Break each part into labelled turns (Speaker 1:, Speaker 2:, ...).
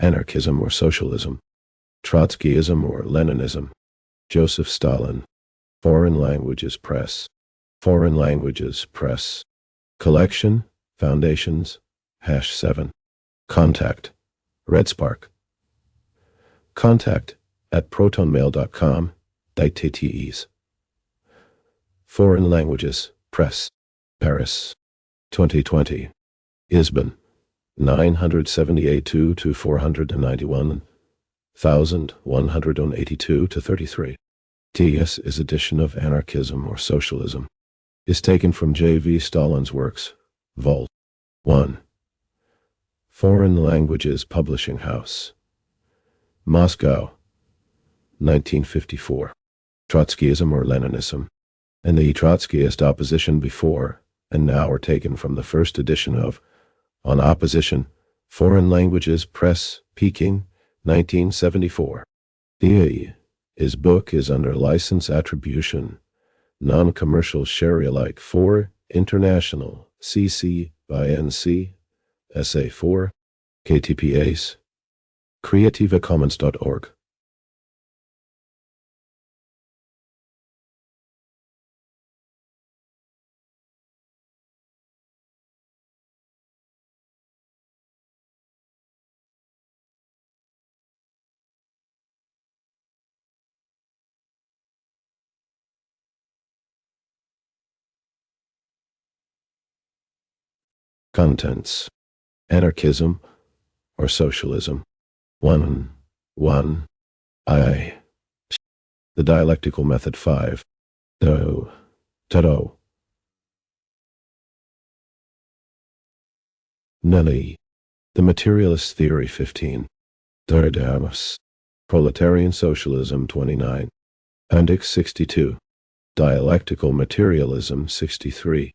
Speaker 1: Anarchism or Socialism, Trotskyism or Leninism, Joseph Stalin, Foreign Languages Press, Foreign Languages Press, Collection, Foundations, #7, Contact, Redspark, Contact @protonmail.com, DITTEs, Foreign Languages Press, Paris, 2020, Isbin, 978 to 491, 1182 to 33. TS is edition of Anarchism or Socialism. Is taken from J.V. Stalin's works, Vol. 1. Foreign Languages Publishing House, Moscow, 1954. Trotskyism or Leninism, and the Trotskyist opposition before and now are taken from the first edition of On Opposition, Foreign Languages Press, Peking, 1974. His book is under license attribution, non-commercial share-alike 4, International, CC by NC, SA4, KTPAs, creativecommons.org. Contents: Anarchism or Socialism. 1. I. The Dialectical Method. 5. Taro. Nelly. The Materialist Theory. 15. Derdamus. Proletarian Socialism. 29. Appendix 62. Dialectical Materialism. 63.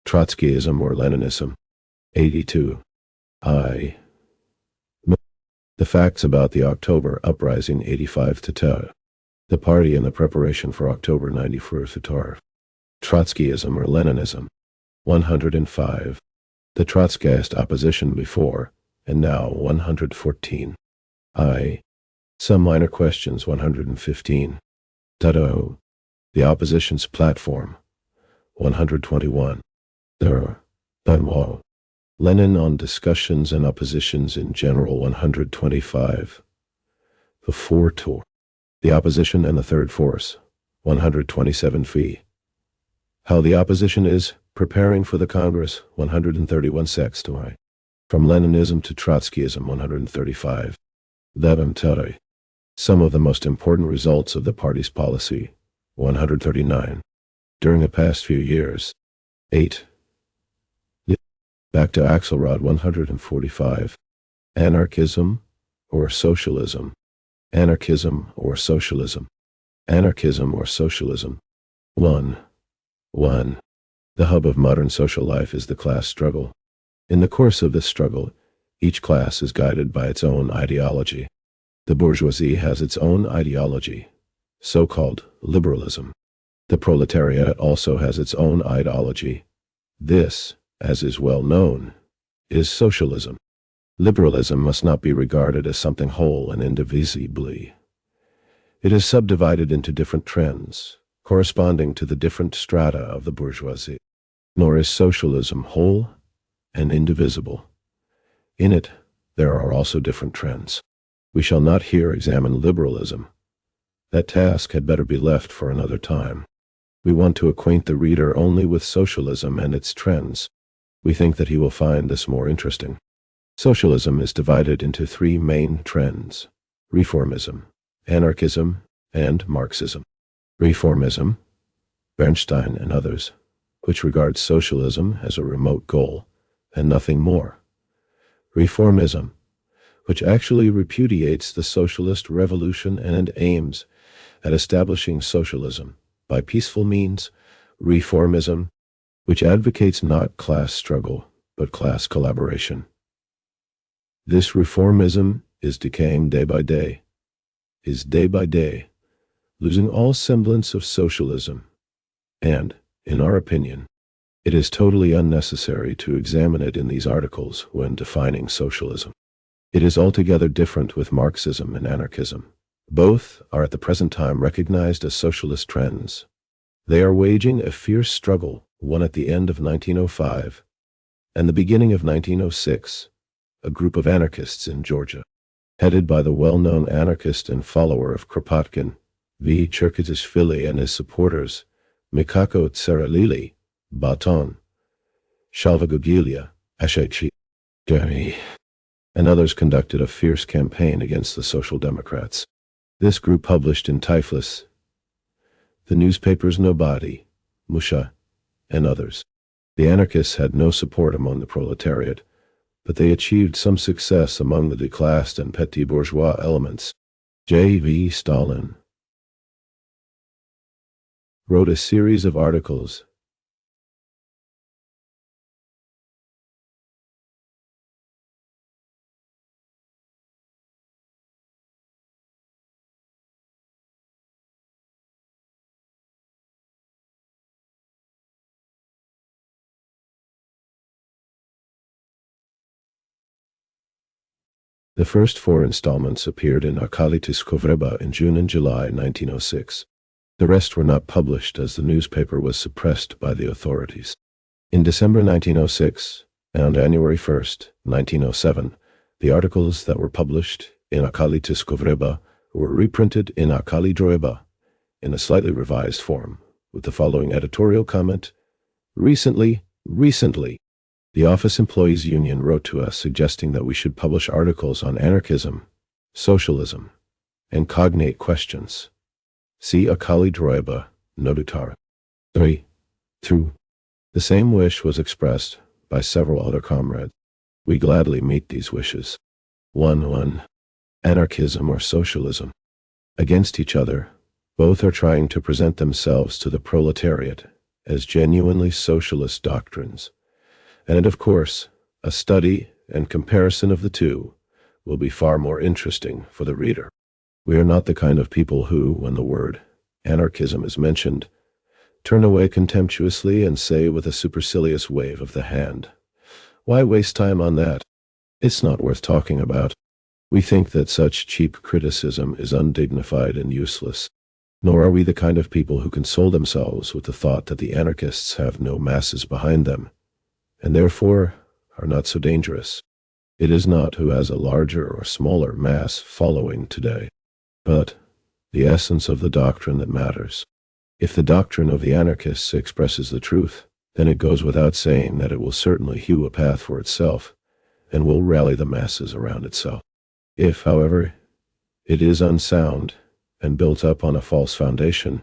Speaker 1: Trotskyism or Leninism. 82. The facts about the October Uprising. 85 to 10. The party and the preparation for October 94 to Tarv. Trotskyism or Leninism. 105. The Trotskyist opposition before and now. 114. Some minor questions. 115. The opposition's platform. 121. Lenin on discussions and oppositions in general. 125. The Four Tour. The opposition and the third force. 127 fee. How the opposition is preparing for the Congress. 131 sextoi. From Leninism to Trotskyism. 135. Some of the most important results of the party's policy. 139. During the past few years. 8. Back to Axelrod. 145. Anarchism or Socialism. Anarchism or Socialism. Anarchism or Socialism. 1. The hub of modern social life is the class struggle. In the course of this struggle, each class is guided by its own ideology. The bourgeoisie has its own ideology, so-called liberalism. The proletariat also has its own ideology. This, as is well known, is socialism. Liberalism must not be regarded as something whole and indivisibly. It is subdivided into different trends, corresponding to the different strata of the bourgeoisie. Nor is socialism whole and indivisible. In it, there are also different trends. We shall not here examine liberalism. That task had better be left for another time. We want to acquaint the reader only with socialism and its trends. We think that he will find this more interesting. Socialism is divided into three main trends: reformism, anarchism, and Marxism. Reformism, Bernstein and others, which regards socialism as a remote goal and nothing more. Reformism, which actually repudiates the socialist revolution and aims at establishing socialism by peaceful means. Reformism, which advocates not class struggle, but class collaboration. This reformism is decaying day by day, losing all semblance of socialism, and, in our opinion, it is totally unnecessary to examine it in these articles when defining socialism. It is altogether different with Marxism and anarchism. Both are at the present time recognized as socialist trends. They are waging a fierce struggle, one at the end of 1905 and the beginning of 1906, a group of anarchists in Georgia, headed by the well-known anarchist and follower of Kropotkin, V. Cherkizishvili, and his supporters, Mikako Tseralili, Baton, Shalvagugilia, Ashechi, and others conducted a fierce campaign against the Social Democrats. This group published in Tiflis the newspapers Nobody, Musha, and others. The anarchists had no support among the proletariat, but they achieved some success among the declassed and petit bourgeois elements. J.V. Stalin wrote a series of articles The first 4 installments appeared in Akali Tiskovreba in June and July 1906. The rest were not published as the newspaper was suppressed by the authorities. In December 1906 and on January 1st, 1907, the articles that were published in Akali Tiskovreba were reprinted in Akali Droeba in a slightly revised form, with the following editorial comment: Recently, the Office Employees Union wrote to us suggesting that we should publish articles on anarchism, socialism, and cognate questions. See Akali Droeba, Nodutara. 3. The same wish was expressed by several other comrades. We gladly meet these wishes. 1. Anarchism or socialism. Against each other, both are trying to present themselves to the proletariat as genuinely socialist doctrines. And of course, a study and comparison of the two will be far more interesting for the reader. We are not the kind of people who, when the word anarchism is mentioned, turn away contemptuously and say with a supercilious wave of the hand, "Why waste time on that? It's not worth talking about." We think that such cheap criticism is undignified and useless. Nor are we the kind of people who console themselves with the thought that the anarchists have no masses behind them, and therefore are not so dangerous. It is not who has a larger or smaller mass following today, but the essence of the doctrine that matters. If the doctrine of the anarchists expresses the truth, then it goes without saying that it will certainly hew a path for itself and will rally the masses around itself. If, however, it is unsound and built up on a false foundation,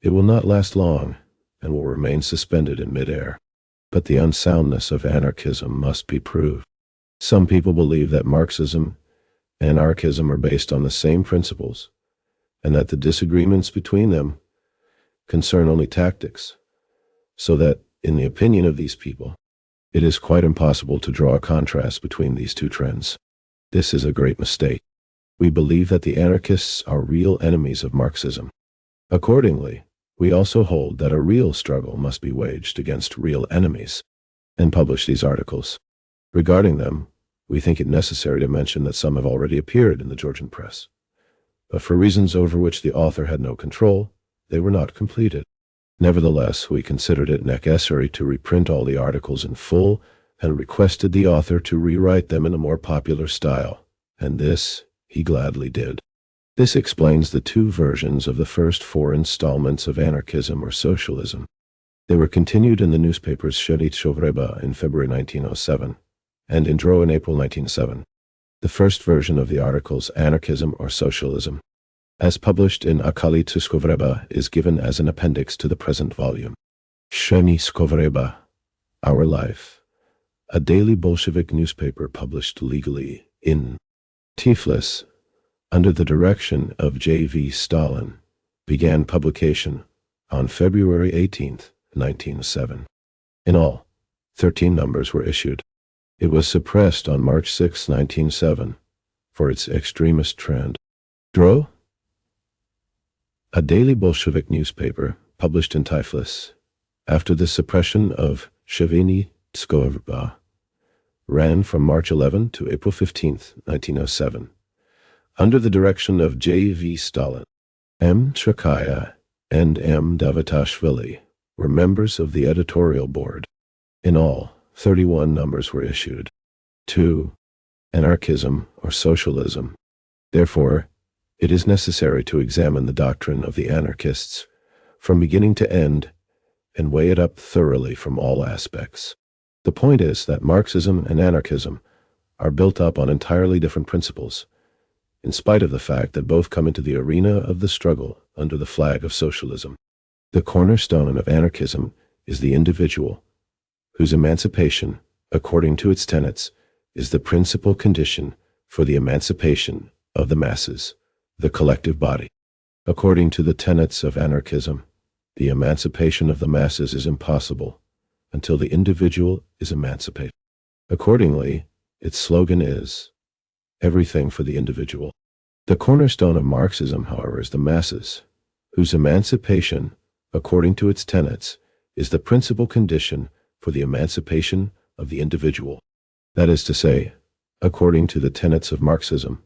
Speaker 1: it will not last long and will remain suspended in midair. But the unsoundness of anarchism must be proved. Some people believe that Marxism and anarchism are based on the same principles, and that the disagreements between them concern only tactics, so that, in the opinion of these people, it is quite impossible to draw a contrast between these two trends. This is a great mistake. We believe that the anarchists are real enemies of Marxism. Accordingly, we also hold that a real struggle must be waged against real enemies, and publish these articles. Regarding them, we think it necessary to mention that some have already appeared in the Georgian press, but for reasons over which the author had no control, they were not completed. Nevertheless, we considered it necessary to reprint all the articles in full and requested the author to rewrite them in a more popular style, and this he gladly did. This explains the 2 versions of the first 4 installments of Anarchism or Socialism. They were continued in the newspapers Shedit Shovreba in February 1907 and in Dro in April 1907. The first version of the articles Anarchism or Socialism, as published in Akali Tiskovreba, is given as an appendix to the present volume. Sheni Skovreba, Our Life, a daily Bolshevik newspaper published legally in Tiflis, under the direction of J.V. Stalin, began publication on February 18, 1907. In all, 13 numbers were issued. It was suppressed on March 6, 1907, for its extremist trend. Dro, a daily Bolshevik newspaper published in Tiflis, after the suppression of Shevini Tskovreba, ran from March 11 to April 15, 1907, under the direction of J.V. Stalin. M. Trotsky and M. Davitashvili were members of the editorial board. In all, 31 numbers were issued. 2. Anarchism or socialism. Therefore, it is necessary to examine the doctrine of the anarchists from beginning to end and weigh it up thoroughly from all aspects. The point is that Marxism and anarchism are built up on entirely different principles, in spite of the fact that both come into the arena of the struggle under the flag of socialism. The cornerstone of anarchism is the individual, whose emancipation, according to its tenets, is the principal condition for the emancipation of the masses, the collective body. According to the tenets of anarchism, the emancipation of the masses is impossible until the individual is emancipated. Accordingly, its slogan is, everything for the individual. The cornerstone of Marxism, however, is the masses, whose emancipation, according to its tenets, is the principal condition for the emancipation of the individual. That is to say, according to the tenets of Marxism,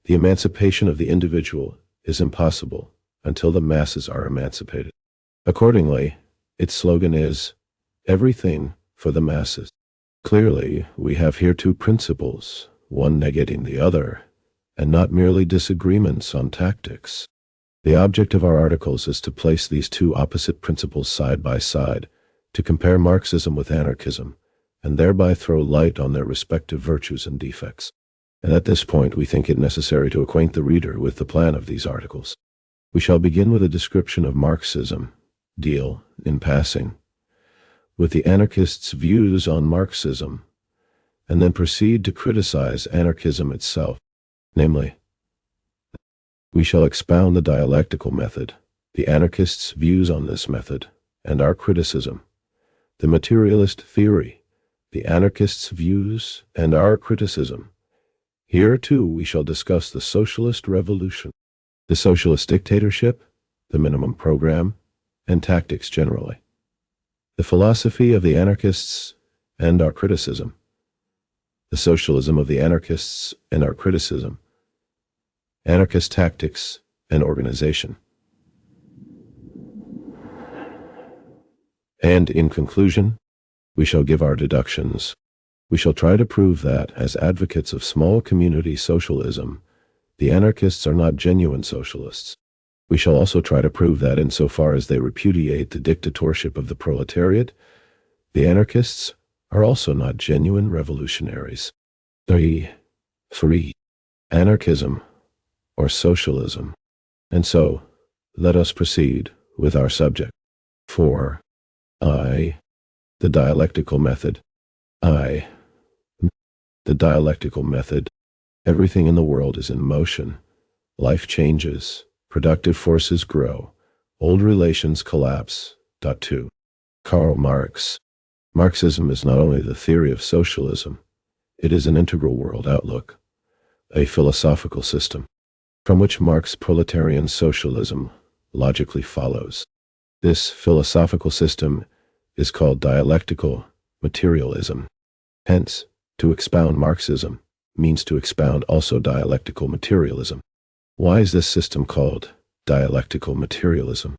Speaker 1: the emancipation of the individual is impossible until the masses are emancipated. Accordingly, its slogan is, everything for the masses. Clearly, we have here two principles, one negating the other, and not merely disagreements on tactics. The object of our articles is to place these two opposite principles side by side, to compare Marxism with anarchism, and thereby throw light on their respective virtues and defects. And at this point, we think it necessary to acquaint the reader with the plan of these articles. We shall begin with a description of Marxism, deal, in passing, with the anarchists' views on Marxism, and then proceed to criticize anarchism itself. Namely, we shall expound the dialectical method, the anarchists' views on this method, and our criticism, the materialist theory, the anarchists' views, and our criticism. Here, too, we shall discuss the socialist revolution, the socialist dictatorship, the minimum program, and tactics generally, the philosophy of the anarchists and our criticism, the socialism of the anarchists and our criticism, anarchist tactics and organization. And in conclusion, we shall give our deductions. We shall try to prove that, as advocates of small community socialism, the anarchists are not genuine socialists. We shall also try to prove that insofar as they repudiate the dictatorship of the proletariat, the anarchists are also not genuine revolutionaries. 3. Anarchism or socialism. And so, let us proceed with our subject. 4. The dialectical method. The dialectical method. Everything in the world is in motion. Life changes. Productive forces grow. Old relations collapse. 2. Karl Marx. Marxism is not only the theory of socialism, it is an integral world outlook, a philosophical system, from which Marx's proletarian socialism logically follows. This philosophical system is called dialectical materialism. Hence, to expound Marxism means to expound also dialectical materialism. Why is this system called dialectical materialism?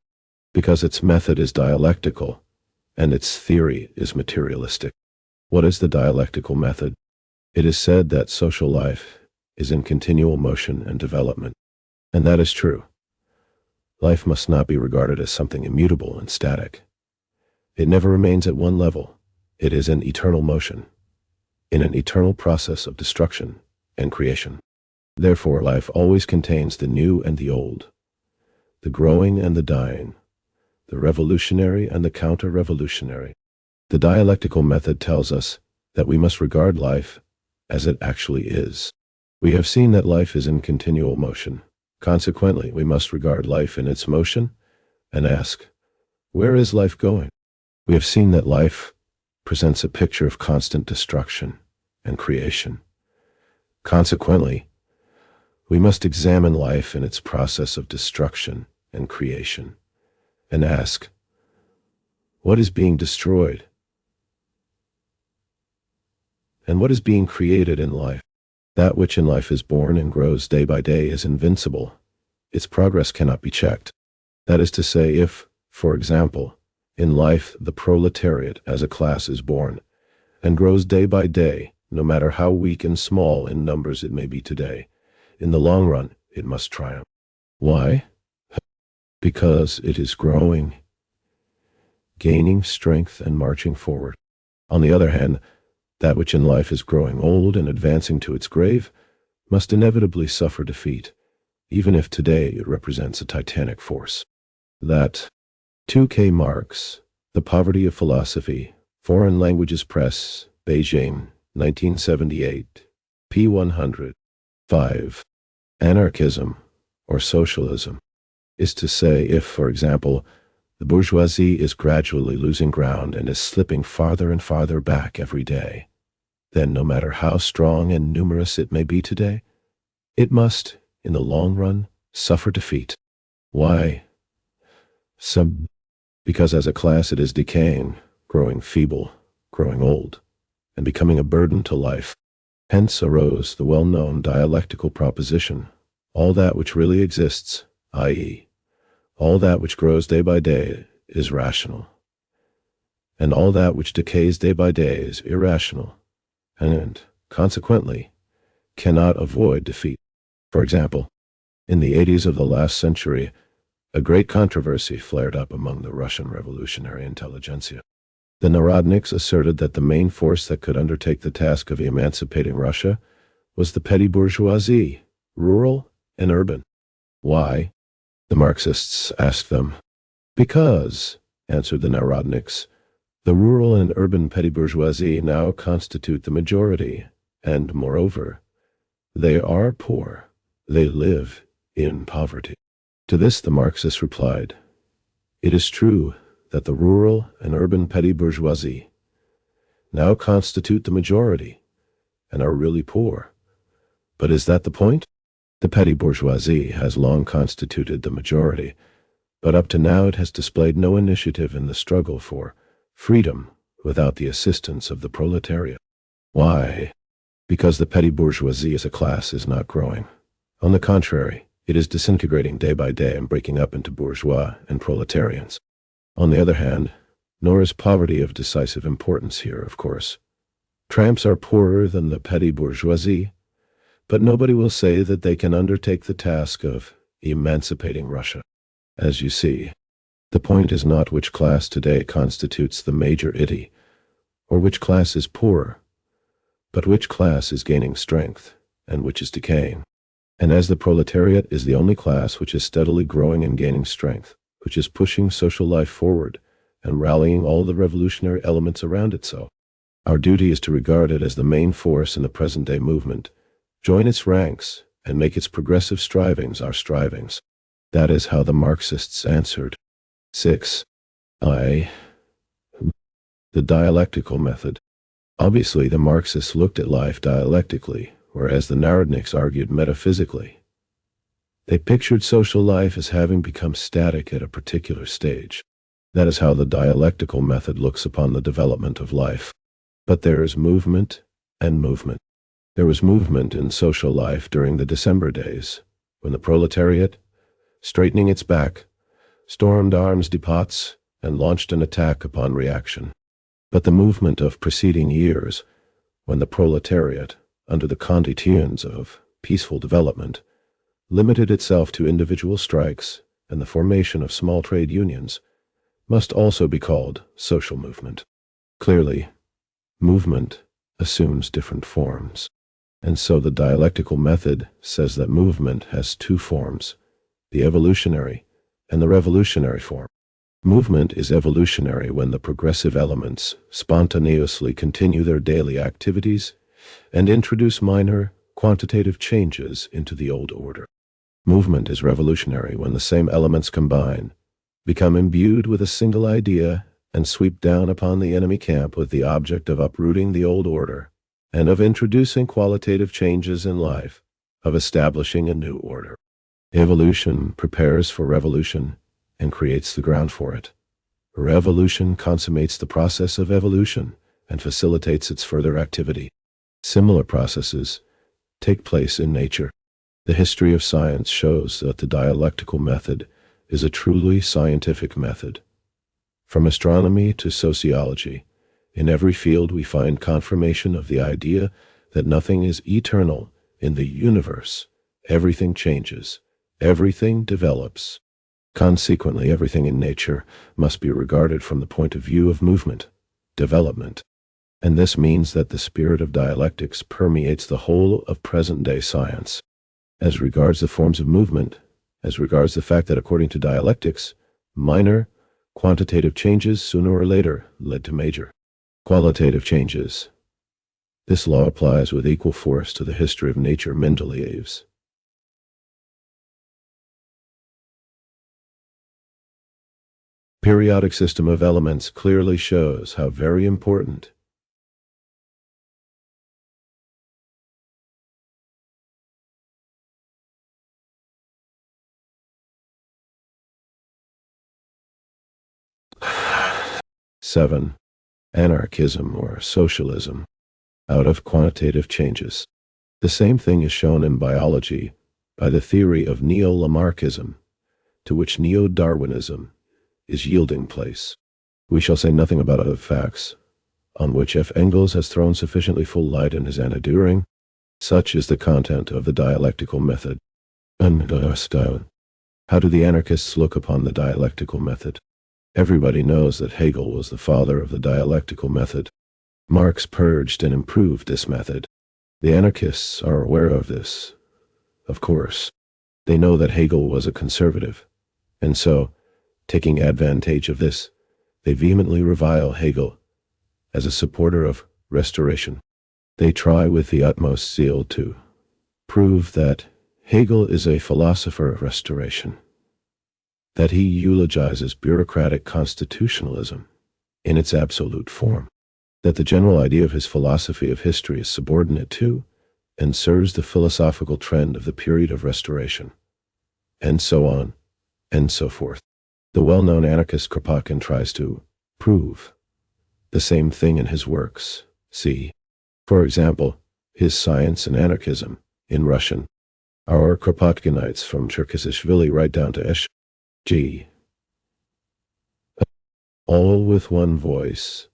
Speaker 1: Because its method is dialectical, and its theory is materialistic. What is the dialectical method? It is said that social life is in continual motion and development, and that is true. Life must not be regarded as something immutable and static. It never remains at one level. It is in eternal motion, in an eternal process of destruction and creation. Therefore, life always contains the new and the old, the growing and the dying, the revolutionary and the counter-revolutionary. The dialectical method tells us that we must regard life as it actually is. We have seen that life is in continual motion. Consequently, we must regard life in its motion and ask, where is life going? We have seen that life presents a picture of constant destruction and creation. Consequently, we must examine life in its process of destruction and creation and ask, what is being destroyed? And what is being created in life? That which in life is born and grows day by day is invincible. Its progress cannot be checked. That is to say, if, for example, in life the proletariat as a class is born and grows day by day, no matter how weak and small in numbers it may be today, in the long run it must triumph. Why? Because it is growing, gaining strength and marching forward. On the other hand, that which in life is growing old and advancing to its grave must inevitably suffer defeat, even if today it represents a titanic force. That 2K Marx, The Poverty of Philosophy, Foreign Languages Press, Beijing, 1978, p. 100. 5. Anarchism, or socialism, is to say if, for example, the bourgeoisie is gradually losing ground and is slipping farther and farther back every day, then no matter how strong and numerous it may be today, it must, in the long run, suffer defeat. Why? Because as a class it is decaying, growing feeble, growing old, and becoming a burden to life. Hence arose the well-known dialectical proposition, all that which really exists, i.e., all that which grows day by day, is rational, and all that which decays day by day is irrational, and, consequently, cannot avoid defeat. For example, in the 80s of the last century, a great controversy flared up among the Russian revolutionary intelligentsia. The Narodniks asserted that the main force that could undertake the task of emancipating Russia was the petty bourgeoisie, rural and urban. Why? The Marxists asked them. Because, answered the Narodniks, the rural and urban petty bourgeoisie now constitute the majority, and, moreover, they are poor. They live in poverty. To this the Marxists replied, it is true that the rural and urban petty bourgeoisie now constitute the majority and are really poor. But is that the point? The petty bourgeoisie has long constituted the majority, but up to now it has displayed no initiative in the struggle for freedom without the assistance of the proletariat. Why? Because the petty bourgeoisie as a class is not growing. On the contrary, it is disintegrating day by day and breaking up into bourgeois and proletarians. On the other hand, nor is poverty of decisive importance here, of course. Tramps are poorer than the petty bourgeoisie, but nobody will say that they can undertake the task of emancipating Russia. As you see, the point is not which class today constitutes the major idea, or which class is poorer, but which class is gaining strength, and which is decaying. And as the proletariat is the only class which is steadily growing and gaining strength, which is pushing social life forward and rallying all the revolutionary elements around it so, our duty is to regard it as the main force in the present-day movement, join its ranks, and make its progressive strivings our strivings. That is how the Marxists answered. 6. The dialectical method. Obviously, the Marxists looked at life dialectically, whereas the Narodniks argued metaphysically. They pictured social life as having become static at a particular stage. That is how the dialectical method looks upon the development of life. But there is movement and movement. There was movement in social life during the December days, when the proletariat, straightening its back, stormed arms depots and launched an attack upon reaction. But the movement of preceding years, when the proletariat, under the conditions of peaceful development, limited itself to individual strikes and the formation of small trade unions, must also be called social movement. Clearly, movement assumes different forms, and so the dialectical method says that movement has two forms, the evolutionary and the revolutionary form. Movement is evolutionary when the progressive elements spontaneously continue their daily activities and introduce minor, quantitative changes into the old order. Movement is revolutionary when the same elements combine, become imbued with a single idea, and sweep down upon the enemy camp with the object of uprooting the old order, and of introducing qualitative changes in life, of establishing a new order. Evolution prepares for revolution and creates the ground for it. Revolution consummates the process of evolution and facilitates its further activity. Similar processes take place in nature. The history of science shows that the dialectical method is a truly scientific method. From astronomy to sociology, in every field we find confirmation of the idea that nothing is eternal in the universe. Everything changes, everything develops. Consequently, everything in nature must be regarded from the point of view of movement, development. And this means that the spirit of dialectics permeates the whole of present-day science. As regards the forms of movement, as regards the fact that according to dialectics, minor, quantitative changes sooner or later led to major, qualitative changes. This law applies with equal force to the history of nature Mendeleev's. Periodic system of elements clearly shows how very important Seven, Anarchism or socialism, out of quantitative changes. The same thing is shown in biology by the theory of neo-Lamarckism, to which neo-Darwinism is yielding place. We shall say nothing about other facts, on which F. Engels has thrown sufficiently full light in his Anadeuring. Such is the content of the dialectical method. How do the anarchists look upon the dialectical method? Everybody knows that Hegel was the father of the dialectical method. Marx purged and improved this method. The anarchists are aware of this, of course. They know that Hegel was a conservative, and so, taking advantage of this, they vehemently revile Hegel as a supporter of restoration. They try with the utmost zeal to prove that Hegel is a philosopher of restoration, that he eulogizes bureaucratic constitutionalism in its absolute form, that the general idea of his philosophy of history is subordinate to and serves the philosophical trend of the period of restoration, and so on and so forth. The well-known anarchist Kropotkin tries to prove the same thing in his works. See, for example, his Science and Anarchism in Russian. Our Kropotkinites from Cherkasishvili right down to S.G. All with one voice.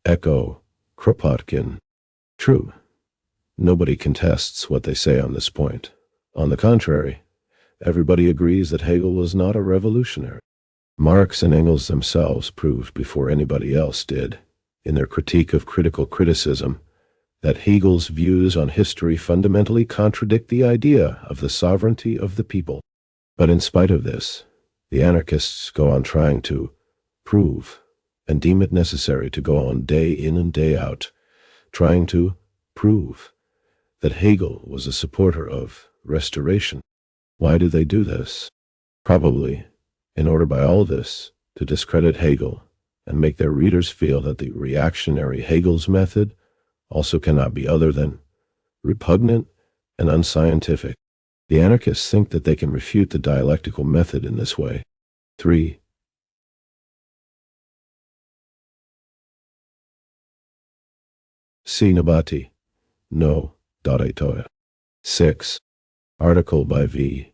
Speaker 1: Echo, Kropotkin. True. Nobody contests what they say on this point. On the contrary, everybody agrees that Hegel was not a revolutionary. Marx and Engels themselves proved before anybody else did, in their critique of critical criticism, that Hegel's views on history fundamentally contradict the idea of the sovereignty of the people. But in spite of this, the anarchists go on trying to prove and deem it necessary to go on day in and day out, trying to prove that Hegel was a supporter of restoration. Why do they do this? Probably in order by all this to discredit Hegel and make their readers feel that the reactionary Hegel's method also cannot be other than repugnant and unscientific. The anarchists think that they can refute the dialectical method in this way. 3. C. Nabati. No. Etoya. 6. Article by V.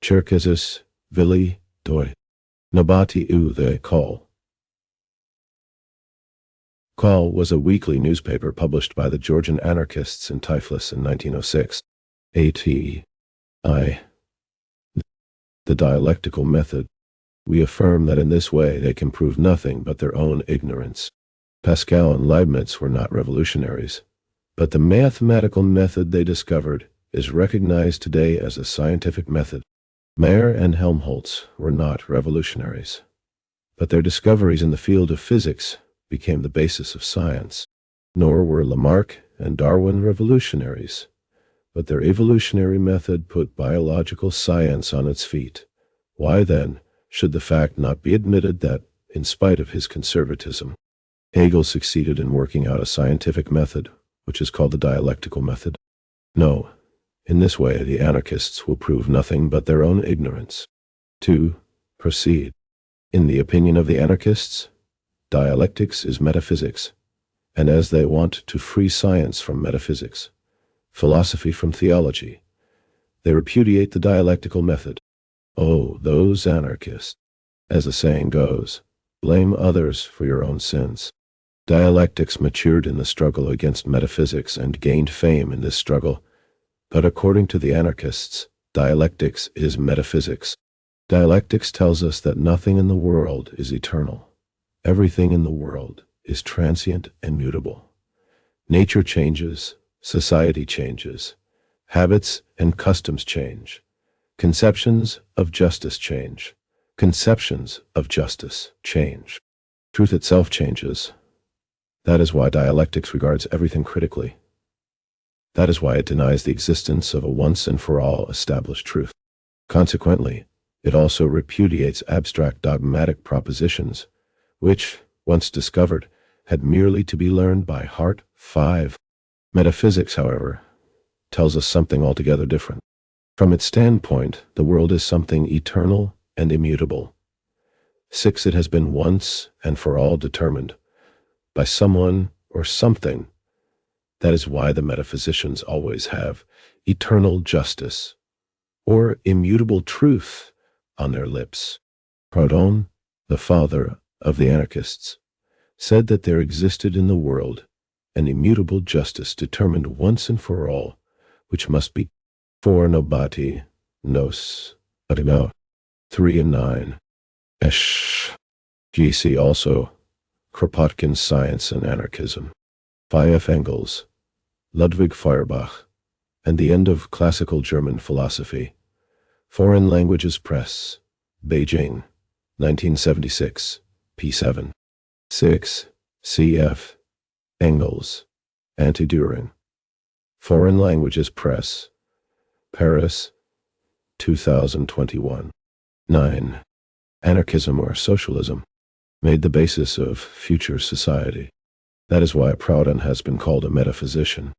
Speaker 1: Cherkassis, Vili, Doi. Nabati U. The Call. Call was a weekly newspaper published by the Georgian anarchists in Tiflis in 1906. A.T.I. The dialectical method. We affirm that in this way they can prove nothing but their own ignorance. Pascal and Leibniz were not revolutionaries, but the mathematical method they discovered is recognized today as a scientific method. Mayer and Helmholtz were not revolutionaries, but their discoveries in the field of physics became the basis of science. Nor were Lamarck and Darwin revolutionaries, but their evolutionary method put biological science on its feet. Why then should the fact not be admitted that, in spite of his conservatism, Hegel succeeded in working out a scientific method, which is called the dialectical method? No. In this way, the anarchists will prove nothing but their own ignorance. 2. Proceed. In the opinion of the anarchists, dialectics is metaphysics, And as they want to free science from metaphysics, philosophy from theology, they repudiate the dialectical method. Oh, those anarchists! As the saying goes, blame others for your own sins. Dialectics matured in the struggle against metaphysics and gained fame in this struggle. But according to the anarchists, dialectics is metaphysics. Dialectics tells us that nothing in the world is eternal. Everything in the world is transient and mutable. Nature changes, society changes, habits and customs change, conceptions of justice change, conceptions of justice change. Truth itself changes. That is why dialectics regards everything critically. That is why it denies the existence of a once-and-for-all established truth. Consequently, it also repudiates abstract dogmatic propositions, which, once discovered, had merely to be learned by heart. 5. Metaphysics, however, tells us something altogether different. From its standpoint, the world is something eternal and immutable. 6. It has been once and for all determined by someone or something. That is why the metaphysicians always have eternal justice or immutable truth on their lips. Proudhon, the father of the anarchists, said that there existed in the world an immutable justice determined once and for all, which must be for nobody nos adino. 3 and 9. GC also Kropotkin's Science and Anarchism. 5. Engels, Ludwig Feuerbach, and the End of Classical German Philosophy. Foreign Languages Press, Beijing, 1976, p. 7. 6. C.F. Engels, Anti-Düring. Foreign Languages Press, Paris, 2021. 9. Anarchism or Socialism made the basis of future society. That is why Proudhon has been called a metaphysician.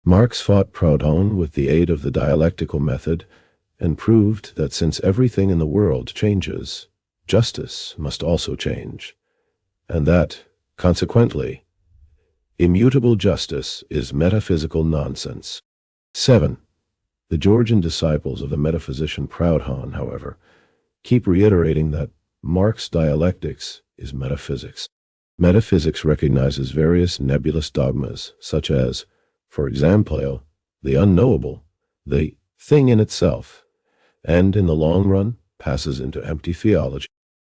Speaker 1: Marx fought Proudhon with the aid of the dialectical method and proved that since everything in the world changes, justice must also change, and that, consequently, immutable justice is metaphysical nonsense. 7. The Georgian disciples of the metaphysician Proudhon, however, keep reiterating that Marx dialectics is metaphysics. Metaphysics recognizes various nebulous dogmas, such as, for example, the unknowable, the thing in itself, and in the long run passes into empty theology.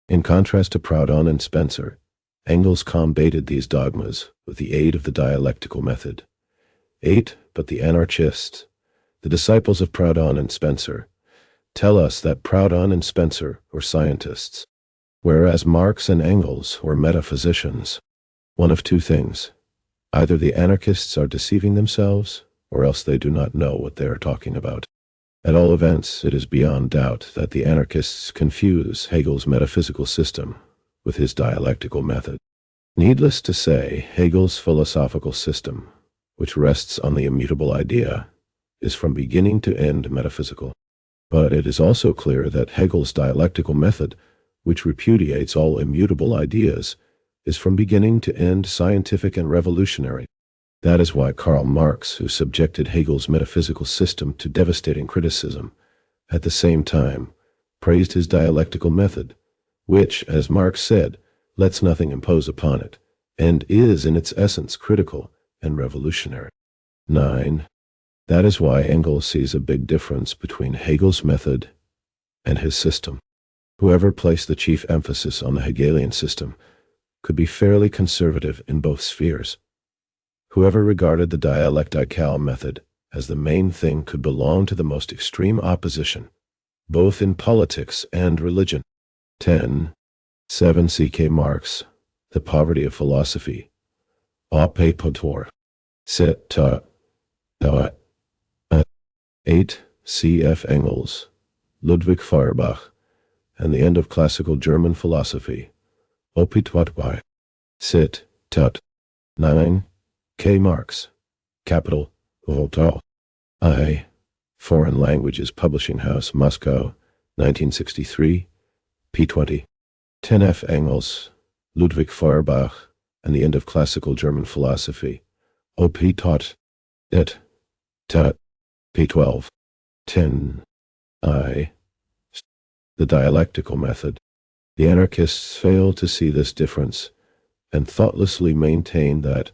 Speaker 1: In contrast to Proudhon and Spencer, Engels combated these dogmas with the aid of the dialectical method. 8. But the anarchists, the disciples of Proudhon and Spencer, tell us that Proudhon and Spencer were scientists, whereas Marx and Engels were metaphysicians. One of two things. Either the anarchists are deceiving themselves, or else they do not know what they are talking about. At all events, it is beyond doubt that the anarchists confuse Hegel's metaphysical system with his dialectical method. Needless to say, Hegel's philosophical system, which rests on the immutable idea, is from beginning to end metaphysical. But it is also clear that Hegel's dialectical method, which repudiates all immutable ideas, is from beginning to end scientific and revolutionary. That is why Karl Marx, who subjected Hegel's metaphysical system to devastating criticism, at the same time praised his dialectical method, which, as Marx said, lets nothing impose upon it, and is in its essence critical and revolutionary. 9. That is why Engels sees a big difference between Hegel's method and his system. Whoever placed the chief emphasis on the Hegelian system could be fairly conservative in both spheres. Whoever regarded the dialectical method as the main thing could belong to the most extreme opposition, both in politics and religion. 10. 7. C.K. Marx, The Poverty of Philosophy. Ape Potor. Set ta. 8. C.F. Engels, Ludwig Feuerbach, and the End of Classical German Philosophy. Opitwatwai. Sit. Tut. 9. K. Marx, Capital, Voltaire. I. Foreign Languages Publishing House, Moscow, 1963, p. 20. 10. F. Engels, Ludwig Feuerbach, and the end of classical German philosophy. Op taught it. Tat. P12. 10. I. The dialectical method. The anarchists fail to see this difference and thoughtlessly maintain that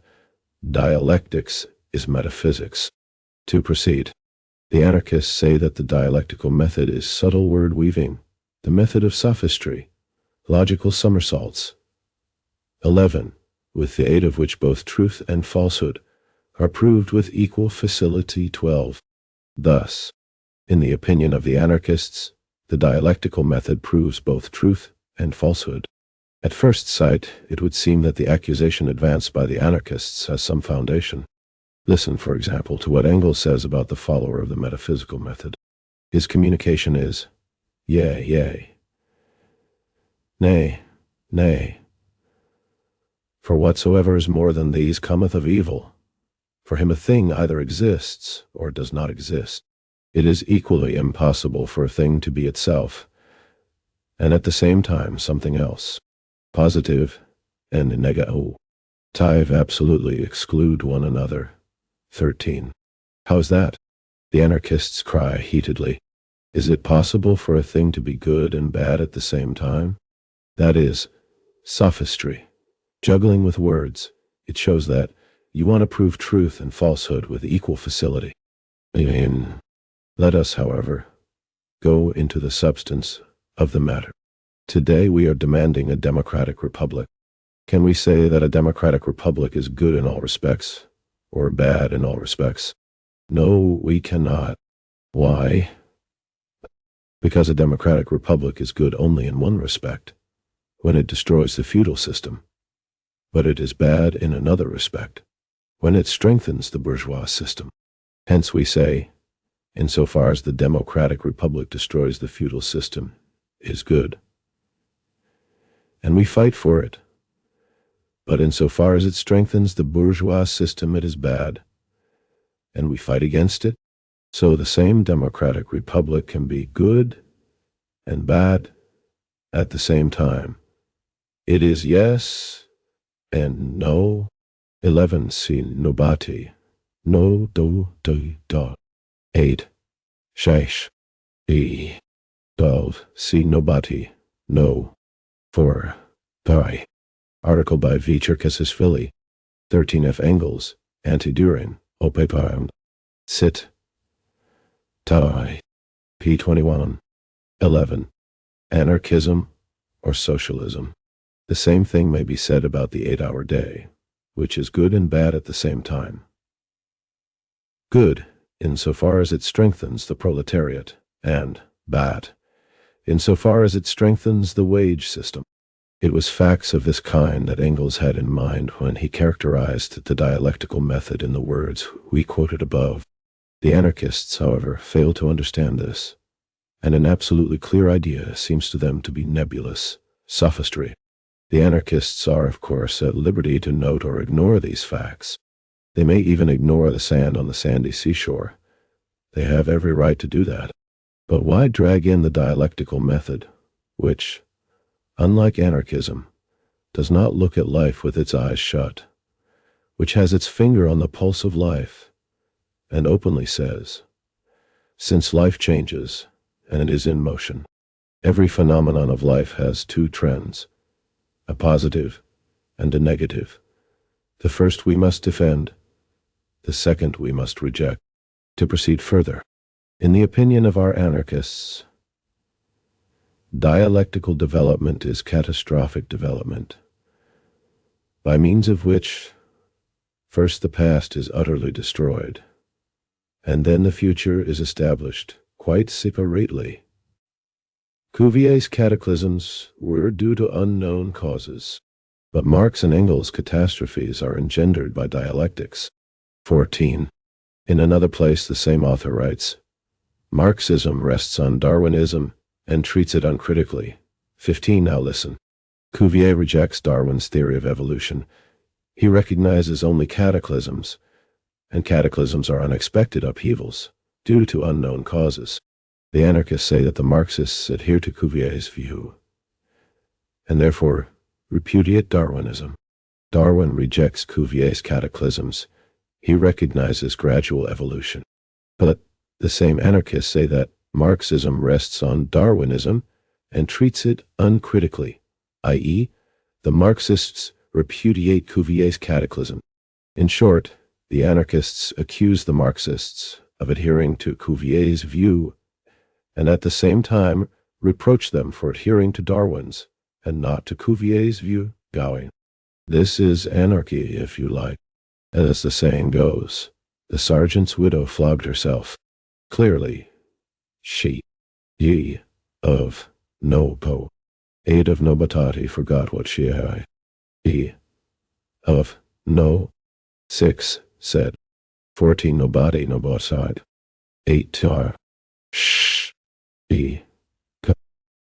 Speaker 1: dialectics is metaphysics. To proceed, the anarchists say that the dialectical method is subtle word weaving, the method of sophistry, logical somersaults. 11. With the aid of which both truth and falsehood are proved with equal facility. 12. Thus, in the opinion of the anarchists, the dialectical method proves both truth and falsehood. At first sight, it would seem that the accusation advanced by the anarchists has some foundation. Listen, for example, to what Engels says about the follower of the metaphysical method. His communication is, yea, yea, nay, nay. For whatsoever is more than these cometh of evil. For him a thing either exists or does not exist. It is equally impossible for a thing to be itself, and at the same time something else. Positive and negative absolutely exclude one another. 13. How's that? The anarchists cry heatedly. Is it possible for a thing to be good and bad at the same time? That is sophistry. Juggling with words. It shows that you want to prove truth and falsehood with equal facility. Let us, however, go into the substance of the matter. Today we are demanding a democratic republic. Can we say that a democratic republic is good in all respects, or bad in all respects? No, we cannot. Why? Because a democratic republic is good only in one respect, when it destroys the feudal system. But it is bad in another respect, when it strengthens the bourgeois system. Hence we say, insofar as the democratic republic destroys the feudal system, is good. And we fight for it. But insofar as it strengthens the bourgeois system, it is bad. And we fight against it. So the same democratic republic can be good and bad at the same time. It is yes and no. 11. Si nobati. No do da. 8. Shaish. E. 12. Si nobati. No. 4. Pi. Article by V. Cherkesishvili. 13. F. Engels. Anti-Durin. Opepound. Sit. Tai. P. 21. 11. Anarchism or socialism. The same thing may be said about the 8-hour day, which is good and bad at the same time. Good, insofar as it strengthens the proletariat, and bad, insofar as it strengthens the wage system. It was facts of this kind that Engels had in mind when he characterized the dialectical method in the words we quoted above. The anarchists, however, fail to understand this, and an absolutely clear idea seems to them to be nebulous, sophistry. The anarchists are, of course, at liberty to note or ignore these facts. They may even ignore the sand on the sandy seashore. They have every right to do that. But why drag in the dialectical method, which, unlike anarchism, does not look at life with its eyes shut, which has its finger on the pulse of life, and openly says, since life changes, and it is in motion, every phenomenon of life has two trends, a positive and a negative. The first we must defend, the second we must reject. To proceed further, in the opinion of our anarchists, dialectical development is catastrophic development, by means of which first the past is utterly destroyed, and then the future is established quite separately. Cuvier's cataclysms were due to unknown causes, but Marx and Engels' catastrophes are engendered by dialectics. 14. In another place the same author writes, Marxism rests on Darwinism and treats it uncritically. 15. Now listen. Cuvier rejects Darwin's theory of evolution. He recognizes only cataclysms, and cataclysms are unexpected upheavals due to unknown causes. The anarchists say that the Marxists adhere to Cuvier's view, and therefore repudiate Darwinism. Darwin rejects Cuvier's cataclysms. He recognizes gradual evolution. But the same anarchists say that Marxism rests on Darwinism and treats it uncritically, i.e., the Marxists repudiate Cuvier's cataclysm. In short, the anarchists accuse the Marxists of adhering to Cuvier's view and at the same time reproach them for adhering to Darwin's and not to Cuvier's view. Going. This is anarchy, if you like. And as the saying goes, the sergeant's widow flogged herself. Clearly, she, ye, of no po, aid of no batati forgot what she had. He, of no, 6, said. 14 nobody no both side. 8 tar. Shh. E.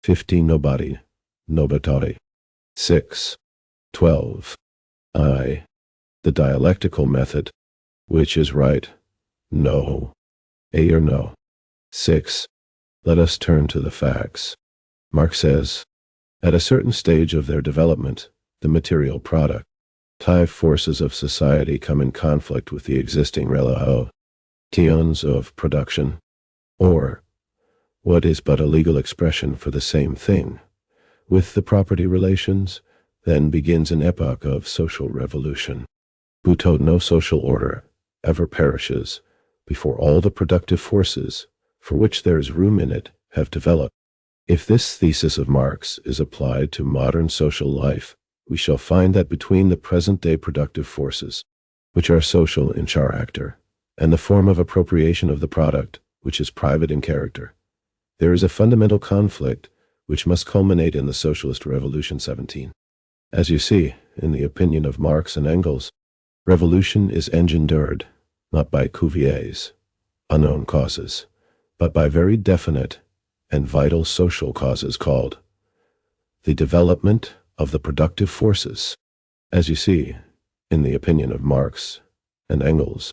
Speaker 1: 15 nobody no batati. 6. 12. I. The dialectical method. Which is right? No. A or no. 6. Let us turn to the facts. Marx says, at a certain stage of their development, the material product, forces of society come in conflict with the existing relations of production, or what is but a legal expression for the same thing, with the property relations. Then begins an epoch of social revolution. No social order ever perishes before all the productive forces for which there is room in it have developed. If this thesis of Marx is applied to modern social life, we shall find that between the present-day productive forces, which are social in character, and the form of appropriation of the product, which is private in character, there is a fundamental conflict which must culminate in the Socialist Revolution 17. As you see, in the opinion of Marx and Engels, revolution is engendered not by Cuvier's unknown causes, but by very definite and vital social causes called the development of the productive forces. As you see, in the opinion of Marx and Engels,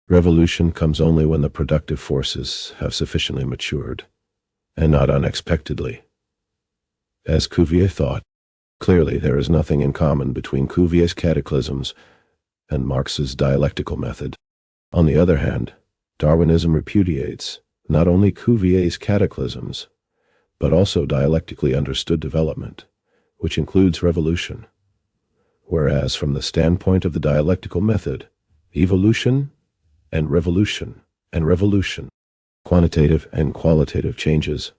Speaker 1: revolution comes only when the productive forces have sufficiently matured, and not unexpectedly. As Cuvier thought, clearly there is nothing in common between Cuvier's cataclysms and Marx's dialectical method. On the other hand, Darwinism repudiates not only Cuvier's cataclysms, but also dialectically understood development, which includes revolution. Whereas from the standpoint of the dialectical method, evolution and revolution, quantitative and qualitative changes,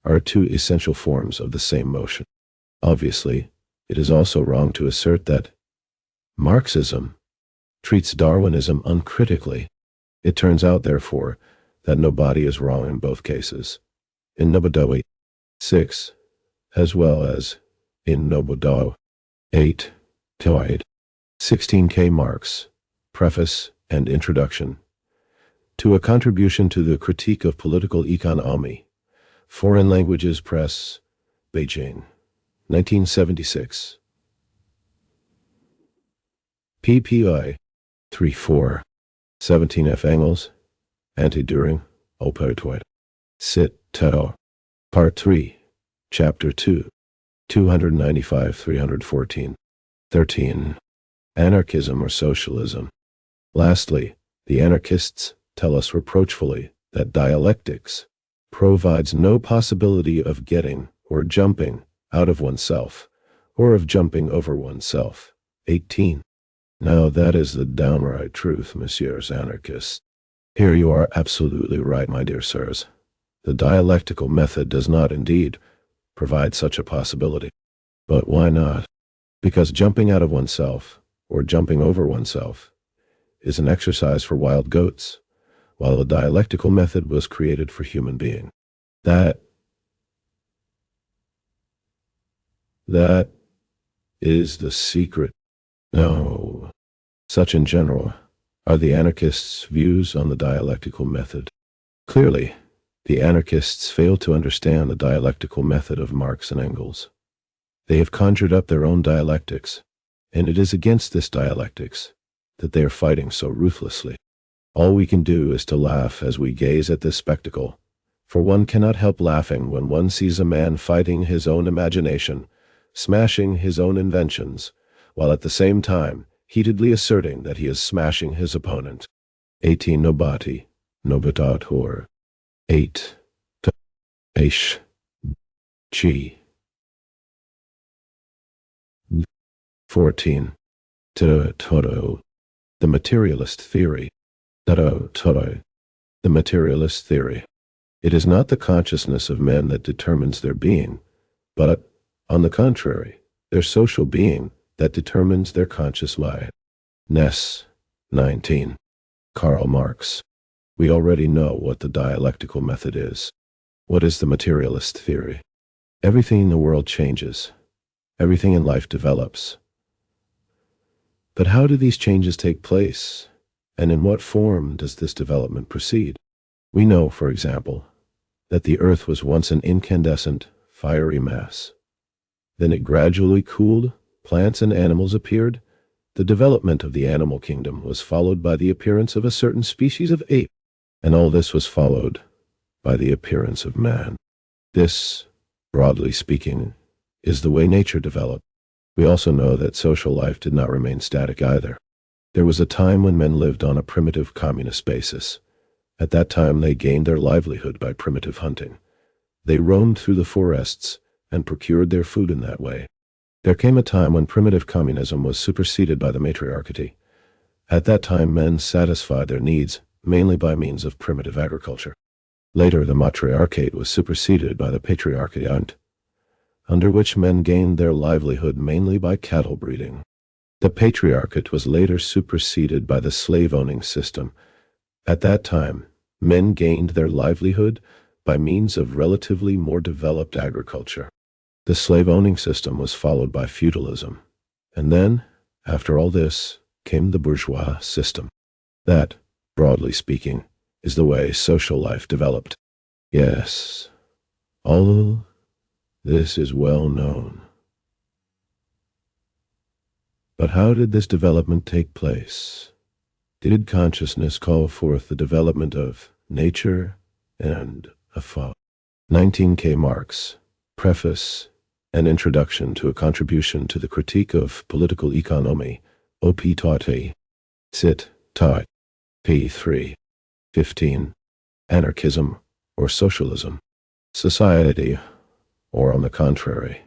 Speaker 1: are two essential forms of the same motion. Obviously, it is also wrong to assert that Marxism treats Darwinism uncritically. It turns out, therefore, that nobody is wrong in both cases. In Nobodoe 6, as well as in Nobodoe 8, Toid 16K Marx, Preface and Introduction to a Contribution to the Critique of Political Economy, Foreign Languages Press, Beijing, 1976. PPI 3-4, 17F Engels, Anti-During, Opertoid. Sit, Tao. Part 3, Chapter 2, 295-314. 13. Anarchism or Socialism. Lastly, the anarchists tell us reproachfully that dialectics provides no possibility of getting or jumping out of oneself, or of jumping over oneself. 18. Now that is the downright truth, messieurs anarchists. Here you are absolutely right, my dear sirs. The dialectical method does not indeed provide such a possibility. But why not? Because jumping out of oneself, or jumping over oneself, is an exercise for wild goats, while the dialectical method was created for human beings. That is the secret. No. Such in general are the anarchists' views on the dialectical method. Clearly, the anarchists fail to understand the dialectical method of Marx and Engels. They have conjured up their own dialectics, and it is against this dialectics that they are fighting so ruthlessly. All we can do is to laugh as we gaze at this spectacle, for one cannot help laughing when one sees a man fighting his own imagination, smashing his own inventions, while at the same time heatedly asserting that he is smashing his opponent. 18 Nobati, Nobatator. 8. Aish. Chi. 14. Toro. The materialist theory. Toro. The materialist theory. It is not the consciousness of men that determines their being, but, on the contrary, their social being that determines their conscious life. Ness. 19. Karl Marx. We already know what the dialectical method is. What is the materialist theory? Everything in the world changes. Everything in life develops. But how do these changes take place? And in what form does this development proceed? We know, for example, that the earth was once an incandescent, fiery mass. Then it gradually cooled, plants and animals appeared. The development of the animal kingdom was followed by the appearance of a certain species of ape, and all this was followed by the appearance of man. This, broadly speaking, is the way nature developed. We also know that social life did not remain static either. There was a time when men lived on a primitive communist basis. At that time they gained their livelihood by primitive hunting. They roamed through the forests and procured their food in that way. There came a time when primitive communism was superseded by the matriarchy. At that time men satisfied their needs mainly by means of primitive agriculture. Later the matriarchate was superseded by the patriarchate, under which men gained their livelihood mainly by cattle breeding. The patriarchate was later superseded by the slave-owning system. At that time, men gained their livelihood by means of relatively more developed agriculture. The slave-owning system was followed by feudalism. And then, after all this, came the bourgeois system. That, broadly speaking, is the way social life developed. Yes, all this is well known. But how did this development take place? Did consciousness call forth the development of nature and a thought? 19 K. Marx, Preface, An Introduction to a Contribution to the Critique of Political Economy, OP Tauti, Sit, Tot, p. 15. Anarchism, or Socialism. Society, or on the contrary,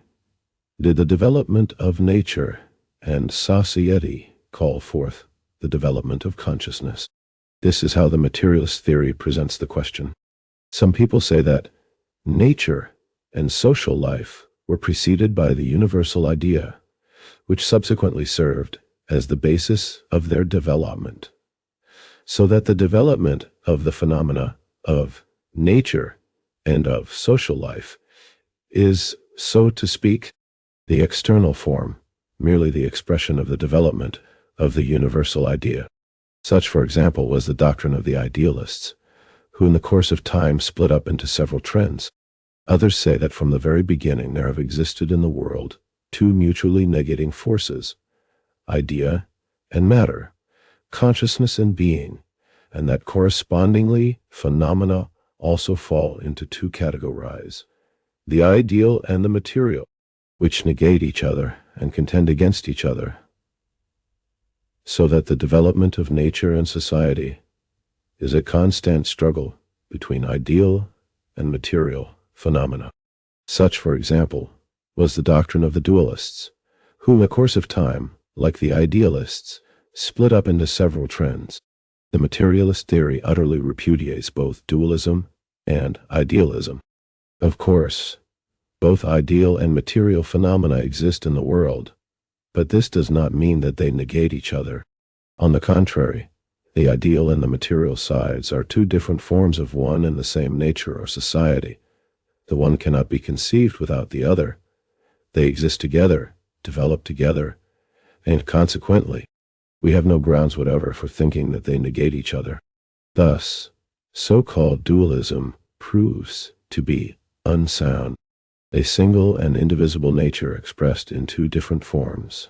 Speaker 1: did the development of nature and society call forth the development of consciousness? This is how the materialist theory presents the question. Some people say that nature and social life were preceded by the universal idea, which subsequently served as the basis of their development, so that the development of the phenomena of nature and of social life is, so to speak, the external form, merely the expression of the development of the universal idea. Such, for example, was the doctrine of the idealists, who in the course of time split up into several trends. Others say that from the very beginning there have existed in the world two mutually negating forces, idea and matter, consciousness and being, and that correspondingly phenomena also fall into two categories, the ideal and the material, which negate each other and contend against each other, so that the development of nature and society is a constant struggle between ideal and material phenomena. Such, for example, was the doctrine of the dualists, who in the course of time, like the idealists, split up into several trends. The materialist theory utterly repudiates both dualism and idealism. Of course, both ideal and material phenomena exist in the world, but this does not mean that they negate each other. On the contrary, the ideal and the material sides are two different forms of one and the same nature or society. The one cannot be conceived without the other. They exist together, develop together, and consequently, we have no grounds whatever for thinking that they negate each other. Thus, so-called dualism proves to be unsound, a single and indivisible nature expressed in two different forms,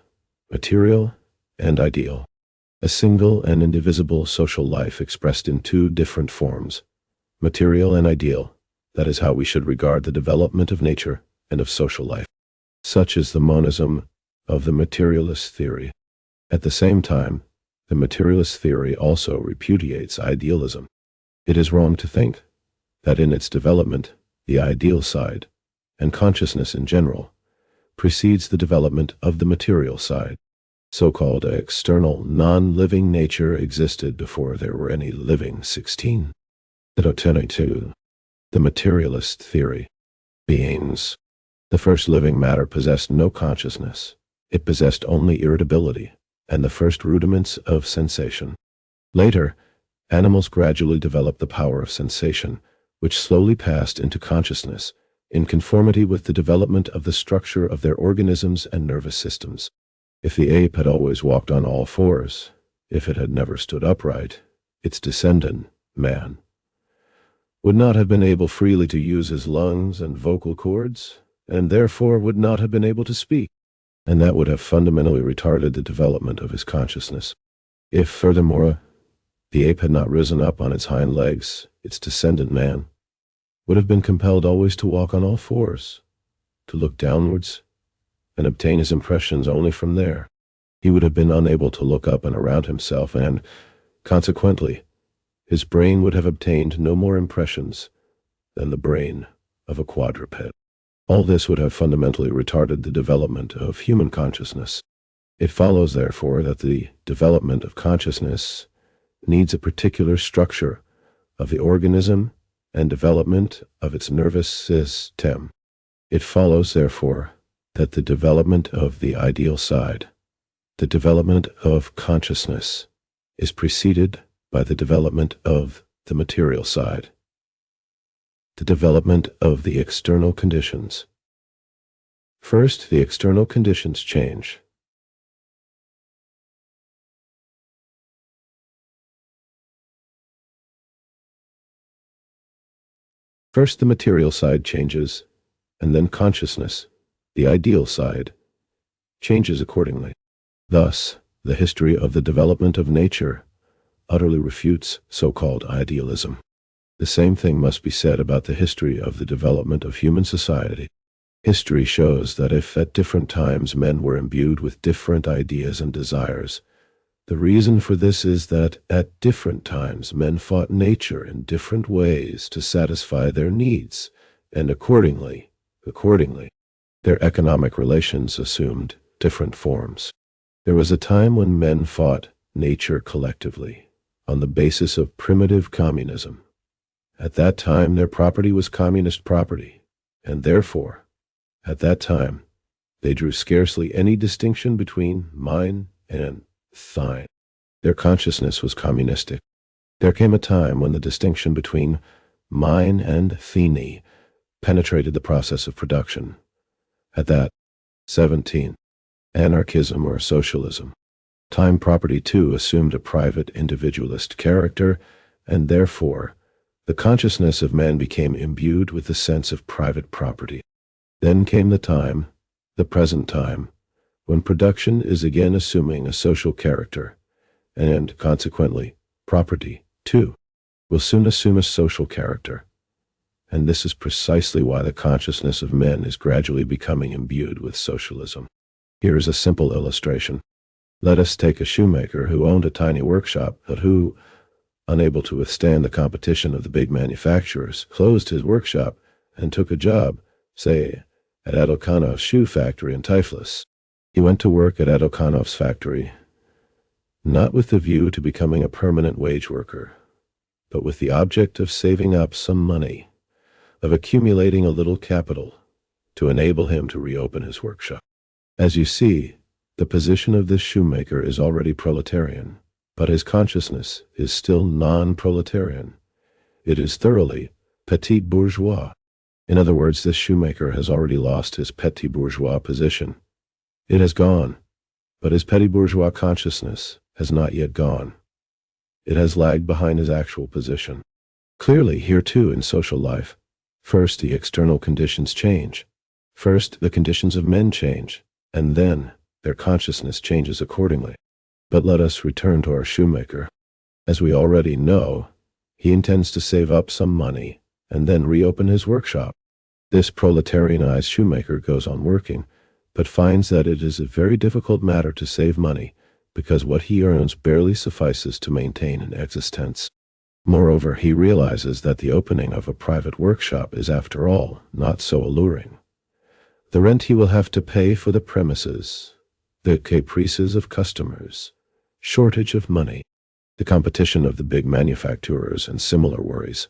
Speaker 1: material and ideal. A single and indivisible social life expressed in two different forms, material and ideal. That is how we should regard the development of nature and of social life. Such is the monism of the materialist theory. At the same time, the materialist theory also repudiates idealism. It is wrong to think that in its development, the ideal side, and consciousness in general, precedes the development of the material side. So-called external, non-living nature existed before there were any living 16. 22. The materialist theory. Beings. The first living matter possessed no consciousness. It possessed only irritability and the first rudiments of sensation. Later, animals gradually developed the power of sensation, which slowly passed into consciousness, in conformity with the development of the structure of their organisms and nervous systems. If the ape had always walked on all fours, if it had never stood upright, its descendant, man, would not have been able freely to use his lungs and vocal cords, and therefore would not have been able to speak, and that would have fundamentally retarded the development of his consciousness. If, furthermore, the ape had not risen up on its hind legs, its descendant man would have been compelled always to walk on all fours, to look downwards, and obtain his impressions only from there. He would have been unable to look up and around himself, and, consequently, his brain would have obtained no more impressions than the brain of a quadruped. All this would have fundamentally retarded the development of human consciousness. It follows, therefore, that the development of consciousness needs a particular structure of the organism and development of its nervous system. It follows, therefore, that the development of the ideal side, the development of consciousness, is preceded by the development of the material side, the development of the external conditions. First, the external conditions change. First, the material side changes, and then consciousness, the ideal side, changes accordingly. Thus, the history of the development of nature utterly refutes so-called idealism. The same thing must be said about the history of the development of human society. History shows that if at different times men were imbued with different ideas and desires, the reason for this is that at different times men fought nature in different ways to satisfy their needs, and accordingly, their economic relations assumed different forms. There was a time when men fought nature collectively on the basis of primitive communism. At that time, their property was communist property, and therefore, at that time, they drew scarcely any distinction between mine and thine. Their consciousness was communistic. There came a time when the distinction between mine and thine penetrated the process of production. At that, 17, anarchism or socialism. Time property too assumed a private individualist character, and therefore, the consciousness of man became imbued with the sense of private property. Then came the time, the present time, when production is again assuming a social character, and consequently, property, too, will soon assume a social character. And this is precisely why the consciousness of men is gradually becoming imbued with socialism. Here is a simple illustration. Let us take a shoemaker who owned a tiny workshop, but who, unable to withstand the competition of the big manufacturers, closed his workshop and took a job, say, at Adolkhanov's shoe factory in Tiflis. He went to work at Adolkhanov's factory, not with the view to becoming a permanent wage worker, but with the object of saving up some money, of accumulating a little capital to enable him to reopen his workshop. As you see, the position of this shoemaker is already proletarian, but his consciousness is still non-proletarian. It is thoroughly petit bourgeois. In other words, this shoemaker has already lost his petit bourgeois position. It has gone, but his petit bourgeois consciousness has not yet gone. It has lagged behind his actual position. Clearly, here too in social life, first the external conditions change. First, the conditions of men change, and then their consciousness changes accordingly. But let us return to our shoemaker. As we already know, he intends to save up some money and then reopen his workshop. This proletarianized shoemaker goes on working, but finds that it is a very difficult matter to save money because what he earns barely suffices to maintain an existence. Moreover, he realizes that the opening of a private workshop is, after all, not so alluring. The rent he will have to pay for the premises, the caprices of customers, shortage of money, the competition of the big manufacturers, and similar worries.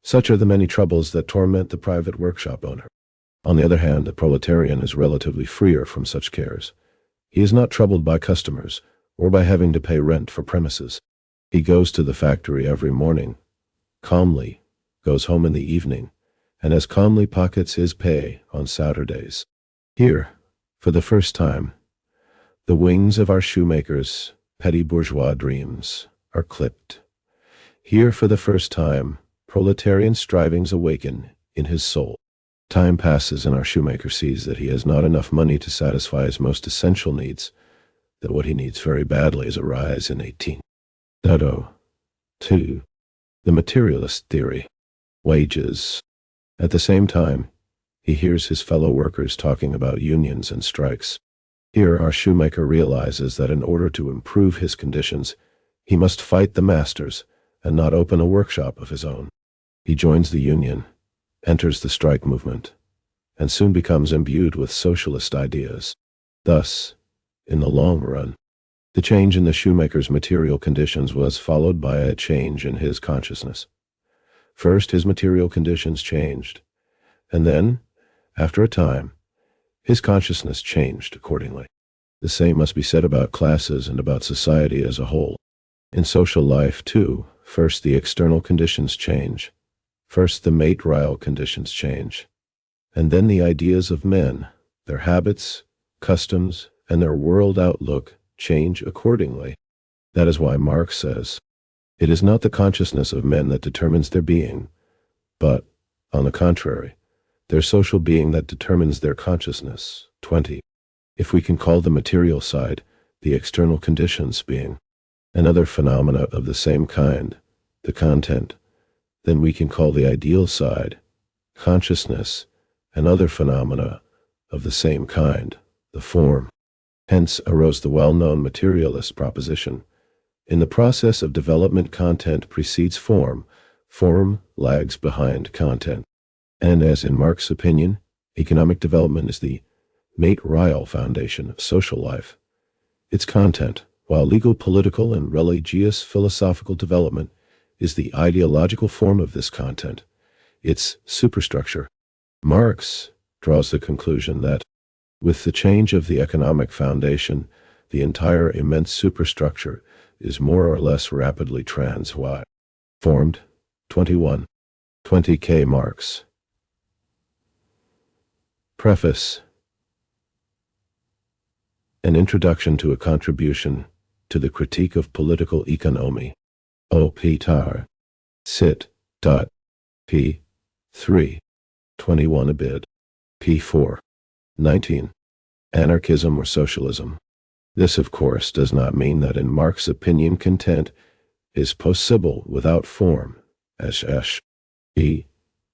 Speaker 1: Such are the many troubles that torment the private workshop owner. On the other hand, the proletarian is relatively freer from such cares. He is not troubled by customers, or by having to pay rent for premises. He goes to the factory every morning, calmly, goes home in the evening, and as calmly pockets his pay on Saturdays. Here, for the first time, the wings of our shoemaker's petty bourgeois dreams are clipped. Here, for the first time, proletarian strivings awaken in his soul. Time passes and our shoemaker sees that he has not enough money to satisfy his most essential needs, that what he needs very badly is a rise in 18.2. The materialist theory. Wages. At the same time, he hears his fellow workers talking about unions and strikes. Here our shoemaker realizes that in order to improve his conditions, he must fight the masters and not open a workshop of his own. He joins the union, enters the strike movement, and soon becomes imbued with socialist ideas. Thus, in the long run, the change in the shoemaker's material conditions was followed by a change in his consciousness. First, his material conditions changed, and then, after a time, his consciousness changed accordingly. The same must be said about classes and about society as a whole. In social life, too, first the external conditions change. First the material conditions change, and then the ideas of men, their habits, customs, and their world outlook change accordingly. That is why Marx says, "It is not the consciousness of men that determines their being, but, on the contrary, their social being that determines their consciousness." 20. If we can call the material side, the external conditions being, and other phenomena of the same kind, the content, then we can call the ideal side, consciousness, and other phenomena of the same kind, the form. Hence arose the well-known materialist proposition: in the process of development, content precedes form, form lags behind content. And as in Marx's opinion, economic development is the material foundation of social life. Its content, while legal, political, and religious philosophical development is the ideological form of this content, its superstructure. Marx draws the conclusion that, with the change of the economic foundation, the entire immense superstructure is more or less rapidly transformed. 21. 20K Marx. Preface. An introduction to a contribution to the critique of political economy. O. Peter. Sit. P. 3. 21 a bid. P. 4. 19. Anarchism or socialism. This, of course, does not mean that in Marx's opinion content is possible without form, as he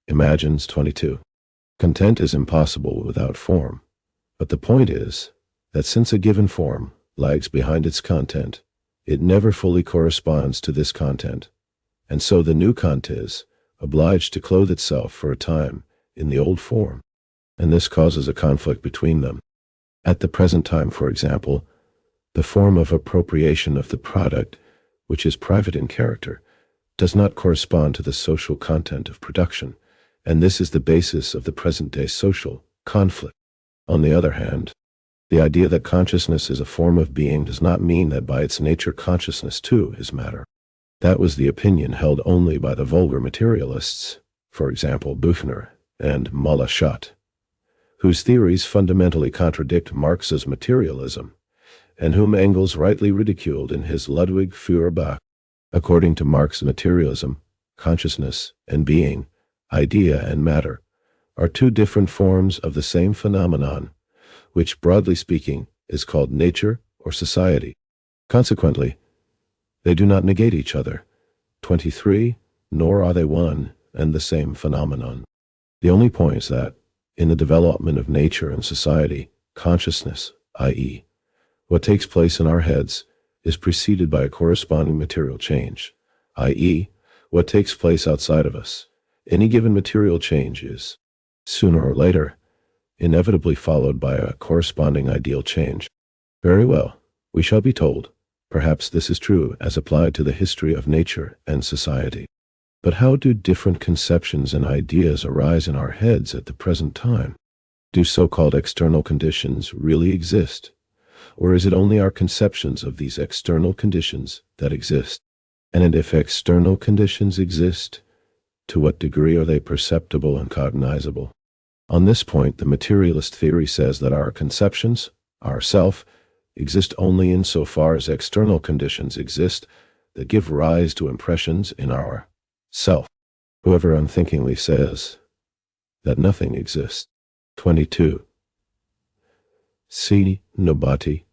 Speaker 1: imagines. 22. Content is impossible without form, but the point is that since a given form lags behind its content, it never fully corresponds to this content, and so the new content is obliged to clothe itself for a time in the old form, and this causes a conflict between them. At the present time, for example, the form of appropriation of the product, which is private in character, does not correspond to the social content of production, and this is the basis of the present-day social conflict. On the other hand, the idea that consciousness is a form of being does not mean that by its nature consciousness too is matter. That was the opinion held only by the vulgar materialists, for example Buchner and Moleschott, whose theories fundamentally contradict Marx's materialism, and whom Engels rightly ridiculed in his Ludwig Feuerbach. According to Marx's materialism, consciousness and being, idea and matter, are two different forms of the same phenomenon, which, broadly speaking, is called nature or society. Consequently, they do not negate each other. 23, nor are they one and the same phenomenon. The only point is that, In the development of nature and society, consciousness, i.e., what takes place in our heads, is preceded by a corresponding material change, i.e., what takes place outside of us. Any given material change is, sooner or later, inevitably followed by a corresponding ideal change. Very well, we shall be told, perhaps this is true as applied to the history of nature and society. But how do different conceptions and ideas arise in our heads at the present time? Do so-called external conditions really exist? Or is it only our conceptions of these external conditions that exist? And if external conditions exist, to what degree are they perceptible and cognizable? On this point, the materialist theory says that our conceptions, our self, exist only insofar as external conditions exist that give rise to impressions in our self. Whoever unthinkingly says that nothing exists. 22. Si nobati,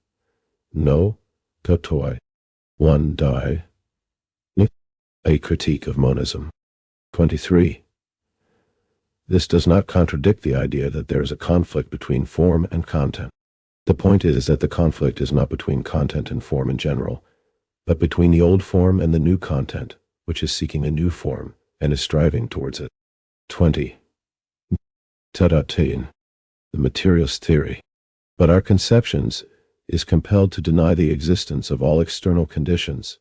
Speaker 1: no kotoi, one die. A critique of monism. 23. This does not contradict the idea that there is a conflict between form and content. The point is that the conflict is not between content and form in general, but between the old form and the new content, which is seeking a new form and is striving towards it. 20. Tadatain, the materialist theory. But our conceptions is compelled to deny the existence of all external conditions,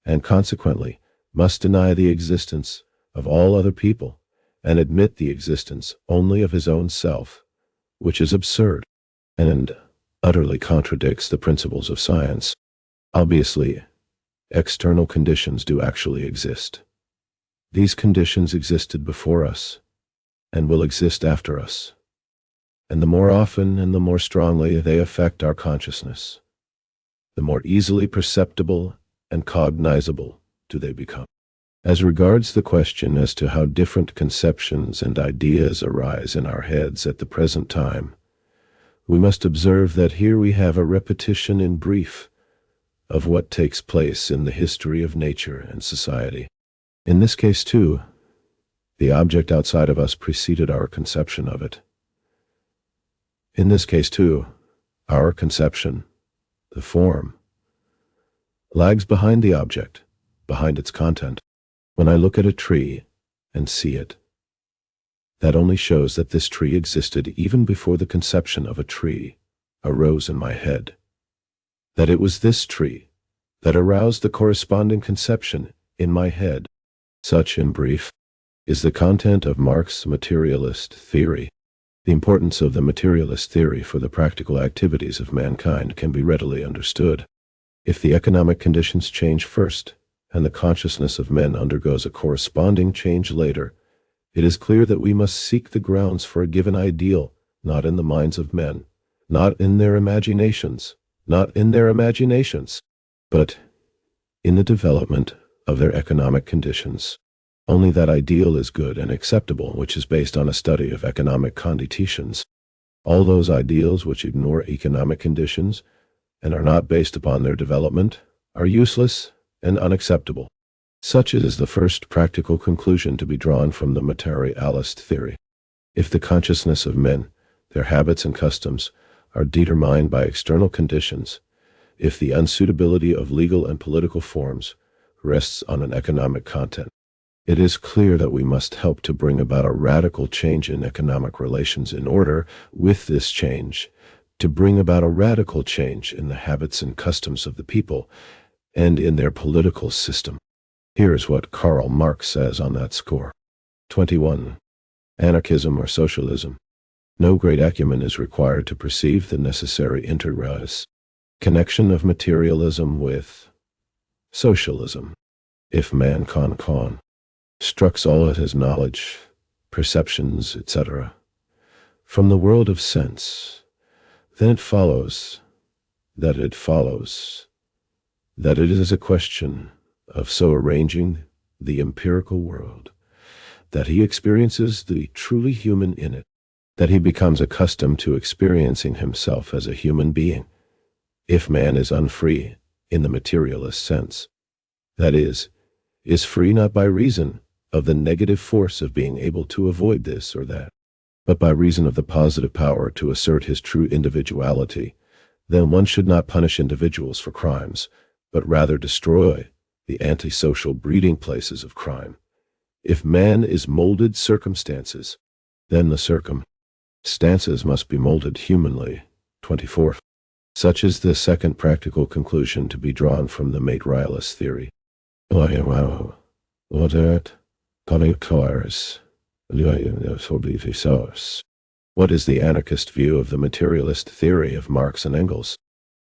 Speaker 1: and consequently must deny the existence of all other people, and admit the existence only of his own self, which is absurd, and utterly contradicts the principles of science. Obviously, external conditions do actually exist. These conditions existed before us, and will exist after us. And the more often and the more strongly they affect our consciousness, the more easily perceptible and cognizable do they become. As regards the question as to how different conceptions and ideas arise in our heads at the present time, we must observe that here we have a repetition in brief of what takes place in the history of nature and society. In this case, too, the object outside of us preceded our conception of it. In this case, too, our conception, the form, lags behind the object, behind its content. When I look at a tree and see it, that only shows that this tree existed even before the conception of a tree arose in my head. That it was this tree that aroused the corresponding conception in my head. Such, in brief, is the content of Marx's materialist theory. The importance of the materialist theory for the practical activities of mankind can be readily understood. If the economic conditions change first, and the consciousness of men undergoes a corresponding change later, it is clear that we must seek the grounds for a given ideal, not in the minds of men, not in their imaginations, but in the development of their economic conditions. Only that ideal is good and acceptable which is based on a study of economic conditions. All those ideals which ignore economic conditions and are not based upon their development are useless and unacceptable. Such is the first practical conclusion to be drawn from the materialist theory. If the consciousness of men, their habits and customs, are determined by external conditions, if the unsuitability of legal and political forms rests on an economic content, it is clear that we must help to bring about a radical change in economic relations in order, with this change, to bring about a radical change in the habits and customs of the people and in their political system. Here is what Karl Marx says on that score. 21. Anarchism or socialism. No great acumen is required to perceive the necessary inter-res connection of materialism with socialism. If man constructs all of his knowledge, perceptions, etc., from the world of sense, then it follows that it is a question of so arranging the empirical world that he experiences the truly human in it, that he becomes accustomed to experiencing himself as a human being. If man is unfree in the materialist sense, that is free not by reason of the negative force of being able to avoid this or that, but by reason of the positive power to assert his true individuality, then one should not punish individuals for crimes, but rather destroy the antisocial breeding places of crime. If man is molded circumstances, then the circumstances must be molded humanly. 24. Such is the second practical conclusion to be drawn from the materialist theory. What is the anarchist view of the materialist theory of Marx and Engels?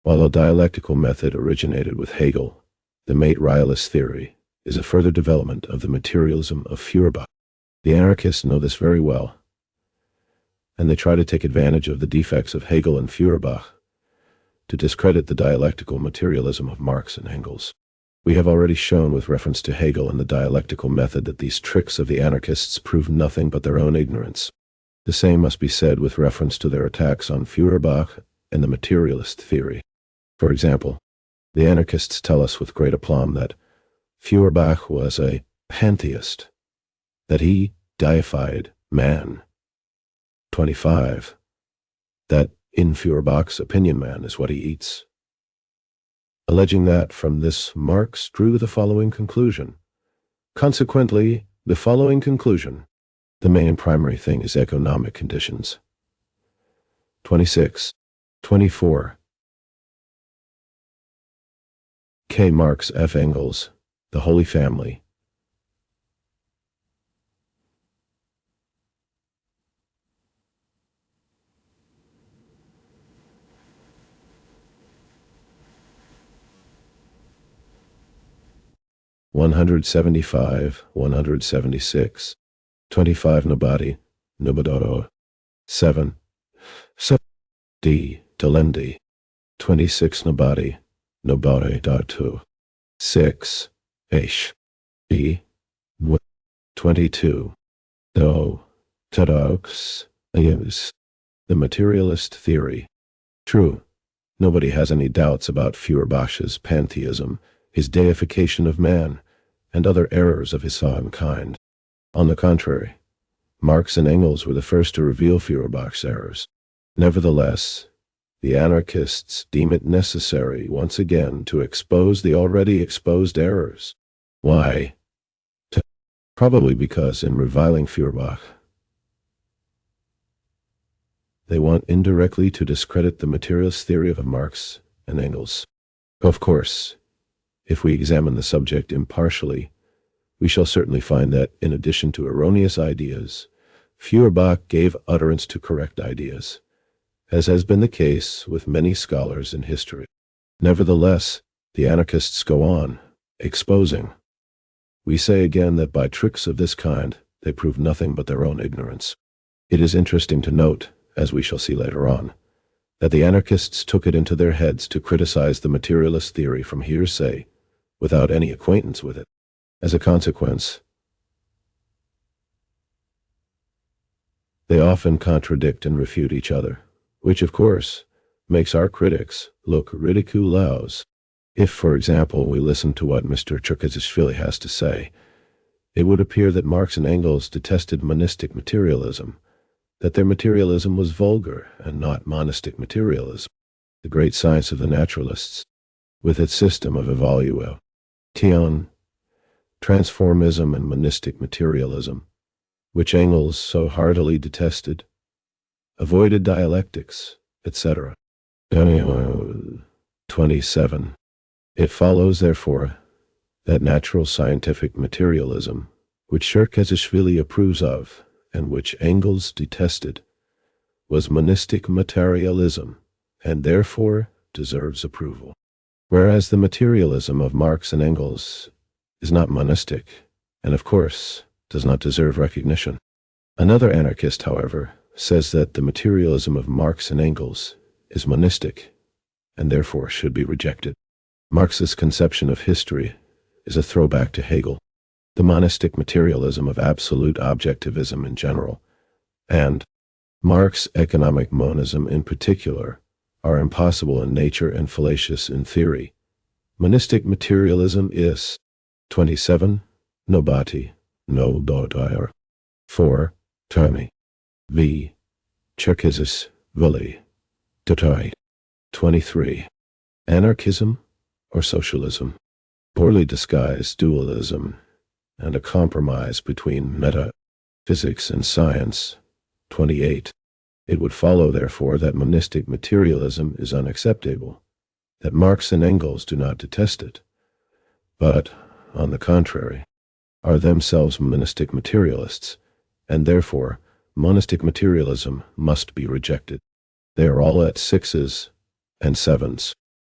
Speaker 1: While a dialectical method originated with Hegel, the materialist theory is a further development of the materialism of Feuerbach. The anarchists know this very well, and they try to take advantage of the defects of Hegel and Feuerbach to discredit the dialectical materialism of Marx and Engels. We have already shown with reference to Hegel and the dialectical method that these tricks of the anarchists prove nothing but their own ignorance. The same must be said with reference to their attacks on Feuerbach and the materialist theory. For example, the anarchists tell us with great aplomb that Feuerbach was a pantheist, that he deified man. 25. That in Feuerbach's opinion man is what he eats. Alleging that from this Marx drew the following conclusion. Consequently, the following conclusion: the main and primary thing is economic conditions. 26. 24. K. Marx F. Engels, The Holy Family. (175, 176). 25. Nobody, Nobodoro. 7. D. Telendi. 26. Nobody, Nobody Dartu. 6. H. E. 22. Do. Tadox. Ayus. The materialist theory. True, nobody has any doubts about Feuerbach's pantheism, his deification of man, and other errors of his own kind. On the contrary, Marx and Engels were the first to reveal Feuerbach's errors. Nevertheless, the anarchists deem it necessary once again to expose the already exposed errors. Why? Probably because in reviling Feuerbach, they want indirectly to discredit the materialist theory of Marx and Engels. Of course, if we examine the subject impartially, we shall certainly find that, in addition to erroneous ideas, Feuerbach gave utterance to correct ideas, as has been the case with many scholars in history. Nevertheless, the anarchists go on, exposing. We say again that by tricks of this kind, they prove nothing but their own ignorance. It is interesting to note, as we shall see later on, that the anarchists took it into their heads to criticize the materialist theory from hearsay, without any acquaintance with it. As a consequence, they often contradict and refute each other, which of course makes our critics look ridiculous. If, for example, we listen to what Mr. Trotsky has to say, it would appear that Marx and Engels detested monistic materialism, that their materialism was vulgar and not monistic materialism. The great science of the naturalists, with its system of evaluation, transformism and monistic materialism, which Engels so heartily detested, avoided dialectics, etc. 27. It follows, therefore, that natural scientific materialism, which Trotsky approves of, and which Engels detested, was monistic materialism, and therefore deserves approval. Whereas the materialism of Marx and Engels is not monistic, and of course does not deserve recognition. Another anarchist, however, says that the materialism of Marx and Engels is monistic, and therefore should be rejected. Marx's conception of history is a throwback to Hegel, the monistic materialism of absolute objectivism in general, and Marx's economic monism in particular, are impossible in nature and fallacious in theory. Monistic materialism is 27. Nobati, no dodire. 4. Termi. v. Cherkessis, Vili, Totai. 23. Anarchism or socialism, poorly disguised dualism, and a compromise between metaphysics and science. 28. It would follow, therefore, that monistic materialism is unacceptable, that Marx and Engels do not detest it, but, on the contrary, are themselves monistic materialists, and therefore monistic materialism must be rejected. They are all at 6s and 7s.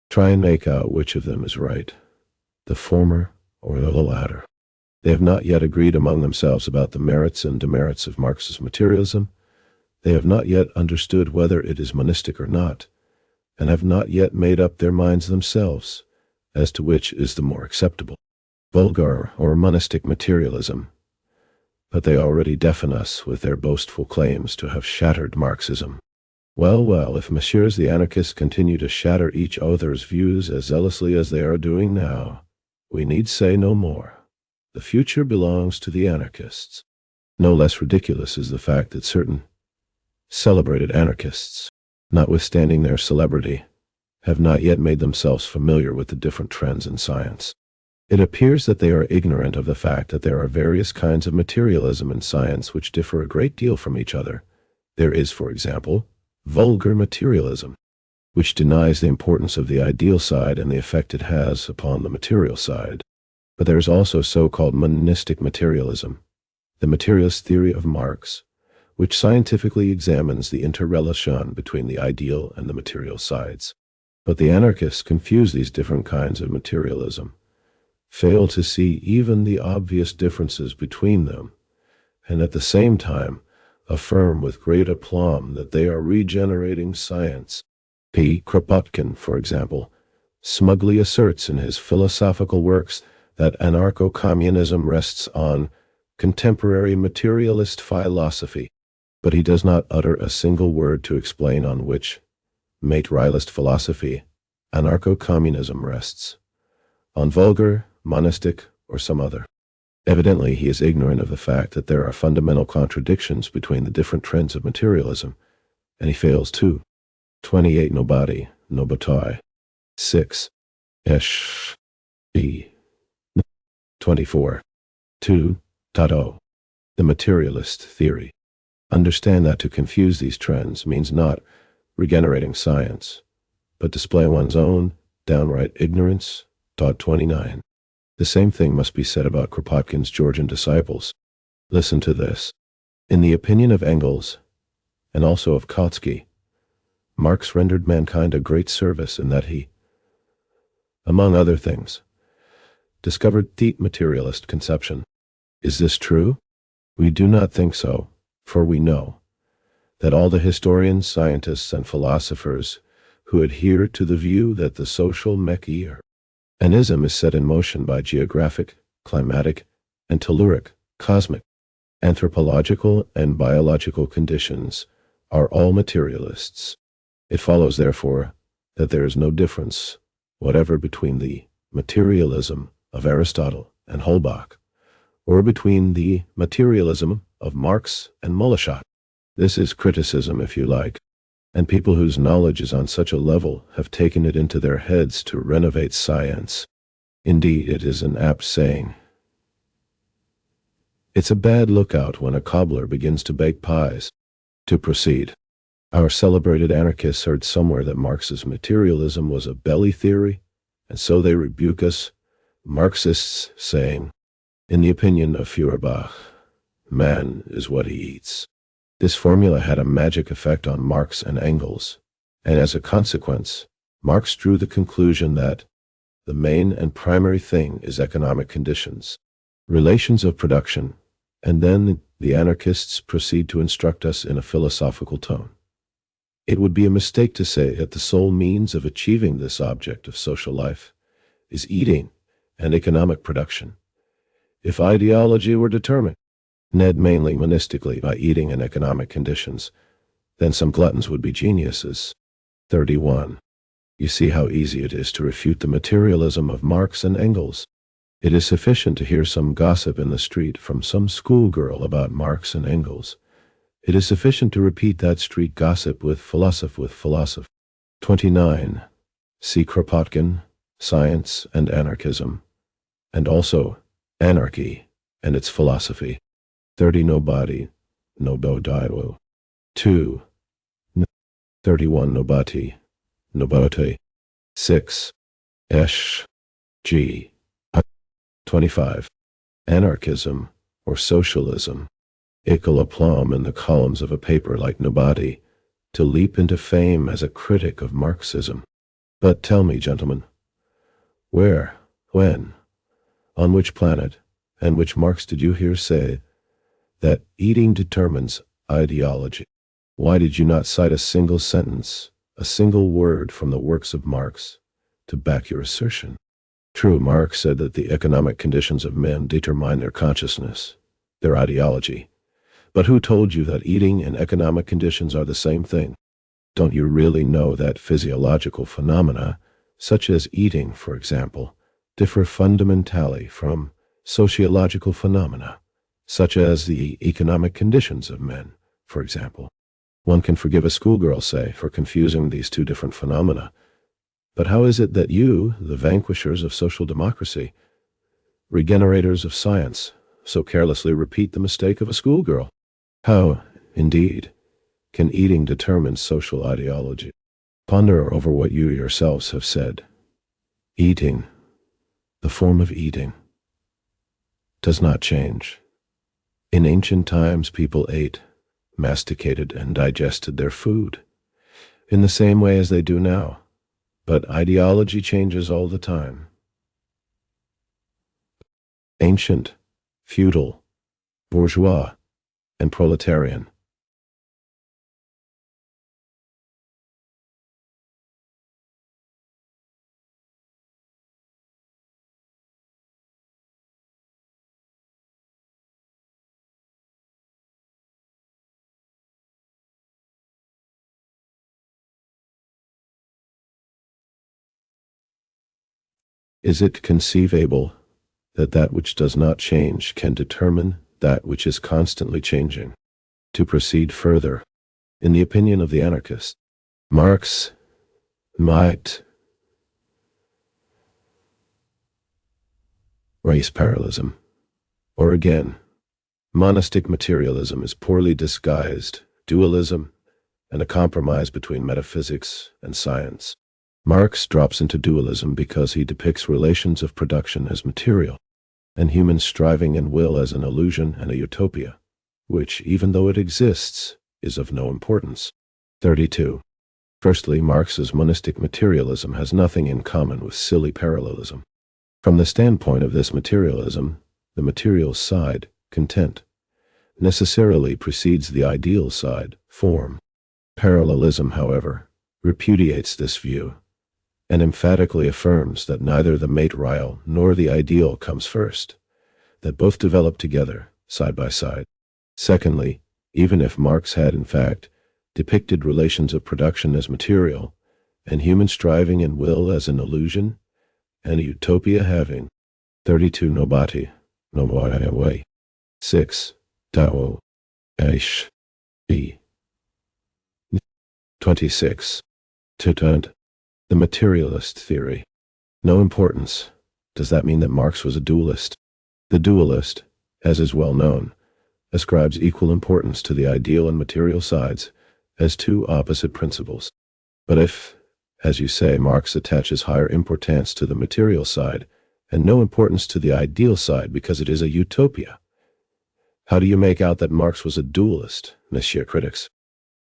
Speaker 1: Try and make out which of them is right, the former or the latter. They have not yet agreed among themselves about the merits and demerits of Marxist materialism. They have not yet understood whether it is monistic or not, and have not yet made up their minds themselves as to which is the more acceptable, vulgar or monistic materialism. But they already deafen us with their boastful claims to have shattered Marxism. Well, well, if messieurs the anarchists continue to shatter each other's views as zealously as they are doing now, we need say no more. The future belongs to the anarchists. No less ridiculous is the fact that certain celebrated anarchists, notwithstanding their celebrity, have not yet made themselves familiar with the different trends in science. It appears that they are ignorant of the fact that there are various kinds of materialism in science which differ a great deal from each other. There is, for example, vulgar materialism, which denies the importance of the ideal side and the effect it has upon the material side. But there is also so-called monistic materialism, the materialist theory of Marx, which scientifically examines the interrelation between the ideal and the material sides. But the anarchists confuse these different kinds of materialism, fail to see even the obvious differences between them, and at the same time affirm with great aplomb that they are regenerating science. P. Kropotkin, for example, smugly asserts in his philosophical works that anarcho-communism rests on contemporary materialist philosophy, but he does not utter a single word to explain on which materialist philosophy anarcho-communism rests, on vulgar, monistic, or some other. Evidently, he is ignorant of the fact that there are fundamental contradictions between the different trends of materialism, and he fails to. 28. Nobody, nobotai. 6. Esh. E. 24. 2. Tato. The materialist theory. Understand that to confuse these trends means not regenerating science, but display one's own downright ignorance. 29. The same thing must be said about Kropotkin's Georgian disciples. Listen to this. In the opinion of Engels, and also of Trotsky, Marx rendered mankind a great service in that he, among other things, discovered deep materialist conception. Is this true? We do not think so, for we know that all the historians, scientists, and philosophers who adhere to the view that the social mechanism is set in motion by geographic, climatic, and telluric, cosmic, anthropological, and biological conditions are all materialists. It follows, therefore, that there is no difference whatever between the materialism of Aristotle and Holbach, or between the materialism of Marx and Moleschott. This is criticism, if you like, and people whose knowledge is on such a level have taken it into their heads to renovate science. Indeed, it is an apt saying. It's a bad lookout when a cobbler begins to bake pies. To proceed. Our celebrated anarchists heard somewhere that Marx's materialism was a belly theory, and so they rebuke us, Marxists, saying, in the opinion of Feuerbach, man is what he eats. This formula had a magic effect on Marx and Engels, and as a consequence, Marx drew the conclusion that the main and primary thing is economic conditions, relations of production, and then the anarchists proceed to instruct us in a philosophical tone. It would be a mistake to say that the sole means of achieving this object of social life is eating and economic production. If ideology were determined, mainly monistically by eating and economic conditions, then some gluttons would be geniuses. 31. You see how easy it is to refute the materialism of Marx and Engels. It is sufficient to hear some gossip in the street from some schoolgirl about Marx and Engels. It is sufficient to repeat that street gossip with philosophy. 29. See Kropotkin, Science and Anarchism, and also Anarchy and its Philosophy. 30. Nobody, Nobodiwo. 2. 31. Nobati, Nobote. 6. Esh. G. 25. Anarchism or Socialism. Ical aplomb in the columns of a paper like Nobody, to leap into fame as a critic of Marxism. But tell me, gentlemen, where, when, on which planet, and which Marx did you hear say that eating determines ideology? Why did you not cite a single sentence, a single word from the works of Marx to back your assertion? True, Marx said that the economic conditions of men determine their consciousness, their ideology. But who told you that eating and economic conditions are the same thing? Don't you really know that physiological phenomena, such as eating, for example, differ fundamentally from sociological phenomena, such as the economic conditions of men, for example? One can forgive a schoolgirl, say, for confusing these two different phenomena. But how is it that you, the vanquishers of social democracy, regenerators of science, so carelessly repeat the mistake of a schoolgirl? How, indeed, can eating determine social ideology? Ponder over what you yourselves have said. Eating, the form of eating, does not change. In ancient times, people ate, masticated, and digested their food in the same way as they do now. But ideology changes all the time. Ancient, feudal, bourgeois, and proletarian. Is it conceivable that that which does not change can determine that which is constantly changing? To proceed further, in the opinion of the anarchist, Marx might race parallelism, or again, monistic materialism is poorly disguised dualism and a compromise between metaphysics and science. Marx drops into dualism because he depicts relations of production as material, and human striving and will as an illusion and a utopia, which, even though it exists, is of no importance. 32. Firstly, Marx's monistic materialism has nothing in common with silly parallelism. From the standpoint of this materialism, the material side, content, necessarily precedes the ideal side, form. Parallelism, however, repudiates this view and emphatically affirms that neither the material nor the ideal comes first, that both develop together, side by side. Secondly, even if Marx had, in fact, depicted relations of production as material, and human striving and will as an illusion, and a utopia having 32 nobati, way. 6. Dao. Aish. B. 26. Tutant. The materialist theory. No importance. Does that mean that Marx was a dualist? The dualist, as is well known, ascribes equal importance to the ideal and material sides as two opposite principles. But if, as you say, Marx attaches higher importance to the material side and no importance to the ideal side because it is a utopia, how do you make out that Marx was a dualist, Monsieur critics?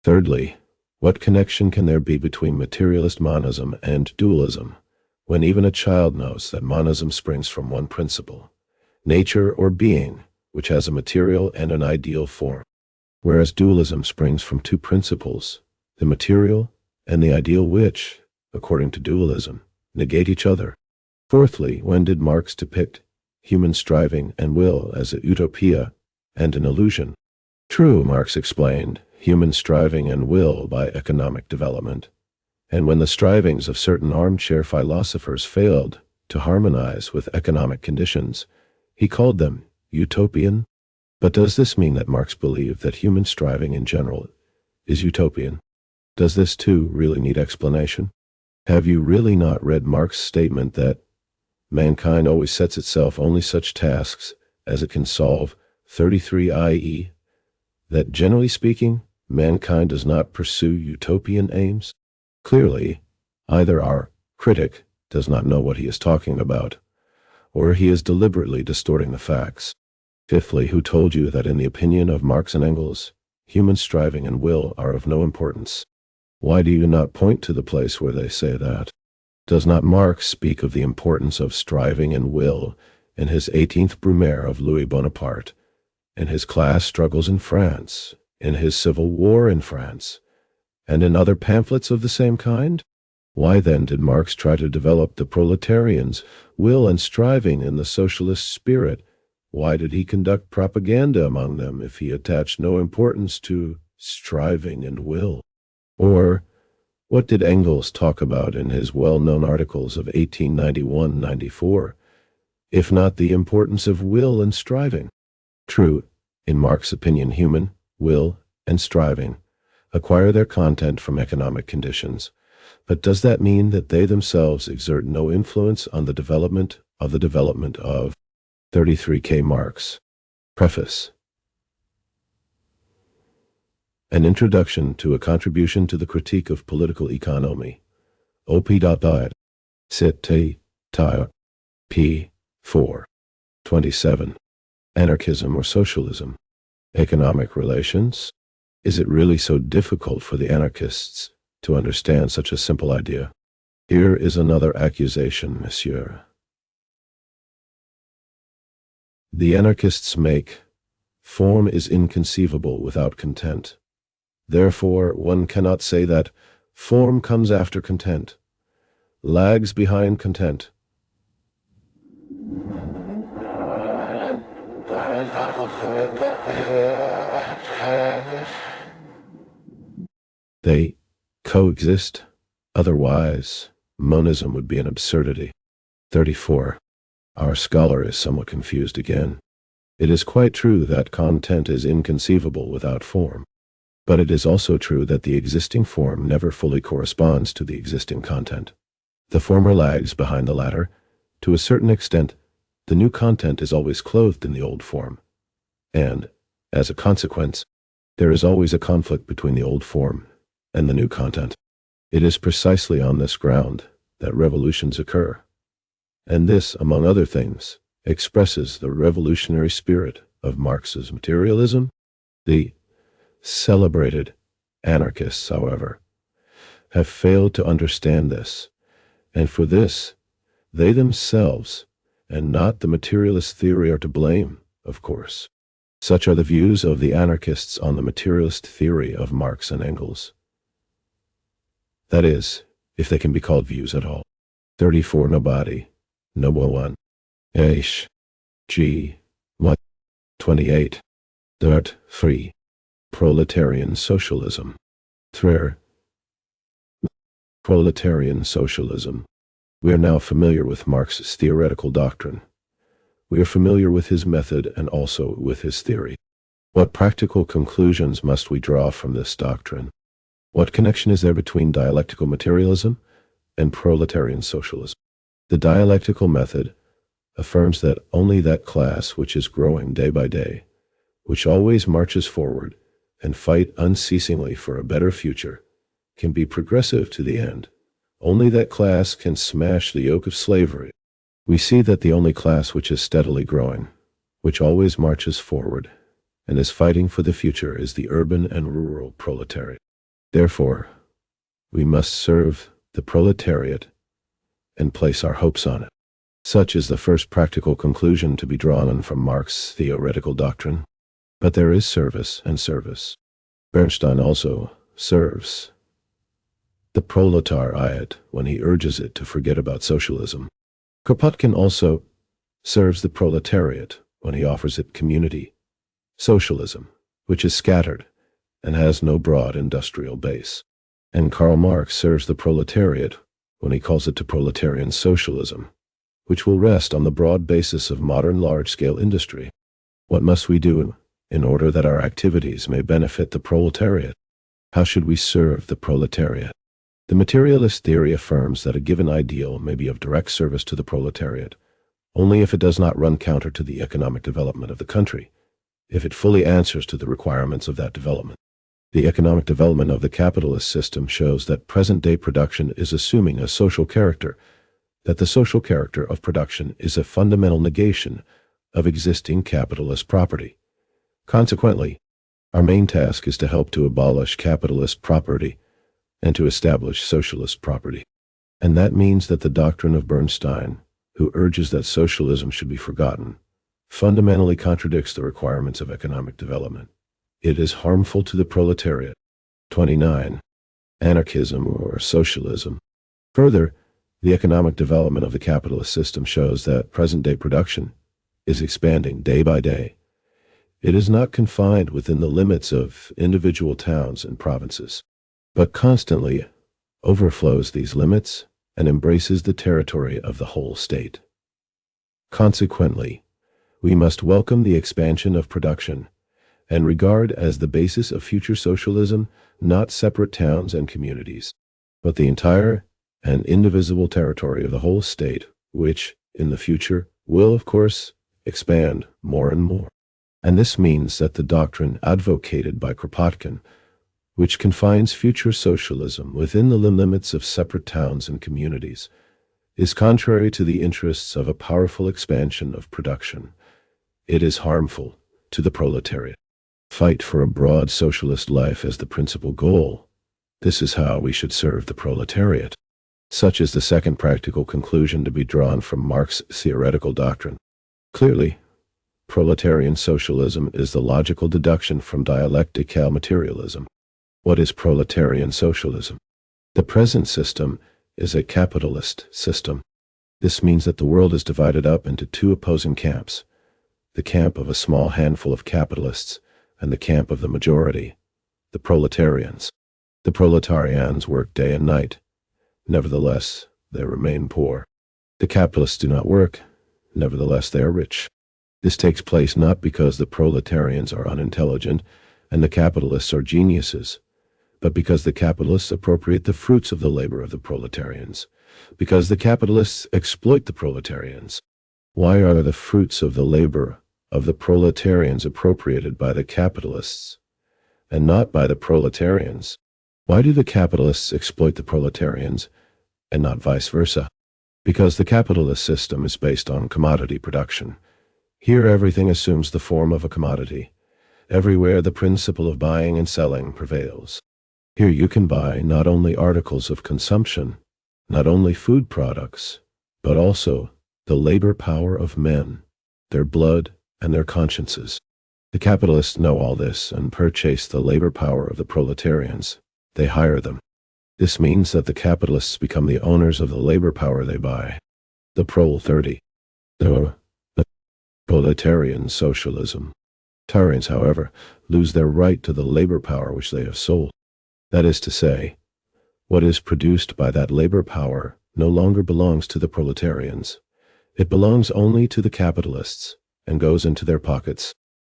Speaker 1: Thirdly, what connection can there be between materialist monism and dualism, when even a child knows that monism springs from one principle, nature or being, which has a material and an ideal form, whereas dualism springs from two principles, the material and the ideal which, according to dualism, negate each other? Fourthly, when did Marx depict human striving and will as a utopia and an illusion? True, Marx explained human striving and will by economic development, and when the strivings of certain armchair philosophers failed to harmonize with economic conditions, he called them utopian But does this mean that Marx believed that human striving in general is utopian? Does this too really need explanation? Have you really not read Marx's statement that mankind always sets itself only such tasks as it can solve, 33, i.e., that generally speaking, mankind does not pursue utopian aims? Clearly, either our critic does not know what he is talking about, or he is deliberately distorting the facts. Fifthly, who told you that in the opinion of Marx and Engels, human striving and will are of no importance? Why do you not point to the place where they say that? Does not Marx speak of the importance of striving and will in his 18th Brumaire of Louis Bonaparte, in his class struggles in France, in his civil war in France, and in other pamphlets of the same kind? Why then did Marx try to develop the proletarians' will and striving in the socialist spirit? Why did he conduct propaganda among them if he attached no importance to striving and will? Or what did Engels talk about in his well-known articles of 1891-94, if not the importance of will and striving? True, in Marx's opinion, human will and striving acquire their content from economic conditions, but does that mean that they themselves exert no influence on the development of 33 K. Marx? Preface. An Introduction to a Contribution to the Critique of Political Economy. Op.id. Sit T. Tire. P. 4. 27. Anarchism or Socialism. Economic Relations. Is it really so difficult for the anarchists to understand such a simple idea? Here is another accusation, monsieur. The anarchists make, form is inconceivable without content. Therefore, one cannot say that form comes after content, lags behind content. They coexist, otherwise, monism would be an absurdity. 34. Our scholar is somewhat confused again. It is quite true that content is inconceivable without form, but it is also true that the existing form never fully corresponds to the existing content. The former lags behind the latter. To a certain extent, the new content is always clothed in the old form, and, as a consequence, there is always a conflict between the old form and the new content. It is precisely on this ground that revolutions occur, and this, among other things, expresses the revolutionary spirit of Marx's materialism. The celebrated anarchists, however, have failed to understand this, and for this, they themselves, and not the materialist theory, are to blame, of course. Such are the views of the anarchists on the materialist theory of Marx and Engels. That is, if they can be called views at all. 34 Nobody, Noble 1, H, G, 1, 28, Dirt, 3, Proletarian Socialism. 3. Proletarian Socialism. We are now familiar with Marx's theoretical doctrine. We are familiar with his method and also with his theory. What practical conclusions must we draw from this doctrine? What connection is there between dialectical materialism and proletarian socialism? The dialectical method affirms that only that class which is growing day by day, which always marches forward and fight unceasingly for a better future, can be progressive to the end. Only that class can smash the yoke of slavery. We see that the only class which is steadily growing, which always marches forward, and is fighting for the future is the urban and rural proletariat. Therefore, we must serve the proletariat and place our hopes on it. Such is the first practical conclusion to be drawn from Marx's theoretical doctrine. But there is service and service. Bernstein also serves the proletariat when he urges it to forget about socialism. Kropotkin also serves the proletariat when he offers it community socialism, which is scattered and has no broad industrial base. And Karl Marx serves the proletariat when he calls it to proletarian socialism, which will rest on the broad basis of modern large-scale industry. What must we do in order that our activities may benefit the proletariat. How should we serve the proletariat? The materialist theory affirms that a given ideal may be of direct service to the proletariat only if it does not run counter to the economic development of the country, if it fully answers to the requirements of that development. The economic development of the capitalist system shows that present-day production is assuming a social character, that the social character of production is a fundamental negation of existing capitalist property. Consequently, our main task is to help to abolish capitalist property and to establish socialist property. And that means that the doctrine of Bernstein, who urges that socialism should be forgotten, fundamentally contradicts the requirements of economic development. It is harmful to the proletariat. 29. Anarchism or socialism. Further, the economic development of the capitalist system shows that present-day production is expanding day by day. It is not confined within the limits of individual towns and provinces, but constantly overflows these limits and embraces the territory of the whole state. Consequently, we must welcome the expansion of production and regard as the basis of future socialism not separate towns and communities, but the entire and indivisible territory of the whole state, which, in the future, will, of course, expand more and more. And this means that the doctrine advocated by Kropotkin, which confines future socialism within the limits of separate towns and communities, is contrary to the interests of a powerful expansion of production. It is harmful to the proletariat. Fight for a broad socialist life as the principal goal. This is how we should serve the proletariat. Such is the second practical conclusion to be drawn from Marx's theoretical doctrine. Clearly, proletarian socialism is the logical deduction from dialectical materialism. What is proletarian socialism? The present system is a capitalist system. This means that the world is divided up into two opposing camps: the camp of a small handful of capitalists and the camp of the majority, the proletarians. The proletarians work day and night. Nevertheless, they remain poor. The capitalists do not work. Nevertheless, they are rich. This takes place not because the proletarians are unintelligent and the capitalists are geniuses, but because the capitalists appropriate the fruits of the labor of the proletarians, because the capitalists exploit the proletarians. Why are the fruits of the labor of the proletarians appropriated by the capitalists and not by the proletarians? Why do the capitalists exploit the proletarians and not vice versa? Because the capitalist system is based on commodity production. Here everything assumes the form of a commodity. Everywhere the principle of buying and selling prevails. Here you can buy not only articles of consumption, not only food products, but also the labor power of men, their blood and their consciences. The capitalists know all this and purchase the labor power of the proletarians. They hire them. This means that the capitalists become the owners of the labor power they buy. The Prole 30. The proletarian socialism. Tyrants, however, lose their right to the labor power which they have sold. That is to say, what is produced by that labor power no longer belongs to the proletarians. It belongs only to the capitalists and goes into their pockets.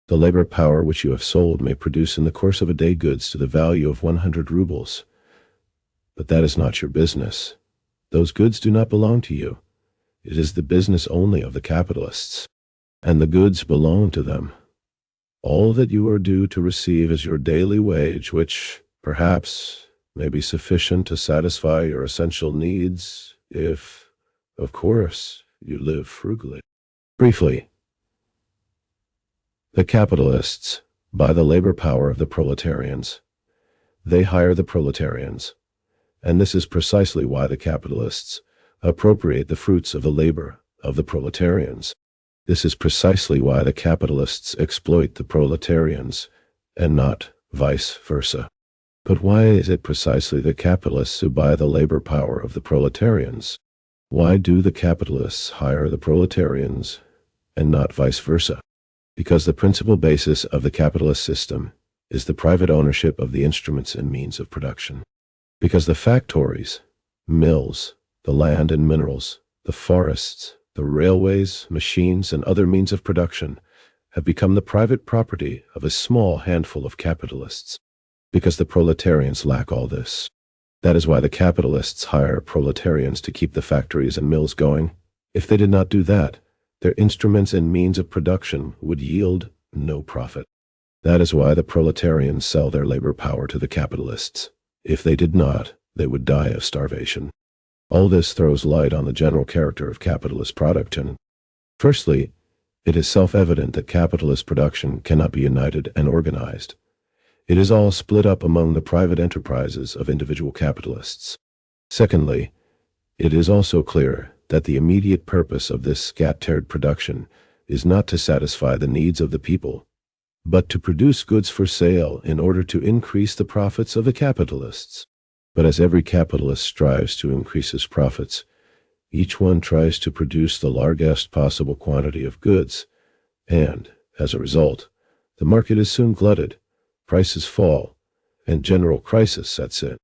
Speaker 1: The labor power which you have sold may produce in the course of a day goods to the value of 100 rubles. But that is not your business. Those goods do not belong to you. It is the business only of the capitalists, and the goods belong to them. All that you are due to receive is your daily wage, which, perhaps, may be sufficient to satisfy your essential needs if, of course, you live frugally. Briefly, the capitalists buy the labor power of the proletarians. They hire the proletarians, and this is precisely why the capitalists appropriate the fruits of the labor of the proletarians. This is precisely why the capitalists exploit the proletarians and not vice versa. But why is it precisely the capitalists who buy the labor power of the proletarians? Why do the capitalists hire the proletarians and not vice versa? Because the principal basis of the capitalist system is the private ownership of the instruments and means of production. Because the factories, mills, the land and minerals, the forests, the railways, machines, and other means of production have become the private property of a small handful of capitalists, because the proletarians lack all this. That is why the capitalists hire proletarians to keep the factories and mills going. If they did not do that, their instruments and means of production would yield no profit. That is why the proletarians sell their labor power to the capitalists. If they did not, they would die of starvation. All this throws light on the general character of capitalist production. Firstly, it is self-evident that capitalist production cannot be united and organized. It is all split up among the private enterprises of individual capitalists. Secondly, it is also clear that the immediate purpose of this scattered production is not to satisfy the needs of the people, but to produce goods for sale in order to increase the profits of the capitalists. But as every capitalist strives to increase his profits, each one tries to produce the largest possible quantity of goods, and, as a result, the market is soon glutted, prices fall, and general crisis sets in.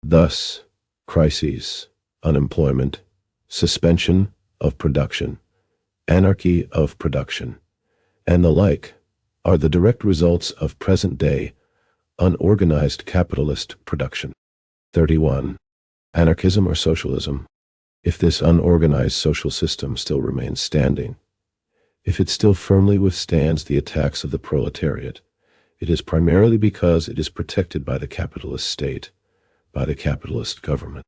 Speaker 1: Thus, crises, unemployment, suspension of production, anarchy of production, and the like are the direct results of present-day, unorganized capitalist production. 31. Anarchism or socialism. If this unorganized social system still remains standing, if it still firmly withstands the attacks of the proletariat, it is primarily because it is protected by the capitalist state, by the capitalist government.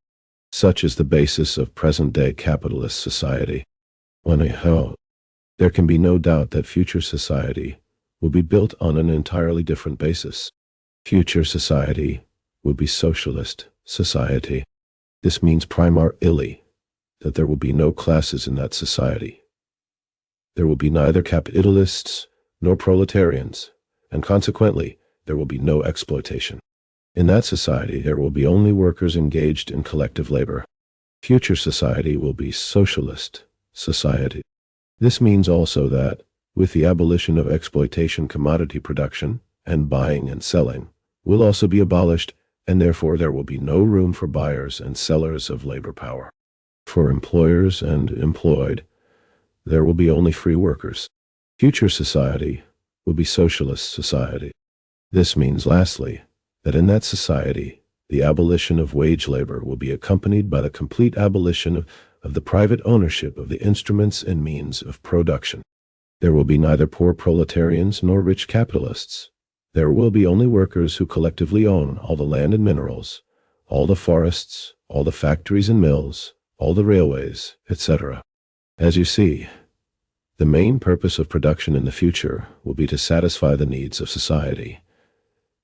Speaker 1: Such is the basis of present-day capitalist society. There can be no doubt that future society will be built on an entirely different basis. Future society will be socialist society. This means primarily that there will be no classes in that society. There will be neither capitalists nor proletarians, and consequently, there will be no exploitation. In that society, there will be only workers engaged in collective labor. Future society will be socialist society. This means also that, with the abolition of exploitation, commodity production and buying and selling will also be abolished, and therefore there will be no room for buyers and sellers of labor power. For employers and employed, there will be only free workers. Future society will be socialist society. This means, lastly, that in that society, the abolition of wage labor will be accompanied by the complete abolition of the private ownership of the instruments and means of production. There will be neither poor proletarians nor rich capitalists. There will be only workers who collectively own all the land and minerals, all the forests, all the factories and mills, all the railways, etc. As you see, the main purpose of production in the future will be to satisfy the needs of society,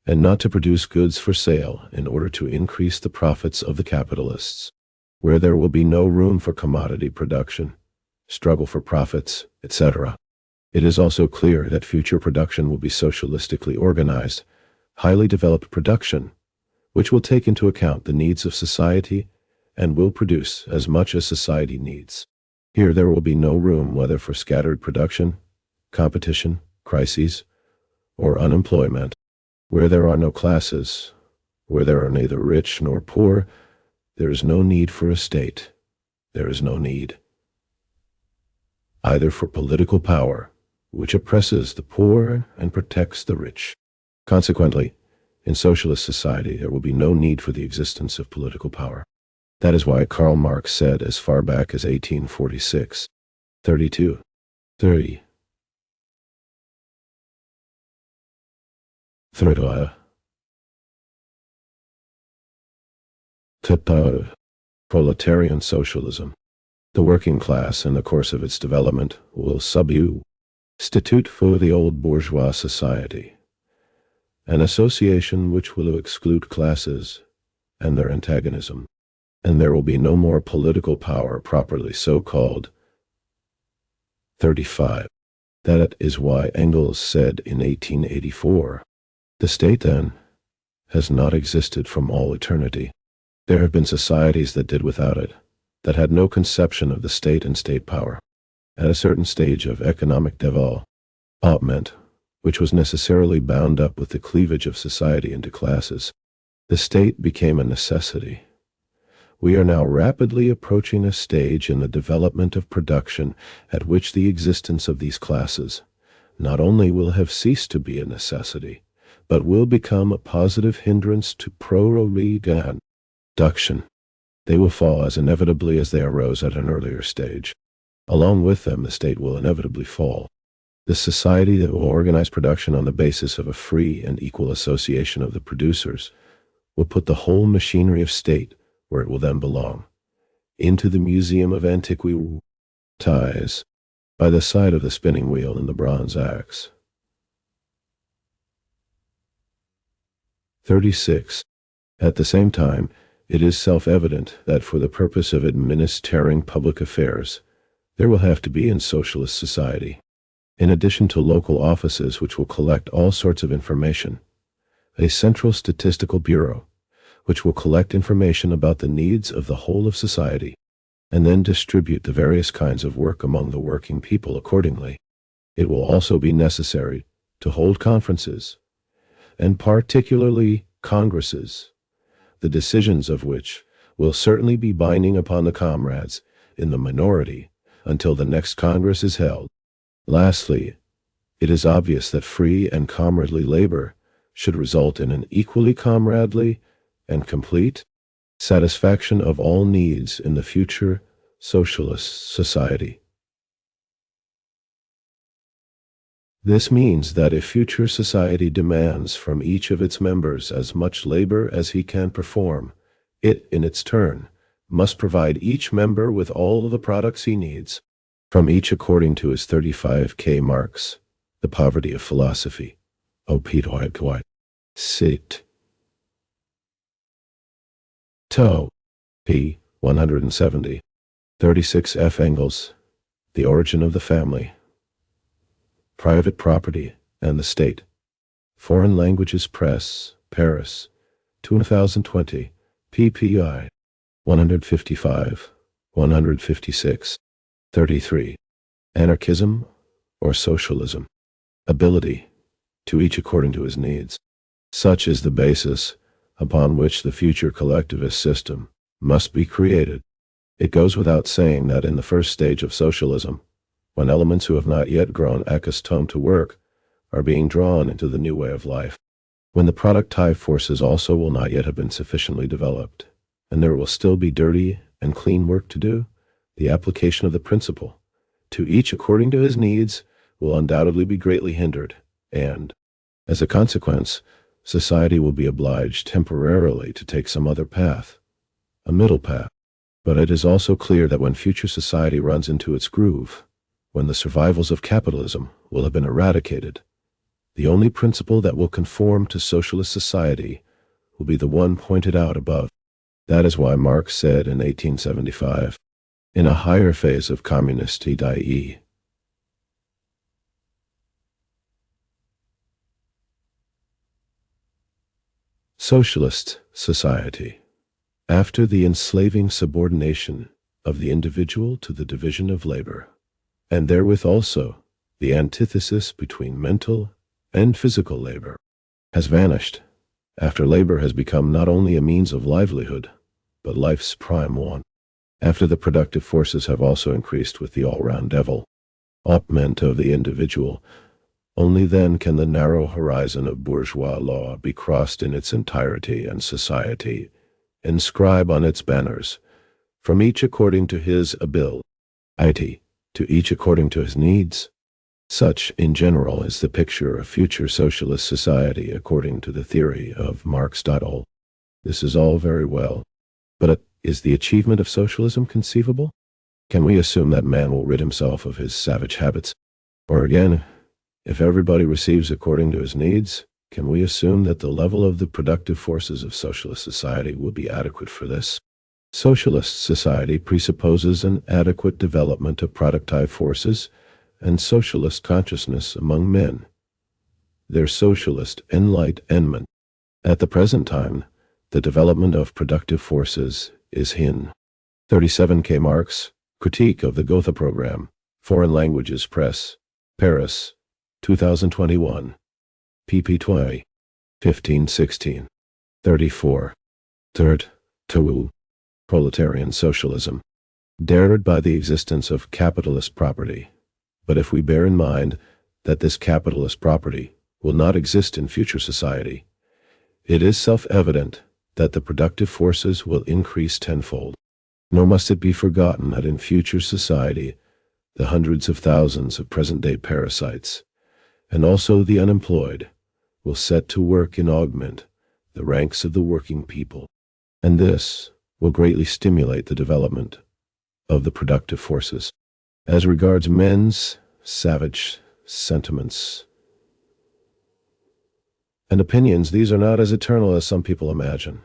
Speaker 1: and not to produce goods for sale in order to increase the profits of the capitalists, where there will be no room for commodity production, struggle for profits, etc. It is also clear that future production will be socialistically organized, highly developed production, which will take into account the needs of society and will produce as much as society needs. Here there will be no room whether for scattered production, competition, crises, or unemployment. Where there are no classes, where there are neither rich nor poor, there is no need for a state. There is no need either for political power, which oppresses the poor and protects the rich. Consequently, in socialist society, there will be no need for the existence of political power. That is why Karl Marx said as far back as 1846, 32, 30. Proletarian socialism. The working class, in the course of its development, will substitute for the old bourgeois society an association which will exclude classes and their antagonism, and there will be no more political power properly so called. 35. That is why Engels said in 1884, "The state, then, has not existed from all eternity. There have been societies that did without it, that had no conception of the state and state power. At a certain stage of economic development, which was necessarily bound up with the cleavage of society into classes, the state became a necessity. We are now rapidly approaching a stage in the development of production at which the existence of these classes, not only will have ceased to be a necessity, but will become a positive hindrance to proletarian production. They will fall as inevitably as they arose at an earlier stage. Along with them, the state will inevitably fall. The society that will organize production on the basis of a free and equal association of the producers will put the whole machinery of state where it will then belong, into the museum of antiquity, ties, by the side of the spinning wheel and the bronze axe. 36. At the same time, it is self-evident that for the purpose of administering public affairs, there will have to be in socialist society, in addition to local offices which will collect all sorts of information, a central statistical bureau, which will collect information about the needs of the whole of society, and then distribute the various kinds of work among the working people accordingly. It will also be necessary to hold conferences, and particularly congresses, the decisions of which will certainly be binding upon the comrades in the minority until the next Congress is held. Lastly, it is obvious that free and comradely labor should result in an equally comradely and complete satisfaction of all needs in the future socialist society. This means that if future society demands from each of its members as much labor as he can perform, it, in its turn, must provide each member with all of the products he needs, from each according to his 35K Marx, The Poverty of Philosophy, Opitoid, Sit. To. P. 170. 36 F. Engels, The Origin of the Family, Private Property and the State. Foreign Languages Press, Paris, 2020, pp. 155, 156, 33. Anarchism or Socialism. Ability, to each according to his needs. Such is the basis upon which the future collectivist system must be created. It goes without saying that in the first stage of socialism, when elements who have not yet grown accustomed to work are being drawn into the new way of life, when the productive forces also will not yet have been sufficiently developed, and there will still be dirty and clean work to do, the application of the principle, to each according to his needs, will undoubtedly be greatly hindered, and, as a consequence, society will be obliged temporarily to take some other path, a middle path. But it is also clear that when future society runs into its groove, when the survivals of capitalism will have been eradicated, the only principle that will conform to socialist society will be the one pointed out above. That is why Marx said in 1875, in a higher phase of communist idee, socialist society, after the enslaving subordination of the individual to the division of labor, and therewith also the antithesis between mental and physical labor, has vanished, after labor has become not only a means of livelihood, but life's prime want, after the productive forces have also increased with the all-round development of the individual, only then can the narrow horizon of bourgeois law be crossed in its entirety, and society inscribe on its banners, from each according to his ability, to each according to his needs. Such, in general, is the picture of future socialist society according to the theory of Marx. This is all very well, but is the achievement of socialism conceivable? Can we assume that man will rid himself of his savage habits? Or again, if everybody receives according to his needs, can we assume that the level of the productive forces of socialist society will be adequate for this? Socialist society presupposes an adequate development of productive forces and socialist consciousness among men, their socialist enlightenment. At the present time, the development of productive forces is hin. 37K Marx, Critique of the Gotha Program, Foreign Languages Press, Paris, 2021, pp. 20, 15-16, 34. Third, to proletarian socialism, dared by the existence of capitalist property. But if we bear in mind that this capitalist property will not exist in future society, it is self-evident that the productive forces will increase tenfold. Nor must it be forgotten that in future society, the hundreds of thousands of present-day parasites, and also the unemployed, will set to work and augment the ranks of the working people, and this will greatly stimulate the development of the productive forces. As regards men's savage sentiments and opinions, these are not as eternal as some people imagine.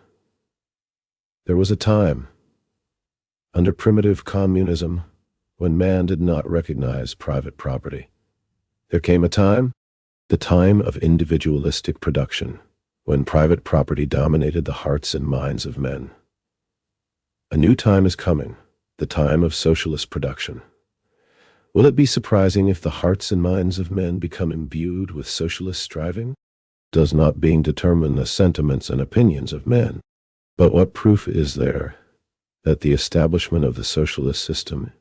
Speaker 1: There was a time, under primitive communism, when man did not recognize private property. There came a time, the time of individualistic production, when private property dominated the hearts and minds of men. A new time is coming, the time of socialist production. Will it be surprising if the hearts and minds of men become imbued with socialist striving? Does not being determine the sentiments and opinions of men. But what proof is there that the establishment of the socialist system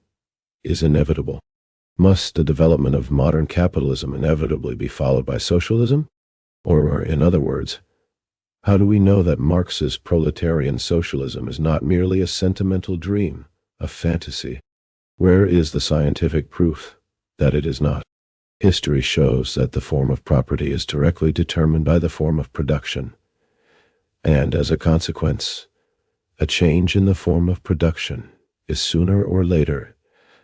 Speaker 1: is inevitable? Must the development of modern capitalism inevitably be followed by socialism? Or, in other words, how do we know that Marx's proletarian socialism is not merely a sentimental dream, a fantasy? Where is the scientific proof that it is not? History shows that the form of property is directly determined by the form of production, and as a consequence, a change in the form of production is sooner or later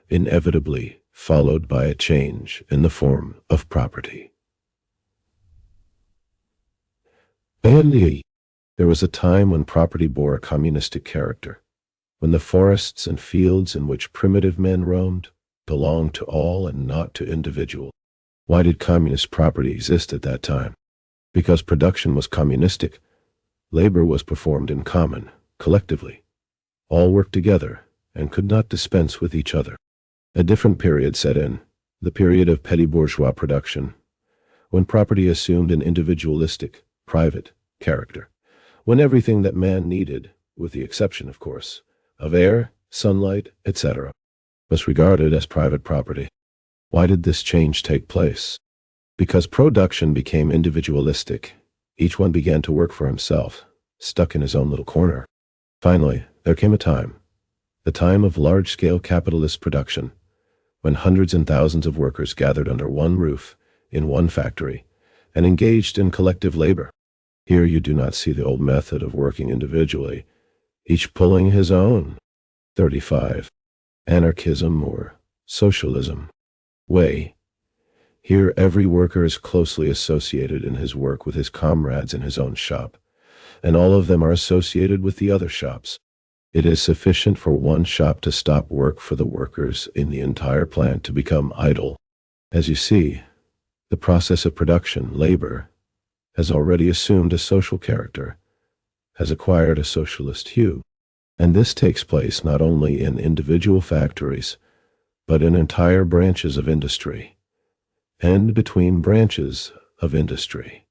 Speaker 1: inevitably followed by a change in the form of property. There was a time when property bore a communistic character, when the forests and fields in which primitive men roamed belonged to all and not to individual. Why did communist property exist at that time? Because production was communistic. Labor was performed in common, collectively. All worked together and could not dispense with each other. A different period set in, the period of petty bourgeois production, when property assumed an individualistic, private character, when everything that man needed, with the exception, of course, of air, sunlight, etc., was regarded as private property. Why did this change take place? Because production became individualistic. Each one began to work for himself, stuck in his own little corner. Finally, there came a time, the time of large-scale capitalist production, when hundreds and thousands of workers gathered under one roof, in one factory, and engaged in collective labor. Here you do not see the old method of working individually, each pulling his own 35. Anarchism or socialism way. Here every worker is closely associated in his work with his comrades in his own shop, and all of them are associated with the other shops. It is sufficient for one shop to stop work for the workers in the entire plant to become idle. As you see, the process of production, labor, has already assumed a social character, has acquired a socialist hue, and this takes place not only in individual factories, but in entire branches of industry, and between branches of industry.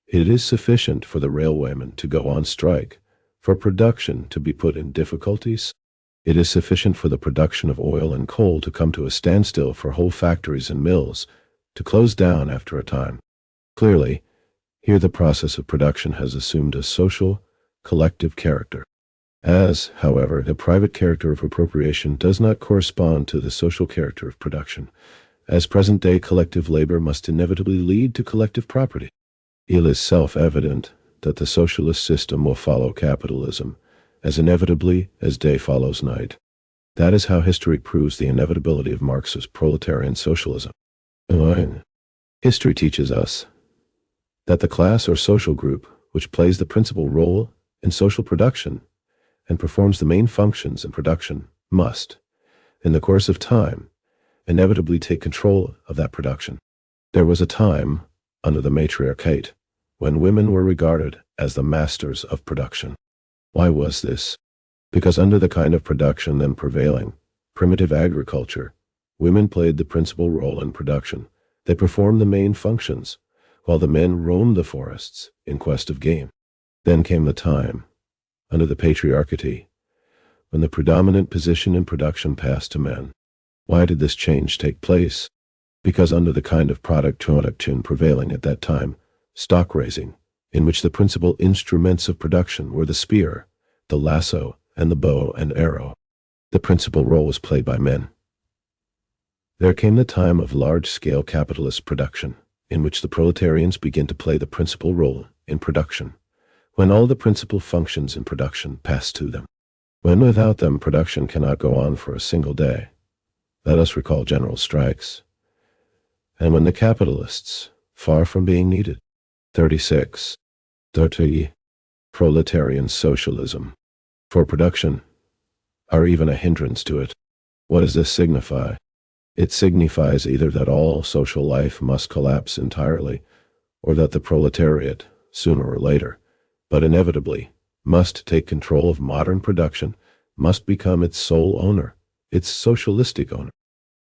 Speaker 1: It is sufficient for the railwaymen to go on strike, for production to be put in difficulties. It is sufficient for the production of oil and coal to come to a standstill, for whole factories and mills to close down after a time. Clearly, here the process of production has assumed a social, collective character. As, however, the private character of appropriation does not correspond to the social character of production, as present-day collective labor must inevitably lead to collective property. It is self-evident that the socialist system will follow capitalism as inevitably as day follows night. That is how history proves the inevitability of Marxist proletarian socialism. History teaches us that the class or social group which plays the principal role in social production and performs the main functions in production must, in the course of time, inevitably take control of that production. There was a time, under the matriarchate, when women were regarded as the masters of production. Why was this? Because under the kind of production then prevailing, primitive agriculture, women played the principal role in production. They performed the main functions, while the men roamed the forests in quest of game. Then came the time, under the patriarchy, when the predominant position in production passed to men. Why did this change take place? because under the kind of production prevailing at that time, stock raising, in which the principal instruments of production were the spear, the lasso, and the bow and arrow, the principal role was played by men. There came the time of large-scale capitalist production, in which the proletarians begin to play the principal role in production, when all the principal functions in production pass to them. When without them production cannot go on for a single day. Let us recall general strikes. And when the capitalists, far from being needed, 36. Proletarian socialism, for production, are even a hindrance to it. What does this signify? It signifies either that all social life must collapse entirely, or that the proletariat, sooner or later, but inevitably, must take control of modern production, must become its sole owner, its socialistic owner.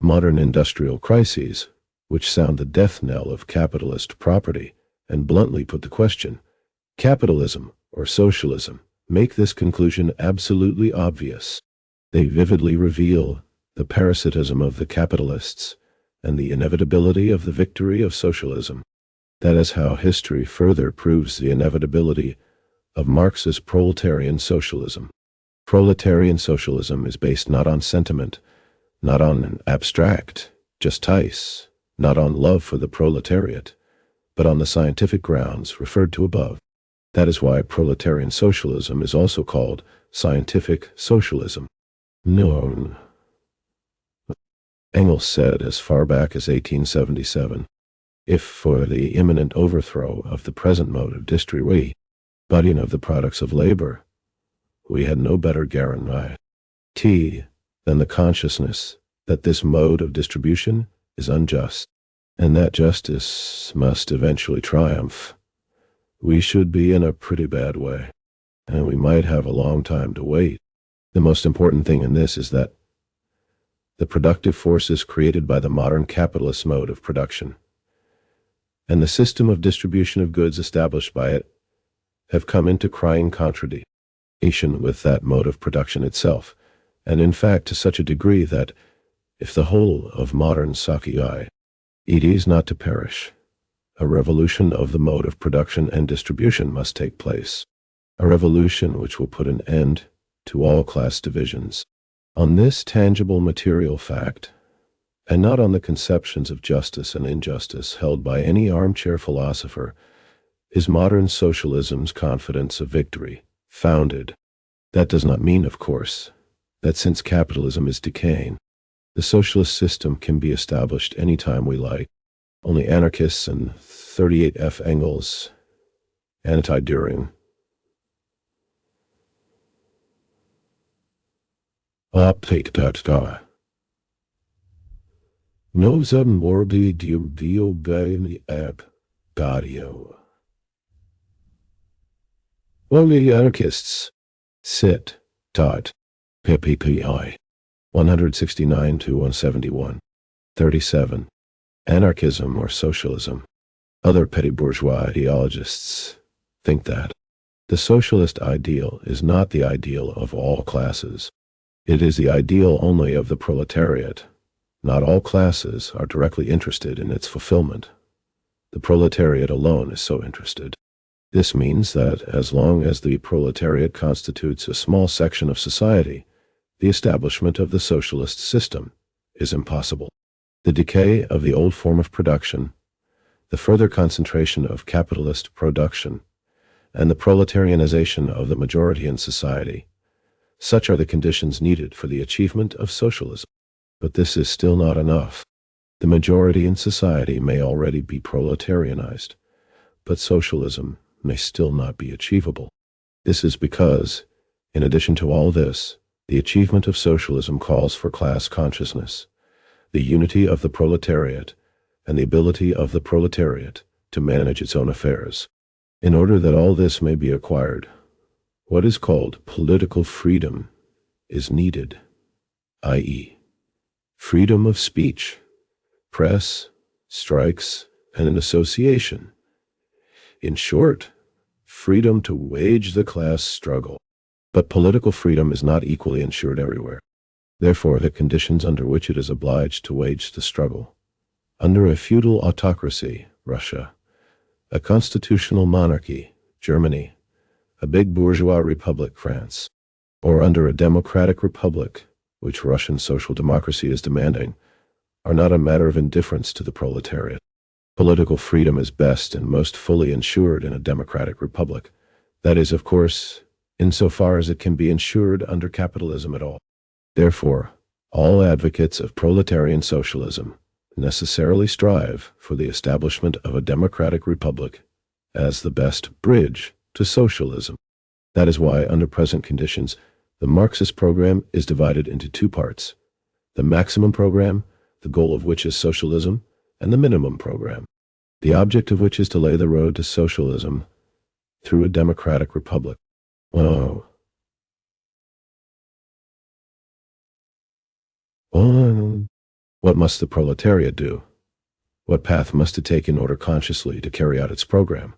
Speaker 1: Modern industrial crises, which sound the death knell of capitalist property, and bluntly put the question, capitalism or socialism, make this conclusion absolutely obvious. They vividly reveal the parasitism of the capitalists and the inevitability of the victory of socialism. That is how history further proves the inevitability of Marxist proletarian socialism. Proletarian socialism is based not on sentiment, not on an abstract justice, not on love for the proletariat, but on the scientific grounds referred to above. That is why proletarian socialism is also called scientific socialism. Known. Engels said as far back as 1877, if for the imminent overthrow of the present mode of distribution of the products of labor, we had no better guarantee than the consciousness that this mode of distribution is unjust, and that justice must eventually triumph. We should be in a pretty bad way, and we might have a long time to wait. The most important thing in this is that the productive forces created by the modern capitalist mode of production and the system of distribution of goods established by it have come into crying contradiction with that mode of production itself, and in fact to such a degree that, if the whole of modern society is not to perish, a revolution of the mode of production and distribution must take place, a revolution which will put an end to all class divisions. On this tangible material fact, and not on the conceptions of justice and injustice held by any armchair philosopher, is modern socialism's confidence of victory founded. That does not mean, of course, that since capitalism is decaying, the socialist system can be established any time we like. Only anarchists and 38F Engels, anti-Düring, no some morbi dio bani ab gadio. Only anarchists. Sit. Dot. PPPI. 169 to 171. 37. Anarchism or socialism. Other petty bourgeois ideologists think that the socialist ideal is not the ideal of all classes. It is the ideal only of the proletariat. Not all classes are directly interested in its fulfillment. The proletariat alone is so interested. This means that as long as the proletariat constitutes a small section of society, the establishment of the socialist system is impossible. The decay of the old form of production, the further concentration of capitalist production, and the proletarianization of the majority in society, such are the conditions needed for the achievement of socialism. But this is still not enough. The majority in society may already be proletarianized, but socialism may still not be achievable. This is because, in addition to all this, the achievement of socialism calls for class consciousness, the unity of the proletariat, and the ability of the proletariat to manage its own affairs. In order that all this may be acquired, what is called political freedom is needed, i.e., freedom of speech, press, strikes, and an association. In short, freedom to wage the class struggle. But political freedom is not equally ensured everywhere. Therefore, the conditions under which it is obliged to wage the struggle Under a feudal autocracy, Russia, a constitutional monarchy, Germany, a big bourgeois republic, France, or under a democratic republic, which Russian social democracy is demanding, are not a matter of indifference to the proletariat. Political freedom is best and most fully ensured in a democratic republic. That is, of course, insofar as it can be ensured under capitalism at all. Therefore, all advocates of proletarian socialism necessarily strive for the establishment of a democratic republic as the best bridge to socialism. That is why, under present conditions, the Marxist program is divided into two parts: the maximum program, the goal of which is socialism, and the minimum program, the object of which is to lay the road to socialism through a democratic republic. What must the proletariat do? What path must it take in order consciously to carry out its program,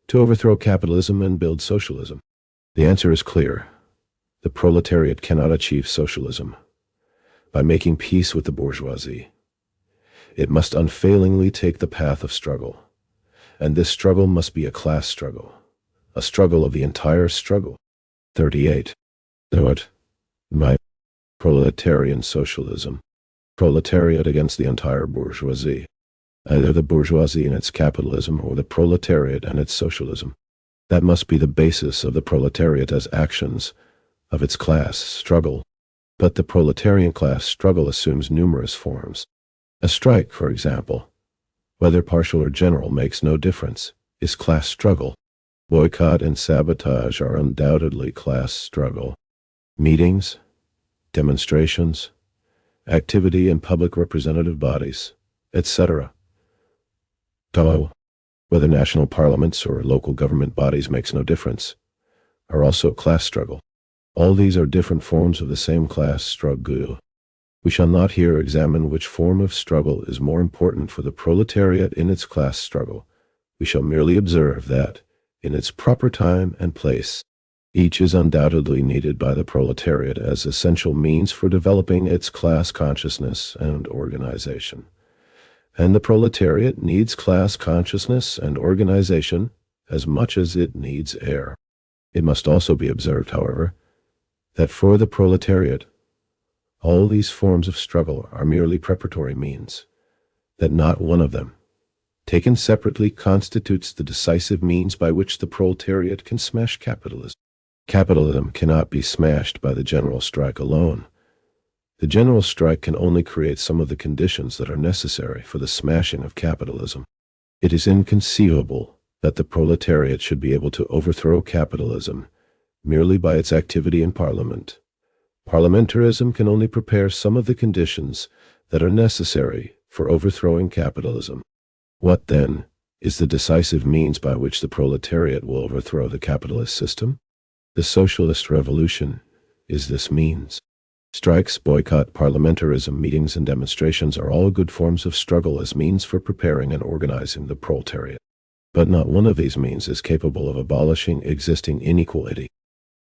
Speaker 1: to overthrow capitalism and build socialism? The answer is clear. The proletariat cannot achieve socialism by making peace with the bourgeoisie. It must unfailingly take the path of struggle, and this struggle must be a class struggle, a struggle of the entire struggle. 38. Proletarian socialism. Proletariat against the entire bourgeoisie. Either the bourgeoisie and its capitalism or the proletariat and its socialism. That must be the basis of the proletariat as actions of its class struggle. But the proletarian class struggle assumes numerous forms. A strike, for example, whether partial or general makes no difference, is class struggle. Boycott and sabotage are undoubtedly class struggle. Meetings, demonstrations, activity in public representative bodies, etc. Whether national parliaments or local government bodies makes no difference, are also class struggle. All these are different forms of the same class struggle. We shall not here examine which form of struggle is more important for the proletariat in its class struggle. We shall merely observe that, in its proper time and place, each is undoubtedly needed by the proletariat as essential means for developing its class consciousness and organization. And the proletariat needs class consciousness and organization as much as it needs air. It must also be observed, however, that for the proletariat, all these forms of struggle are merely preparatory means, that not one of them, taken separately, constitutes the decisive means by which the proletariat can smash capitalism. Capitalism cannot be smashed by the general strike alone. The general strike can only create some of the conditions that are necessary for the smashing of capitalism. It is inconceivable that the proletariat should be able to overthrow capitalism merely by its activity in parliament. Parliamentarism can only prepare some of the conditions that are necessary for overthrowing capitalism. What, then, is the decisive means by which the proletariat will overthrow the capitalist system? The socialist revolution is this means. Strikes, boycott, parliamentarism, meetings, and demonstrations are all good forms of struggle as means for preparing and organizing the proletariat. But not one of these means is capable of abolishing existing inequality.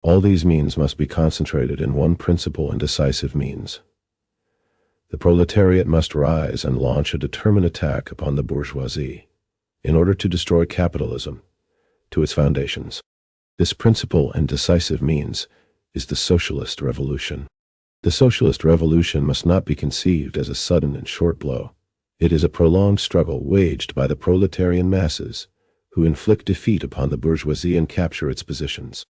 Speaker 1: All these means must be concentrated in one principal and decisive means. The proletariat must rise and launch a determined attack upon the bourgeoisie in order to destroy capitalism to its foundations. This principal and decisive means is the socialist revolution. The socialist revolution must not be conceived as a sudden and short blow. It is a prolonged struggle waged by the proletarian masses who inflict defeat upon the bourgeoisie and capture its positions.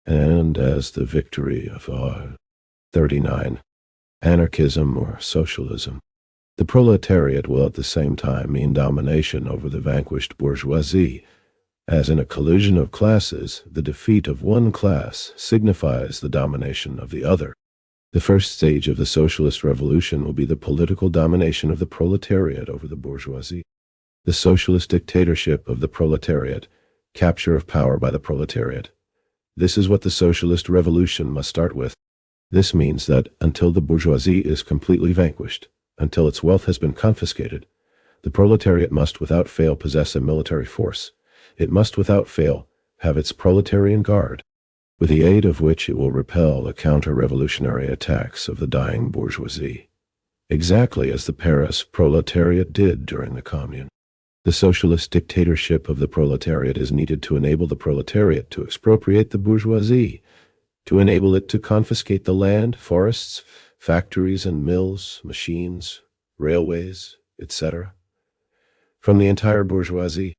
Speaker 1: And as the victory of 39. Anarchism or socialism. The proletariat will at the same time mean domination over the vanquished bourgeoisie. As in a collision of classes, the defeat of one class signifies the domination of the other. The first stage of the socialist revolution will be the political domination of the proletariat over the bourgeoisie. The socialist dictatorship of the proletariat, capture of power by the proletariat. This is what the socialist revolution must start with. This means that until the bourgeoisie is completely vanquished, until its wealth has been confiscated, the proletariat must without fail possess a military force. It must without fail have its proletarian guard, with the aid of which it will repel the counter-revolutionary attacks of the dying bourgeoisie. exactly as the Paris proletariat did during the Commune. The socialist dictatorship of the proletariat is needed to enable the proletariat to expropriate the bourgeoisie, to enable it to confiscate the land, forests, factories and mills, machines, railways, etc. from the entire bourgeoisie.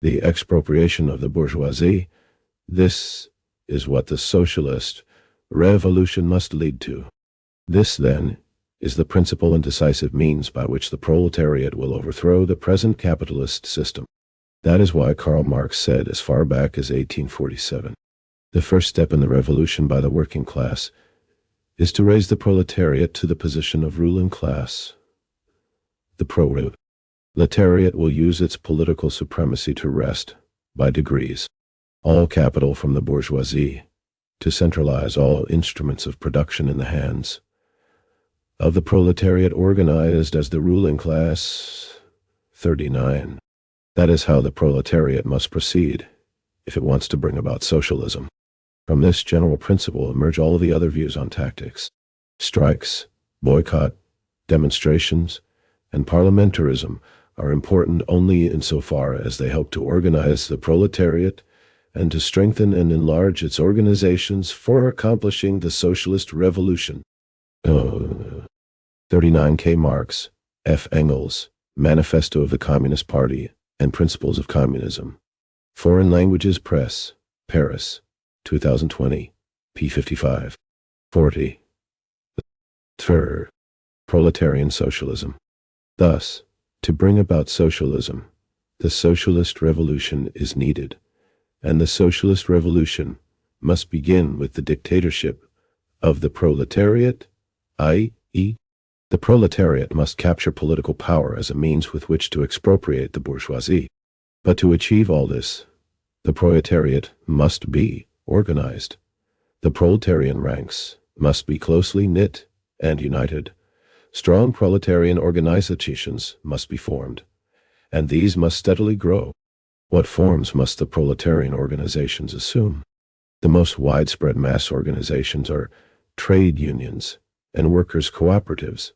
Speaker 1: The expropriation of the bourgeoisie, this is what the socialist revolution must lead to. This, then, is the principal and decisive means by which the proletariat will overthrow the present capitalist system. That is why Karl Marx said as far back as 1847, the first step in the revolution by the working class is to raise the proletariat to the position of ruling class. The proletariat will use its political supremacy to wrest, by degrees, all capital from the bourgeoisie, to centralize all instruments of production in the hands of the proletariat organized as the ruling class. 39. That is how the proletariat must proceed if it wants to bring about socialism. From this general principle emerge all the other views on tactics. Strikes, boycott, demonstrations, and parliamentarism are important only insofar as they help to organize the proletariat and to strengthen and enlarge its organizations for accomplishing the socialist revolution. 39. K. Marx, F. Engels, Manifesto of the Communist Party and Principles of Communism. Foreign Languages Press, Paris, 2020, p. 55. 40. Proletarian socialism. Thus, to bring about socialism, the socialist revolution is needed, and the socialist revolution must begin with the dictatorship of the proletariat, i.e., the proletariat must capture political power as a means with which to expropriate the bourgeoisie. But to achieve all this, the proletariat must be organized. The proletarian ranks must be closely knit and united. Strong proletarian organizations must be formed, and these must steadily grow. What forms must the proletarian organizations assume? The most widespread mass organizations are trade unions and workers' cooperatives,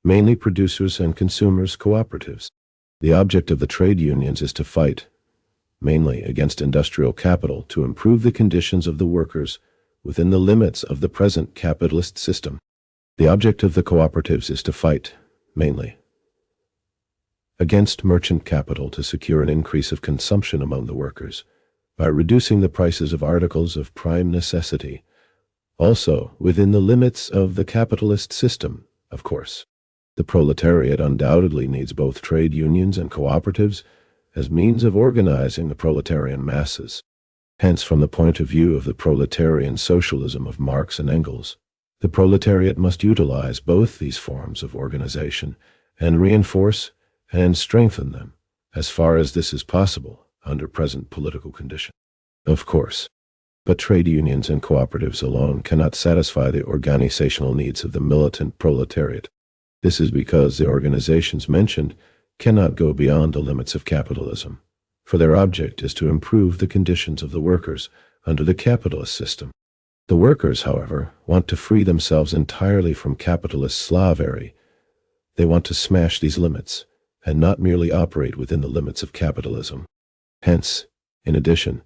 Speaker 1: mainly producers and consumers' cooperatives. The object of the trade unions is to fight, mainly against industrial capital, to improve the conditions of the workers within the limits of the present capitalist system. The object of the cooperatives is to fight, mainly, against merchant capital to secure an increase of consumption among the workers by reducing the prices of articles of prime necessity, also within the limits of the capitalist system, of course. The proletariat undoubtedly needs both trade unions and cooperatives as means of organizing the proletarian masses. Hence, from the point of view of the proletarian socialism of Marx and Engels, the proletariat must utilize both these forms of organization and reinforce and strengthen them as far as this is possible under present political conditions. Of course, but trade unions and cooperatives alone cannot satisfy the organizational needs of the militant proletariat. This is because the organizations mentioned cannot go beyond the limits of capitalism, for their object is to improve the conditions of the workers under the capitalist system. The workers, however, want to free themselves entirely from capitalist slavery. They want to smash these limits and not merely operate within the limits of capitalism. Hence, in addition,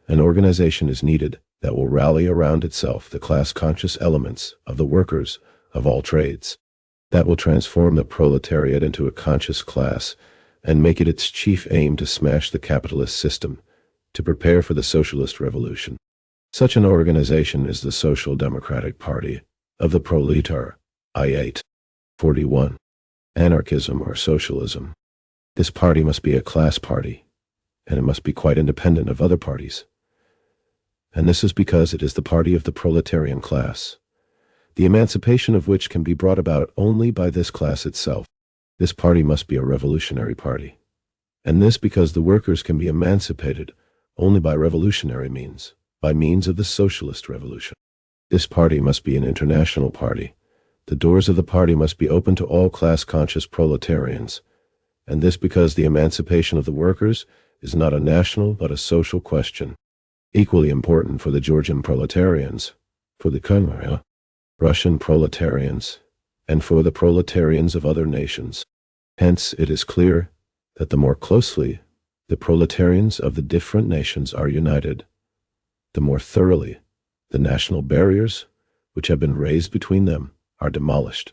Speaker 1: an organization is needed that will rally around itself the class-conscious elements of the workers of all trades, that will transform the proletariat into a conscious class and make it its chief aim to smash the capitalist system, to prepare for the socialist revolution. Such an organization is the Social Democratic Party of the Proletariat. I 41. Anarchism or socialism. This party must be a class party, and it must be quite independent of other parties. And this is because it is the party of the proletarian class, the emancipation of which can be brought about only by this class itself. This party must be a revolutionary party, and this because the workers can be emancipated only by revolutionary means, by means of the socialist revolution. This party must be an international party. The doors of the party must be open to all class-conscious proletarians, and this because the emancipation of the workers is not a national but a social question, equally important for the Georgian proletarians, for the Russian proletarians, and for the proletarians of other nations. Hence, it is clear that the more closely the proletarians of the different nations are united, the more thoroughly the national barriers which have been raised between them are demolished.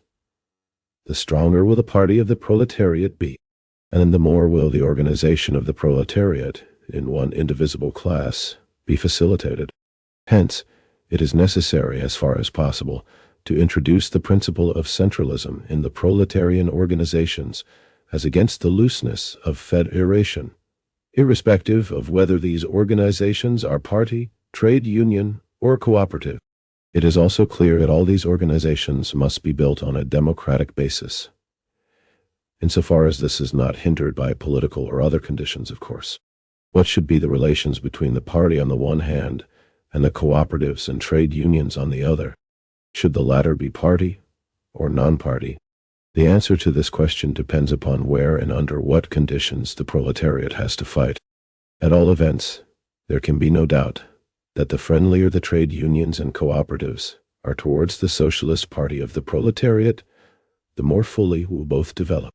Speaker 1: The stronger will the party of the proletariat be, and the more will the organization of the proletariat in one indivisible class be facilitated. Hence, it is necessary, as far as possible, to introduce the principle of centralism in the proletarian organizations as against the looseness of federation, irrespective of whether these organizations are party, trade union, or cooperative. It is also clear that all these organizations must be built on a democratic basis, insofar as this is not hindered by political or other conditions, of course. What should be the relations between the party on the one hand and the cooperatives and trade unions on the other? Should the latter be party or non-party? The answer to this question depends upon where and under what conditions the proletariat has to fight. At all events, there can be no doubt that the friendlier the trade unions and cooperatives are towards the socialist party of the proletariat, the more fully will both develop.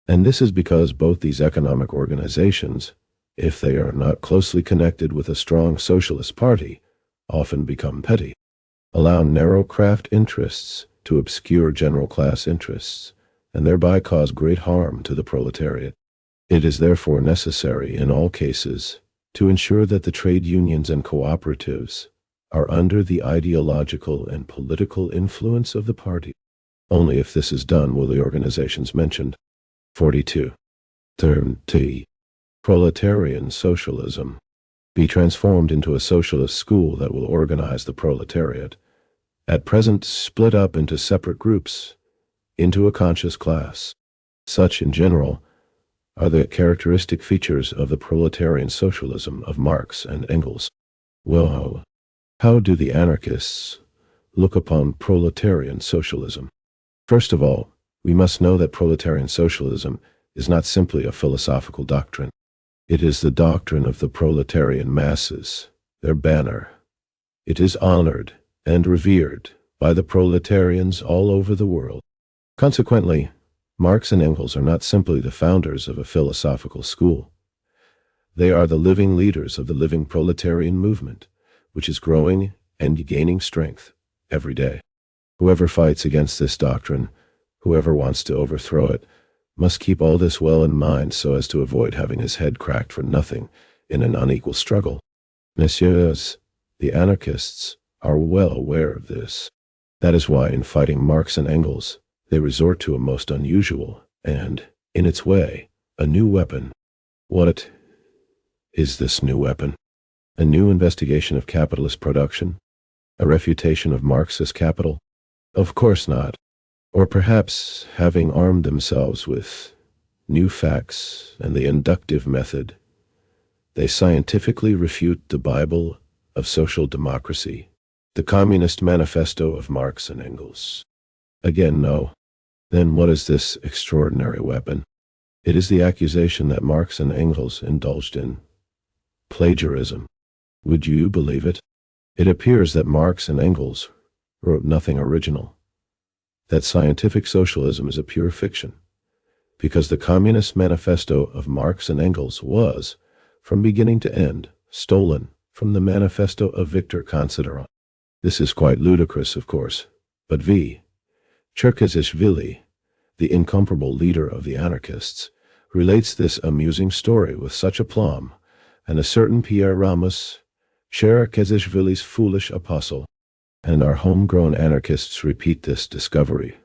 Speaker 1: And this is because both these economic organizations, if they are not closely connected with a strong socialist party, often become petty, allow narrow craft interests to obscure general class interests, and thereby cause great harm to the proletariat. It is therefore necessary in all cases to ensure that the trade unions and cooperatives are under the ideological and political influence of the party. Only if this is done will the organizations mentioned. 42. Term T. Proletarian socialism be transformed into a socialist school that will organize the proletariat, at present split up into separate groups, into a conscious class. Such, in general, are the characteristic features of the proletarian socialism of Marx and Engels. Well, how do the anarchists look upon proletarian socialism? First of all, we must know that proletarian socialism is not simply a philosophical doctrine. It is the doctrine of the proletarian masses, their banner. It is honored and revered by the proletarians all over the world. Consequently, Marx and Engels are not simply the founders of a philosophical school. They are the living leaders of the living proletarian movement, which is growing and gaining strength every day. Whoever fights against this doctrine, whoever wants to overthrow it, must keep all this well in mind so as to avoid having his head cracked for nothing in an unequal struggle. Messieurs, the anarchists are well aware of this. That is why in fighting Marx and Engels, they resort to a most unusual and, in its way, a new weapon. What is this new weapon? A new investigation of capitalist production? A refutation of Marxist capital? Of course not. Or perhaps, having armed themselves with new facts and the inductive method, they scientifically refute the Bible of social democracy, the Communist Manifesto of Marx and Engels. Again, no. Then what is this extraordinary weapon? It is the accusation that Marx and Engels indulged in plagiarism. Would you believe it? It appears that Marx and Engels wrote nothing original, that scientific socialism is a pure fiction, because the Communist Manifesto of Marx and Engels was, from beginning to end, stolen from the Manifesto of Victor Considerant. This is quite ludicrous, of course, but V. Cherkesishvili, the incomparable leader of the anarchists, relates this amusing story with such aplomb, and a certain Pierre Ramos, Cherkesishvili's foolish apostle, and our homegrown anarchists repeat this discovery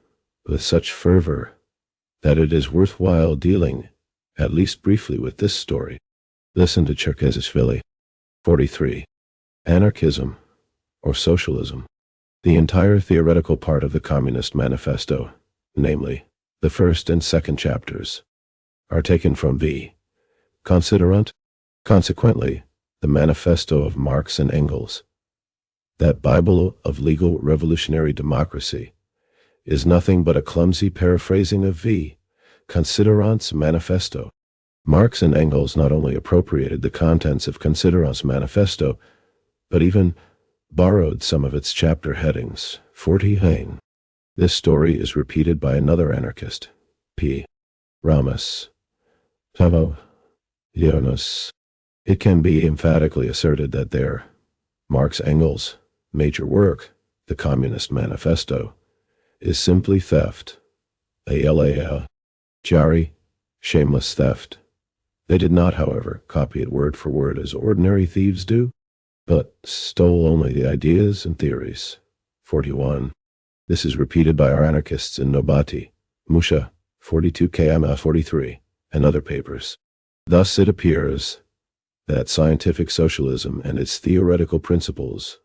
Speaker 1: with such fervor that it is worthwhile dealing, at least briefly, with this story. Listen to Cherkesishvili. 43. Anarchism, or socialism. The entire theoretical part of the Communist Manifesto, namely, the first and second chapters, are taken from V. Considerant. Consequently, the Manifesto of Marx and Engels, that Bible of legal revolutionary democracy, is nothing but a clumsy paraphrasing of V. Considerant's Manifesto. Marx and Engels not only appropriated the contents of Considerant's Manifesto, but even borrowed some of its chapter headings. 40. This story is repeated by another anarchist, P. Ramus. Tavo. Ionis. It can be emphatically asserted that their Marx-Engels' major work, the Communist Manifesto, is simply theft. Ala. Jari. Shameless theft. They did not, however, copy it word for word as ordinary thieves do, but stole only the ideas and theories. 41. This is repeated by our anarchists in Nobati, Musha, 42 km 43, and other papers. Thus it appears that scientific socialism and its theoretical principles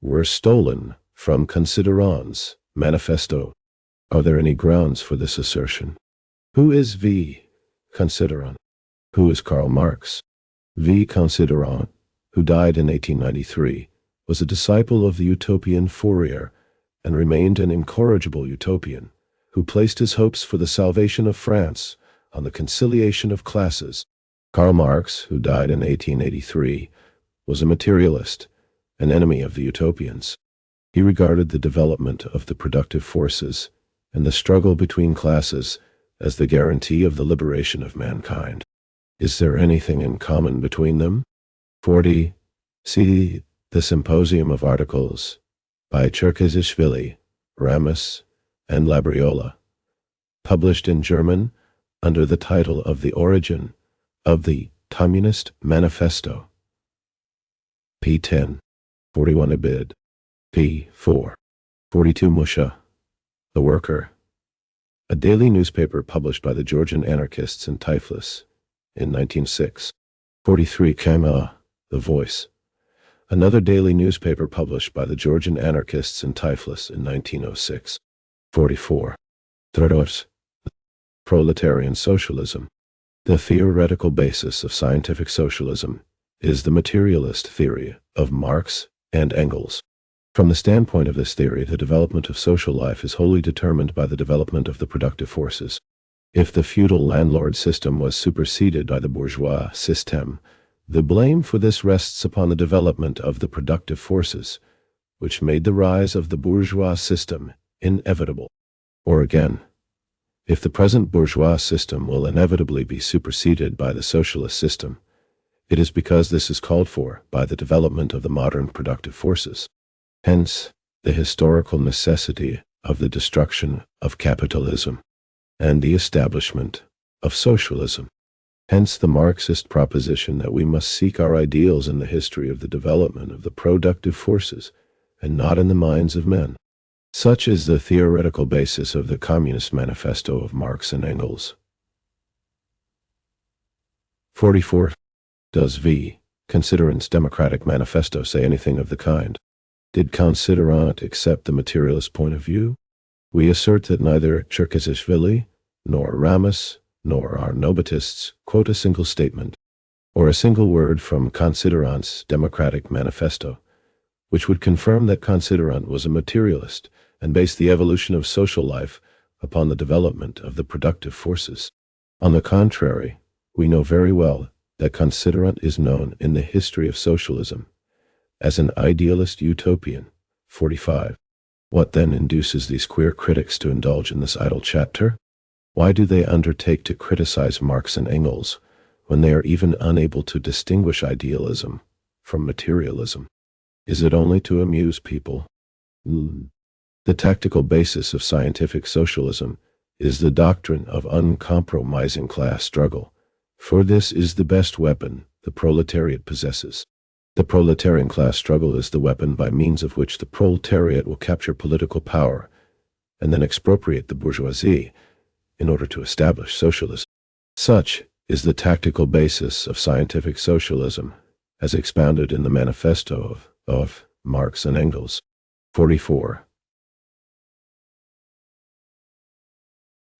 Speaker 1: were stolen from Consideran's manifesto. Are there any grounds for this assertion? Who is V. Considerant? Who is Karl Marx? V. Considerant, who died in 1893, was a disciple of the utopian Fourier and remained an incorrigible utopian who placed his hopes for the salvation of France on the conciliation of classes. Karl Marx, who died in 1883, was a materialist, an enemy of the utopians. He regarded the development of the productive forces and the struggle between classes as the guarantee of the liberation of mankind. Is there anything in common between them? 40. See the Symposium of Articles by Cherkezishvili, Ramus, and Labriola, published in German under the title of The Origin of the Communist Manifesto. P10. 41 Abid. P4. 42 Musha. The Worker. A daily newspaper published by the Georgian anarchists in Tiflis in 1906. 43 Kama. The Voice. Another daily newspaper published by the Georgian anarchists in Tiflis in 1906. 44. Trotsky. Proletarian Socialism. The theoretical basis of scientific socialism is the materialist theory of Marx and Engels. From the standpoint of this theory, the development of social life is wholly determined by the development of the productive forces. If the feudal landlord system was superseded by the bourgeois system, the blame for this rests upon the development of the productive forces, which made the rise of the bourgeois system inevitable. Or again, if the present bourgeois system will inevitably be superseded by the socialist system, it is because this is called for by the development of the modern productive forces. Hence, the historical necessity of the destruction of capitalism and the establishment of socialism. Hence the Marxist proposition that we must seek our ideals in the history of the development of the productive forces and not in the minds of men. Such is the theoretical basis of the Communist Manifesto of Marx and Engels. 44. Does V. Considerant's Democratic Manifesto say anything of the kind? Did Considerant accept the materialist point of view? We assert that neither Cherkezishvili, nor Ramus, nor our Nobatists quote a single statement, or a single word from Considerant's Democratic Manifesto, which would confirm that Considerant was a materialist and based the evolution of social life upon the development of the productive forces. On the contrary, we know very well that Considerant is known in the history of socialism as an idealist utopian. 45. What then induces these queer critics to indulge in this idle chatter? Why do they undertake to criticize Marx and Engels when they are even unable to distinguish idealism from materialism? Is it only to amuse people? The tactical basis of scientific socialism is the doctrine of uncompromising class struggle, for this is the best weapon the proletariat possesses. The proletarian class struggle is the weapon by means of which the proletariat will capture political power and then expropriate the bourgeoisie in order to establish socialism. Such is the tactical basis of scientific socialism as expounded in the manifesto of Marx and Engels. 44.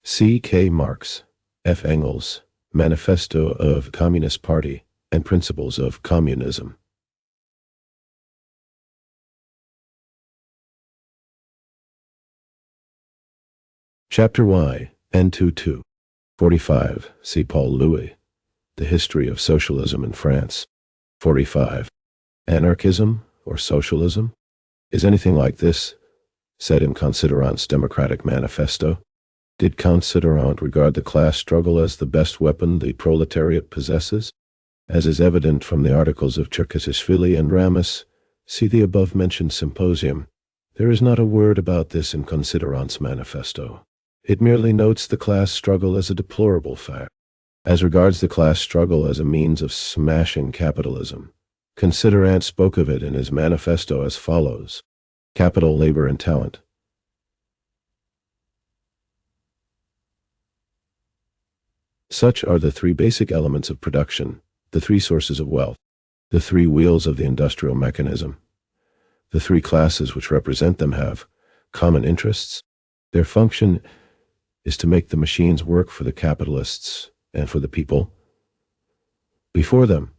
Speaker 1: C. K. Marx, F. Engels, Manifesto of Communist Party and Principles of Communism. Chapter Y, N22. 45. See Paul Louis, The History of Socialism in France. 45. Anarchism or socialism? Is anything like this said in Considerant's Democratic Manifesto? Did Considerant regard the class struggle as the best weapon the proletariat possesses? As is evident from the articles of Cherkasishvili and Ramus, see the above-mentioned symposium, there is not a word about this in Considerant's manifesto. It merely notes the class struggle as a deplorable fact. As regards the class struggle as a means of smashing capitalism, Considerant spoke of it in his manifesto as follows: capital, labor, and talent. Such are the three basic elements of production, the three sources of wealth, the three wheels of the industrial mechanism. The three classes which represent them have common interests. Their function is to make the machines work for the capitalists and for the people. Before them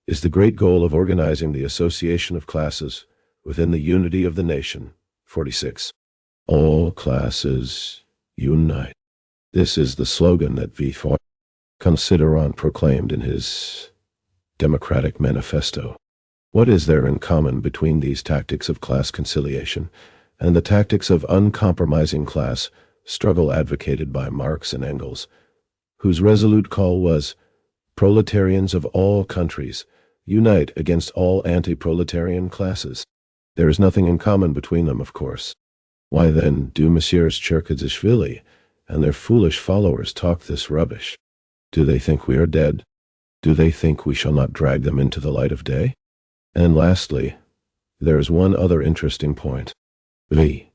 Speaker 1: is the great goal of organizing the association of classes within the unity of the nation. 46. All classes unite. This is the slogan that V. Considerant proclaimed in his Democratic Manifesto. What is there in common between these tactics of class conciliation and the tactics of uncompromising class struggle advocated by Marx and Engels, whose resolute call was, "Proletarians of all countries, unite against all anti-proletarian classes"? There is nothing in common between them, of course. Why then do Messieurs Cherkasishvili and their foolish followers talk this rubbish? Do they think we are dead? Do they think we shall not drag them into the light of day? And lastly, there is one other interesting point. V.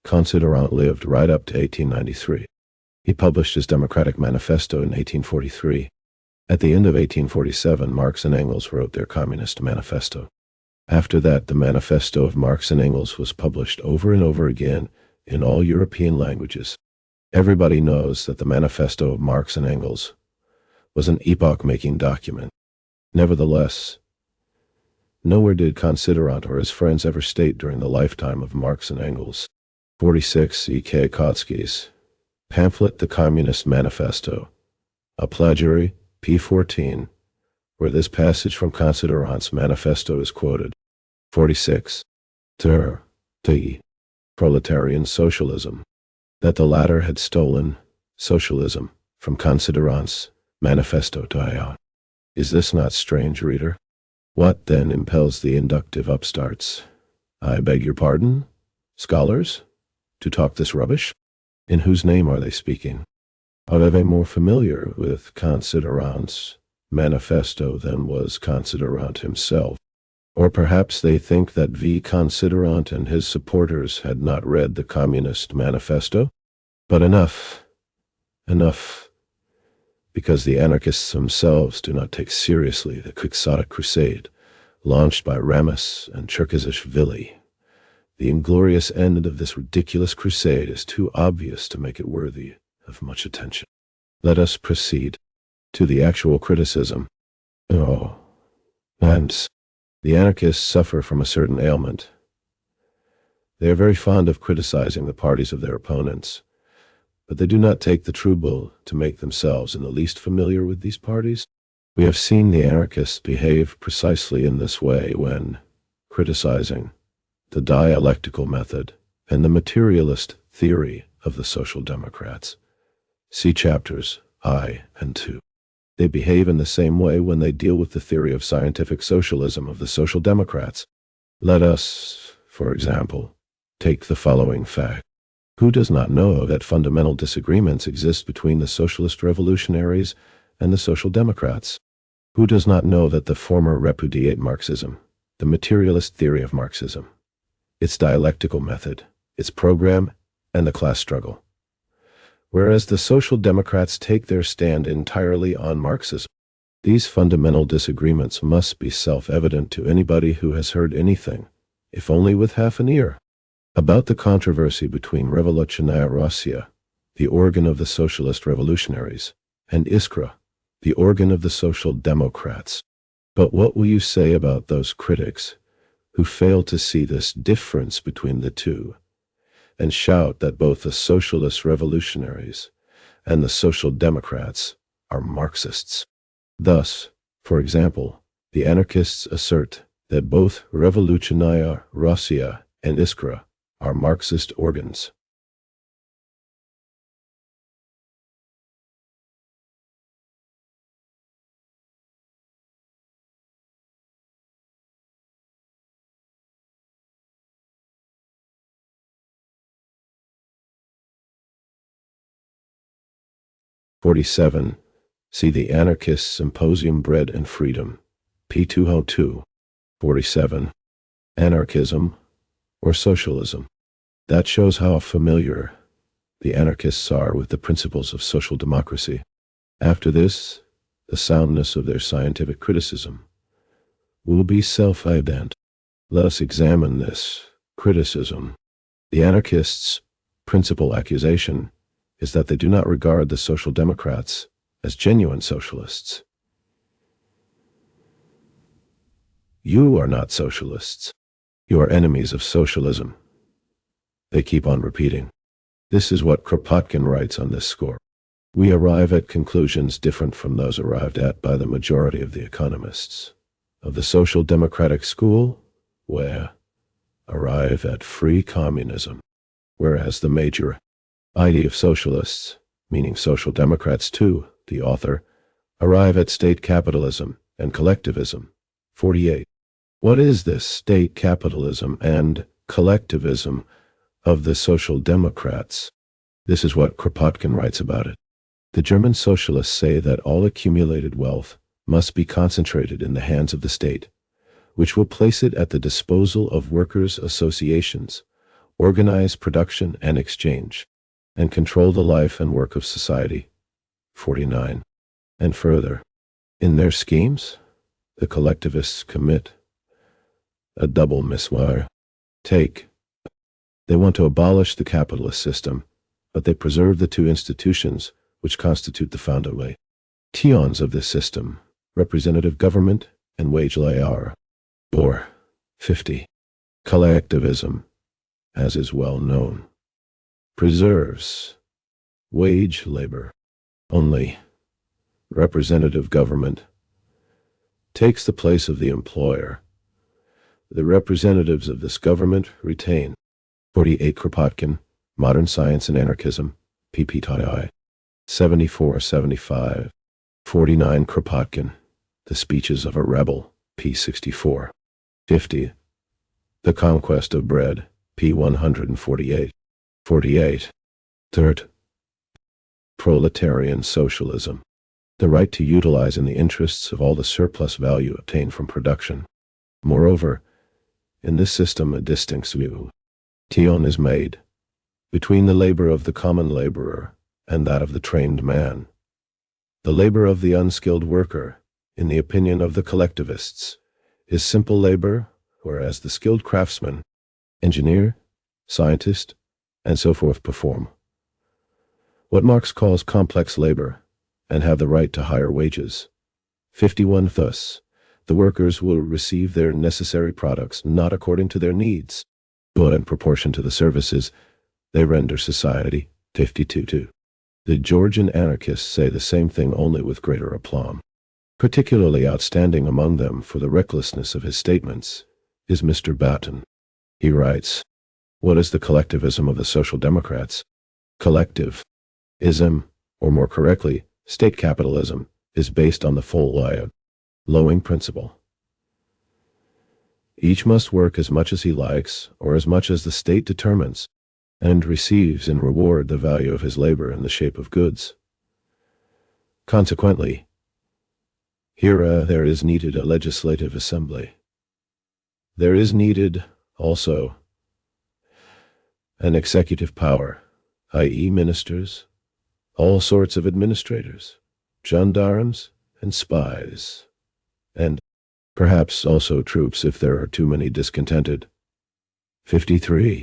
Speaker 1: Considerant lived right up to 1893. He published his Democratic Manifesto in 1843. At the end of 1847, Marx and Engels wrote their Communist Manifesto. After that, the Manifesto of Marx and Engels was published over and over again in all European languages. Everybody knows that the Manifesto of Marx and Engels was an epoch-making document. Nevertheless, nowhere did Considerant or his friends ever state during the lifetime of Marx and Engels. 46. E. K. Trotsky's pamphlet, The Communist Manifesto, a plagiary, p. 14, where this passage from Considerant's manifesto is quoted. 46. T. Proletarian socialism, that the latter had stolen socialism from Considerant's manifesto to Ion. Is this not strange, reader? What then impels the inductive upstarts, I beg your pardon, scholars, to talk this rubbish? In whose name are they speaking? Are they more familiar with Considerant's manifesto than was Considerant himself? Or perhaps they think that V. Considerant and his supporters had not read the Communist Manifesto? But enough, because the anarchists themselves do not take seriously the quixotic crusade launched by Ramus and Cherkasishvili. The inglorious end of this ridiculous crusade is too obvious to make it worthy of much attention. Let us proceed to the actual criticism. And the anarchists suffer from a certain ailment. They are very fond of criticizing the parties of their opponents, but they do not take the trouble to make themselves in the least familiar with these parties. We have seen the anarchists behave precisely in this way when criticizing the dialectical method and the materialist theory of the Social Democrats. See chapters I and II. They behave in the same way when they deal with the theory of scientific socialism of the Social Democrats. Let us, for example, take the following fact. Who does not know that fundamental disagreements exist between the socialist revolutionaries and the Social Democrats? Who does not know that the former repudiate Marxism, the materialist theory of Marxism, its dialectical method, its program, and the class struggle, whereas the Social Democrats take their stand entirely on Marxism? These fundamental disagreements must be self-evident to anybody who has heard anything, if only with half an ear, about the controversy between Revolutionная Russia, the organ of the socialist revolutionaries, and Iskra, the organ of the Social Democrats. But what will you say about those critics who fail to see this difference between the two, and shout that both the socialist revolutionaries and the Social Democrats are Marxists? Thus, for example, the anarchists assert that both Revolutionная Russia and Iskra are Marxist organs. '47. See the Anarchist Symposium Bread and Freedom, p. 202. 47. Anarchism or Socialism. That shows how familiar the anarchists are with the principles of social democracy. After this, the soundness of their scientific criticism will be self-evident. Let us examine this criticism. The anarchists' principal accusation is that they do not regard the social democrats as genuine socialists. You are not socialists. You are enemies of socialism. They keep on repeating. This is what Kropotkin writes on this score. We arrive at conclusions different from those arrived at by the majority of the economists of the social democratic school, where arrive at free communism, whereas the major idea of socialists, meaning social democrats too, the author, arrive at state capitalism and collectivism. 48. What is this state capitalism and collectivism of the social democrats? This is what Kropotkin writes about it. The German socialists say that all accumulated wealth must be concentrated in the hands of the state, which will place it at the disposal of workers' associations, organize production and exchange, and control the life and work of society. 49. And further, in their schemes, the collectivists commit a double miswire. They want to abolish the capitalist system, but they preserve the two institutions which constitute the foundations of this system, representative government and wage labor. Or 50. Collectivism, as is well known, preserves wage labor. Only representative government takes the place of the employer. The representatives of this government retain. 48. Kropotkin, Modern Science and Anarchism, pp. 74-75. 49. Kropotkin, The Speeches of a Rebel, p. 64. 50. The Conquest of Bread, p. 148. 48. Third. Proletarian Socialism, the right to utilize in the interests of all the surplus value obtained from production. Moreover, in this system a distinction is made between the labor of the common laborer and that of the trained man. The labor of the unskilled worker, in the opinion of the collectivists, is simple labor, whereas the skilled craftsman, engineer, scientist, and so forth perform what Marx calls complex labor, and have the right to higher wages. 51. Thus, the workers will receive their necessary products not according to their needs, but in proportion to the services they render society. 52. The Georgian anarchists say the same thing, only with greater aplomb. Particularly outstanding among them for the recklessness of his statements is Mr. Batten. He writes, "What is the collectivism of the Social Democrats? Collectivism, or more correctly, state capitalism, is based on the following principle. Each must work as much as he likes, or as much as the state determines, and receives in reward the value of his labor in the shape of goods. Consequently, here there is needed a legislative assembly. There is needed, also, an executive power, i.e. ministers, all sorts of administrators, gendarmes, and spies, and perhaps also troops if there are too many discontented." 53.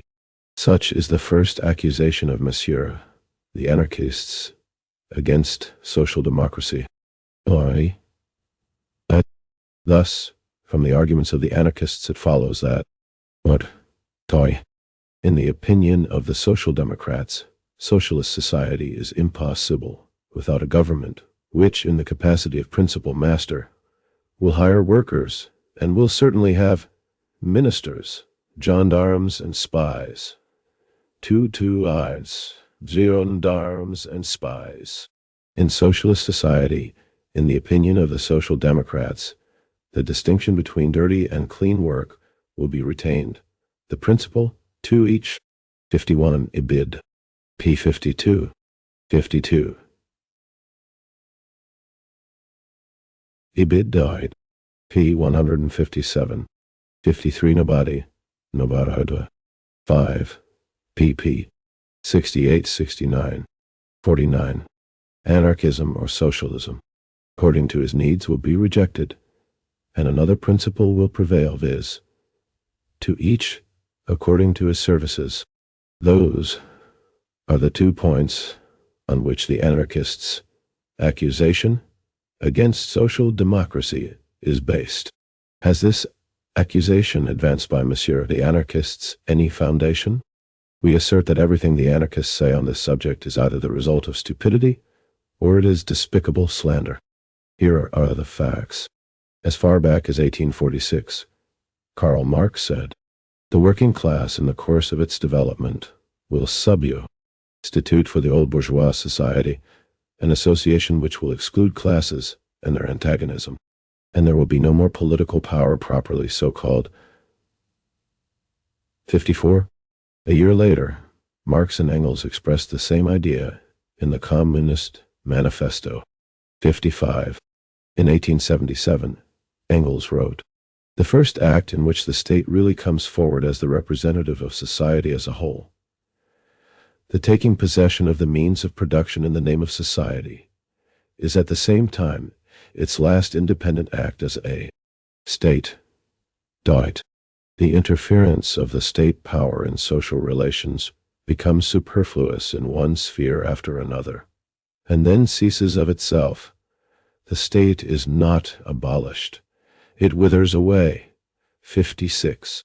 Speaker 1: Such is the first accusation of Monsieur, the anarchists, against social democracy. Thus, from the arguments of the anarchists it follows that, in the opinion of the social democrats, socialist society is impossible without a government, which, in the capacity of principal master, will hire workers, and will certainly have ministers, gendarmes and spies. Two eyes, gendarmes and spies. In socialist society, in the opinion of the Social Democrats, the distinction between dirty and clean work will be retained. The principle, to each. 51 ibid. P 52. 52. Ibid died. P 157. 53 nobody. Nobody. 5. pp. 68-69. 49. Anarchism or socialism, according to his needs, will be rejected, and another principle will prevail, viz. To each according to his services. Those are the 2 points on which the anarchists' accusation against social democracy is based. Has this accusation advanced by Monsieur the anarchists any foundation? We assert that everything the anarchists say on this subject is either the result of stupidity or it is despicable slander. Here are the facts. As far back as 1846, Karl Marx said, "The working class in the course of its development will substitute for the old bourgeois society an association which will exclude classes and their antagonism, and there will be no more political power properly so called." 54. A year later, Marx and Engels expressed the same idea in the Communist Manifesto. 55. In 1877, Engels wrote, "The first act in which the state really comes forward as the representative of society as a whole, the taking possession of the means of production in the name of society, is at the same time its last independent act as a state. The interference of the state power in social relations becomes superfluous in one sphere after another, and then ceases of itself. The state is not abolished. It withers away." 56.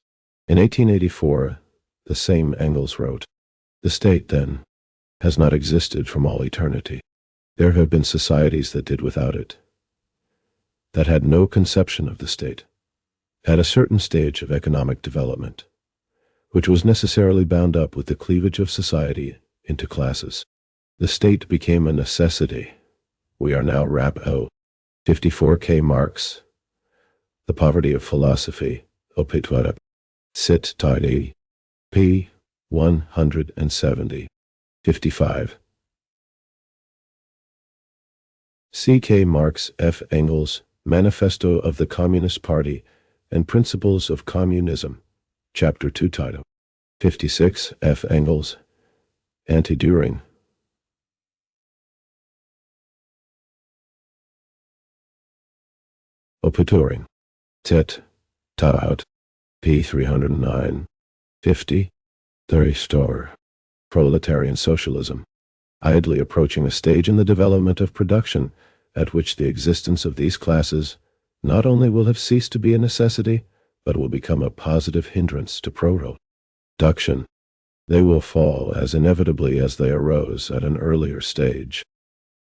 Speaker 1: In 1884, the same Engels wrote, "The state, then, has not existed from all eternity. There have been societies that did without it, that had no conception of the state, at a certain stage of economic development, which was necessarily bound up with the cleavage of society into classes. The state became a necessity. We are now 54 K. Marx, The Poverty of Philosophy, Opétoire, Sit Tidy, p. 170. 55. C. K. Marx F. Engels, Manifesto of the Communist Party and Principles of Communism, Chapter 2 title. 56 F. Engels, Anti-Düring. Opétoire, Tet, Taut, p. 309. 50. 30 Star. Proletarian Socialism, idly approaching a stage in the development of production at which the existence of these classes not only will have ceased to be a necessity, but will become a positive hindrance to production. They will fall as inevitably as they arose at an earlier stage.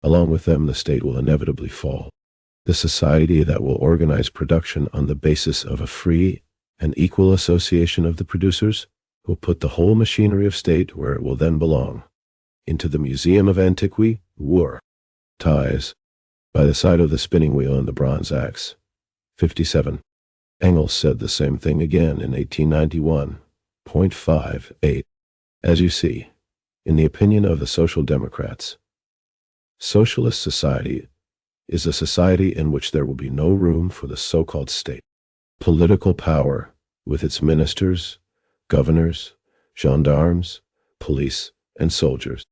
Speaker 1: Along with them, the state will inevitably fall. The society that will organize production on the basis of a free and equal association of the producers will put the whole machinery of state where it will then belong, into the Museum of Antiquity, war, ties, by the side of the spinning wheel and the bronze axe. 57. Engels said the same thing again in 1891.58. As you see, in the opinion of the Social Democrats, socialist society is a society in which there will be no room for the so-called state. Political power, with its ministers, governors, gendarmes, police, and soldiers.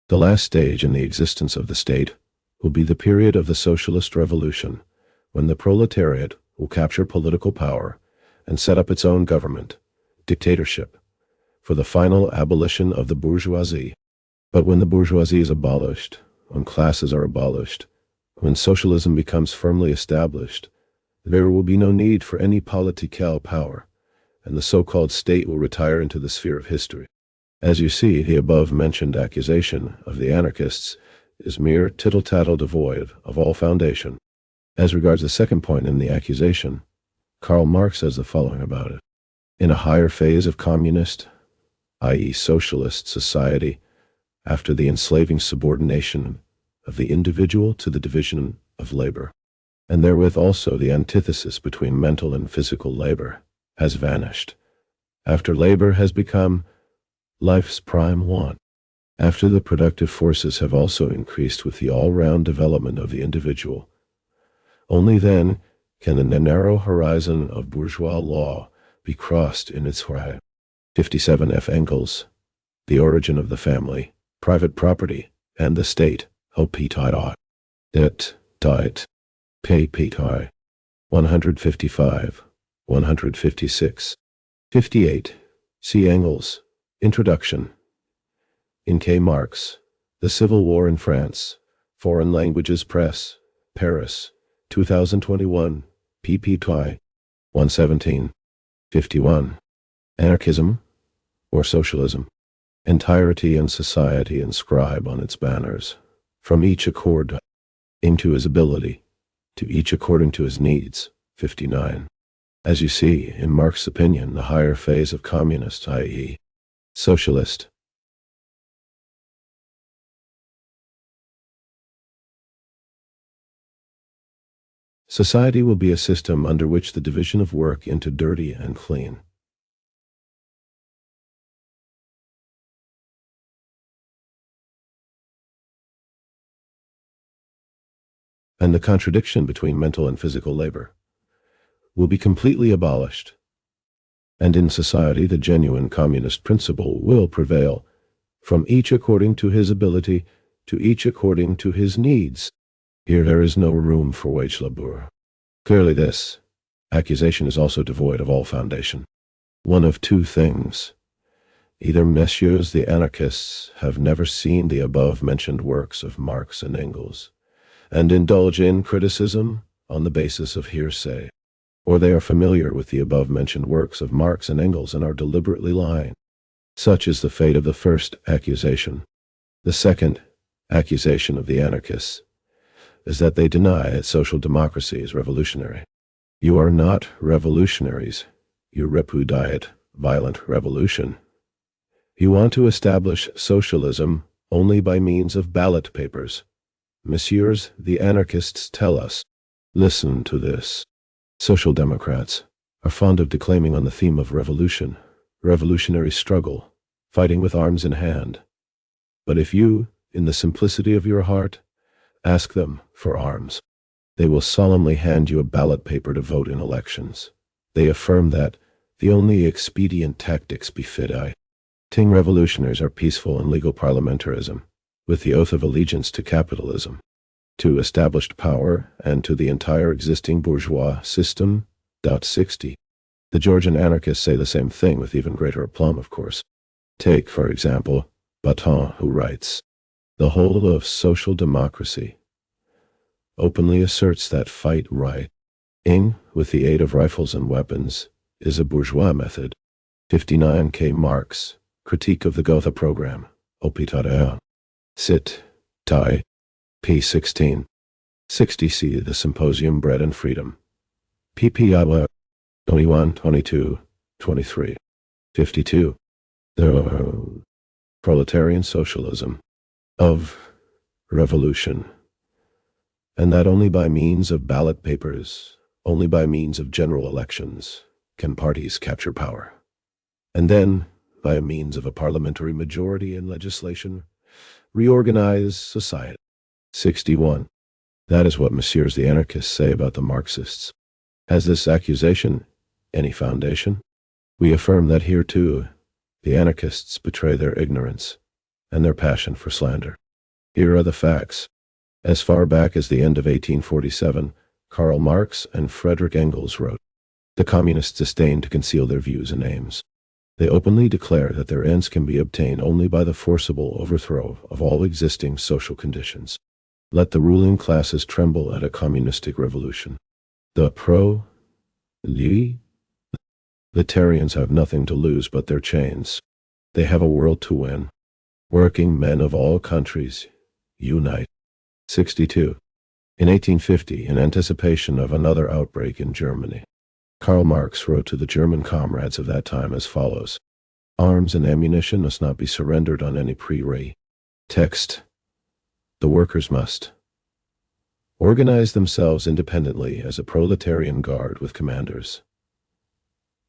Speaker 1: The last stage in the existence of the state will be the period of the socialist revolution, when the proletariat will capture political power and set up its own government, dictatorship, for the final abolition of the bourgeoisie. But when the bourgeoisie is abolished, when classes are abolished, when socialism becomes firmly established, there will be no need for any political power, and the so-called state will retire into the sphere of history. As you see, the above-mentioned accusation of the anarchists is mere tittle-tattle devoid of all foundation. As regards the second point in the accusation, Karl Marx says the following about it. In a higher phase of communist, i.e. socialist society, after the enslaving subordination of the individual to the division of labor, and therewith also the antithesis between mental and physical labor, has vanished, after labor has become life's prime want, after the productive forces have also increased with the all-round development of the individual, only then can the narrow horizon of bourgeois law be crossed in its horizon. 57 F. Engels, The Origin of the Family, Private Property, and the State, Opti. Det, Diet, pp. 155, 156, 58. C. Engels, Introduction. In K. Marx, The Civil War in France, Foreign Languages Press, Paris, 2021, pp. 117, 51. Anarchism, or Socialism, Entirety and Society inscribe on its banners, from each accord into his ability, to each according to his needs, 59. As you see, in Marx's opinion, the higher phase of communist, i.e. socialist, society will be a system under which the division of work into dirty and clean, and the contradiction between mental and physical labor will be completely abolished, and in society the genuine communist principle will prevail, from each according to his ability, to each according to his needs. Here there is no room for wage labor. Clearly this accusation is also devoid of all foundation. One of two things: either messieurs the anarchists have never seen the above-mentioned works of Marx and Engels, and indulge in criticism on the basis of hearsay, or they are familiar with the above-mentioned works of Marx and Engels and are deliberately lying. Such is the fate of the first accusation. The second accusation of the anarchists is that they deny that social democracy is revolutionary. You are not revolutionaries. You repudiate violent revolution. You want to establish socialism only by means of ballot papers. Messieurs, the anarchists tell us. Listen to this. Social democrats are fond of declaiming on the theme of revolution, revolutionary struggle, fighting with arms in hand. But if you, in the simplicity of your heart, ask them for arms, they will solemnly hand you a ballot paper to vote in elections. They affirm that the only expedient tactics befit ting revolutionaries are peaceful and legal parliamentarism, with the oath of allegiance to capitalism, to established power, and to the entire existing bourgeois system. 60. The Georgian anarchists say the same thing with even greater aplomb, of course. Take, for example, Baton, who writes, "The whole of social democracy openly asserts that fight right-ing with the aid of rifles and weapons is a bourgeois method." 59. K. Marx, Critique of the Gotha Program, Opti. Sit. Tie. p. 16. 60. C. The Symposium Bread and Freedom, pp. 21, 22, 23. 52. The proletarian socialism of revolution, and that only by means of ballot papers, only by means of general elections, can parties capture power, and then, by means of a parliamentary majority and legislation, reorganize society. 61. That is what messieurs the anarchists say about the Marxists. Has this accusation any foundation? We affirm that here too, the anarchists betray their ignorance and their passion for slander. Here are the facts. As far back as the end of 1847, Karl Marx and Friedrich Engels wrote, "The communists disdain to conceal their views and aims. They openly declare that their ends can be obtained only by the forcible overthrow of all existing social conditions. Let the ruling classes tremble at a communistic revolution. The proletarians have nothing to lose but their chains. They have a world to win. Working men of all countries, unite." 62. In 1850, in anticipation of another outbreak in Germany, Karl Marx wrote to the German comrades of that time as follows: "Arms and ammunition must not be surrendered on any pretext. The workers must organize themselves independently as a proletarian guard with commanders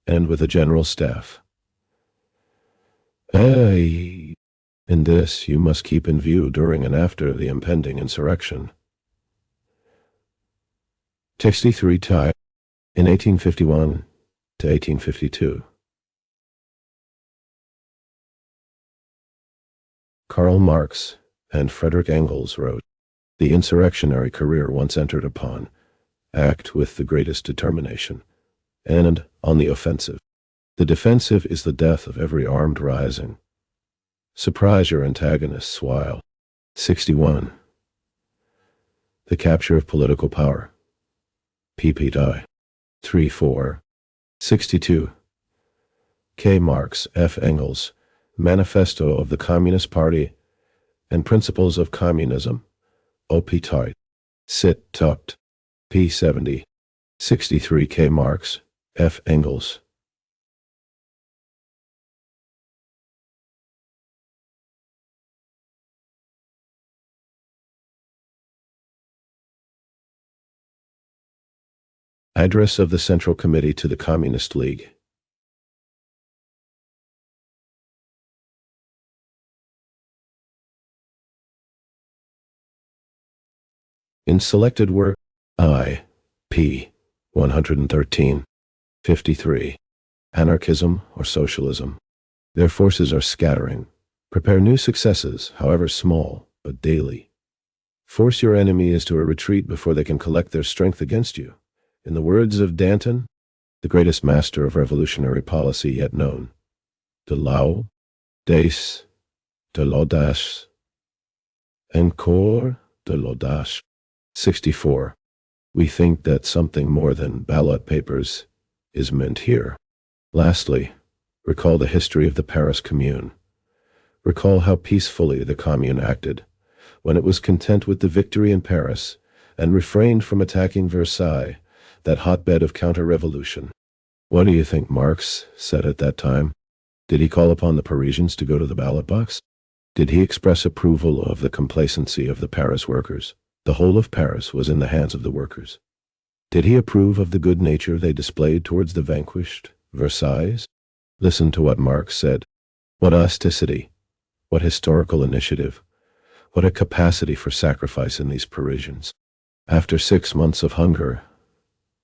Speaker 1: and with a general staff. In this you must keep in view during and after the impending insurrection." 63 Thai in 1851 to 1852. Karl Marx and Friedrich Engels wrote, "The insurrectionary career once entered upon, act with the greatest determination, and on the offensive. The defensive is the death of every armed rising. Surprise your antagonists while." 61. The capture of political power. pp. Die. 3-4. 62. K. Marx, F. Engels, Manifesto of the Communist Party and Principles of Communism, op. Tart. Sit. Tucked. p. 70. 63. K. Marx, F. Engels. Address of the Central Committee to the Communist League. In selected work, I. p. 113. 53. Anarchism or Socialism. Their forces are scattering. Prepare new successes, however small, but daily. Force your enemies to a retreat before they can collect their strength against you. In the words of Danton, the greatest master of revolutionary policy yet known, de l'audace, de l'audace, encore de l'audace. 64. We think that something more than ballot papers is meant here. Lastly, recall the history of the Paris Commune. Recall how peacefully the Commune acted when it was content with the victory in Paris and refrained from attacking Versailles, that hotbed of counter-revolution. What do you think Marx said at that time? Did he call upon the Parisians to go to the ballot box? Did he express approval of the complacency of the Paris workers? The whole of Paris was in the hands of the workers. Did he approve of the good nature they displayed towards the vanquished Versailles? Listen to what Marx said. What elasticity, what historical initiative, what a capacity for sacrifice in these Parisians. After 6 months of hunger,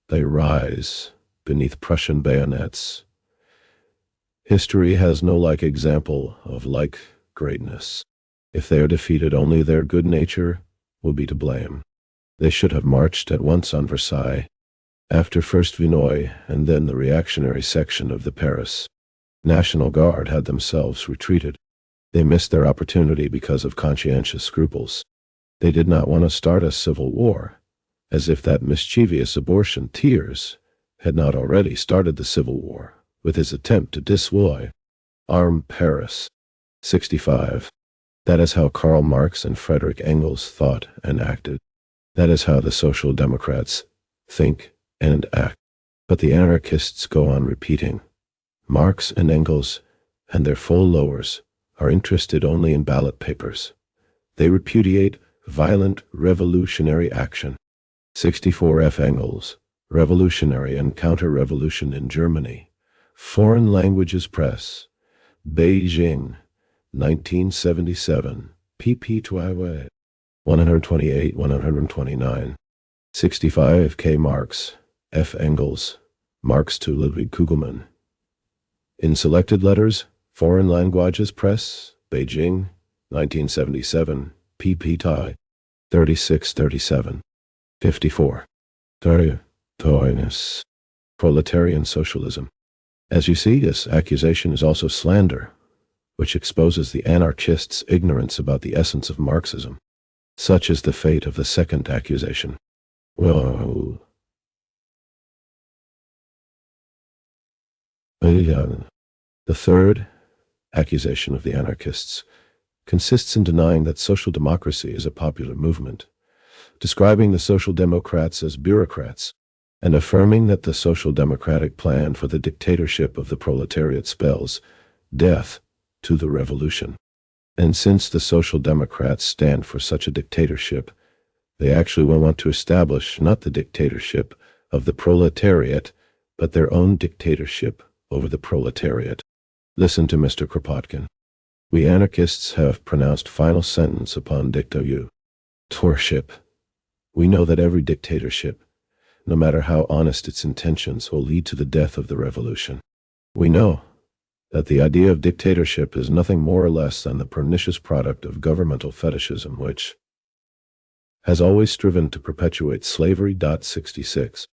Speaker 1: they rise beneath Prussian bayonets. History has no like example of like greatness. If they are defeated, only their good nature will be to blame. They should have marched at once on Versailles, after first Vinoy and then the reactionary section of the Paris National Guard had themselves retreated. They missed their opportunity because of conscientious scruples. They did not want to start a civil war, as if that mischievous abortion Thiers had not already started the civil war with his attempt to disarm Paris. 65. That is how Karl Marx and Friedrich Engels thought and acted. That is how the Social Democrats think and act. But the anarchists go on repeating, Marx and Engels and their followers are interested only in ballot papers. They repudiate violent revolutionary action. 64. F. Engels, Revolutionary and Counter-Revolution in Germany. Foreign Languages Press. Beijing, 1977. pp. 12. 128, 129. 65. K. Marx, F. Engels, Marx to Ludwig Kugelmann. In Selected Letters, Foreign Languages Press, Beijing, 1977. pp. Thai. 36-37. 54. Proletarian socialism. As you see, this accusation is also slander, which exposes the anarchists' ignorance about the essence of Marxism. Such is the fate of the second accusation. Well, the third accusation of the anarchists consists in denying that social democracy is a popular movement, describing the social democrats as bureaucrats and affirming that the social democratic plan for the dictatorship of the proletariat spells death to the revolution. And since the social democrats stand for such a dictatorship, they actually will want to establish not the dictatorship of the proletariat, but their own dictatorship over the proletariat. Listen to Mr. Kropotkin. We anarchists have pronounced final sentence upon dictatorship. We know that every dictatorship, no matter how honest its intentions, will lead to the death of the revolution. We know that the idea of dictatorship is nothing more or less than the pernicious product of governmental fetishism, which has always striven to perpetuate slavery. 66.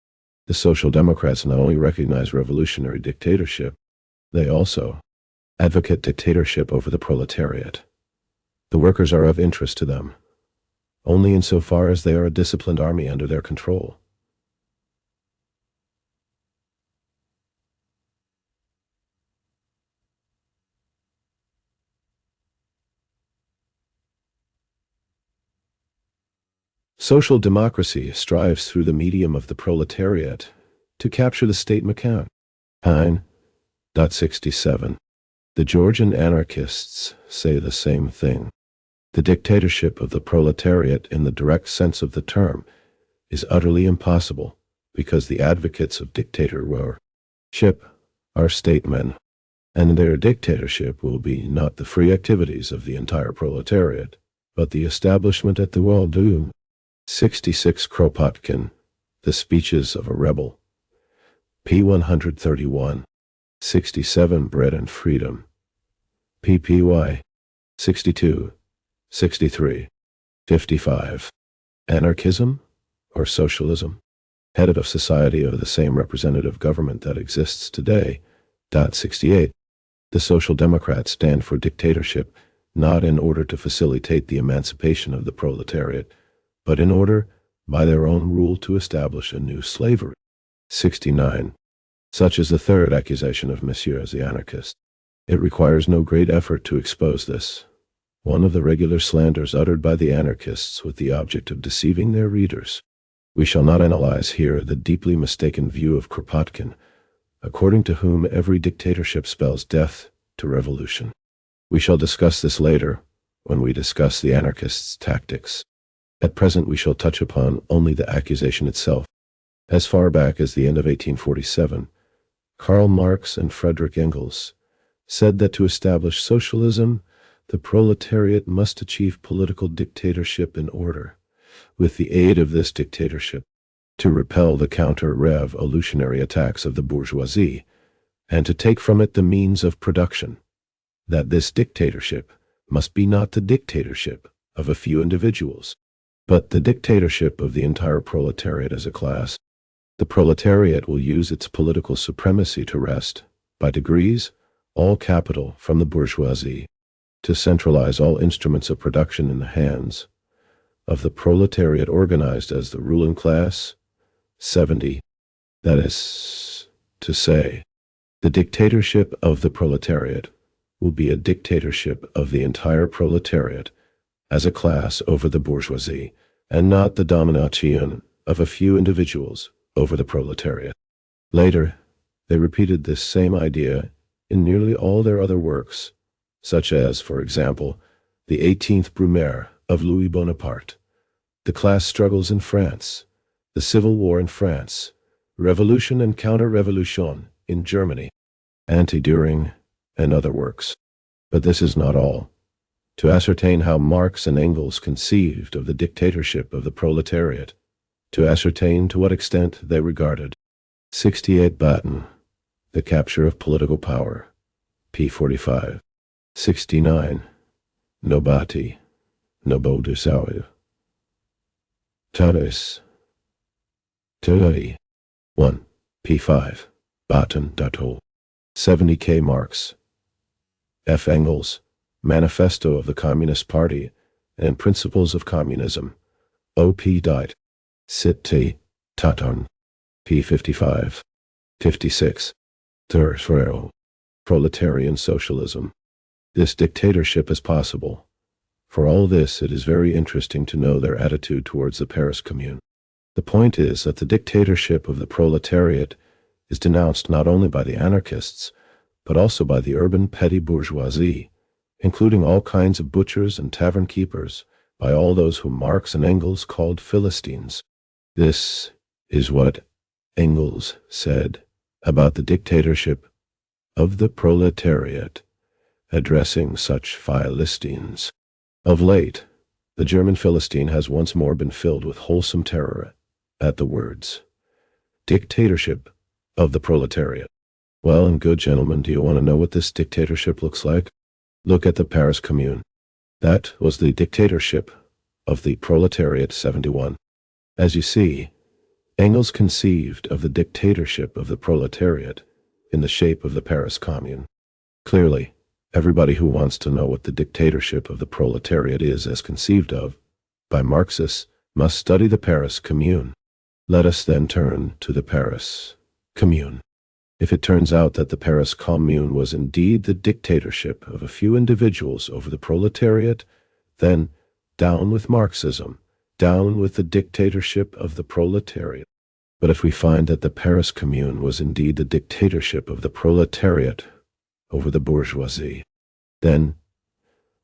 Speaker 1: The Social Democrats not only recognize revolutionary dictatorship, they also advocate dictatorship over the proletariat. The workers are of interest to them only insofar as they are a disciplined army under their control. Social democracy strives through the medium of the proletariat to capture the state account. 67. The Georgian anarchists say the same thing. The dictatorship of the proletariat in the direct sense of the term is utterly impossible because the advocates of dictatorship are statesmen, and their dictatorship will be not the free activities of the entire proletariat, but the establishment at the wall. 66. Kropotkin, The Speeches of a Rebel. p. 131. 67. Bread and Freedom. ppy. 62, 63, 55. Anarchism or socialism? Head of a society of the same representative government that exists today. 68. The Social Democrats stand for dictatorship, not in order to facilitate the emancipation of the proletariat, but in order, by their own rule, to establish a new slavery. 69. Such is the third accusation of Messieurs the anarchist. It requires no great effort to expose this, one of the regular slanders uttered by the anarchists with the object of deceiving their readers. We shall not analyze here the deeply mistaken view of Kropotkin, according to whom every dictatorship spells death to revolution. We shall discuss this later, when we discuss the anarchists' tactics. At present we shall touch upon only the accusation itself. As far back as the end of 1847, Karl Marx and Friedrich Engels said that to establish socialism, the proletariat must achieve political dictatorship in order, with the aid of this dictatorship, to repel the counter-revolutionary attacks of the bourgeoisie, and to take from it the means of production. That this dictatorship must be not the dictatorship of a few individuals, but the dictatorship of the entire proletariat as a class. The proletariat will use its political supremacy to wrest, by degrees, all capital from the bourgeoisie, to centralize all instruments of production in the hands of the proletariat organized as the ruling class. 70. That is to say, the dictatorship of the proletariat will be a dictatorship of the entire proletariat as a class over the bourgeoisie, and not the domination of a few individuals over the proletariat. Later, they repeated this same idea in nearly all their other works, such as, for example, the 18th Brumaire of Louis Bonaparte, the class struggles in France, the civil war in France, revolution and counter-revolution in Germany, anti-Düring, and other works. But this is not all. To ascertain how Marx and Engels conceived of the dictatorship of the proletariat, to ascertain to what extent they regarded 68 Batten, the capture of political power, p. 45. 69. Nobati, Nobodusau. Taris. Tui. 1. p. 5. Batten. 70 K. Marx. F. Engels, Manifesto of the Communist Party and Principles of Communism. O.P. Dite. Sit. Taton. p. 55. 56. Terfrero. Proletarian Socialism. This dictatorship is possible. For all this, it is very interesting to know their attitude towards the Paris Commune. The point is that the dictatorship of the proletariat is denounced not only by the anarchists, but also by the urban petty bourgeoisie, including all kinds of butchers and tavern keepers, by all those whom Marx and Engels called Philistines. This is what Engels said about the dictatorship of the proletariat, addressing such Philistines. Of late, the German Philistine has once more been filled with wholesome terror at the words, dictatorship of the proletariat. Well and good, gentlemen, do you want to know what this dictatorship looks like? Look at the Paris Commune. That was the dictatorship of the proletariat 71. As you see, Engels conceived of the dictatorship of the proletariat in the shape of the Paris Commune. Clearly, everybody who wants to know what the dictatorship of the proletariat is as conceived of by Marxists must study the Paris Commune. Let us then turn to the Paris Commune. If it turns out that the Paris Commune was indeed the dictatorship of a few individuals over the proletariat, then down with Marxism, down with the dictatorship of the proletariat. But if we find that the Paris Commune was indeed the dictatorship of the proletariat over the bourgeoisie, then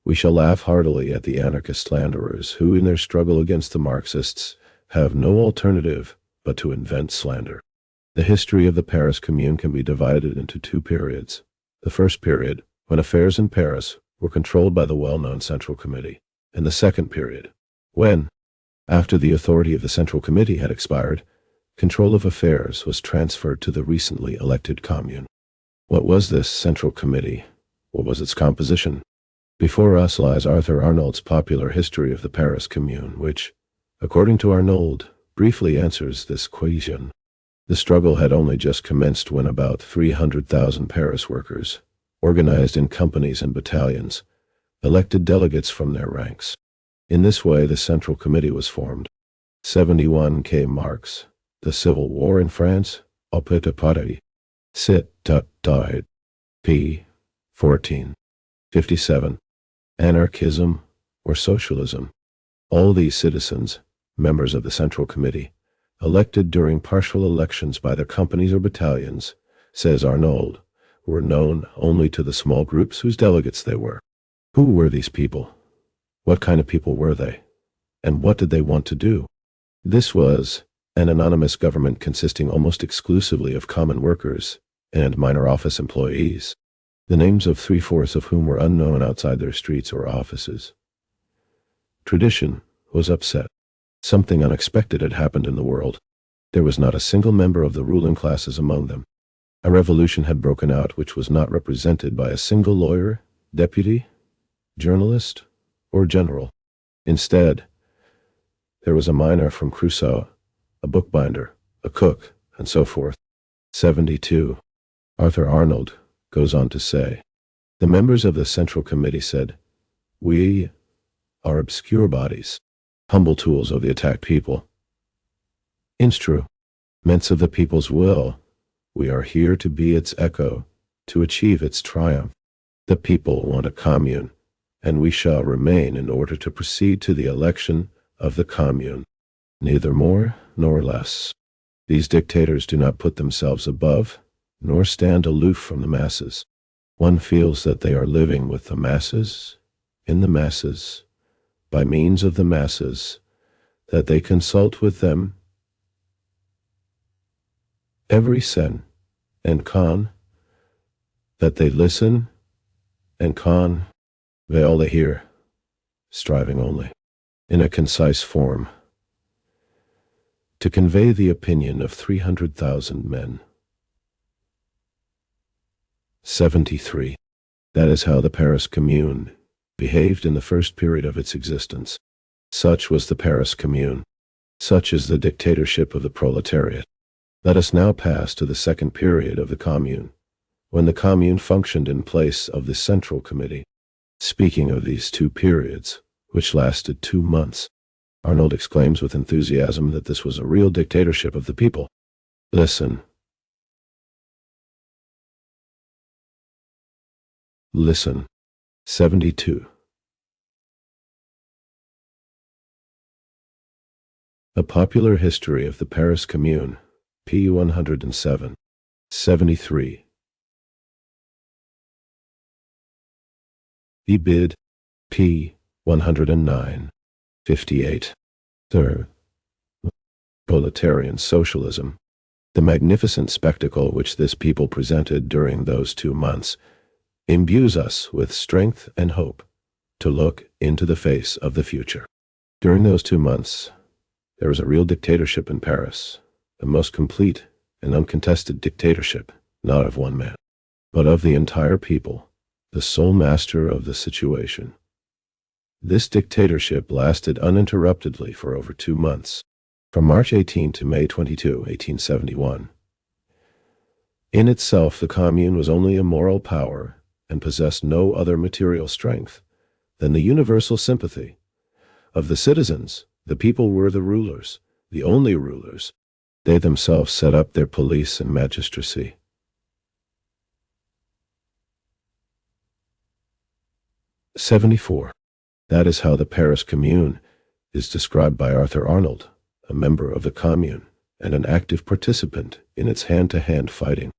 Speaker 1: we shall laugh heartily at the anarchist slanderers who, in their struggle against the Marxists, have no alternative but to invent slander. The history of the Paris Commune can be divided into two periods. The first period, when affairs in Paris were controlled by the well-known Central Committee, and the second period, when, after the authority of the Central Committee had expired, control of affairs was transferred to the recently elected Commune. What was this Central Committee? What was its composition? Before us lies Arthur Arnold's popular history of the Paris Commune, which, according to Arnold, briefly answers this question. The struggle had only just commenced when about 300,000 Paris workers, organized in companies and battalions, elected delegates from their ranks. In this way, the Central Committee was formed. 71 came Marx, the Civil War in France, Opéra Paris, died, p. 14. 57. Anarchism or Socialism. All these citizens, members of the Central Committee, elected during partial elections by their companies or battalions, says Arnold, were known only to the small groups whose delegates they were. Who were these people? What kind of people were they? And what did they want to do? This was an anonymous government consisting almost exclusively of common workers and minor office employees, the names of 3/4 of whom were unknown outside their streets or offices. Tradition was upset. Something unexpected had happened in the world. There was not a single member of the ruling classes among them. A revolution had broken out which was not represented by a single lawyer, deputy, journalist, or general. Instead, there was a miner from Crusoe, a bookbinder, a cook, and so forth. 72. Arthur Arnold goes on to say, the members of the Central Committee said, "We are obscure bodies, humble tools of the attacked people. Instruments of the people's will. We are here to be its echo, to achieve its triumph. The people want a commune, and we shall remain in order to proceed to the election of the commune, neither more nor less. These dictators do not put themselves above, nor stand aloof from the masses. One feels that they are living with the masses, in the masses, by means of the masses, that they consult with them every sen and con, that they listen and convey all they hear, striving only, in a concise form, to convey the opinion of 300,000 men. 73. That is how the Paris Commune behaved in the first period of its existence. Such was the Paris Commune. Such is the dictatorship of the proletariat. Let us now pass to the second period of the Commune, when the Commune functioned in place of the Central Committee. Speaking of these two periods, which lasted 2 months, Arnold exclaims with enthusiasm that this was a real dictatorship of the people. Listen. Listen. 72. A Popular History of the Paris Commune, p. 107, 73. Ebid, p. 109, 58. Third. Proletarian Socialism. The magnificent spectacle which this people presented during those 2 months imbues us with strength and hope to look into the face of the future. During those 2 months, there was a real dictatorship in Paris, a most complete and uncontested dictatorship, not of one man, but of the entire people, the sole master of the situation. This dictatorship lasted uninterruptedly for over 2 months, from March 18 to May 22, 1871. In itself, the Commune was only a moral power and possessed no other material strength than the universal sympathy of the citizens. The people were the rulers, the only rulers. They themselves set up their police and magistracy. '74. That is how the Paris Commune is described by Arthur Arnold, a member of the Commune and an active participant in its hand-to-hand fighting.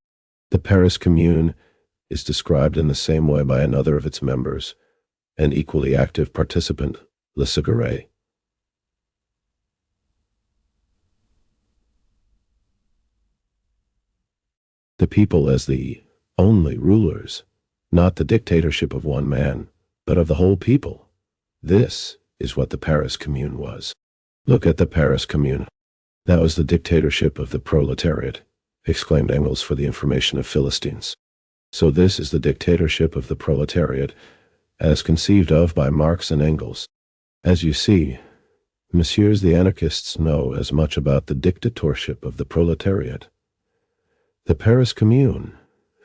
Speaker 1: The Paris Commune is described in the same way by another of its members, an equally active participant, Le Segre. The people as the only rulers, not the dictatorship of one man, but of the whole people. This is what the Paris Commune was. Look at the Paris Commune. That was the dictatorship of the proletariat, exclaimed Engels for the information of Philistines. So this is the dictatorship of the proletariat, as conceived of by Marx and Engels. As you see, messieurs the anarchists know as much about the dictatorship of the proletariat. The Paris Commune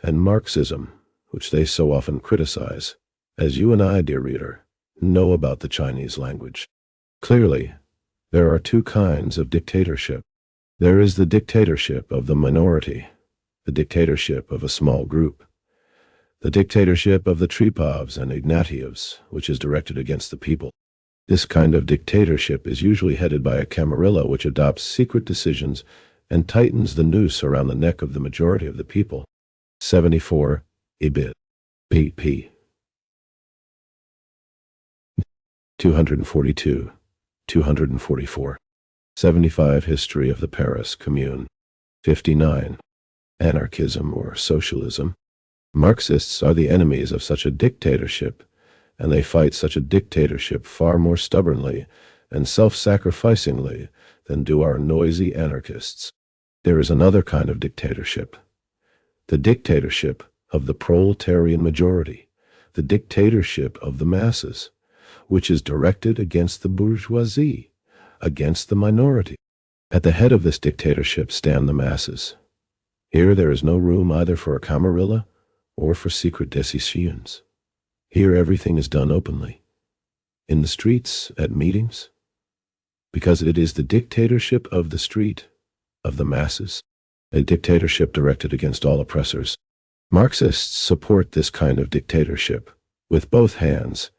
Speaker 1: and Marxism, which they so often criticize, as you and I, dear reader, know about the Chinese language. Clearly, there are 2 kinds of dictatorship. There is the dictatorship of the minority, the dictatorship of a small group, the dictatorship of the Trepovs and Ignatievs, which is directed against the people. This kind of dictatorship is usually headed by a camarilla which adopts secret decisions and tightens the noose around the neck of the majority of the people. 74. Ibid. pp. 242, 244. 75. History of the Paris Commune. 59. Anarchism or Socialism. Marxists are the enemies of such a dictatorship, and they fight such a dictatorship far more stubbornly and self-sacrificingly than do our noisy anarchists. There is another kind of dictatorship, the dictatorship of the proletarian majority, the dictatorship of the masses, which is directed against the bourgeoisie, against the minority. At the head of this dictatorship stand the masses. Here there is no room either for a camarilla or for secret decisions. Here everything is done openly, in the streets, at meetings, because it is the dictatorship of the street, of the masses, a dictatorship directed against all oppressors. Marxists support this kind of dictatorship with both hands,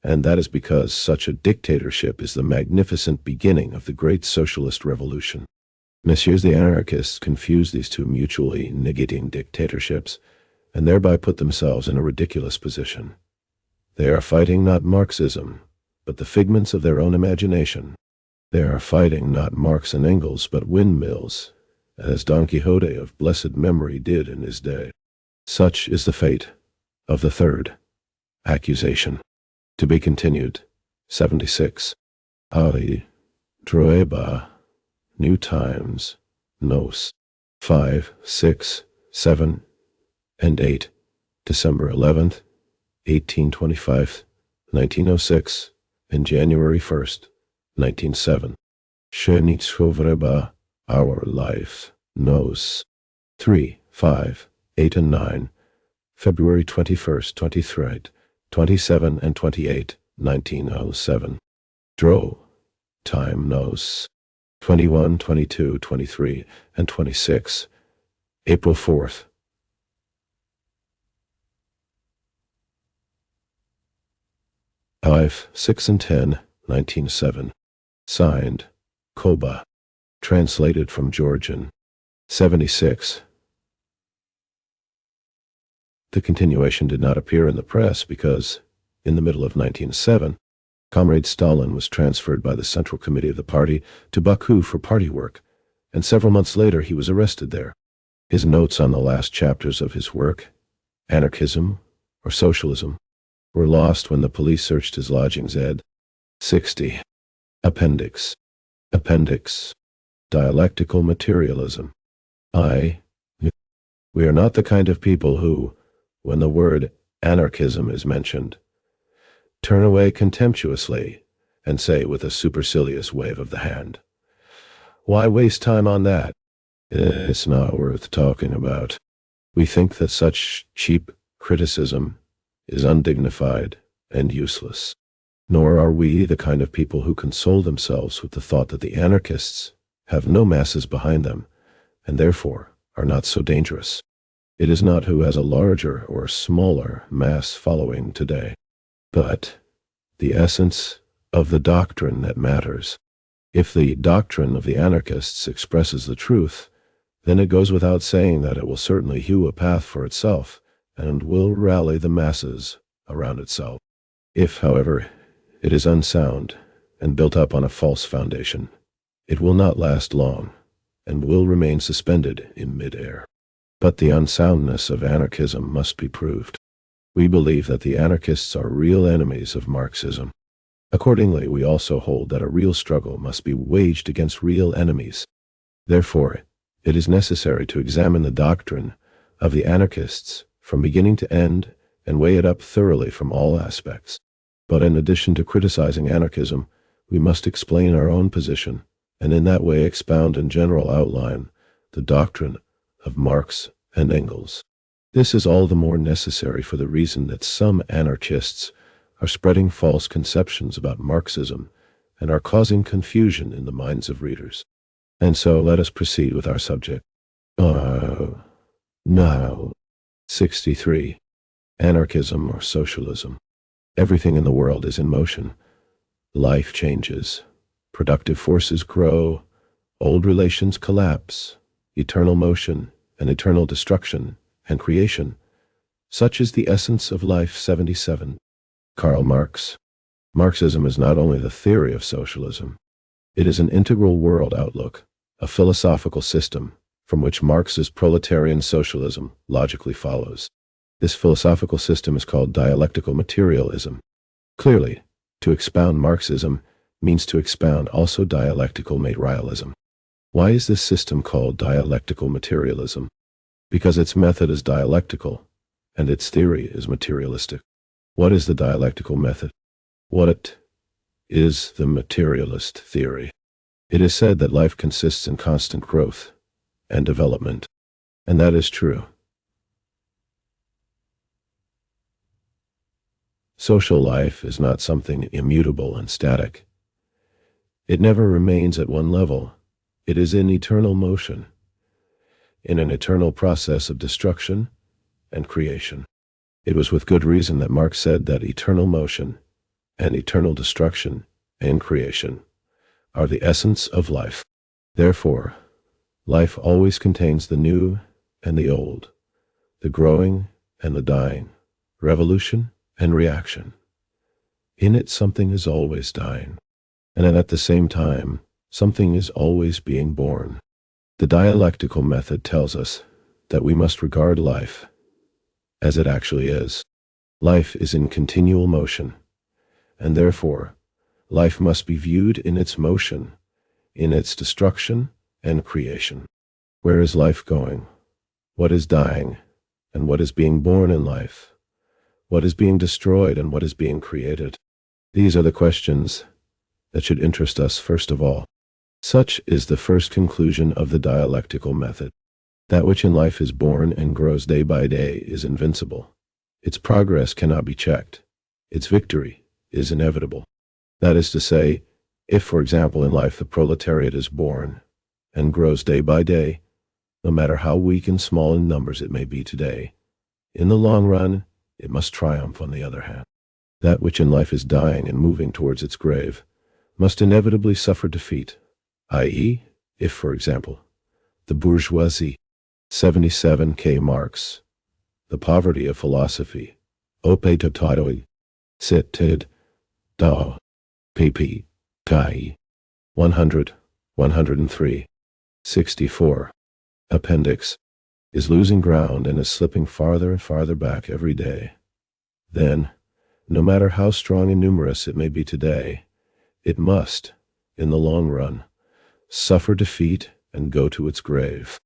Speaker 1: and that is because such a dictatorship is the magnificent beginning of the great socialist revolution. Messieurs the anarchists confuse these 2 mutually negating dictatorships, and thereby put themselves in a ridiculous position. They are fighting not Marxism, but the figments of their own imagination. They are fighting not Marx and Engels, but windmills, as Don Quixote of blessed memory did in his day. Such is the fate of the 3rd accusation. To be continued. 76. Ali, Droeba, New Times, Nos. 5, 6, 7, and 8, December 11th, 1825, 1906, and January 1st, 1907. Shenitshovreba, Our Life, Nos. 3, 5, 8, and 9, February 21st, 23rd, 27 and 28, 1907. Dro. Time Nos. 21, 22, 23, and 26, April 4th. 5, 6, and 10, 1907. Signed, Koba. Translated from Georgian. 76. The continuation did not appear in the press because, in the middle of 1907, Comrade Stalin was transferred by the Central Committee of the party to Baku for party work, and several months later he was arrested there. His notes on the last chapters of his work, Anarchism or Socialism, were lost when the police searched his lodgings. Ed. 60. Appendix. Appendix. Dialectical materialism. We are not the kind of people who, when the word anarchism is mentioned, turn away contemptuously and say with a supercilious wave of the hand, "Why waste time on that? It's not worth talking about." We think that such cheap criticism is undignified and useless. Nor are we the kind of people who console themselves with the thought that the anarchists have no masses behind them and therefore are not so dangerous. It is not who has a larger or smaller mass following today, but the essence of the doctrine that matters. If the doctrine of the anarchists expresses the truth, then it goes without saying that it will certainly hew a path for itself and will rally the masses around itself. If, however, it is unsound and built up on a false foundation, it will not last long and will remain suspended in midair. But the unsoundness of anarchism must be proved. We believe that the anarchists are real enemies of Marxism. Accordingly, we also hold that a real struggle must be waged against real enemies. Therefore, it is necessary to examine the doctrine of the anarchists from beginning to end and weigh it up thoroughly from all aspects. But in addition to criticizing anarchism, we must explain our own position, and in that way expound in general outline the doctrine of Marx and Engels. This is all the more necessary for the reason that some anarchists are spreading false conceptions about Marxism and are causing confusion in the minds of readers. And so let us proceed with our subject. Now, 63. Anarchism or Socialism. Everything in the world is in motion. Life changes. Productive forces grow. Old relations collapse. Eternal motion and eternal destruction and creation. Such is the essence of life. 77. Karl Marx. Marxism is not only the theory of socialism. It is an integral world outlook, a philosophical system from which Marx's proletarian socialism logically follows. This philosophical system is called dialectical materialism. Clearly, to expound Marxism means to expound also dialectical materialism. Why is this system called dialectical materialism? Because its method is dialectical, and its theory is materialistic. What is the dialectical method? What is the materialist theory? It is said that life consists in constant growth and development, and that is true. Social life is not something immutable and static. It never remains at one level. It is in eternal motion, in an eternal process of destruction and creation. It was with good reason that Marx said that eternal motion and eternal destruction and creation are the essence of life. Therefore, life always contains the new and the old, the growing and the dying, revolution and reaction. In it, something is always dying, and at the same time, something is always being born. The dialectical method tells us that we must regard life as it actually is. Life is in continual motion, and therefore, life must be viewed in its motion, in its destruction and creation. Where is life going? What is dying? And what is being born in life? What is being destroyed and what is being created? These are the questions that should interest us first of all. Such is the first conclusion of the dialectical method. That which in life is born and grows day by day is invincible. Its progress cannot be checked. Its victory is inevitable. That is to say, if, for example, in life the proletariat is born and grows day by day, no matter how weak and small in numbers it may be today, in the long run, it must triumph. On the other hand, that which in life is dying and moving towards its grave must inevitably suffer defeat, i.e., if, for example, the bourgeoisie, 77K Marx, the poverty of philosophy, opetotoi, sit-tid, da, pp, tai, 100, 103, 64, appendix, is losing ground and is slipping farther and farther back every day, then, no matter how strong and numerous it may be today, it must, in the long run, suffer defeat and go to its grave.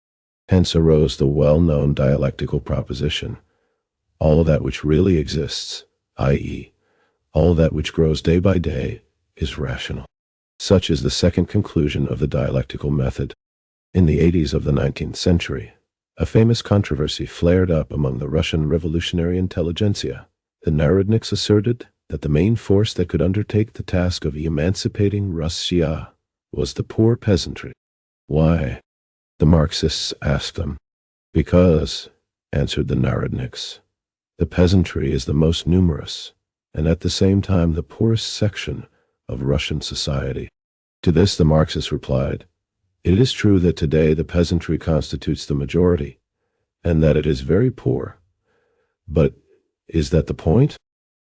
Speaker 1: Hence arose the well-known dialectical proposition, all that which really exists, i.e., all that which grows day by day, is rational. Such is the second conclusion of the dialectical method. In the 80s of the 19th century, a famous controversy flared up among the Russian revolutionary intelligentsia. The Narodniks asserted that the main force that could undertake the task of emancipating Russia was the poor peasantry. Why? The Marxists asked them. Because, answered the Narodniks, the peasantry is the most numerous, and at the same time the poorest section of Russian society. To this the Marxists replied, it is true that today the peasantry constitutes the majority, and that it is very poor. But is that the point?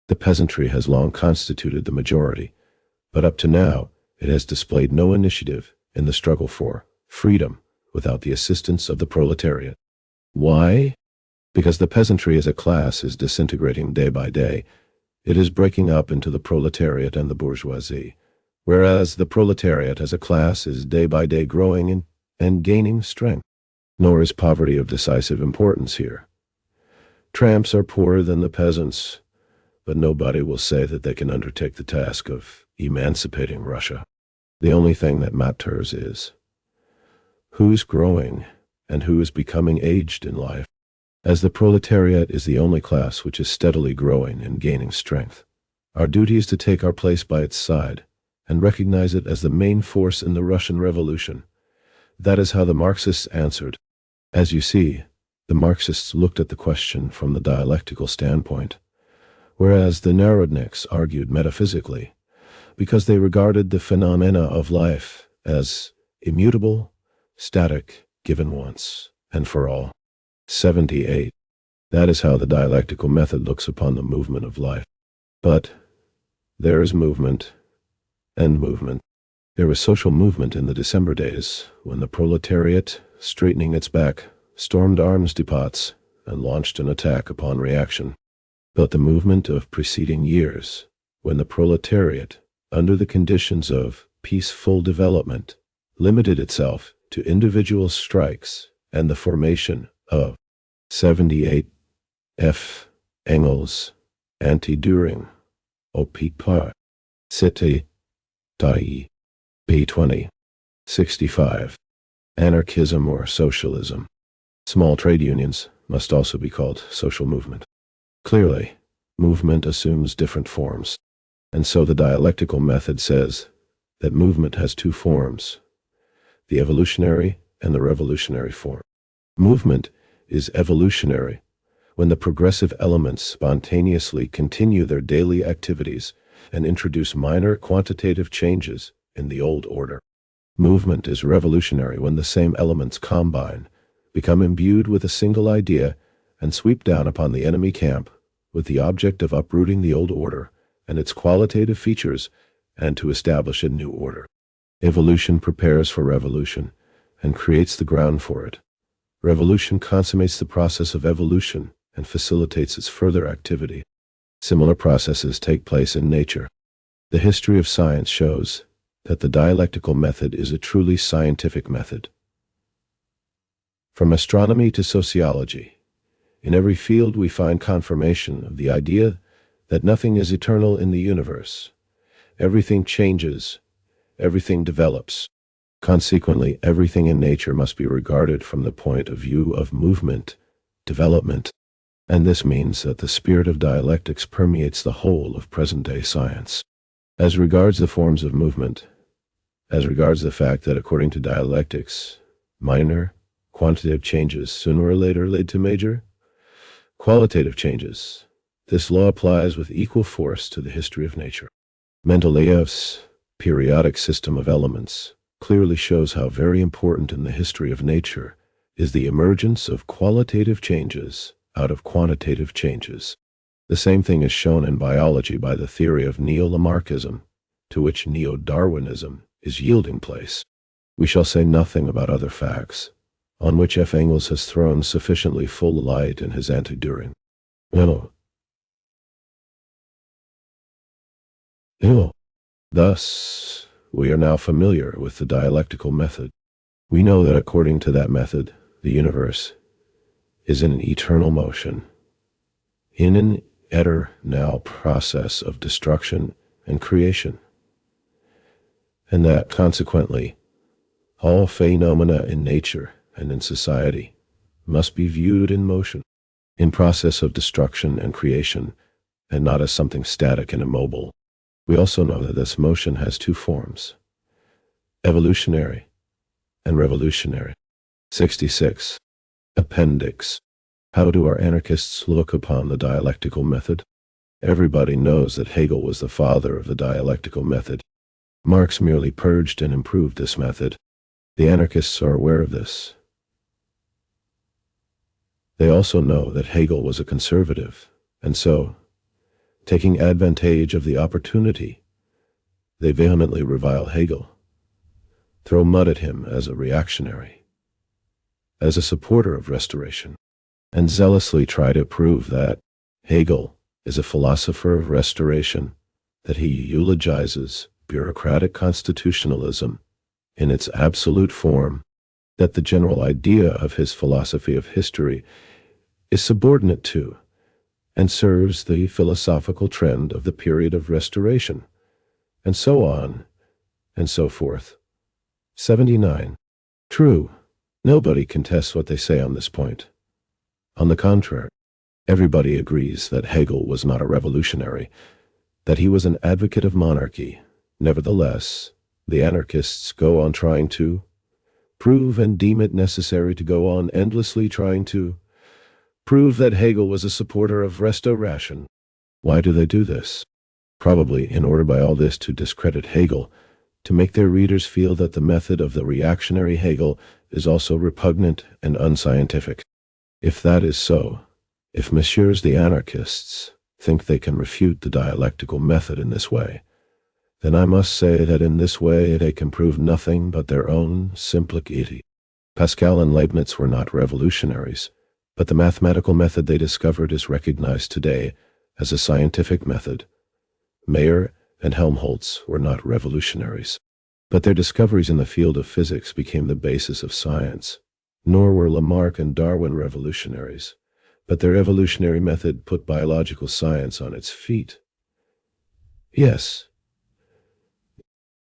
Speaker 1: The peasantry has long constituted the majority, but up to now it has displayed no initiative in the struggle for freedom without the assistance of the proletariat. Why? Because the peasantry as a class is disintegrating day by day. It is breaking up into the proletariat and the bourgeoisie, whereas the proletariat as a class is day by day growing and gaining strength. Nor is poverty of decisive importance here. Tramps are poorer than the peasants, but nobody will say that they can undertake the task of emancipating Russia. The only thing that matters is who's growing and who is becoming aged in life. As the proletariat is the only class which is steadily growing and gaining strength, our duty is to take our place by its side and recognize it as the main force in the Russian Revolution. That is how the Marxists answered. As you see, the Marxists looked at the question from the dialectical standpoint, whereas the Narodniks argued metaphysically, because they regarded the phenomena of life as immutable, static, given once and for all. 78. That is how the dialectical method looks upon the movement of life. But there is movement and movement. There was social movement in the December days when the proletariat, straightening its back, stormed arms depots and launched an attack upon reaction. But the movement of preceding years, when the proletariat, under the conditions of peaceful development, limited itself to individual strikes and the formation of 78 F. Engels, anti-Düring, Occupy, City, Tai, B20, 65. Anarchism or socialism. Small trade unions must also be called social movement. Clearly, movement assumes different forms, and so the dialectical method says that movement has two forms, the evolutionary and the revolutionary form. Movement is evolutionary when the progressive elements spontaneously continue their daily activities and introduce minor quantitative changes in the old order. Movement is revolutionary when the same elements combine, become imbued with a single idea, and sweep down upon the enemy camp with the object of uprooting the old order and its qualitative features and to establish a new order. Evolution prepares for revolution and creates the ground for it. Revolution consummates the process of evolution and facilitates its further activity. Similar processes take place in nature. The history of science shows that the dialectical method is a truly scientific method. From astronomy to sociology, in every field we find confirmation of the idea that nothing is eternal in the universe. Everything changes, everything develops. Consequently, everything in nature must be regarded from the point of view of movement, development, and this means that the spirit of dialectics permeates the whole of present-day science. As regards the forms of movement, as regards the fact that according to dialectics, minor, quantitative changes sooner or later lead to major, qualitative changes, this law applies with equal force to the history of nature. Mendeleev's periodic system of elements clearly shows how very important in the history of nature is the emergence of qualitative changes out of quantitative changes. The same thing is shown in biology by the theory of neo-Lamarckism, to which neo-Darwinism is yielding place. We shall say nothing about other facts, on which F. Engels has thrown sufficiently full light in his Anti-Düring. Thus, we are now familiar with the dialectical method. We know that according to that method, the universe is in an eternal motion, in an eternal process of destruction and creation, and that, consequently, all phenomena in nature and in society must be viewed in motion, in process of destruction and creation, and not as something static and immobile. We also know that this motion has two forms, evolutionary and revolutionary. 66. Appendix. How do our anarchists look upon the dialectical method? Everybody knows that Hegel was the father of the dialectical method. Marx merely purged and improved this method. The anarchists are aware of this. They also know that Hegel was a conservative, and so, taking advantage of the opportunity, they vehemently revile Hegel, throw mud at him as a reactionary, as a supporter of restoration, and zealously try to prove that Hegel is a philosopher of restoration, that he eulogizes bureaucratic constitutionalism in its absolute form, that the general idea of his philosophy of history is subordinate to and serves the philosophical trend of the period of restoration, and so on and so forth. 79. True, nobody contests what they say on this point. On the contrary, everybody agrees that Hegel was not a revolutionary, that he was an advocate of monarchy. Nevertheless, the anarchists go on trying to prove and deem it necessary to go on endlessly trying to prove that Hegel was a supporter of restoration. Why do they do this? Probably in order by all this to discredit Hegel, to make their readers feel that the method of the reactionary Hegel is also repugnant and unscientific. If that is so, if messieurs the anarchists think they can refute the dialectical method in this way, then I must say that in this way they can prove nothing but their own simplicity. Pascal and Leibniz were not revolutionaries, but the mathematical method they discovered is recognized today as a scientific method. Mayer and Helmholtz were not revolutionaries, but their discoveries in the field of physics became the basis of science. Nor were Lamarck and Darwin revolutionaries, but their evolutionary method put biological science on its feet. Yes,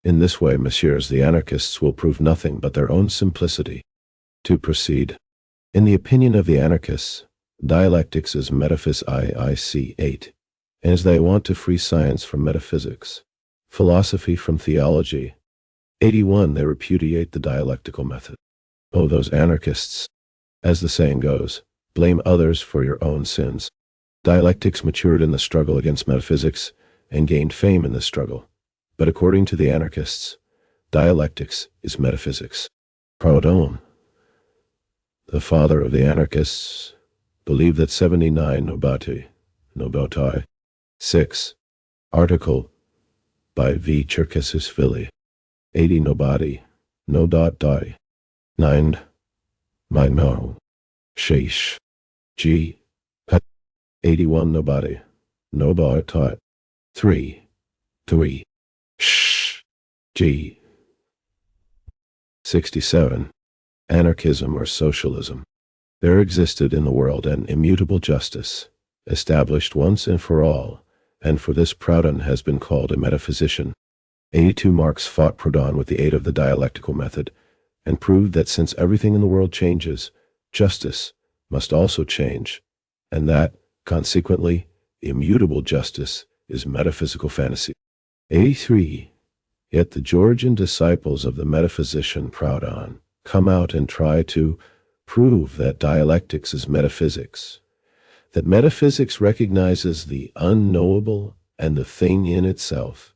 Speaker 1: in this way, messieurs the anarchists will prove nothing but their own simplicity. To proceed, in the opinion of the anarchists, dialectics is metaphysics 8, and as they want to free science from metaphysics, philosophy from theology, 81, they repudiate the dialectical method. Oh, those anarchists, as the saying goes, blame others for your own sins. Dialectics matured in the struggle against metaphysics and gained fame in this struggle. But according to the anarchists, dialectics is metaphysics. Proudhon, the father of the anarchists, believed that 79 Nobati 6 article by V. Cherkesishvili 80 Nobody no dot die 9 my no sheesh G 81 Nobody no bar taught 3 Shh. G. 67. Anarchism or socialism. There existed in the world an immutable justice, established once and for all, and for this Proudhon has been called a metaphysician. 82. Marx fought Proudhon with the aid of the dialectical method, and proved that since everything in the world changes, justice must also change, and that, consequently, immutable justice is metaphysical fantasy. 83. Yet the Georgian disciples of the metaphysician Proudhon come out and try to prove that dialectics is metaphysics, that metaphysics recognizes the unknowable and the thing in itself,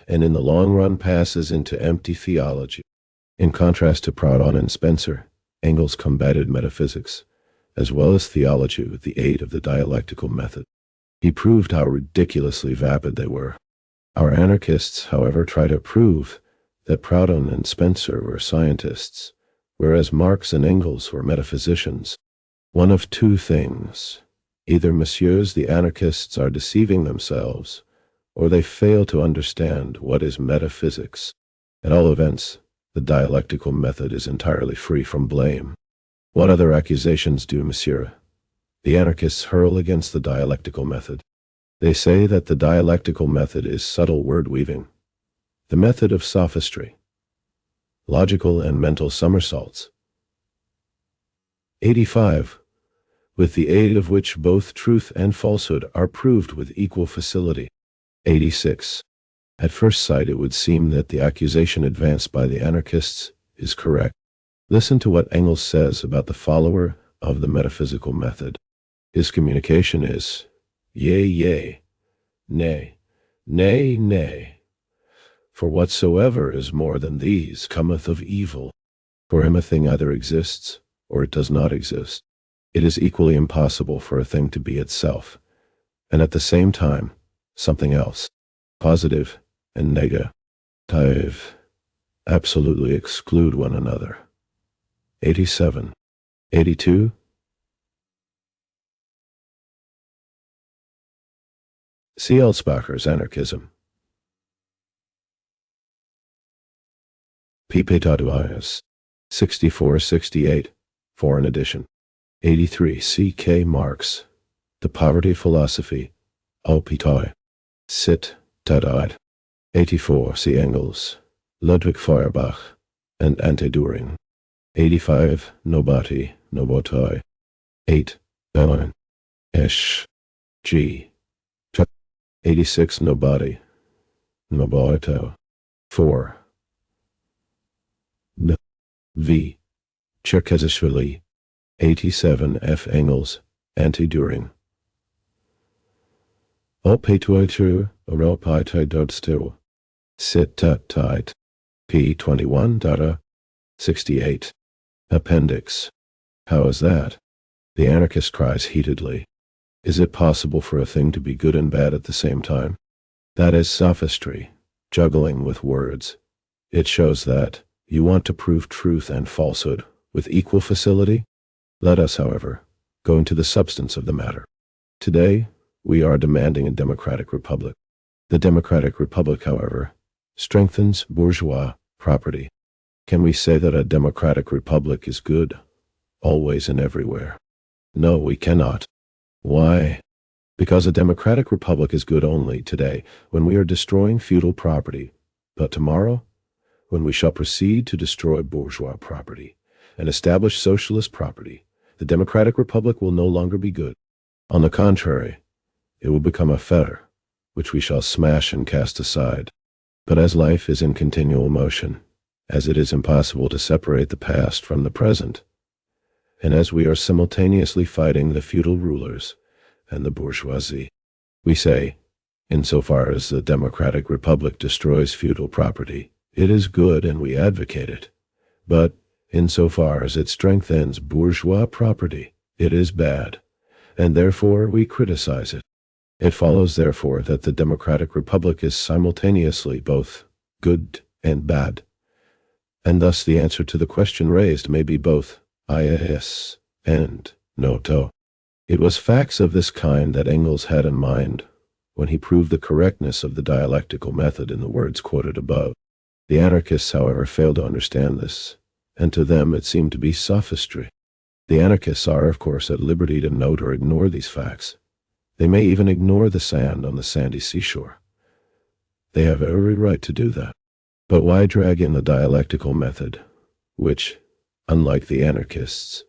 Speaker 1: and in the long run passes into empty theology. In contrast to Proudhon and Spencer, Engels combated metaphysics, as well as theology, with the aid of the dialectical method. He proved how ridiculously vapid they were. Our anarchists, however, try to prove that Proudhon and Spencer were scientists, whereas Marx and Engels were metaphysicians. One of two things: either messieurs the anarchists are deceiving themselves, or they fail to understand what is metaphysics. At all events, the dialectical method is entirely free from blame. What other accusations do monsieur the anarchists hurl against the dialectical method? They say that the dialectical method is subtle word-weaving, the method of sophistry, logical and mental somersaults. 85. With the aid of which both truth and falsehood are proved with equal facility. 86. At first sight it would seem that the accusation advanced by the anarchists is correct. Listen to what Engels says about the follower of the metaphysical method. His communication is, yea, yea, nay, nay, nay. For whatsoever is more than these cometh of evil. For him a thing either exists, or it does not exist. It is equally impossible for a thing to be itself, and at the same time, something else. Positive and negative absolutely exclude one another. 87. 82. C. Elsbacher's Anarchism. pp. Taduias. 64-68, foreign edition. 83. C. K. Marx, The Poverty Philosophy, Alpitoi. Sit. Tadait. 84. C. Engels, Ludwig Feuerbach, and Anteduring. 85. Nobati, Nobotoi. 8. Ellen. Esch. G. 86. Nobody, Noboito. 4. N. V. Cherkezishvili. 87. F. Engels, Anti-During. Opetoitu, Europaite dodstu. Sit tit. P. 21. Data. 68. Appendix. How is that? The anarchist cries heatedly. Is it possible for a thing to be good and bad at the same time? That is sophistry, juggling with words. It shows that you want to prove truth and falsehood with equal facility. Let us, however, go into the substance of the matter. Today, we are demanding a democratic republic. The democratic republic, however, strengthens bourgeois property. Can we say that a democratic republic is good, always and everywhere? No, we cannot. Why? Because a democratic republic is good only today, when we are destroying feudal property, but tomorrow, when we shall proceed to destroy bourgeois property and establish socialist property, the democratic republic will no longer be good. On the contrary, it will become a fetter, which we shall smash and cast aside. But as life is in continual motion, as it is impossible to separate the past from the present, and as we are simultaneously fighting the feudal rulers and the bourgeoisie, we say, insofar as the democratic republic destroys feudal property, it is good and we advocate it. But insofar as it strengthens bourgeois property, it is bad, and therefore we criticize it. It follows, therefore, that the democratic republic is simultaneously both good and bad, and thus the answer to the question raised may be both yes and no. It was facts of this kind that Engels had in mind when he proved the correctness of the dialectical method in the words quoted above. The anarchists, however, failed to understand this, and to them it seemed to be sophistry. The anarchists are, of course, at liberty to note or ignore these facts. They may even ignore the sand on the sandy seashore. They have every right to do that. But why drag in the dialectical method, which, unlike the anarchists,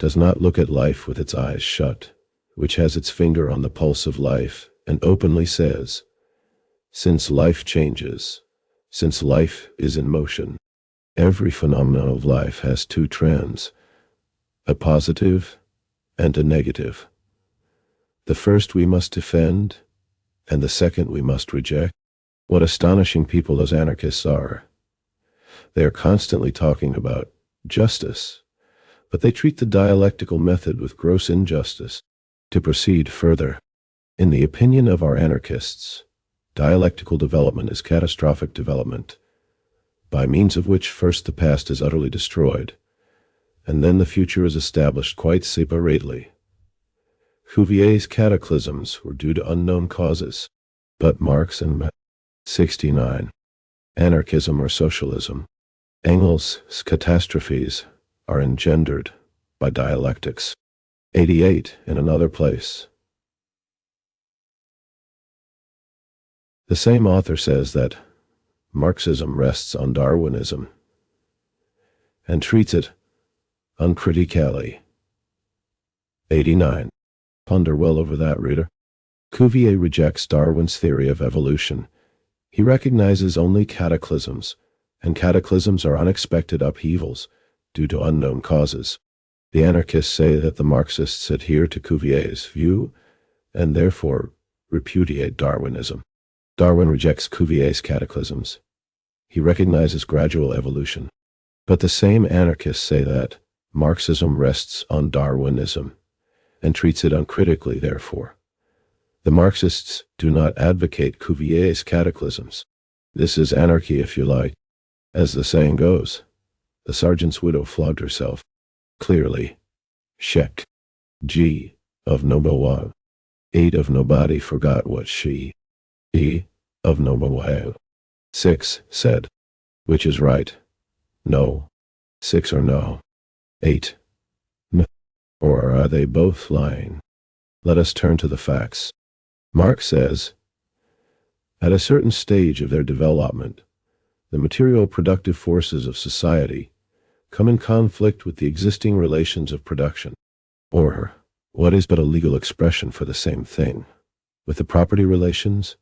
Speaker 1: does not look at life with its eyes shut, which has its finger on the pulse of life and openly says, since life changes, since life is in motion, every phenomenon of life has two trends, a positive and a negative. The first we must defend, and the second we must reject. What astonishing people those anarchists are. They are constantly talking about justice, but they treat the dialectical method with gross injustice. To proceed further, in the opinion of our anarchists, dialectical development is catastrophic development, by means of which first the past is utterly destroyed, and then the future is established quite separately. Cuvier's cataclysms were due to unknown causes, but Marx and 69. Anarchism or socialism. Engels' catastrophes are engendered by dialectics. 88. In another place. The same author says that Marxism rests on Darwinism and treats it uncritically. 89. Ponder well over that, reader. Cuvier rejects Darwin's theory of evolution. He recognizes only cataclysms, and cataclysms are unexpected upheavals due to unknown causes. The anarchists say that the Marxists adhere to Cuvier's view and therefore repudiate Darwinism. Darwin rejects Cuvier's cataclysms. He recognizes gradual evolution. But the same anarchists say that Marxism rests on Darwinism and treats it uncritically, therefore. The Marxists do not advocate Cuvier's cataclysms. This is anarchy, if you like. As the saying goes, the sergeant's widow flogged herself. Clearly. Check. G. Of Noboa. 8. Of nobody forgot what she. E. Of Noboa. 6. Said. Which is right? No. 6 or no. 8. M. Or are they both lying? Let us turn to the facts. Marx says, at a certain stage of their development, the material productive forces of society come in conflict with the existing relations of production, or what is but a legal expression for the same thing. With the property relations,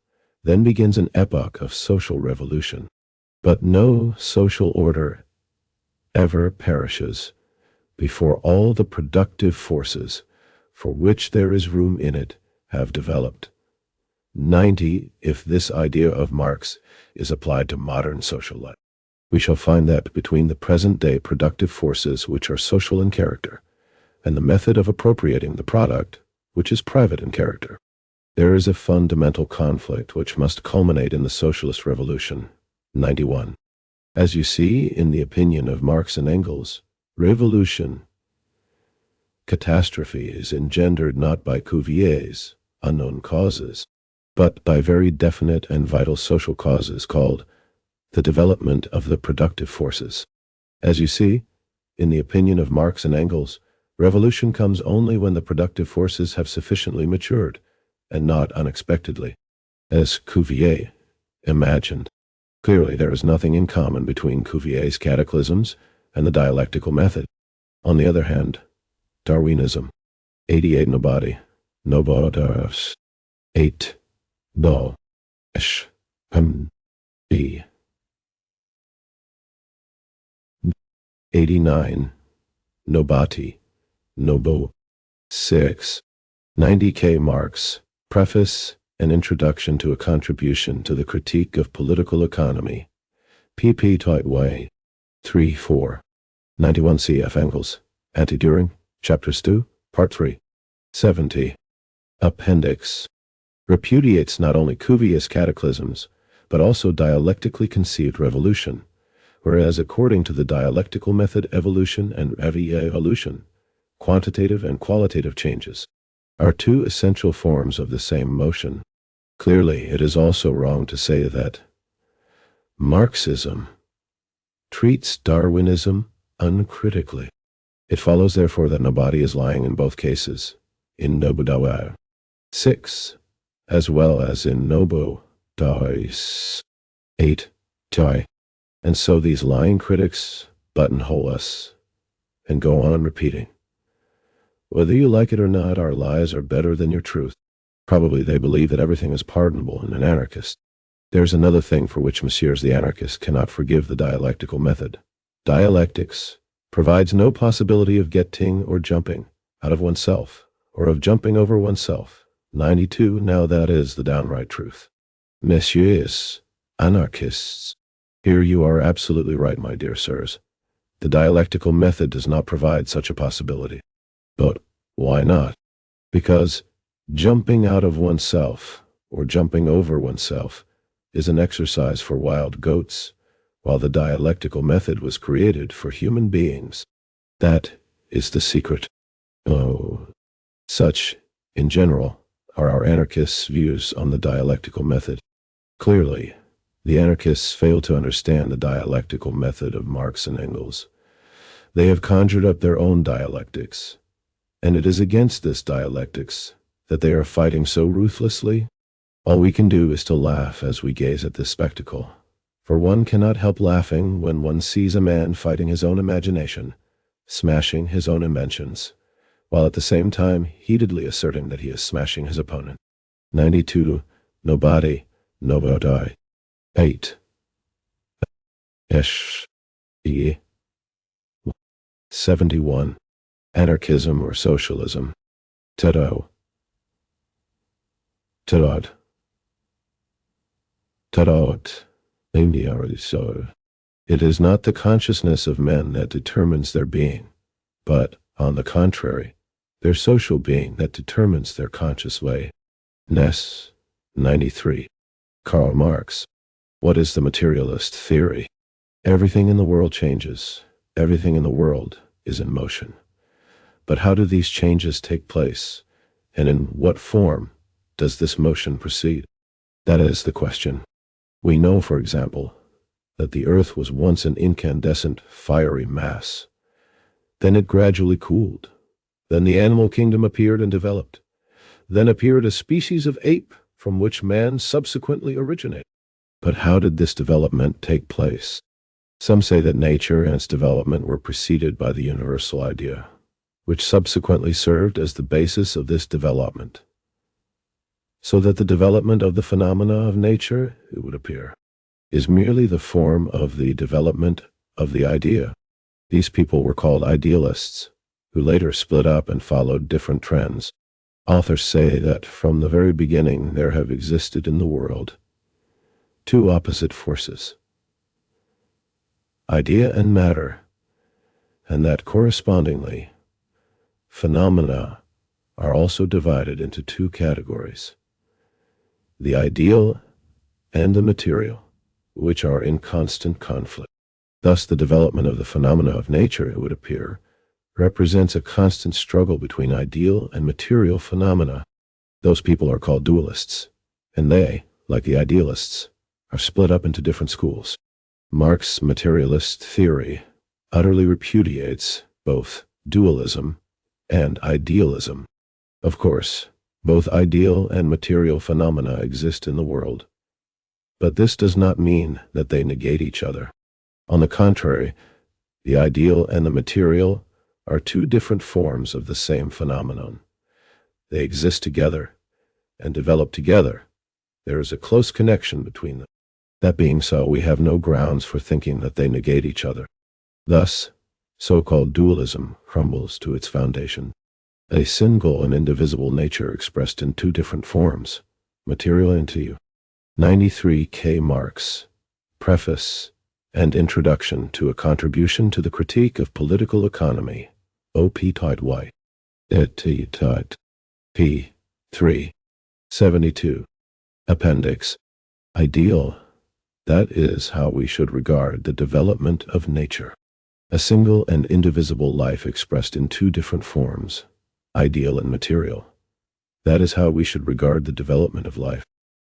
Speaker 1: then begins an epoch of social revolution. But no social order ever perishes before all the productive forces for which there is room in it have developed. 90. If this idea of Marx is applied to modern social life, we shall find that between the present-day productive forces which are social in character and the method of appropriating the product, which is private in character, there is a fundamental conflict which must culminate in the socialist revolution. 91. As you see, in the opinion of Marx and Engels, revolution, catastrophe is engendered not by Cuvier's unknown causes, but by very definite and vital social causes called the development of the productive forces. As you see, in the opinion of Marx and Engels, revolution comes only when the productive forces have sufficiently matured, and not unexpectedly, as Cuvier imagined. Clearly, there is nothing in common between Cuvier's cataclysms and the dialectical method. On the other hand, Darwinism. 88. Nobody. Nobodas. 8. Do. Ish. B. 89. Nobati. Nobo. 6. 90. Marx. Preface. An Introduction to a Contribution to the Critique of Political Economy. pp. Way. 3-4. 91. Cf. Engels. Anti-Düring. Chapters 2, Part 3. 70. Appendix. Repudiates not only Cuvier's cataclysms, but also dialectically conceived revolution, whereas according to the dialectical method, evolution and evolution, quantitative and qualitative changes, are two essential forms of the same motion. Clearly, it is also wrong to say that Marxism treats Darwinism uncritically. It follows, therefore, that nobody is lying in both cases, in Nobodawa 6, as well as in Nobo Dais 8, Tai. And so these lying critics buttonhole us and go on repeating, whether you like it or not, our lies are better than your truth. Probably they believe that everything is pardonable in an anarchist. There's another thing for which messieurs the anarchists cannot forgive the dialectical method. Dialectics provides no possibility of getting or jumping out of oneself, or of jumping over oneself. 92. Now that is the downright truth. Messieurs anarchists Here you are absolutely right, my dear sirs. The dialectical method does not provide such a possibility. But why not? Because jumping out of oneself, or jumping over oneself, is an exercise for wild goats, while the dialectical method was created for human beings. That is the secret. Oh, such, in general, are our anarchists' views on the dialectical method. Clearly, the anarchists fail to understand the dialectical method of Marx and Engels. They have conjured up their own dialectics, and it is against this dialectics that they are fighting so ruthlessly. All we can do is to laugh as we gaze at this spectacle, for one cannot help laughing when one sees a man fighting his own imagination, smashing his own inventions, while at the same time heatedly asserting that he is smashing his opponent. 92. Nobody. 8. 71. Anarchism or socialism. Tarot. It is not the consciousness of men that determines their being, but, on the contrary, their social being that determines their conscious way. 93. Karl Marx. What is the materialist theory? Everything in the world changes. Everything in the world is in motion. But how do these changes take place, and in what form does this motion proceed? That is the question. We know, for example, that the earth was once an incandescent, fiery mass. Then it gradually cooled. Then the animal kingdom appeared and developed. Then appeared a species of ape from which man subsequently originated. But how did this development take place? Some say that nature and its development were preceded by the universal idea, which subsequently served as the basis of this development. So that the development of the phenomena of nature, it would appear, is merely the form of the development of the idea. These people were called idealists, who later split up and followed different trends. Authors say that from the very beginning there have existed in the world two opposite forces, idea and matter, and that correspondingly, phenomena are also divided into two categories, the ideal and the material, which are in constant conflict. Thus, the development of the phenomena of nature, it would appear, represents a constant struggle between ideal and material phenomena. Those people are called dualists, and they, like the idealists, are split up into different schools. Marx's materialist theory utterly repudiates both dualism and idealism. Of course, both ideal and material phenomena exist in the world, but this does not mean that they negate each other. On the contrary, the ideal and the material are two different forms of the same phenomenon. They exist together and develop together. There is a close connection between them. That being so, we have no grounds for thinking that they negate each other. Thus, so-called dualism crumbles to its foundation. A single and indivisible nature expressed in two different forms, material and ideal. 93. K. Marx. Preface and Introduction to a Contribution to the Critique of Political Economy. O.P. Tite White. P. 3. 72. Appendix. Ideal. That is how we should regard the development of nature. A single and indivisible life expressed in two different forms, ideal and material. That is how we should regard the development of life.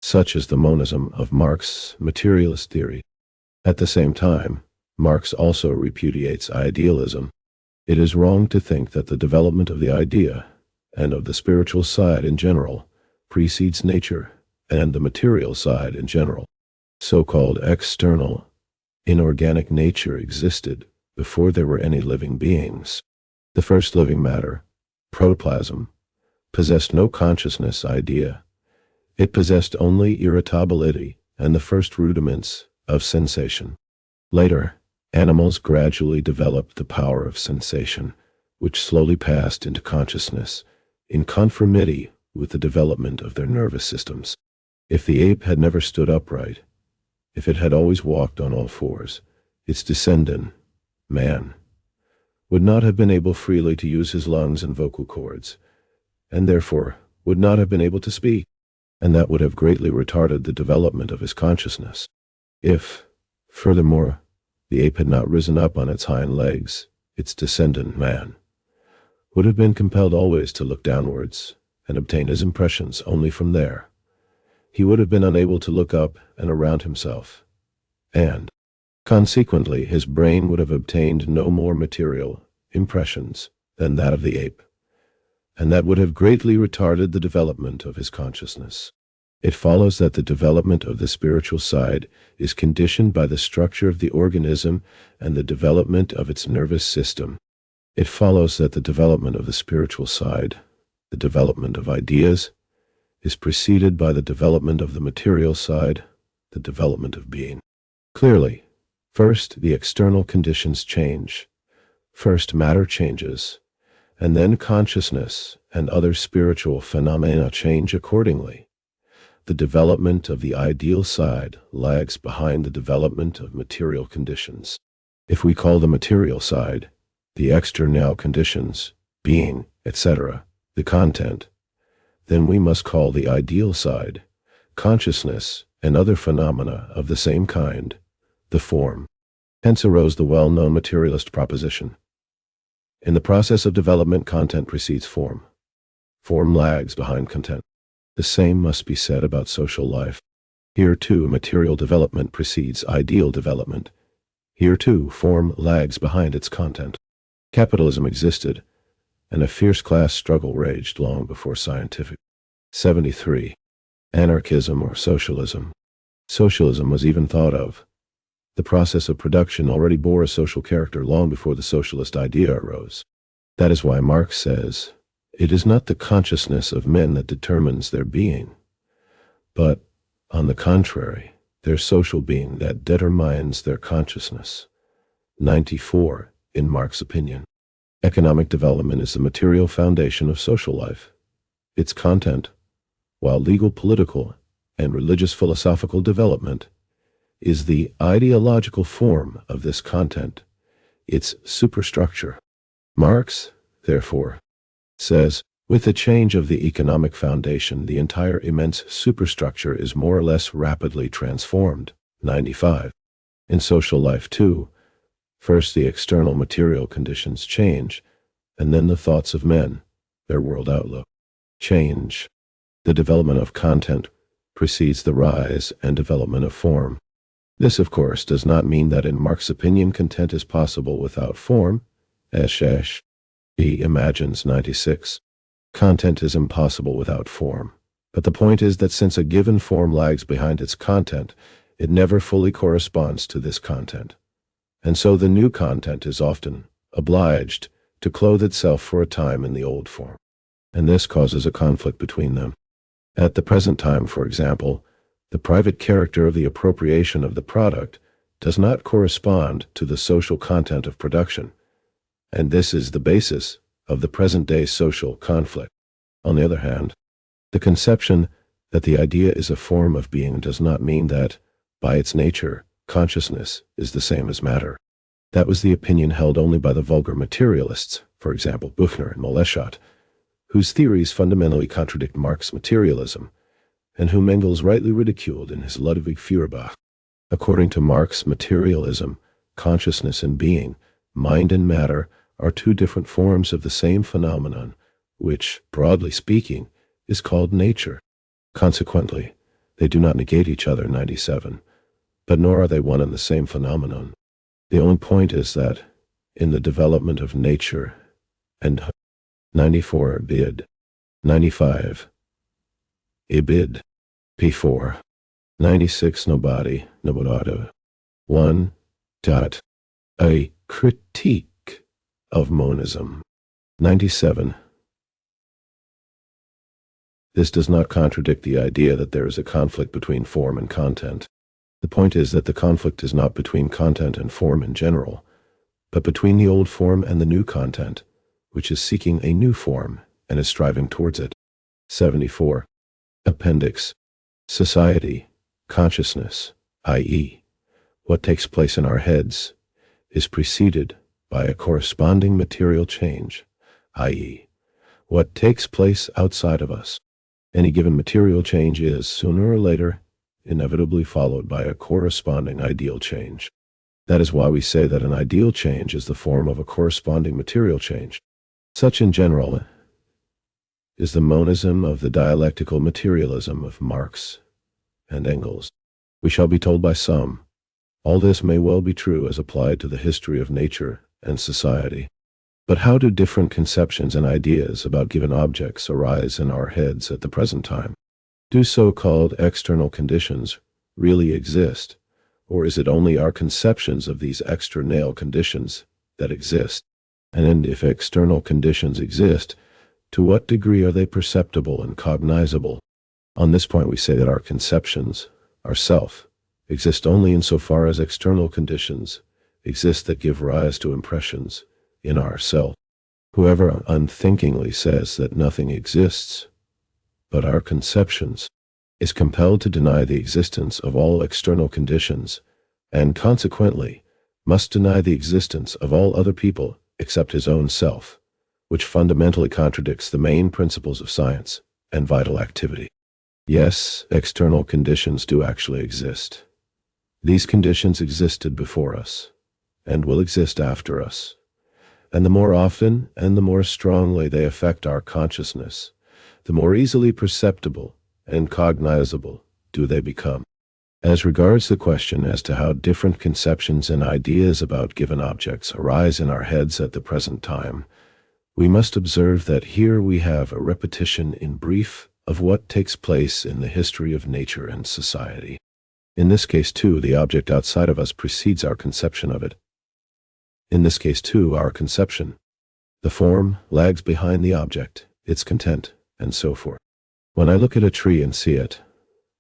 Speaker 1: Such is the monism of Marx's materialist theory. At the same time, Marx also repudiates idealism. It is wrong to think that the development of the idea and of the spiritual side in general precedes nature and the material side in general. So-called external, inorganic nature existed before there were any living beings. The first living matter, protoplasm, possessed no consciousness idea. It possessed only irritability and the first rudiments of sensation. Later, animals gradually developed the power of sensation, which slowly passed into consciousness, in conformity with the development of their nervous systems. If the ape had never stood upright, if it had always walked on all fours, its descendant, man, would not have been able freely to use his lungs and vocal cords, and therefore would not have been able to speak, and that would have greatly retarded the development of his consciousness. If, furthermore, the ape had not risen up on its hind legs, its descendant, man, would have been compelled always to look downwards and obtain his impressions only from there. He would have been unable to look up and around himself, and, consequently, his brain would have obtained no more material impressions than that of the ape, and that would have greatly retarded the development of his consciousness. It follows that the development of the spiritual side is conditioned by the structure of the organism and the development of its nervous system. It follows that the development of the spiritual side, the development of ideas, is preceded by the development of the material side, the development of being. Clearly, first the external conditions change. First matter changes, and then consciousness and other spiritual phenomena change accordingly. The development of the ideal side lags behind the development of material conditions. If we call the material side, the external conditions, being, etc., the content, then we must call the ideal side, consciousness and other phenomena of the same kind, the form. Hence arose the well-known materialist proposition. In the process of development, content precedes form. Form lags behind content. The same must be said about social life. Here too, material development precedes ideal development. Here too, form lags behind its content. Capitalism existed, and a fierce class struggle raged long before scientific. 73. Anarchism or socialism. Socialism was even thought of. The process of production already bore a social character long before the socialist idea arose. That is why Marx says, "It is not the consciousness of men that determines their being, but, on the contrary, their social being that determines their consciousness." 94. In Marx's opinion, economic development is the material foundation of social life. Its content, while legal, political, and religious philosophical development, is the ideological form of this content, its superstructure. Marx, therefore, says, with the change of the economic foundation, the entire immense superstructure is more or less rapidly transformed. 95. In social life, too, first the external material conditions change, and then the thoughts of men, their world outlook, change. The development of content precedes the rise and development of form. This, of course, does not mean that in Marx's opinion content is possible without form, as he imagines. 96. Content is impossible without form. But the point is that since a given form lags behind its content, it never fully corresponds to this content. And so the new content is often obliged to clothe itself for a time in the old form. And this causes a conflict between them. At the present time, for example, the private character of the appropriation of the product does not correspond to the social content of production, and this is the basis of the present-day social conflict. On the other hand, the conception that the idea is a form of being does not mean that, by its nature, consciousness is the same as matter. That was the opinion held only by the vulgar materialists, for example, Buchner and Moleschott, whose theories fundamentally contradict Marx's materialism, and whom Engels rightly ridiculed in his Ludwig Feuerbach. According to Marx, materialism, consciousness and being, mind and matter, are two different forms of the same phenomenon, which, broadly speaking, is called nature. Consequently, they do not negate each other. 97. But nor are they one and the same phenomenon. The only point is that, in the development of nature and 94 bid, 95 ibid, p4, 96 nobody, nobodado, 1. A critique of monism. 97. This does not contradict the idea that there is a conflict between form and content. The point is that the conflict is not between content and form in general, but between the old form and the new content, which is seeking a new form and is striving towards it. 74. Appendix. Society, consciousness, i.e., what takes place in our heads, is preceded by a corresponding material change, i.e., what takes place outside of us. Any given material change is, sooner or later, inevitably followed by a corresponding ideal change. That is why we say that an ideal change is the form of a corresponding material change. Such, in general, is the monism of the dialectical materialism of Marx and Engels. We shall be told by some, all this may well be true as applied to the history of nature and society. But how do different conceptions and ideas about given objects arise in our heads at the present time? Do so-called external conditions really exist, or is it only our conceptions of these external conditions that exist? And if external conditions exist, to what degree are they perceptible and cognizable? On this point we say that our conceptions, our self, exist only insofar as external conditions exist that give rise to impressions in our self. Whoever unthinkingly says that nothing exists but our conceptions is compelled to deny the existence of all external conditions, and consequently must deny the existence of all other people except his own self, which fundamentally contradicts the main principles of science and vital activity. Yes, external conditions do actually exist. These conditions existed before us, and will exist after us. And the more often and the more strongly they affect our consciousness, the more easily perceptible and cognizable do they become. As regards the question as to how different conceptions and ideas about given objects arise in our heads at the present time, we must observe that here we have a repetition in brief of what takes place in the history of nature and society. In this case, too, the object outside of us precedes our conception of it. In this case, too, our conception, the form, lags behind the object, its content, and so forth. When I look at a tree and see it,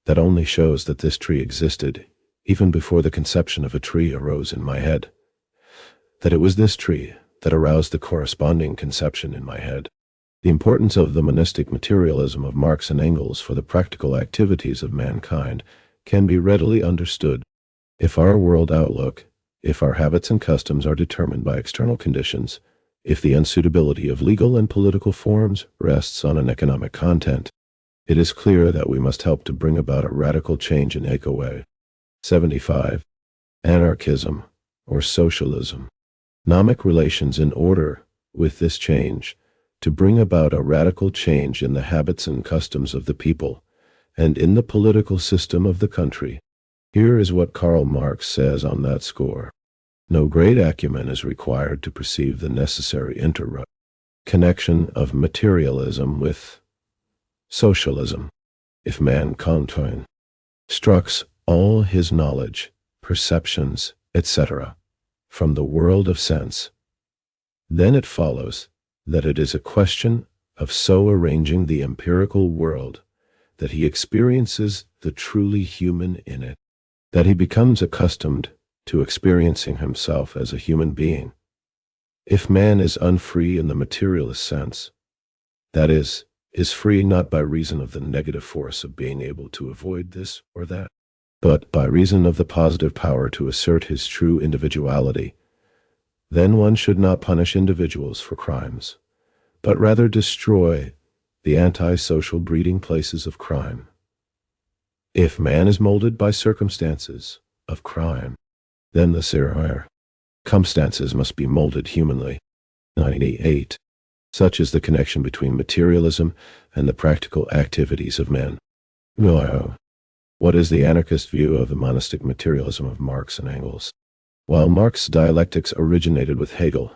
Speaker 1: that only shows that this tree existed even before the conception of a tree arose in my head, that it was this tree that aroused the corresponding conception in my head. The importance of the monistic materialism of Marx and Engels for the practical activities of mankind can be readily understood. If our world outlook, if our habits and customs are determined by external conditions, if the unsuitability of legal and political forms rests on an economic content, it is clear that we must help to bring about a radical change in eco-way. 75. Anarchism, or socialism. Economic relations in order with this change, to bring about a radical change in the habits and customs of the people, and in the political system of the country. Here is what Karl Marx says on that score. No great acumen is required to perceive the necessary connection of materialism with socialism. If man constructs all his knowledge, perceptions, etc., from the world of sense, then it follows that it is a question of so arranging the empirical world that he experiences the truly human in it, that he becomes accustomed to experiencing himself as a human being. If man is unfree in the materialist sense, that is free not by reason of the negative force of being able to avoid this or that, but by reason of the positive power to assert his true individuality, then one should not punish individuals for crimes, but rather destroy the anti-social breeding places of crime. If man is molded by circumstances of crime, then the circumstances must be molded humanly. 98. Such is the connection between materialism and the practical activities of men. What is the anarchist view of the monistic materialism of Marx and Engels? While Marx's dialectics originated with Hegel,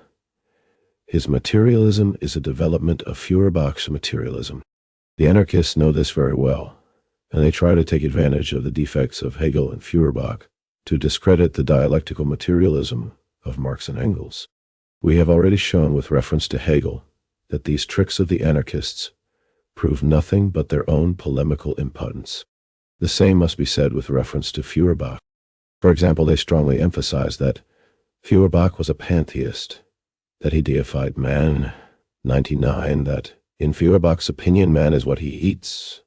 Speaker 1: his materialism is a development of Feuerbach's materialism. The anarchists know this very well, and they try to take advantage of the defects of Hegel and Feuerbach to discredit the dialectical materialism of Marx and Engels. We have already shown with reference to Hegel that these tricks of the anarchists prove nothing but their own polemical impotence. The same must be said with reference to Feuerbach. For example, they strongly emphasize that Feuerbach was a pantheist, that he deified man. 99. That, in Feuerbach's opinion, man is what he eats,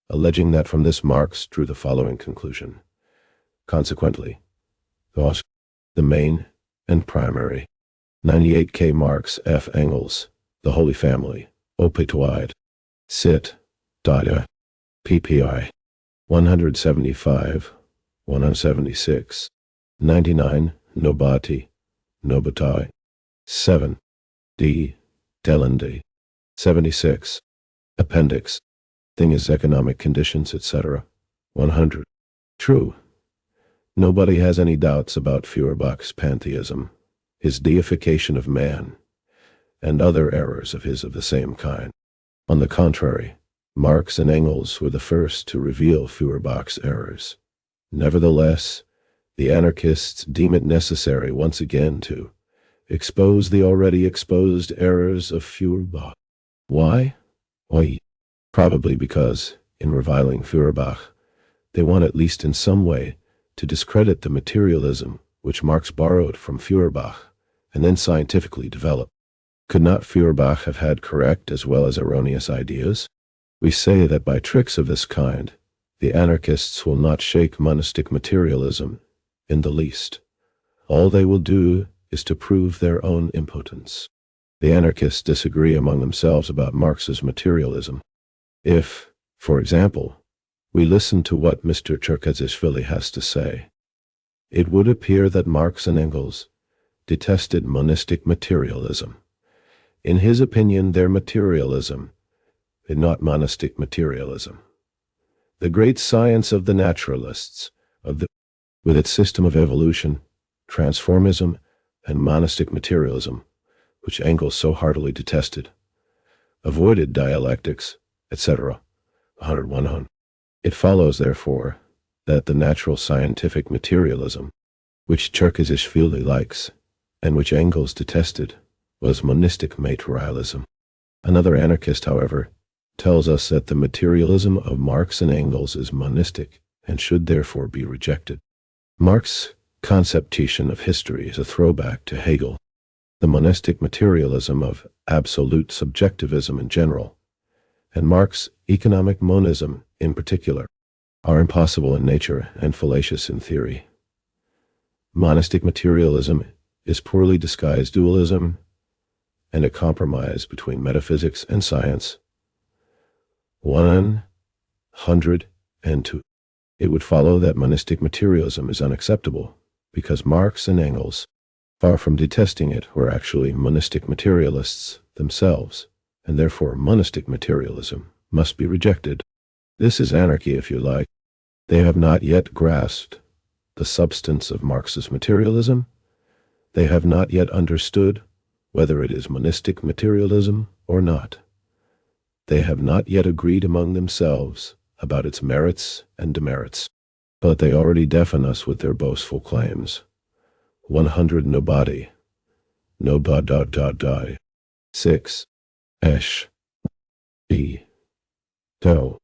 Speaker 1: alleging that from this Marx drew the following conclusion. Consequently, thus, the main and primary. 98K Marx F. Engels, The Holy Family, Opitoid, Sit, Dada, PPI, 175, 176, 99, Nobati, Nobatai, 7, D, Delandi, 76, Appendix, Thing is economic conditions, etc., 100. True. Nobody has any doubts about Feuerbach's pantheism, his deification of man, and other errors of his of the same kind. On the contrary, Marx and Engels were the first to reveal Feuerbach's errors. Nevertheless, the anarchists deem it necessary once again to expose the already exposed errors of Feuerbach. Why? Why? Probably because, in reviling Feuerbach, they want at least in some way to discredit the materialism which Marx borrowed from Feuerbach and then scientifically developed. Could not Feuerbach have had correct as well as erroneous ideas? We say that by tricks of this kind, the anarchists will not shake monistic materialism in the least. All they will do is to prove their own impotence. The anarchists disagree among themselves about Marx's materialism. If, for example, we listen to what Mr. Cherkasishvili has to say, it would appear that Marx and Engels detested monistic materialism. In his opinion, their materialism is not monistic materialism. The great science of the naturalists, with its system of evolution, transformism, and monistic materialism, which Engels so heartily detested, avoided dialectics, etc. 101. It follows, therefore, that the natural scientific materialism, which Cherkasishvili likes, and which Engels detested, was monistic materialism. Another anarchist, however, tells us that the materialism of Marx and Engels is monistic and should therefore be rejected. Marx's conception of history is a throwback to Hegel. The monistic materialism of absolute subjectivism in general, and Marx's economic monism in particular, are impossible in nature and fallacious in theory. Monistic materialism is poorly disguised dualism and a compromise between metaphysics and science. 102. It would follow that monistic materialism is unacceptable because Marx and Engels, far from detesting it, were actually monistic materialists themselves, and therefore monistic materialism must be rejected. This is anarchy, if you like. They have not yet grasped the substance of Marx's materialism. They have not yet understood whether it is monistic materialism or not. They have not yet agreed among themselves about its merits and demerits, but they already deafen us with their boastful claims. 100 Nobody. Nobody. 6. Esh. B. Do.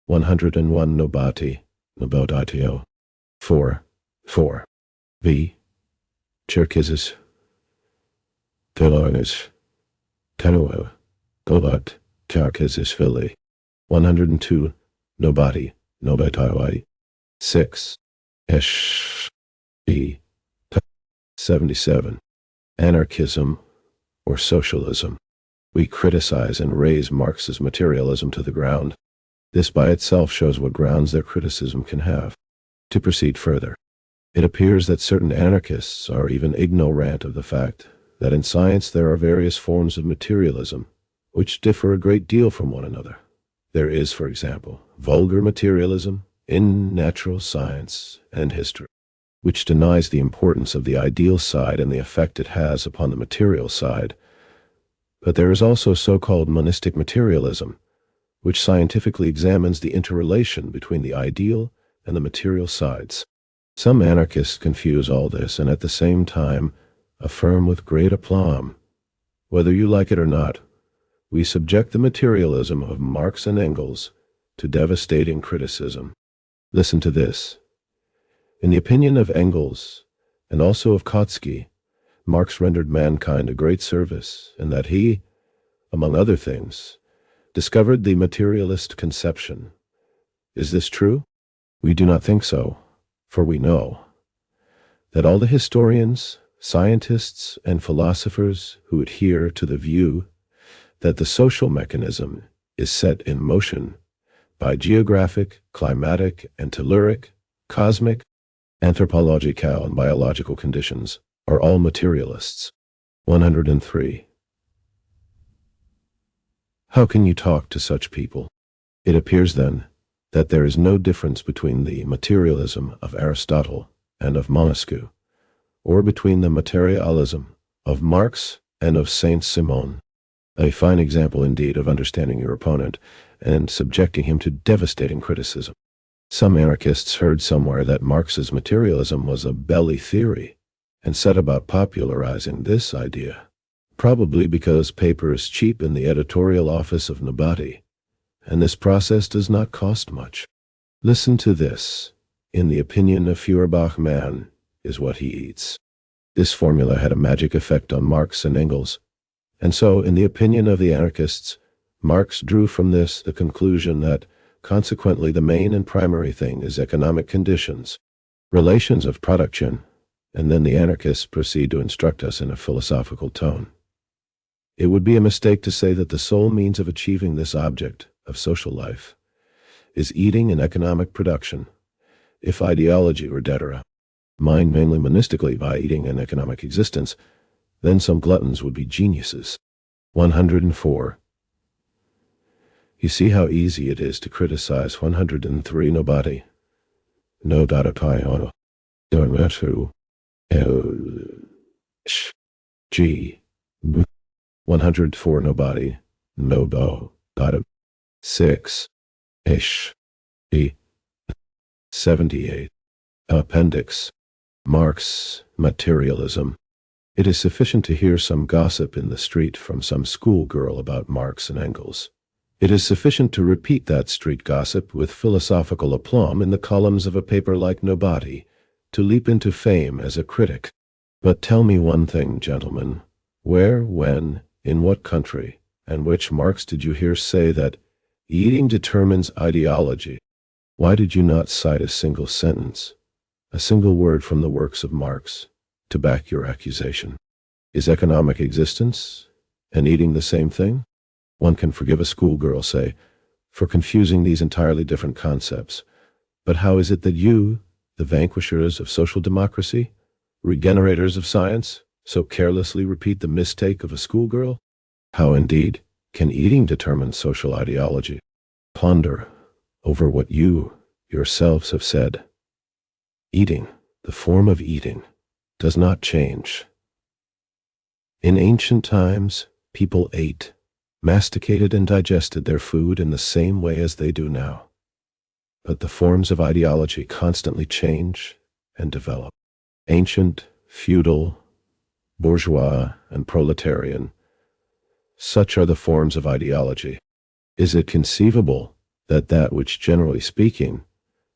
Speaker 1: 101 Nobati. Nobodatio. 4. V. Cherkizis. Telonis. Tenuo. Gobat. Cherkizishvili. 102 Nobody. Nobataiwai. 6. Esh. B. 77. Anarchism or socialism. We criticize and raise Marx's materialism to the ground. This by itself shows what grounds their criticism can have. To proceed further, it appears that certain anarchists are even ignorant of the fact that in science there are various forms of materialism which differ a great deal from one another. There is, for example, vulgar materialism in natural science and history, which denies the importance of the ideal side and the effect it has upon the material side. But there is also so-called monistic materialism, which scientifically examines the interrelation between the ideal and the material sides. Some anarchists confuse all this and at the same time affirm with great aplomb, whether you like it or not, we subject the materialism of Marx and Engels to devastating criticism. Listen to this. In the opinion of Engels, and also of Trotsky, Marx rendered mankind a great service in that he, among other things, discovered the materialist conception. Is this true? We do not think so. For we know that all the historians, scientists, and philosophers who adhere to the view that the social mechanism is set in motion by geographic, climatic, and telluric, cosmic, anthropological, and biological conditions are all materialists. 103. How can you talk to such people? It appears then that there is no difference between the materialism of Aristotle and of Montesquieu, or between the materialism of Marx and of Saint-Simon. A fine example indeed of understanding your opponent and subjecting him to devastating criticism. Some anarchists heard somewhere that Marx's materialism was a belly theory and set about popularizing this idea, probably because paper is cheap in the editorial office of nobody, and this process does not cost much. Listen to this. In the opinion of Feuerbach, man is what he eats. This formula had a magic effect on Marx and Engels, and so, in the opinion of the anarchists, Marx drew from this the conclusion that, consequently, the main and primary thing is economic conditions, relations of production, and then the anarchists proceed to instruct us in a philosophical tone. It would be a mistake to say that the sole means of achieving this object of social life is eating and economic production. If ideology were dead mined mainly monistically by eating and economic existence, then some gluttons would be geniuses. 104. You see how easy it is to criticize 103 nobody. No data pi ono. Don't G. 104 nobody. No do. Data. 6. Ish. E. 78. Appendix. Marx, Materialism. It is sufficient to hear some gossip in the street from some schoolgirl about Marx and Engels. It is sufficient to repeat that street gossip with philosophical aplomb in the columns of a paper like Nobody, to leap into fame as a critic. But tell me one thing, gentlemen. Where, when, in what country, and which Marx did you hear say that eating determines ideology? Why did you not cite a single sentence, a single word from the works of Marx, to back your accusation? Is economic existence and eating the same thing? One can forgive a schoolgirl, say, for confusing these entirely different concepts. But how is it that you, the vanquishers of social democracy, regenerators of science, so carelessly repeat the mistake of a schoolgirl? How, indeed, can eating determine social ideology? Ponder over what you yourselves have said. Eating, the form of eating, does not change. In ancient times, people ate, masticated and digested their food in the same way as they do now. But the forms of ideology constantly change and develop. Ancient, feudal, bourgeois, and proletarian, such are the forms of ideology. Is it conceivable that that which, generally speaking,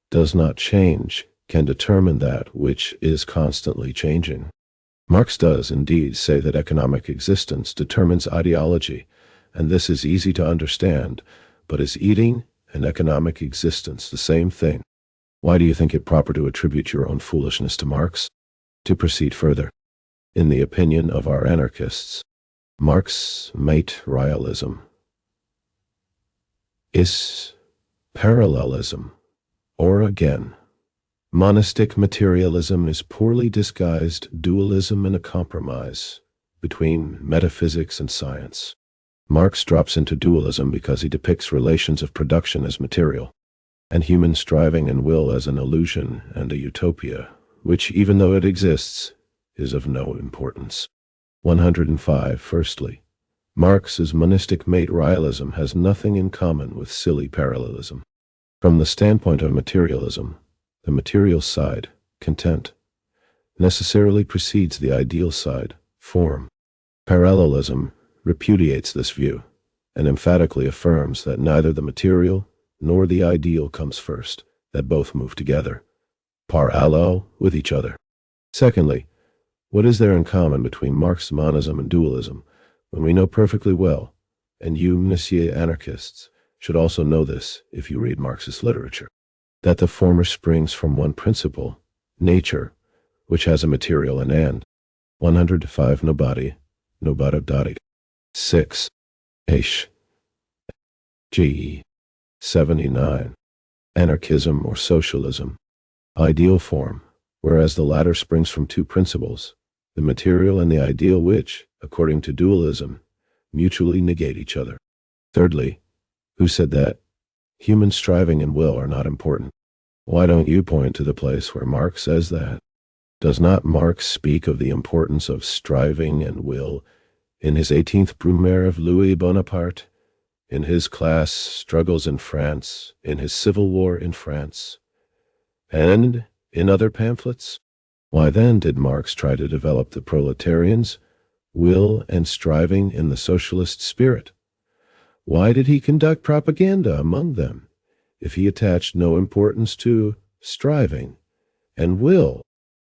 Speaker 1: does not change can determine that which is constantly changing? Marx does indeed say that economic existence determines ideology, and this is easy to understand, but is eating and economic existence the same thing? Why do you think it proper to attribute your own foolishness to Marx? To proceed further, in the opinion of our anarchists, Marx materialism is parallelism, or again, monistic materialism is poorly disguised dualism and a compromise between metaphysics and science. Marx drops into dualism because he depicts relations of production as material, and human striving and will as an illusion and a utopia, which, even though it exists, is of no importance. 105. Firstly, Marx's monistic materialism has nothing in common with silly parallelism. From the standpoint of materialism, the material side, content, necessarily precedes the ideal side, form. Parallelism repudiates this view and emphatically affirms that neither the material nor the ideal comes first, that both move together, parallel with each other. Secondly, what is there in common between Marxism and dualism, when we know perfectly well, and you, monsieur anarchists, should also know this if you read Marxist literature, that the former springs from one principle nature, which has a material and 105 nobody, nobody. 6. H. G. 79. Anarchism or socialism. Ideal form, whereas the latter springs from two principles, the material and the ideal which, according to dualism, mutually negate each other. Thirdly, who said that human striving and will are not important? Why don't you point to the place where Marx says that? Does not Marx speak of the importance of striving and will in his 18th Brumaire of Louis Bonaparte, in his class Struggles in France, in his Civil War in France, and in other pamphlets? Why then did Marx try to develop the proletarians' will and striving in the socialist spirit? Why did he conduct propaganda among them if he attached no importance to striving and will?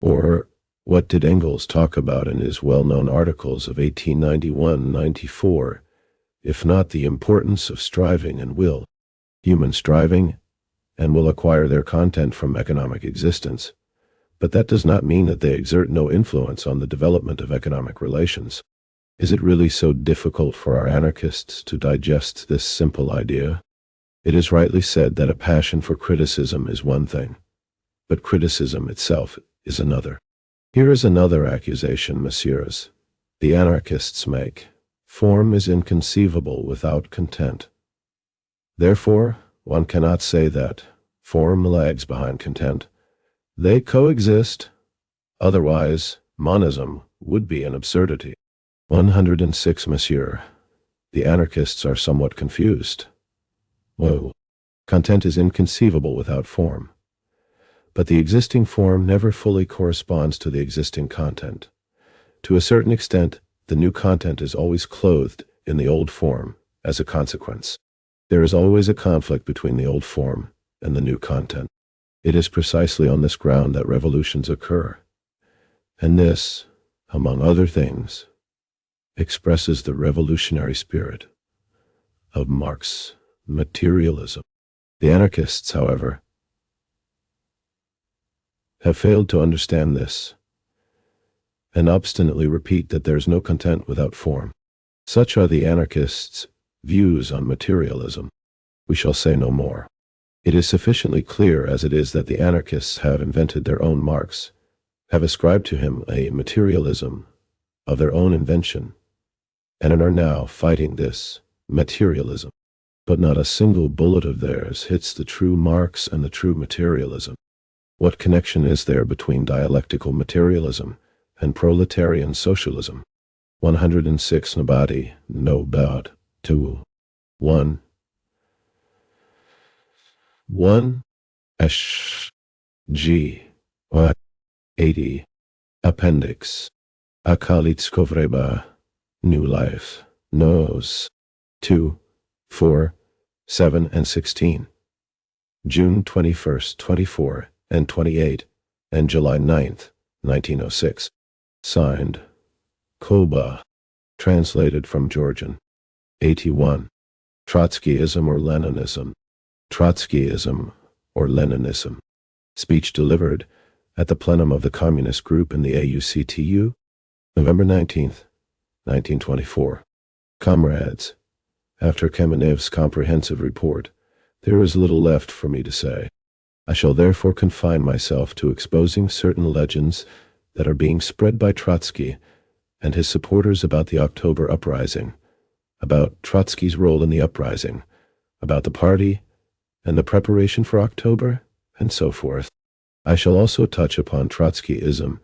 Speaker 1: Or what did Engels talk about in his well-known articles of 1891-94, if not the importance of striving and will? Human striving and will acquire their content from economic existence, but that does not mean that they exert no influence on the development of economic relations. Is it really so difficult for our anarchists to digest this simple idea? It is rightly said that a passion for criticism is one thing, but criticism itself is another. Here is another accusation, messieurs, the anarchists make. Form is inconceivable without content. Therefore, one cannot say that form lags behind content. They coexist. Otherwise, monism would be an absurdity. 106, monsieur. The anarchists are somewhat confused. Whoa. Content is inconceivable without form. But the existing form never fully corresponds to the existing content. To a certain extent, the new content is always clothed in the old form as a consequence. There is always a conflict between the old form and the new content. It is precisely on this ground that revolutions occur. And this, among other things, expresses the revolutionary spirit of Marx's materialism. The anarchists, however, have failed to understand this and obstinately repeat that there is no content without form. Such are the anarchists' views on materialism. We shall say no more. It is sufficiently clear as it is that the anarchists have invented their own Marx, have ascribed to him a materialism of their own invention, and are now fighting this materialism. But not a single bullet of theirs hits the true Marx and the true materialism. What connection is there between dialectical materialism and proletarian socialism? 106 Nobody, no about, 2. 1. 1. H. G. 80. Appendix. Akalitskovreba. New Life. Nos. 2. 4. 7 and 16. June 21st, 24, and 28, and July 9th, 1906. Signed, Koba. Translated from Georgian. 81. Trotskyism or Leninism. Trotskyism or Leninism. Speech delivered at the plenum of the Communist Group in the AUCTU, November 19th, 1924. Comrades, after Kamenev's comprehensive report, there is little left for me to say. I shall therefore confine myself to exposing certain legends that are being spread by Trotsky and his supporters about the October uprising, about Trotsky's role in the uprising, about the party and the preparation for October, and so forth. I shall also touch upon Trotskyism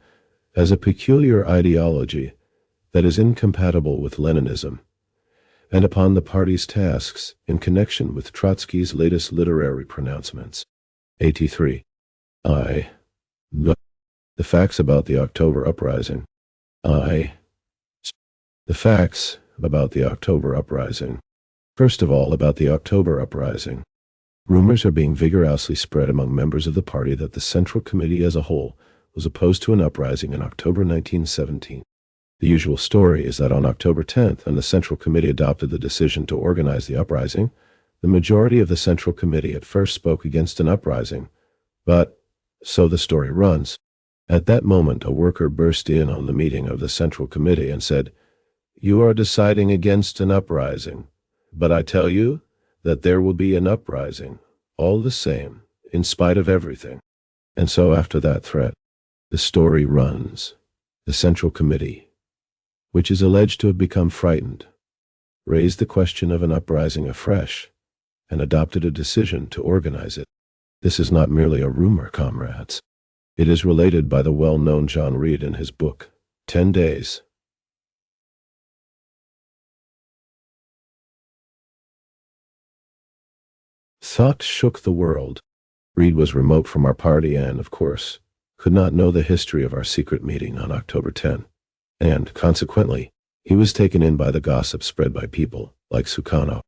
Speaker 1: as a peculiar ideology that is incompatible with Leninism, and upon the party's tasks in connection with Trotsky's latest literary pronouncements. 83. The facts about the October uprising. The facts about the October uprising. First of all, about the October uprising. Rumors are being vigorously spread among members of the party that the Central Committee as a whole was opposed to an uprising in October 1917. The usual story is that on October 10th, when the Central Committee adopted the decision to organize the uprising, the majority of the Central Committee at first spoke against an uprising, but, so the story runs, At that moment, a worker burst in on the meeting of the Central Committee and said, "You are deciding against an uprising, but I tell you that there will be an uprising, all the same, in spite of everything." And so after that threat, the story runs. The Central Committee, which is alleged to have become frightened, raised the question of an uprising afresh and adopted a decision to organize it. This is not merely a rumor, comrades. It is related by the well-known John Reed in his book, 10 Days. Thought shook the world. Reed was remote from our party and, of course, could not know the history of our secret meeting on October 10, and, consequently, he was taken in by the gossip spread by people like Sukarno.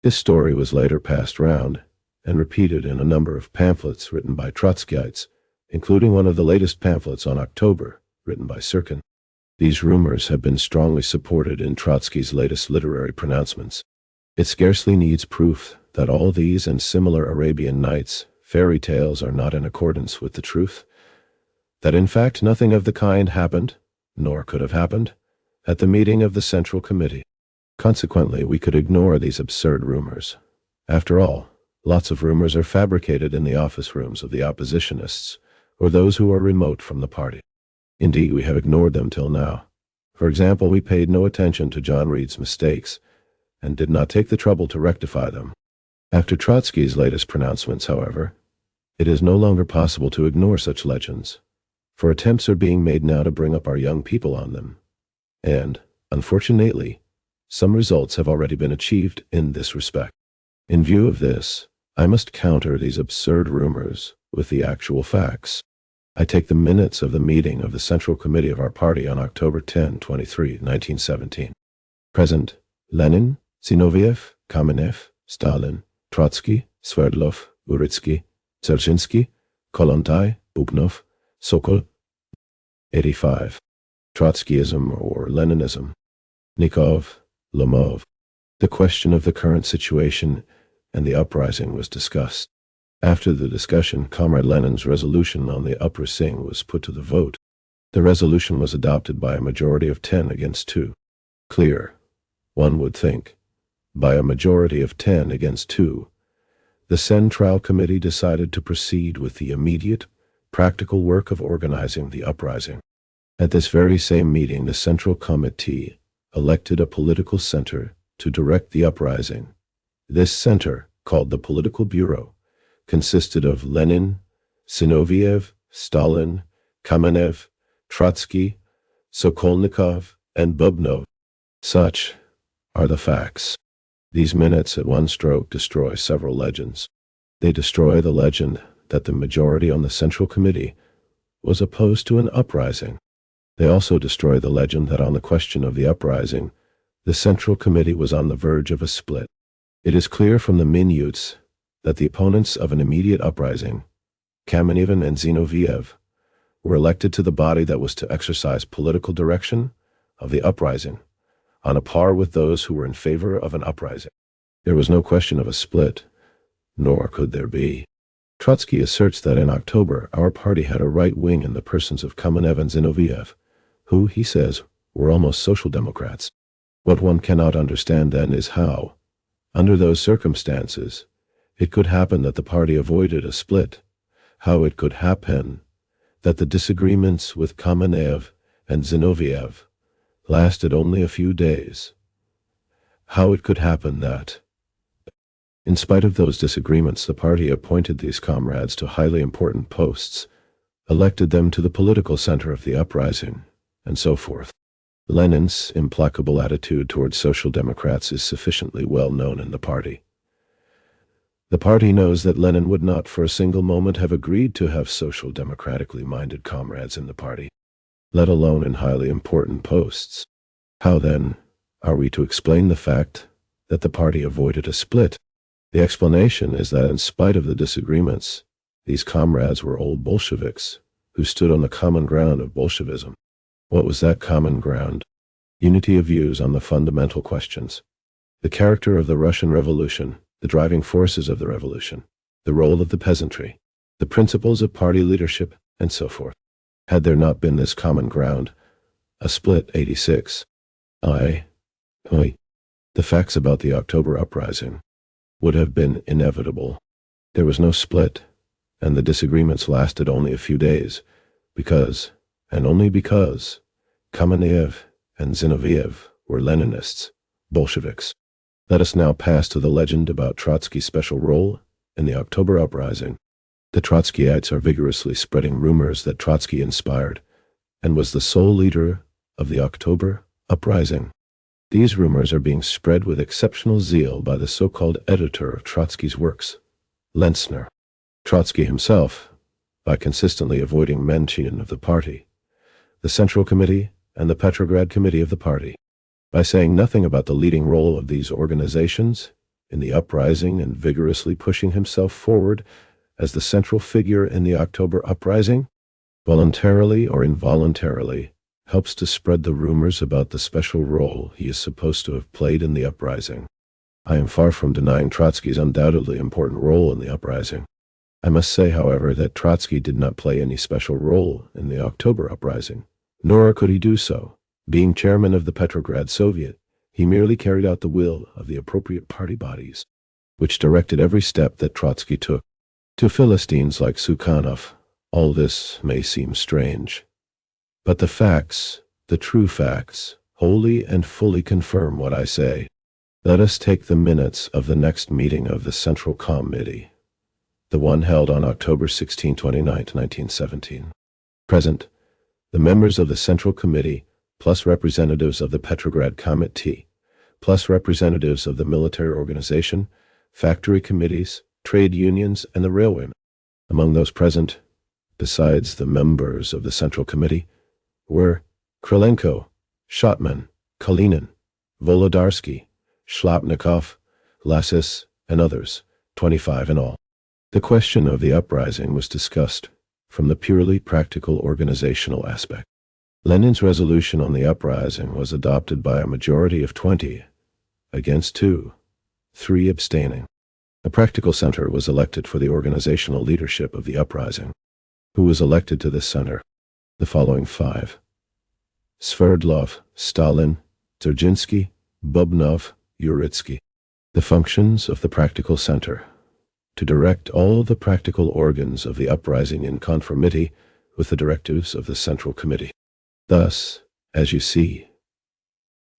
Speaker 1: His story was later passed round and repeated in a number of pamphlets written by Trotskyites, including one of the latest pamphlets on October, written by Sirkin. These rumors have been strongly supported in Trotsky's latest literary pronouncements. It scarcely needs proof that all these and similar Arabian Nights fairy tales are not in accordance with the truth, that in fact nothing of the kind happened, nor could have happened, at the meeting of the Central Committee. Consequently, we could ignore these absurd rumors. After all, lots of rumors are fabricated in the office rooms of the oppositionists, or those who are remote from the party. Indeed, we have ignored them till now. For example, we paid no attention to John Reed's mistakes, and did not take the trouble to rectify them. After Trotsky's latest pronouncements, however, it is no longer possible to ignore such legends, for attempts are being made now to bring up our young people on them. And, unfortunately, some results have already been achieved in this respect. In view of this, I must counter these absurd rumors with the actual facts. I take the minutes of the meeting of the Central Committee of our party on October 10, 1917. Present: Lenin, Zinoviev, Kamenev, Stalin, Trotsky, Sverdlov, Uritsky, Dzerzhinsky, Kollontai, Bubnov, Sokol. 85. Trotskyism or Leninism. Nikov, Lomov. The question of the current situation and the uprising was discussed. After the discussion, Comrade Lenin's resolution on the uprising was put to the vote. The resolution was adopted by a majority of 10 against 2. Clear, one would think. By a majority of 10 against 2, the Central Committee decided to proceed with the immediate, practical work of organizing the uprising. At this very same meeting, the Central Committee elected a political center to direct the uprising. This center, called the Political Bureau, consisted of Lenin, Zinoviev, Stalin, Kamenev, Trotsky, Sokolnikov, and Bubnov. Such are the facts. These minutes at one stroke destroy several legends. They destroy the legend that the majority on the Central Committee was opposed to an uprising. They also destroy the legend that on the question of the uprising, the Central Committee was on the verge of a split. It is clear from the minutes that the opponents of an immediate uprising, Kamenev and Zinoviev, were elected to the body that was to exercise political direction of the uprising, on a par with those who were in favor of an uprising. There was no question of a split, nor could there be. Trotsky asserts that in October our party had a right wing in the persons of Kamenev and Zinoviev, who, he says, were almost social democrats. What one cannot understand then is how, under those circumstances, it could happen that the party avoided a split, how it could happen that the disagreements with Kamenev and Zinoviev lasted only a few days, how it could happen that, in spite of those disagreements, the party appointed these comrades to highly important posts, elected them to the political center of the uprising, and so forth. Lenin's implacable attitude towards social democrats is sufficiently well known in the party. The party knows that Lenin would not for a single moment have agreed to have social democratically minded comrades in the party, let alone in highly important posts. How, then, are we to explain the fact that the party avoided a split? The explanation is that in spite of the disagreements, these comrades were old Bolsheviks who stood on the common ground of Bolshevism. What was that common ground? Unity of views on the fundamental questions. The character of the Russian Revolution, the driving forces of the revolution, the role of the peasantry, the principles of party leadership, and so forth. Had there not been this common ground, a split 86, the facts about the October uprising would have been inevitable. There was no split, and the disagreements lasted only a few days, because, and only because, Kamenev and Zinoviev were Leninists, Bolsheviks. Let us now pass to the legend about Trotsky's special role in the October uprising. The Trotskyites are vigorously spreading rumors that Trotsky inspired and was the sole leader of the October uprising. These rumors are being spread with exceptional zeal by the so-called editor of Trotsky's works, Lenzner. Trotsky himself, by consistently avoiding mention of the party, the Central Committee, and the Petrograd Committee of the party, by saying nothing about the leading role of these organizations in the uprising and vigorously pushing himself forward as the central figure in the October uprising, voluntarily or involuntarily, helps to spread the rumors about the special role he is supposed to have played in the uprising. I am far from denying Trotsky's undoubtedly important role in the uprising. I must say, however, that Trotsky did not play any special role in the October uprising, nor could he do so. Being chairman of the Petrograd Soviet, he merely carried out the will of the appropriate party bodies, which directed every step that Trotsky took. To Philistines like Sukhanov, all this may seem strange. But the facts, the true facts, wholly and fully confirm what I say. Let us take the minutes of the next meeting of the Central Committee, the one held on October 16, 1917. Present, the members of the Central Committee, plus representatives of the Petrograd Committee, plus representatives of the military organization, factory committees, trade unions, and the railwaymen. Among those present, besides the members of the Central Committee, were Krylenko, Shotman, Kalinin, Volodarsky, Shlapnikov, Lassis, and others, 25 in all. The question of the uprising was discussed from the purely practical organizational aspect. Lenin's resolution on the uprising was adopted by a majority of 20, against 2, 3 abstaining. A practical center was elected for the organizational leadership of the uprising. Who was elected to this center? The following 5: Sverdlov, Stalin, Dzerzhinsky, Bubnov, Uritsky. The functions of the practical center: to direct all the practical organs of the uprising in conformity with the directives of the Central Committee. Thus, as you see,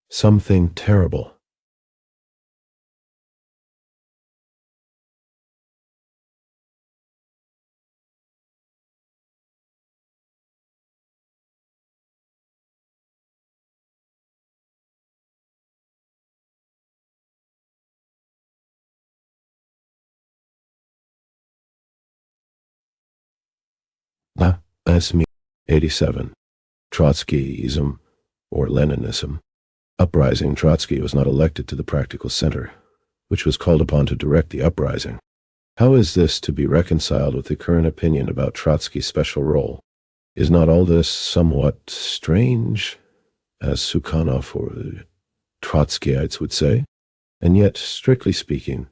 Speaker 1: something terrible. That's me. 87. Trotskyism, or Leninism. Uprising. Trotsky was not elected to the practical center, which was called upon to direct the uprising. How is this to be reconciled with the current opinion about Trotsky's special role? Is not all this somewhat strange, as Sukhanov or the Trotskyites would say? And yet, strictly speaking,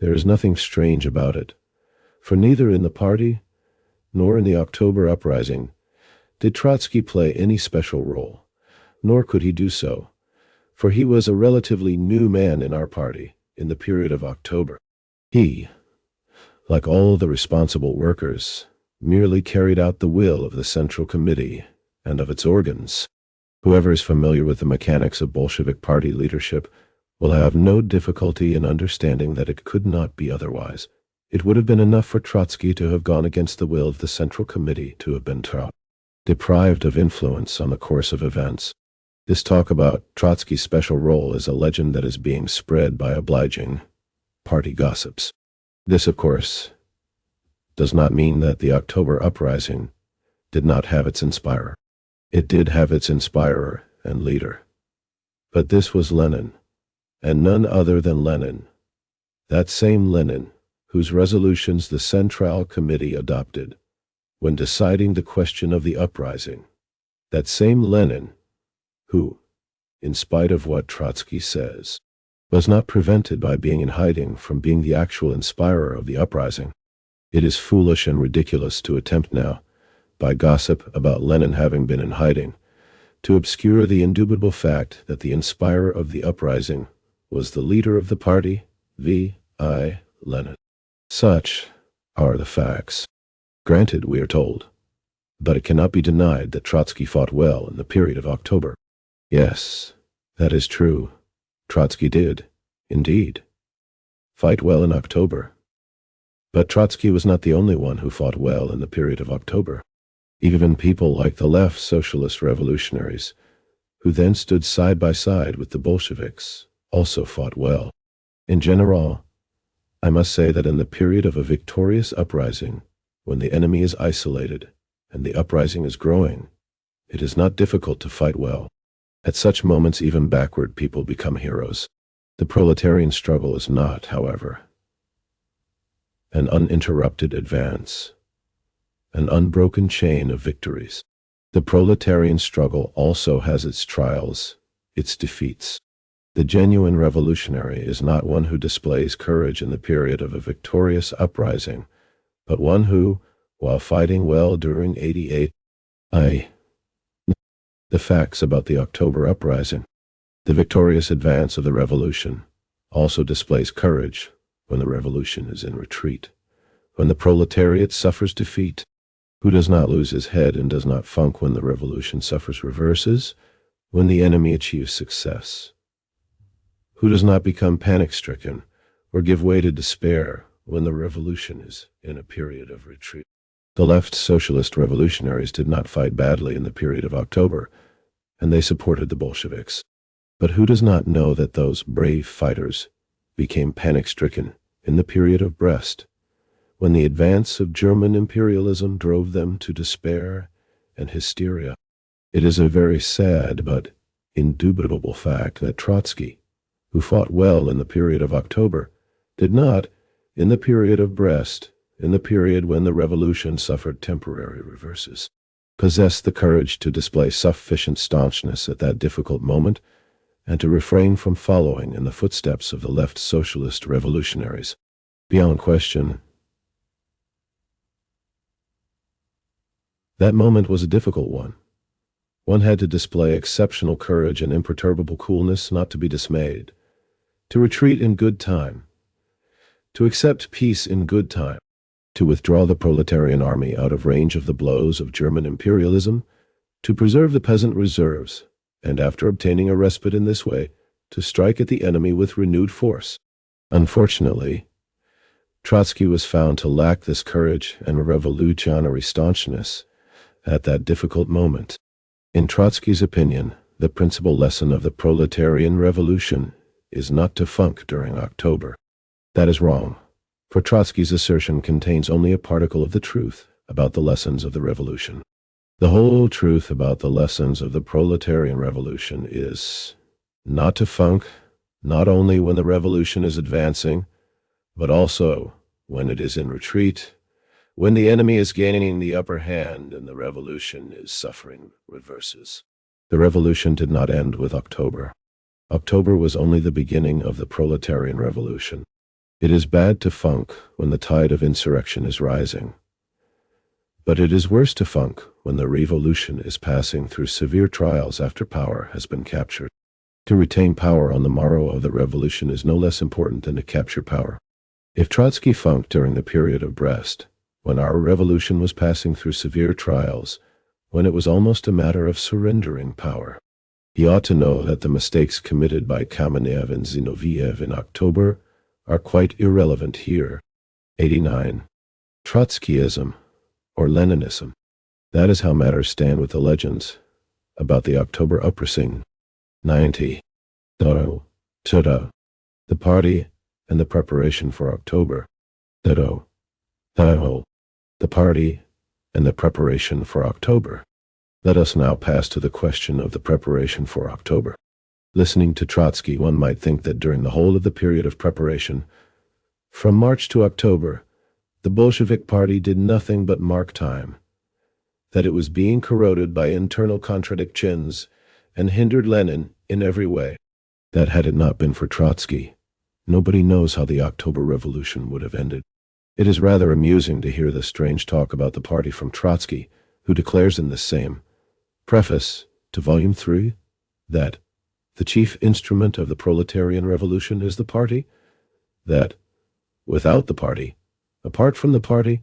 Speaker 1: there is nothing strange about it, for neither in the party nor in the October uprising did Trotsky play any special role, nor could he do so, for he was a relatively new man in our party in the period of October. He, like all the responsible workers, merely carried out the will of the Central Committee and of its organs. Whoever is familiar with the mechanics of Bolshevik party leadership will have no difficulty in understanding that it could not be otherwise. It would have been enough for Trotsky to have gone against the will of the Central Committee to have been deprived of influence on the course of events. This talk about Trotsky's special role is a legend that is being spread by obliging party gossips. This, of course, does not mean that the October uprising did not have its inspirer. It did have its inspirer and leader. But this was Lenin, and none other than Lenin, that same Lenin whose resolutions the Central Committee adopted when deciding the question of the uprising, that same Lenin who, in spite of what Trotsky says, was not prevented by being in hiding from being the actual inspirer of the uprising. It is foolish and ridiculous to attempt now by gossip about Lenin having been in hiding, to obscure the indubitable fact that the inspirer of the uprising was the leader of the party, V.I. Lenin. Such are the facts. Granted, we are told, but it cannot be denied that Trotsky fought well in the period of October. Yes, that is true. Trotsky did, indeed, fight well in October. But Trotsky was not the only one who fought well in the period of October. Even people like the left socialist revolutionaries, who then stood side by side with the Bolsheviks, also fought well. In general, I must say that in the period of a victorious uprising, when the enemy is isolated and the uprising is growing, it is not difficult to fight well. At such moments, even backward people become heroes. The proletarian struggle is not, however, an uninterrupted advance, an unbroken chain of victories. The proletarian struggle also has its trials, its defeats. The genuine revolutionary is not one who displays courage in the period of a victorious uprising, but one who, while fighting well during 88, the facts about the October uprising, the victorious advance of the revolution, also displays courage when the revolution is in retreat, when the proletariat suffers defeat. Who does not lose his head and does not funk when the revolution suffers reverses, when the enemy achieves success? Who does not become panic-stricken or give way to despair when the revolution is in a period of retreat? The left socialist revolutionaries did not fight badly in the period of October, and they supported the Bolsheviks. But who does not know that those brave fighters became panic-stricken in the period of Brest, when the advance of German imperialism drove them to despair and hysteria? It is a very sad but indubitable fact that Trotsky, who fought well in the period of October, did not, in the period of Brest, in the period when the revolution suffered temporary reverses, possess the courage to display sufficient staunchness at that difficult moment and to refrain from following in the footsteps of the left socialist revolutionaries. Beyond question, that moment was a difficult one. One had to display exceptional courage and imperturbable coolness not to be dismayed, to retreat in good time, to accept peace in good time, to withdraw the proletarian army out of range of the blows of German imperialism, to preserve the peasant reserves, and after obtaining a respite in this way, to strike at the enemy with renewed force. Unfortunately, Trotsky was found to lack this courage and revolutionary staunchness at that difficult moment. In Trotsky's opinion, the principal lesson of the proletarian revolution is not to funk during October. That is wrong, for Trotsky's assertion contains only a particle of the truth about the lessons of the revolution. The whole truth about the lessons of the proletarian revolution is not to funk, not only when the revolution is advancing, but also when it is in retreat, when the enemy is gaining the upper hand and the revolution is suffering reverses. The revolution did not end with October. October was only the beginning of the proletarian revolution. It is bad to funk when the tide of insurrection is rising, but it is worse to funk when the revolution is passing through severe trials after power has been captured. To retain power on the morrow of the revolution is no less important than to capture power. If Trotsky funked during the period of Brest, when our revolution was passing through severe trials, when it was almost a matter of surrendering power, he ought to know that the mistakes committed by Kamenev and Zinoviev in October are quite irrelevant here. 89. Trotskyism, or Leninism. That is how matters stand with the legends about the October uprising. 90. The party and the preparation for October. The party and the preparation for October. Let us now pass to the question of the preparation for October. Listening to Trotsky, one might think that during the whole of the period of preparation, from March to October, the Bolshevik party did nothing but mark time, that it was being corroded by internal contradictions and hindered Lenin in every way. That had it not been for Trotsky, nobody knows how the October Revolution would have ended. It is rather amusing to hear the strange talk about the party from Trotsky, who declares in the same preface to Volume 3 that the chief instrument of the proletarian revolution is the party, that without the party, apart from the party,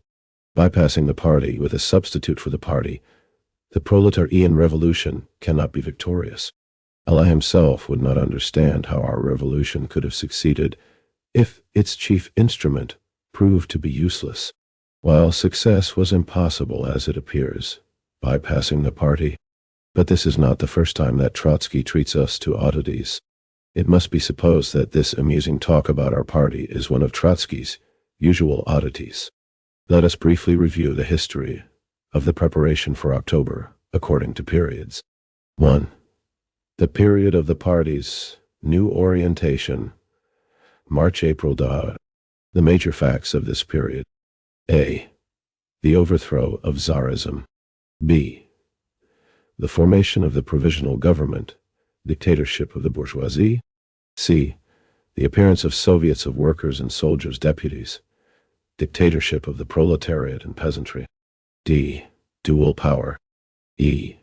Speaker 1: bypassing the party with a substitute for the party, the proletarian revolution cannot be victorious. Allah himself would not understand how our revolution could have succeeded if its chief instrument proved to be useless, while success was impossible as it appears, bypassing the party. But this is not the first time that Trotsky treats us to oddities. It must be supposed that this amusing talk about our party is one of Trotsky's usual oddities. Let us briefly review the history of the preparation for October according to periods. 1. The period of the party's new orientation, March-April. The major facts of this period. A. The overthrow of Tsarism. B. The formation of the provisional government, dictatorship of the bourgeoisie. C. The appearance of Soviets of workers and soldiers' deputies, dictatorship of the proletariat and peasantry. D. Dual power. E.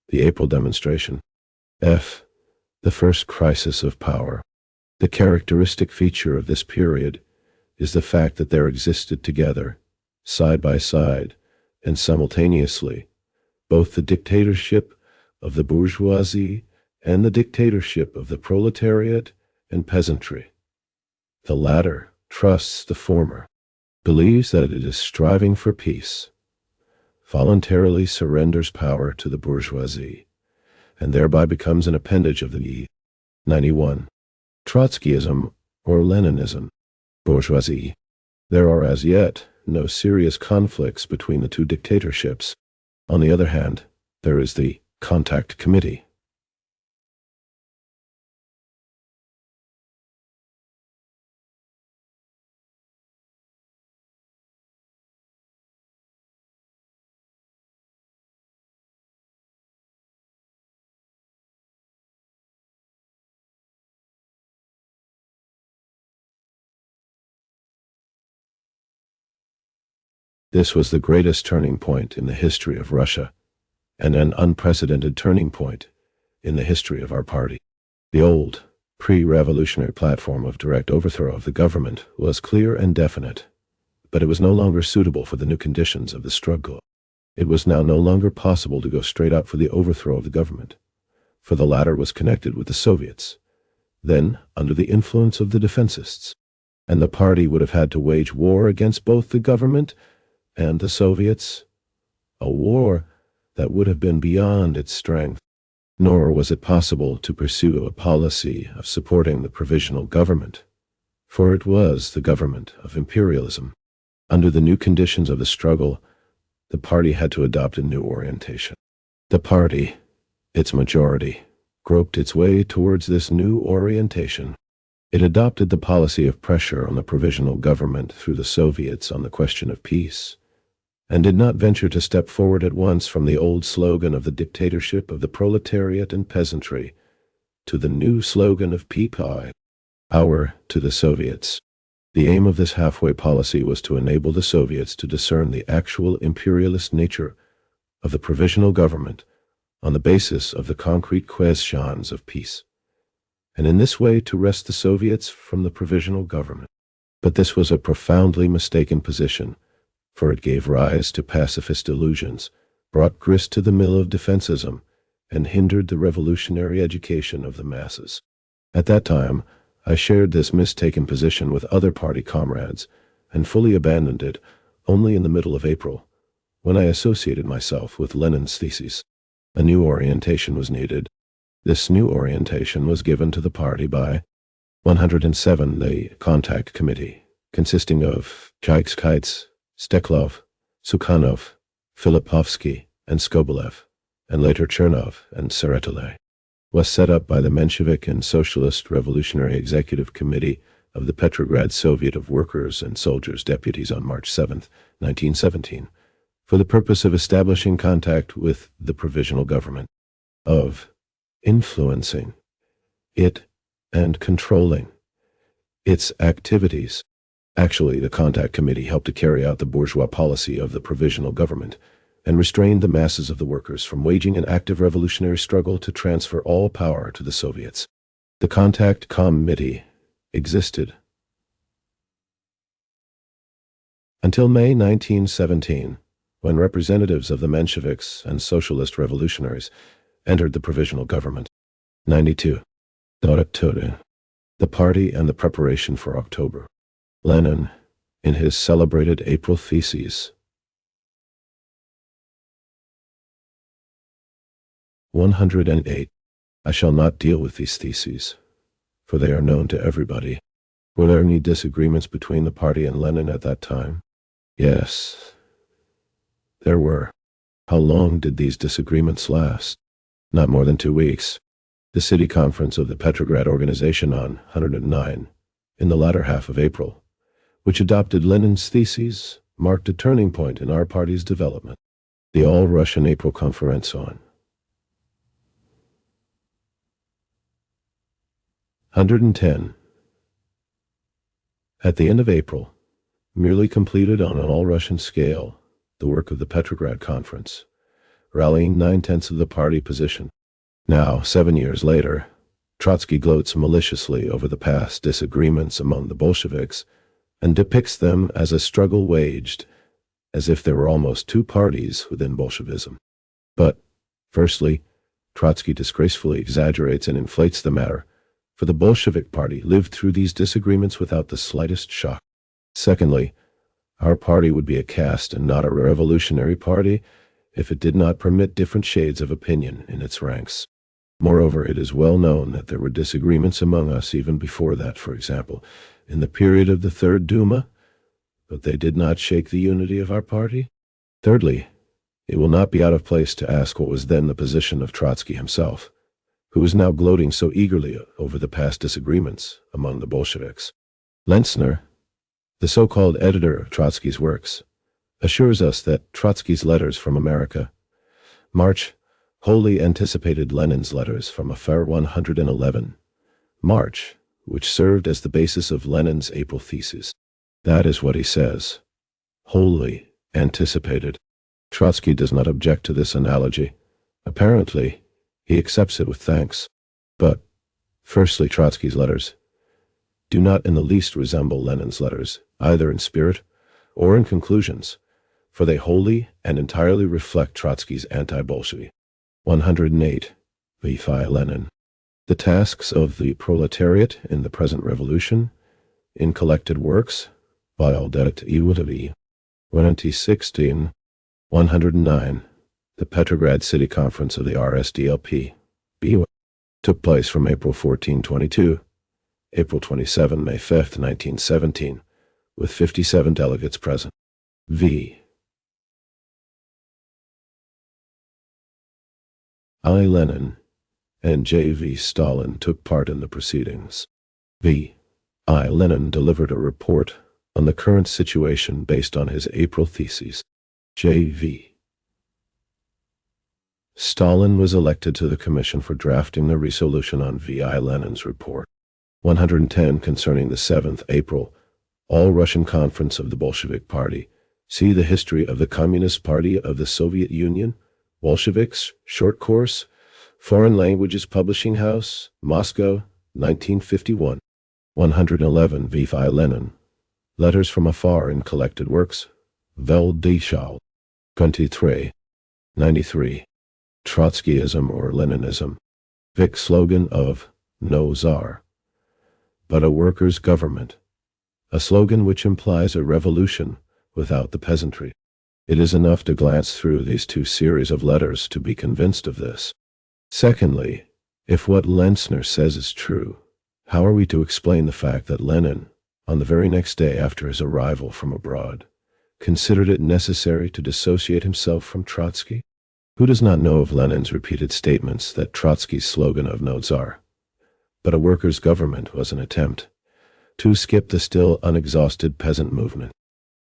Speaker 1: The April demonstration. F. The first crisis of power. The characteristic feature of this period is the fact that there existed together, side by side, and simultaneously, both the dictatorship of the bourgeoisie and the dictatorship of the proletariat and peasantry. The latter trusts the former, believes that it is striving for peace, voluntarily surrenders power to the bourgeoisie, and thereby becomes an appendage of the 91. Trotskyism or Leninism. Bourgeoisie. There are as yet no serious conflicts between the two dictatorships. On the other hand, there is the Contact Committee. This was the greatest turning point in the history of Russia, and an unprecedented turning point in the history of our party. The old, pre-revolutionary platform of direct overthrow of the government was clear and definite, but it was no longer suitable for the new conditions of the struggle. It was now no longer possible to go straight out for the overthrow of the government, for the latter was connected with the Soviets, then under the influence of the defensists, and the party would have had to wage war against both the government and the Soviets, a war that would have been beyond its strength. Nor was it possible to pursue a policy of supporting the provisional government, for it was the government of imperialism. Under the new conditions of the struggle, the party had to adopt a new orientation. The party, its majority, groped its way towards this new orientation. It adopted the policy of pressure on the provisional government through the Soviets on the question of peace, and did not venture to step forward at once from the old slogan of the dictatorship of the proletariat and peasantry to the new slogan of PPI, our to the Soviets. The aim of this halfway policy was to enable the Soviets to discern the actual imperialist nature of the provisional government on the basis of the concrete questions of peace, and in this way to wrest the Soviets from the provisional government. But this was a profoundly mistaken position, for it gave rise to pacifist illusions, brought grist to the mill of defensism, and hindered the revolutionary education of the masses. At that time, I shared this mistaken position with other party comrades, and fully abandoned it only in the middle of April, when I associated myself with Lenin's theses. A new orientation was needed. This new orientation was given to the party by 107, the Contact Committee, consisting of Tchaikovsky, Steklov, Sukhanov, Filipovsky, and Skobelev, and later Chernov and Tsereteli, was set up by the Menshevik and Socialist Revolutionary Executive Committee of the Petrograd Soviet of Workers and Soldiers Deputies on March 7, 1917, for the purpose of establishing contact with the provisional government, of influencing it and controlling its activities. Actually, the Contact Committee helped to carry out the bourgeois policy of the provisional government, and restrained the masses of the workers from waging an active revolutionary struggle to transfer all power to the Soviets. The Contact Committee existed until May 1917, when representatives of the Mensheviks and socialist revolutionaries entered the provisional government. 92. The party and the preparation for October. Lenin, in his celebrated April Theses. 108. I shall not deal with these theses, for they are known to everybody. Were there any disagreements between the party and Lenin at that time? Yes, there were. How long did these disagreements last? Not more than 2 weeks. The city conference of the Petrograd Organization on 109, in the latter half of April, which adopted Lenin's theses, marked a turning point in our party's development. The All-Russian April Conference on 110. At the end of April, merely completed on an all-Russian scale the work of the Petrograd Conference, rallying 9/10 of the party position. Now, 7 years later, Trotsky gloats maliciously over the past disagreements among the Bolsheviks and depicts them as a struggle waged, as if there were almost 2 parties within Bolshevism. But, firstly, Trotsky disgracefully exaggerates and inflates the matter, for the Bolshevik party lived through these disagreements without the slightest shock. Secondly, our party would be a caste and not a revolutionary party if it did not permit different shades of opinion in its ranks. Moreover, it is well known that there were disagreements among us even before that, for example, in the period of the Third Duma, but they did not shake the unity of our party. Thirdly, it will not be out of place to ask what was then the position of Trotsky himself, who is now gloating so eagerly over the past disagreements among the Bolsheviks. Lenzner, the so-called editor of Trotsky's works, assures us that Trotsky's letters from America, March, wholly anticipated Lenin's letters from Affair 111, March, which served as the basis of Lenin's April Theses. That is what he says. Wholly anticipated. Trotsky does not object to this analogy. Apparently, he accepts it with thanks. But, firstly, Trotsky's letters do not in the least resemble Lenin's letters, either in spirit or in conclusions, for they wholly and entirely reflect Trotsky's anti-Bolshevik. 108. V. Lenin. The tasks of the proletariat in the present revolution, in collected works, Vol. Utopian, 2016, 109. The Petrograd City Conference of the RSDLP, took place from April 14-22, April 27, May 5, 1917, with 57 delegates present. V. I. Lenin and J. V. Stalin took part in the proceedings. V. I. Lenin delivered a report on the current situation based on his April Theses. J. V. Stalin was elected to the commission for drafting the resolution on V. I. Lenin's report. 110 concerning the 7th April All-Russian Conference of the Bolshevik Party. See the History of the Communist Party of the Soviet Union, Bolsheviks, Short Course, Foreign Languages Publishing House, Moscow, 1951. 111 V. I. Lenin. Letters from Afar in Collected Works, Veldishal, 23. 93. Trotskyism or Leninism. Vic slogan of No Tsar, but a workers' government. A slogan which implies a revolution without the peasantry. It is enough to glance through these 2 series of letters to be convinced of this. Secondly, if what Lenzner says is true, how are we to explain the fact that Lenin, on the very next day after his arrival from abroad, considered it necessary to dissociate himself from Trotsky? Who does not know of Lenin's repeated statements that Trotsky's slogan of No Tsar, but a workers' government was an attempt to skip the still unexhausted peasant movement,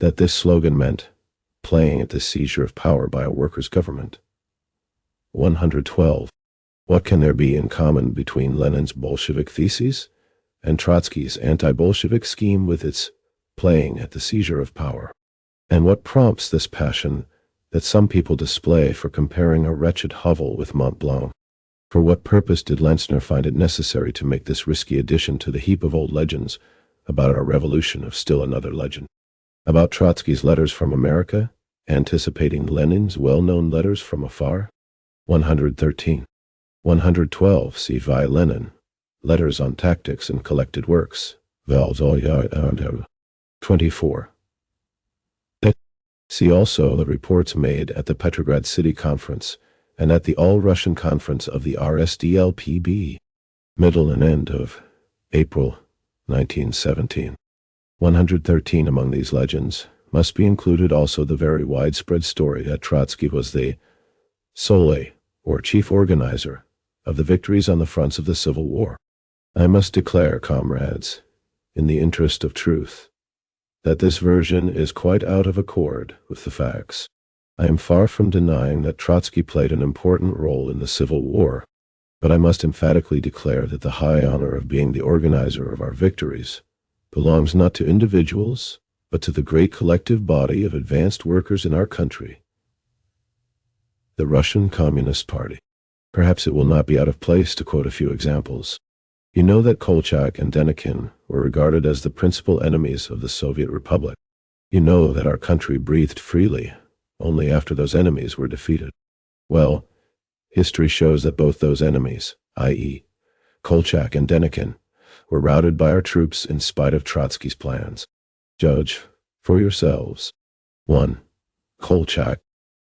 Speaker 1: that this slogan meant playing at the seizure of power by a workers' government? 112. What can there be in common between Lenin's Bolshevik theses and Trotsky's anti-Bolshevik scheme with its playing at the seizure of power? And what prompts this passion that some people display for comparing a wretched hovel with Mont Blanc. For what purpose did Lenzner find it necessary to make this risky addition to the heap of old legends about our revolution of still another legend? About Trotsky's letters from America, anticipating Lenin's well-known letters from afar? 113. 112. See Vi Lenin, Letters on Tactics and Collected Works. 24. See also the reports made at the Petrograd City Conference and at the All-Russian Conference of the RSDLPB, middle and end of April 1917. 113. Among these legends must be included also the very widespread story that Trotsky was the sole, or chief organizer, of the victories on the fronts of the Civil War. I must declare, comrades, in the interest of truth, that this version is quite out of accord with the facts. I am far from denying that Trotsky played an important role in the Civil War, but I must emphatically declare that the high honor of being the organizer of our victories belongs not to individuals, but to the great collective body of advanced workers in our country, the Russian Communist Party. Perhaps it will not be out of place to quote a few examples. You know that Kolchak and Denikin were regarded as the principal enemies of the Soviet Republic. You know that our country breathed freely only after those enemies were defeated. Well, history shows that both those enemies, i.e., Kolchak and Denikin, were routed by our troops in spite of Trotsky's plans. Judge for yourselves. 1. Kolchak.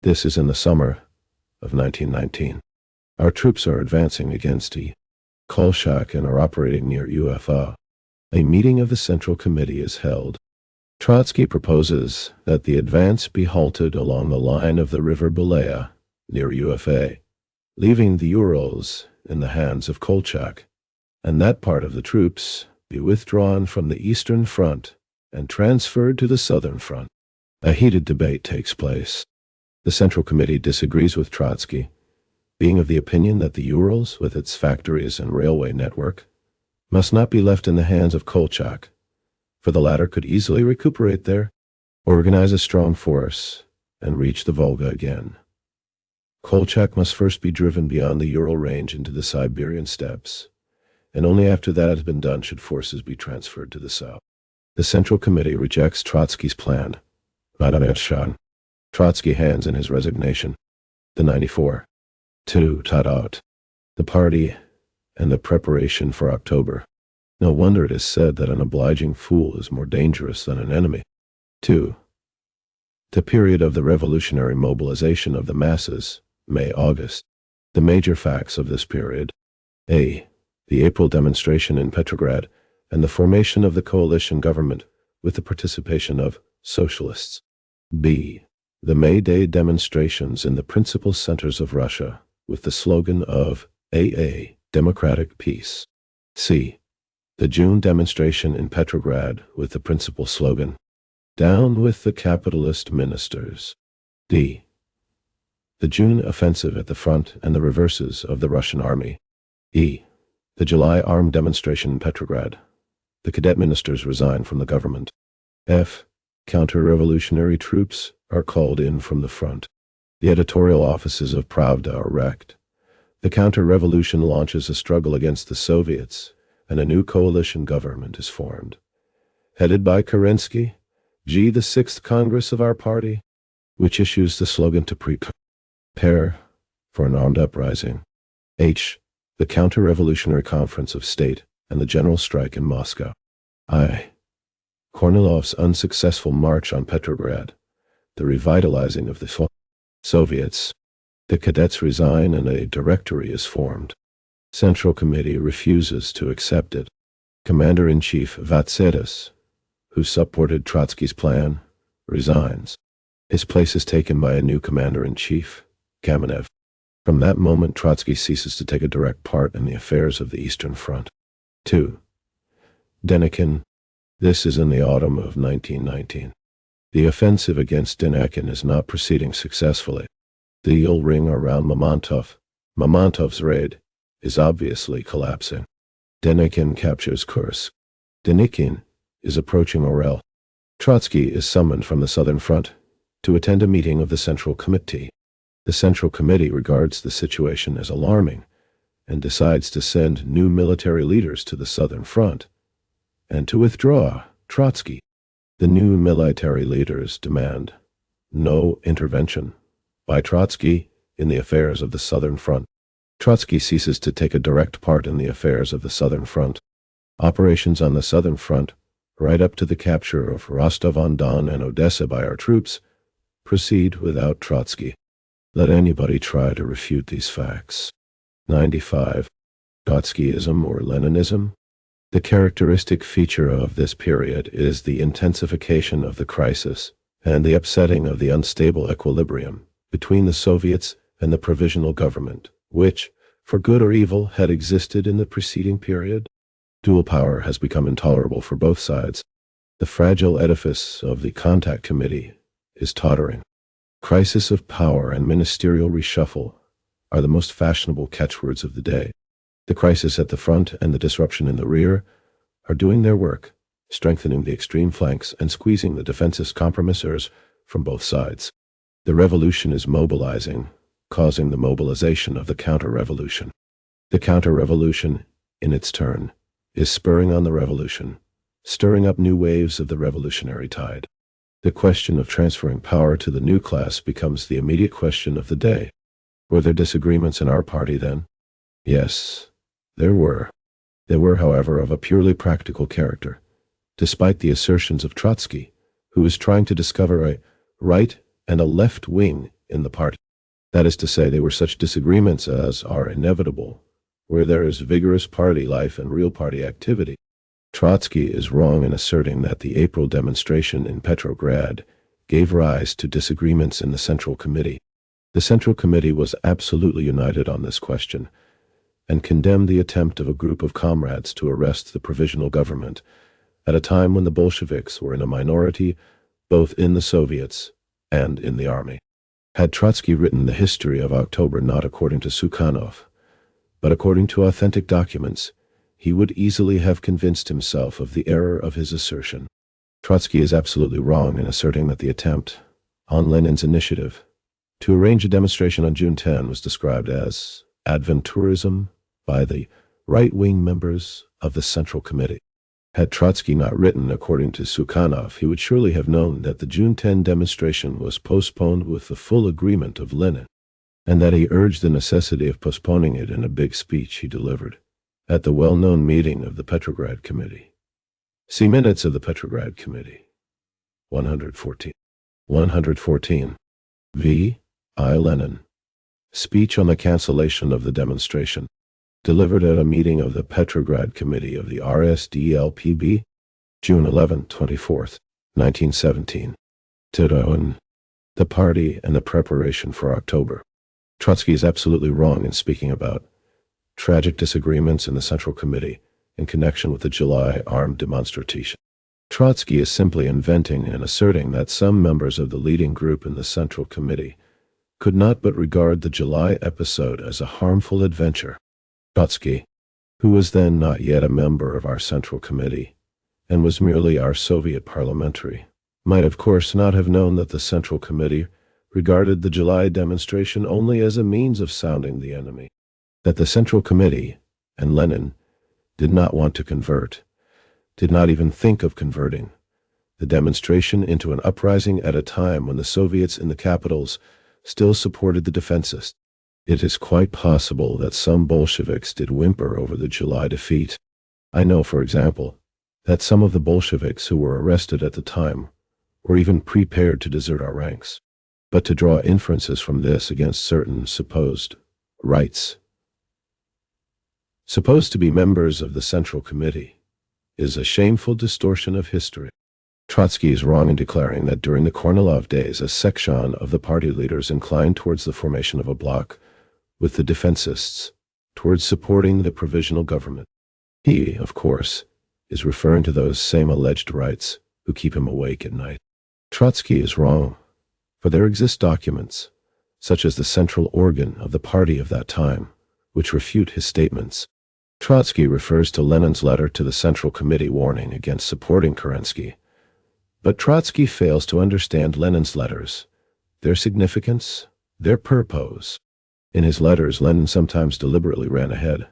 Speaker 1: This is in the summer of 1919. Our troops are advancing against Kolchak and are operating near Ufa. A meeting of the Central Committee is held. Trotsky proposes that the advance be halted along the line of the river Belaya, near Ufa, leaving the Urals in the hands of Kolchak, and that part of the troops be withdrawn from the Eastern Front and transferred to the Southern Front. A heated debate takes place. The Central Committee disagrees with Trotsky, being of the opinion that the Urals, with its factories and railway network, must not be left in the hands of Kolchak, for the latter could easily recuperate there, organize a strong force, and reach the Volga again. Kolchak must first be driven beyond the Ural range into the Siberian steppes, and only after that has been done should forces be transferred to the south. The Central Committee rejects Trotsky's plan. Trotsky hands in his resignation. The 94. 2. The party and the preparation for October. No wonder it is said that an obliging fool is more dangerous than an enemy. 2. The period of the revolutionary mobilization of the masses, May-August. The major facts of this period. A. The April demonstration in Petrograd and the formation of the coalition government with the participation of socialists. B. The May Day demonstrations in the principal centers of Russia with the slogan of AA, Democratic Peace. C. The June demonstration in Petrograd with the principal slogan, Down with the Capitalist Ministers. D. The June offensive at the front and the reverses of the Russian army. E. The July armed demonstration in Petrograd. The cadet ministers resign from the government. F. Counter-revolutionary troops are called in from the front. The editorial offices of Pravda are wrecked. The counter-revolution launches a struggle against the Soviets, and a new coalition government is formed. Headed by Kerensky, G. The 6th Congress of our party, which issues the slogan to prepare for an armed uprising. H. The Counter-Revolutionary Conference of State and the general strike in Moscow. I. Kornilov's unsuccessful march on Petrograd, the revitalizing of the Soviets. The cadets resign and a directory is formed. Central Committee refuses to accept it. Commander-in-Chief Vatsedas, who supported Trotsky's plan, resigns. His place is taken by a new commander-in-chief, Kamenev. From that moment, Trotsky ceases to take a direct part in the affairs of the Eastern Front. 2. Denikin. This is in the autumn of 1919. The offensive against Denikin is not proceeding successfully. The eel ring around Mamontov's raid, is obviously collapsing. Denikin captures Kursk. Denikin is approaching Orel. Trotsky is summoned from the southern front, to attend a meeting of the Central Committee. The Central Committee regards the situation as alarming and decides to send new military leaders to the Southern Front and to withdraw Trotsky. The new military leaders demand no intervention by Trotsky in the affairs of the Southern Front. Trotsky ceases to take a direct part in the affairs of the Southern Front. Operations on the Southern Front, right up to the capture of Rostov-on-Don and Odessa by our troops, proceed without Trotsky. Let anybody try to refute these facts. 95. Trotskyism or Leninism. The characteristic feature of this period is the intensification of the crisis and the upsetting of the unstable equilibrium between the Soviets and the provisional government, which, for good or evil, had existed in the preceding period. Dual power has become intolerable for both sides. The fragile edifice of the Contact Committee is tottering. Crisis of power and ministerial reshuffle are the most fashionable catchwords of the day. The crisis at the front and the disruption in the rear are doing their work, strengthening the extreme flanks and squeezing the defensive compromisers from both sides. The revolution is mobilizing, causing the mobilization of the counter-revolution. The counter-revolution, in its turn, is spurring on the revolution, stirring up new waves of the revolutionary tide. The question of transferring power to the new class becomes the immediate question of the day. Were there disagreements in our party then? Yes, there were. They were, however, of a purely practical character, despite the assertions of Trotsky, who was trying to discover a right and a left wing in the party. That is to say, they were such disagreements as are inevitable, where there is vigorous party life and real party activity. Trotsky is wrong in asserting that the April demonstration in Petrograd gave rise to disagreements in the Central Committee. The Central Committee was absolutely united on this question and condemned the attempt of a group of comrades to arrest the provisional government at a time when the Bolsheviks were in a minority both in the Soviets and in the army. Had Trotsky written the history of October not according to Sukhanov, but according to authentic documents, he would easily have convinced himself of the error of his assertion. Trotsky is absolutely wrong in asserting that the attempt, on Lenin's initiative, to arrange a demonstration on June 10 was described as aventurism by the right-wing members of the Central Committee. Had Trotsky not written according to Sukhanov, he would surely have known that the June 10 demonstration was postponed with the full agreement of Lenin, and that he urged the necessity of postponing it in a big speech he delivered at the well-known meeting of the Petrograd Committee. See Minutes of the Petrograd Committee. 114. 114. V. I. Lenin. Speech on the cancellation of the demonstration. Delivered at a meeting of the Petrograd Committee of the RSDLPB, June 11, 24th, 1917. Tiroin. The Party and the Preparation for October. Trotsky is absolutely wrong in speaking about tragic disagreements in the Central Committee in connection with the July armed demonstration. Trotsky is simply inventing and asserting that some members of the leading group in the Central Committee could not but regard the July episode as a harmful adventure. Trotsky, who was then not yet a member of our Central Committee and was merely our Soviet parliamentary, might of course not have known that the Central Committee regarded the July demonstration only as a means of sounding the enemy, that the Central Committee and Lenin did not want to convert, did not even think of converting, the demonstration into an uprising at a time when the Soviets in the capitals still supported the defensists. It is quite possible that some Bolsheviks did whimper over the July defeat. I know, for example, that some of the Bolsheviks who were arrested at the time were even prepared to desert our ranks. But to draw inferences from this against certain supposed rights, supposed to be members of the Central Committee, is a shameful distortion of history. Trotsky is wrong in declaring that during the Kornilov days a section of the party leaders inclined towards the formation of a bloc with the defensists, towards supporting the provisional government. He, of course, is referring to those same alleged rights who keep him awake at night. Trotsky is wrong, for there exist documents, such as the central organ of the party of that time, which refute his statements. Trotsky refers to Lenin's letter to the Central Committee warning against supporting Kerensky, but Trotsky fails to understand Lenin's letters their significance, their purpose. In his letters, Lenin sometimes deliberately ran ahead,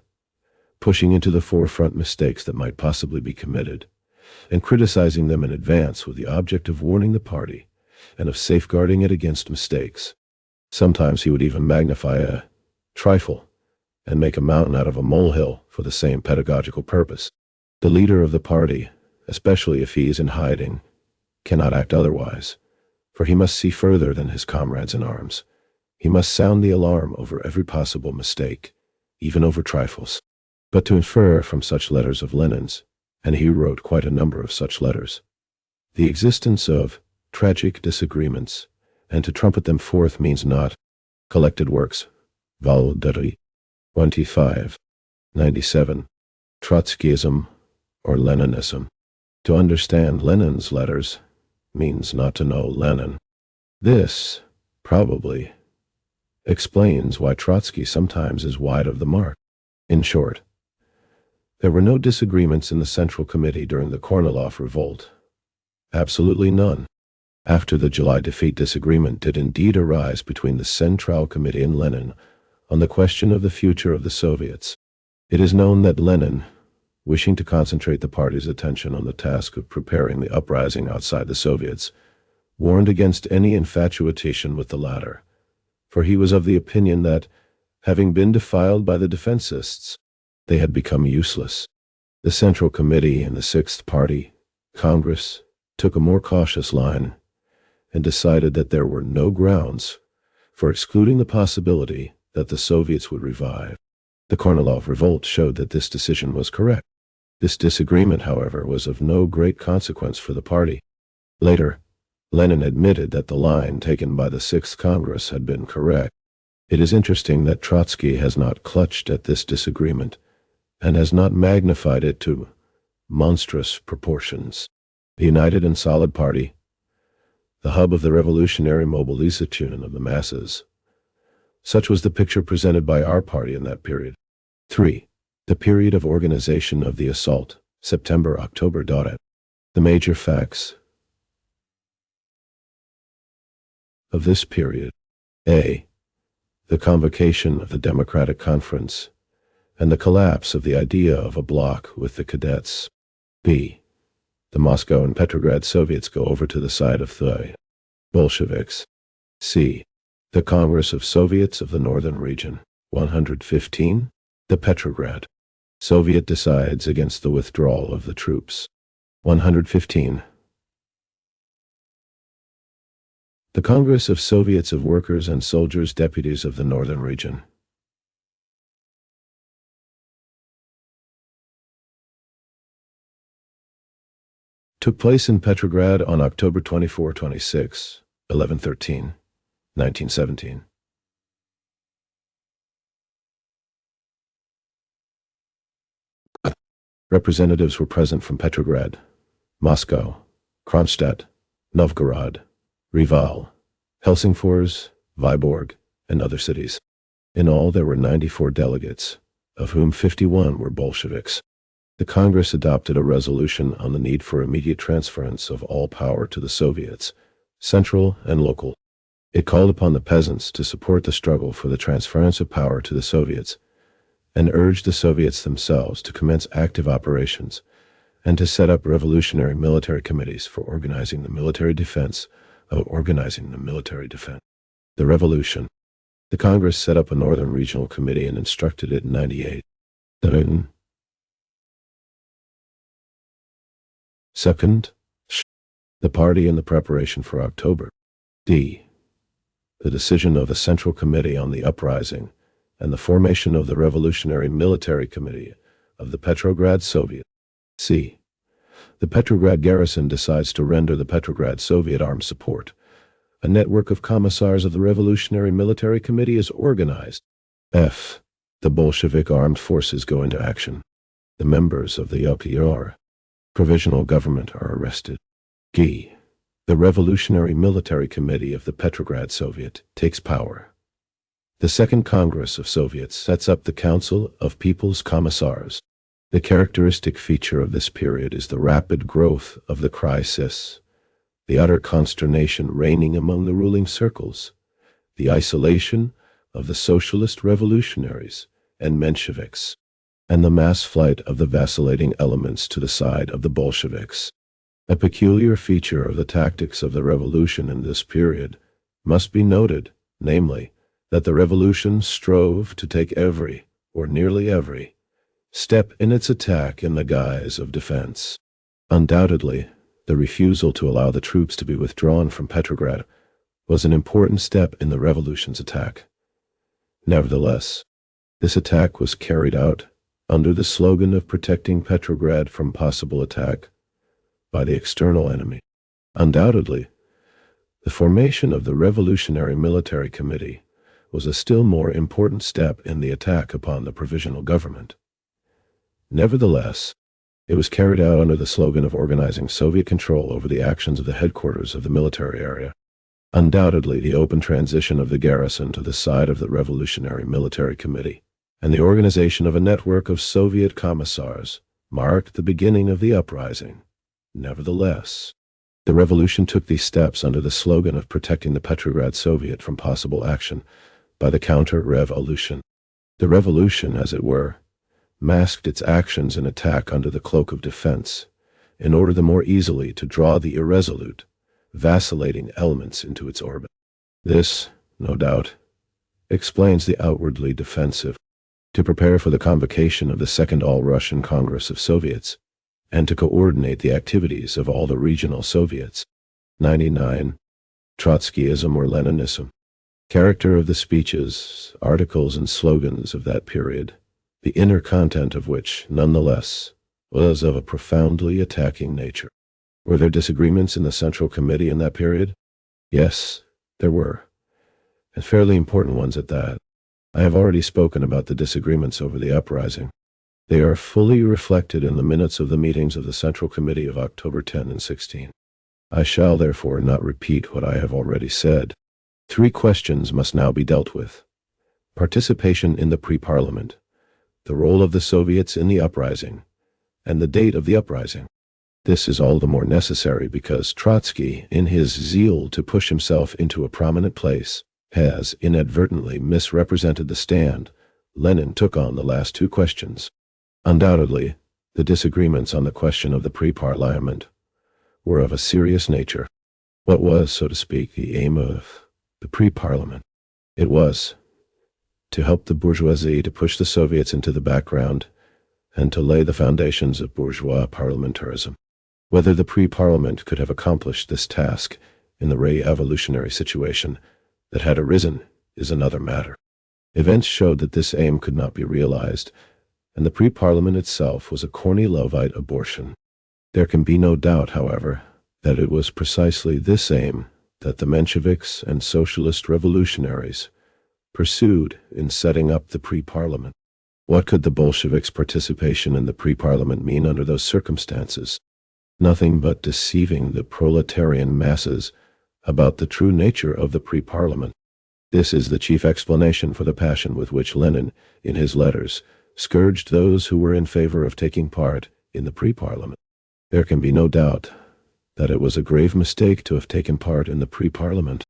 Speaker 1: pushing into the forefront mistakes that might possibly be committed, and criticizing them in advance with the object of warning the party and of safeguarding it against mistakes. Sometimes he would even magnify a trifle and make a mountain out of a molehill for the same pedagogical purpose. The leader of the party, especially if he is in hiding, cannot act otherwise, for he must see further than his comrades in arms. He must sound the alarm over every possible mistake, even over trifles. But to infer from such letters of Lenin's, and he wrote quite a number of such letters, the existence of tragic disagreements, and to trumpet them forth means not collected works, Vol. 25, 97, Trotskyism, or Leninism. To understand Lenin's letters means not to know Lenin. This, probably, explains why Trotsky sometimes is wide of the mark. In short, there were no disagreements in the Central Committee during the Kornilov Revolt. Absolutely none. After the July defeat, disagreement did indeed arise between the Central Committee and Lenin on the question of the future of the Soviets. It is known that Lenin, wishing to concentrate the party's attention on the task of preparing the uprising outside the Soviets, warned against any infatuation with the latter, for he was of the opinion that, having been defiled by the defensists, they had become useless. The Central Committee and the Sixth Party, Congress, took a more cautious line and decided that there were no grounds for excluding the possibility that the Soviets would revive. The Kornilov Revolt showed that this decision was correct. This disagreement, however, was of no great consequence for the party. Later, Lenin admitted that the line taken by the Sixth Congress had been correct. It is interesting that Trotsky has not clutched at this disagreement and has not magnified it to monstrous proportions. The united and solid party, the hub of the revolutionary mobilization of the masses. Such was the picture presented by our party in that period. 3. The period of organization of the assault, September-October. The major facts of this period. A. The convocation of the Democratic Conference and the collapse of the idea of a bloc with the cadets. B. The Moscow and Petrograd Soviets go over to the side of the Bolsheviks. C. The Congress of Soviets of the Northern Region, 115. The Petrograd Soviet decides against the withdrawal of the troops. 115. The Congress of Soviets of Workers and Soldiers Deputies of the Northern Region. Took place in Petrograd on October 24-26, 11/13, 1917. Representatives were present from Petrograd, Moscow, Kronstadt, Novgorod, Reval, Helsingfors, Vyborg, and other cities. In all, there were 94 delegates, of whom 51 were Bolsheviks. The Congress adopted a resolution on the need for immediate transference of all power to the Soviets, central and local. It called upon the peasants to support the struggle for the transference of power to the Soviets, and urged the Soviets themselves to commence active operations and to set up revolutionary military committees for organizing the military defense. The revolution. The Congress set up a Northern Regional Committee and instructed it in 98. Second, the party in the preparation for October. D. The decision of the Central Committee on the uprising and the formation of the Revolutionary Military Committee of the Petrograd Soviet. C. The Petrograd garrison decides to render the Petrograd Soviet armed support. A network of commissars of the Revolutionary Military Committee is organized. F. The Bolshevik armed forces go into action. The members of the UPR provisional government are arrested. G. The Revolutionary Military Committee of the Petrograd Soviet takes power. The Second Congress of Soviets sets up the Council of People's Commissars. The characteristic feature of this period is the rapid growth of the crisis. the utter consternation reigning among the ruling circles, the isolation of the socialist revolutionaries and Mensheviks, and the mass flight of the vacillating elements to the side of the Bolsheviks. A peculiar feature of the tactics of the revolution in this period must be noted, namely, that the revolution strove to take every, or nearly every, step in its attack in the guise of defense. Undoubtedly, the refusal to allow the troops to be withdrawn from Petrograd was an important step in the revolution's attack. Nevertheless, this attack was carried out under the slogan of protecting Petrograd from possible attack by the external enemy. Undoubtedly, the formation of the Revolutionary Military Committee was a still more important step in the attack upon the provisional government. Nevertheless, it was carried out under the slogan of organizing Soviet control over the actions of the headquarters of the military area. Undoubtedly, the open transition of the garrison to the side of the Revolutionary Military Committee and the organization of a network of Soviet commissars marked the beginning of the uprising. Nevertheless, the revolution took these steps under the slogan of protecting the Petrograd Soviet from possible action by the counter-revolution. The revolution, as it were, masked its actions in attack under the cloak of defense, in order the more easily to draw the irresolute, vacillating elements into its orbit. This, no doubt, explains the outwardly defensive, to prepare for the convocation of the Second All-Russian Congress of Soviets, and to coordinate the activities of all the regional Soviets. 99. Trotskyism or Leninism. Character of the speeches, articles, and slogans of that period, the inner content of which, nonetheless, was of a profoundly attacking nature. Were there disagreements in the Central Committee in that period? Yes, there were, and fairly important ones at that. I have already spoken about the disagreements over the uprising. They are fully reflected in the minutes of the meetings of the Central Committee of October 10 and 16. I shall therefore not repeat what I have already said. 3 questions must now be dealt with: participation in the pre-parliament, the role of the Soviets in the uprising, and the date of the uprising. This is all the more necessary because Trotsky, in his zeal to push himself into a prominent place, has inadvertently misrepresented the stand Lenin took on the last 2 questions. Undoubtedly, the disagreements on the question of the pre-parliament were of a serious nature. What was, so to speak, the aim of the pre-parliament? It was to help the bourgeoisie to push the Soviets into the background and to lay the foundations of bourgeois parliamentarism. Whether the pre-parliament could have accomplished this task in the re-evolutionary situation that had arisen is another matter. Events showed that this aim could not be realized, and the pre-parliament itself was a Kornilowite abortion. There can be no doubt, however, that it was precisely this aim that the Mensheviks and socialist revolutionaries pursued in setting up the pre-parliament. What could the Bolsheviks' participation in the pre-parliament mean under those circumstances? Nothing but deceiving the proletarian masses about the true nature of the pre-parliament. This is the chief explanation for the passion with which Lenin, in his letters, scourged those who were in favor of taking part in the pre-parliament. There can be no doubt that it was a grave mistake to have taken part in the pre-parliament.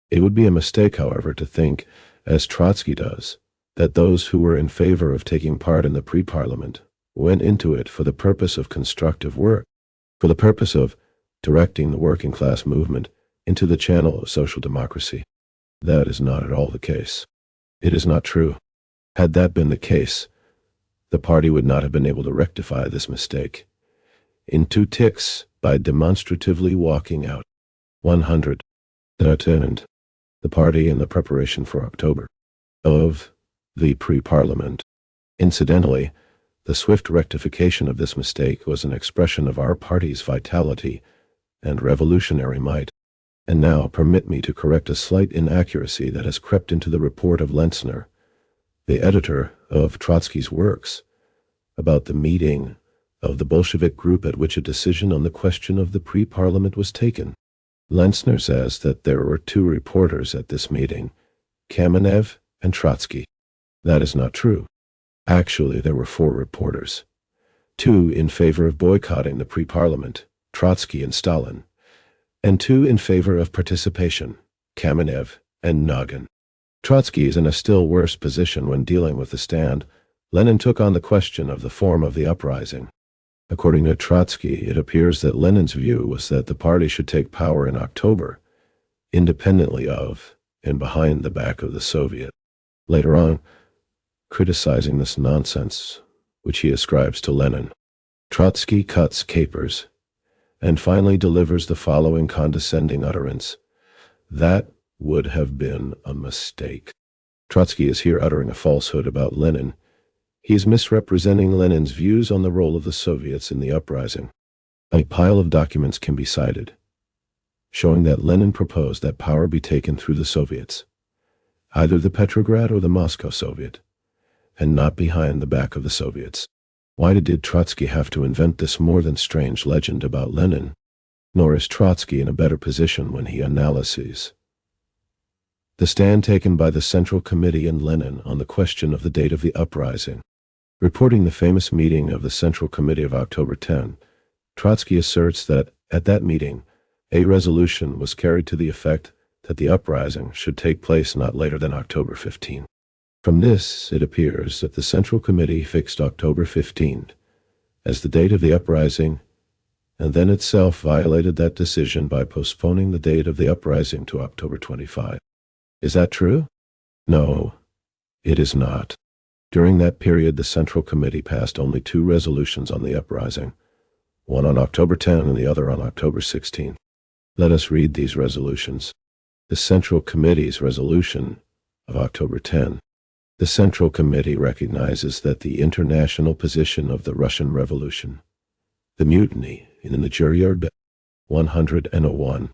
Speaker 1: It would be a mistake, however, to think, as Trotsky does, that those who were in favor of taking part in the pre-parliament went into it for the purpose of constructive work, for the purpose of directing the working class movement into the channel of social democracy. That is not at all the case. It is not true. Had that been the case, the party would not have been able to rectify this mistake in 2 ticks by demonstratively walking out. 100. The party in the preparation for October of the pre-parliament. Incidentally, the swift rectification of this mistake was an expression of our party's vitality and revolutionary might. And now permit me to correct a slight inaccuracy that has crept into the report of Lenzner, the editor of Trotsky's works, about the meeting of the Bolshevik group at which a decision on the question of the pre-parliament was taken. Lenzner says that there were 2 reporters at this meeting, Kamenev and Trotsky. That is not true. Actually, there were 4 reporters. 2 in favor of boycotting the pre-parliament, Trotsky and Stalin, and 2 in favor of participation, Kamenev and Nagin. Trotsky is in a still worse position when dealing with the stand Lenin took on the question of the form of the uprising. According to Trotsky, it appears that Lenin's view was that the party should take power in October, independently of and behind the back of the Soviet. Later on, criticizing this nonsense, which he ascribes to Lenin, Trotsky cuts capers and finally delivers the following condescending utterance: "That would have been a mistake." Trotsky is here uttering a falsehood about Lenin. He is misrepresenting Lenin's views on the role of the Soviets in the uprising. A pile of documents can be cited, showing that Lenin proposed that power be taken through the Soviets, either the Petrograd or the Moscow Soviet, and not behind the back of the Soviets. Why did Trotsky have to invent this more than strange legend about Lenin? Nor is Trotsky in a better position when he analyses the stand taken by the Central Committee and Lenin on the question of the date of the uprising. Reporting the famous meeting of the Central Committee of October 10, Trotsky asserts that at that meeting, a resolution was carried to the effect that the uprising should take place not later than October 15. From this, it appears that the Central Committee fixed October 15 as the date of the uprising, and then itself violated that decision by postponing the date of the uprising to October 25. Is that true? No, it is not. During that period, the Central Committee passed only 2 resolutions on the uprising, one on October 10 and the other on October 16. Let us read these resolutions. The Central Committee's resolution of October 10. The Central Committee recognizes that the international position of the Russian Revolution, the mutiny in the Juryard 101,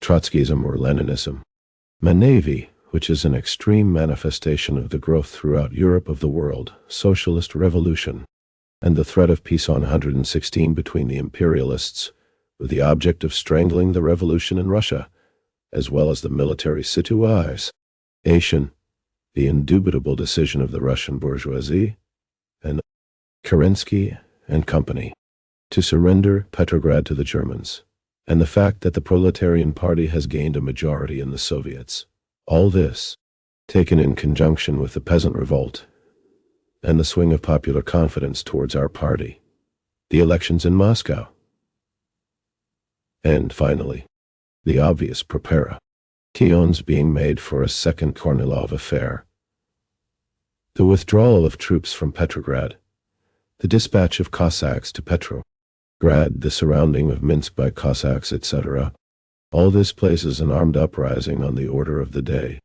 Speaker 1: Trotskyism or Leninism, Manavi, which is an extreme manifestation of the growth throughout Europe of the world, socialist revolution, and the threat of peace on 116 between the imperialists, with the object of strangling the revolution in Russia, as well as the military situation, the indubitable decision of the Russian bourgeoisie, and Kerensky and company, to surrender Petrograd to the Germans, and the fact that the proletarian party has gained a majority in the Soviets. All this, taken in conjunction with the peasant revolt and the swing of popular confidence towards our party, the elections in Moscow, and finally, the obvious preparations being made for a second Kornilov affair, the withdrawal of troops from Petrograd, the dispatch of Cossacks to Petrograd, the surrounding of Minsk by Cossacks, etc. All this places an armed uprising on the order of the day.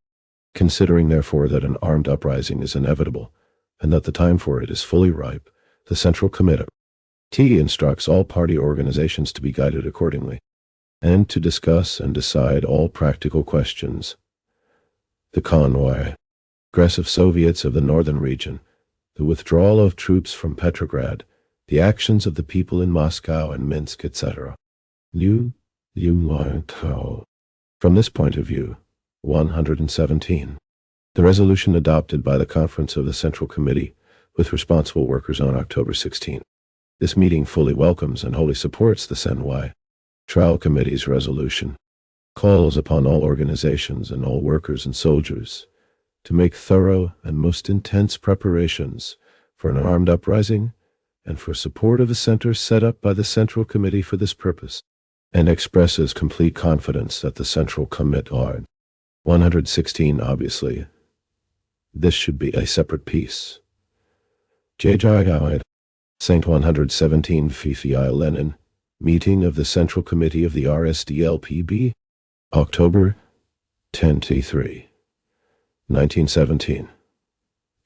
Speaker 1: Considering, therefore, that an armed uprising is inevitable, and that the time for it is fully ripe, the Central Committee instructs all party organizations to be guided accordingly, and to discuss and decide all practical questions. The convoy, aggressive Soviets of the northern region, the withdrawal of troops from Petrograd, the actions of the people in Moscow and Minsk, etc. From this point of view, 117. The resolution adopted by the Conference of the Central Committee with responsible workers on October 16. This meeting fully welcomes and wholly supports the Central Committee's resolution, calls upon all organizations and all workers and soldiers to make thorough and most intense preparations for an armed uprising and for support of the center set up by the Central Committee for this purpose, and expresses complete confidence that the Central Committee 116. Obviously, this should be a separate piece. Saint 117 Fifi Lenin, meeting of the Central Committee of the RSDLPB, October 23, 1917.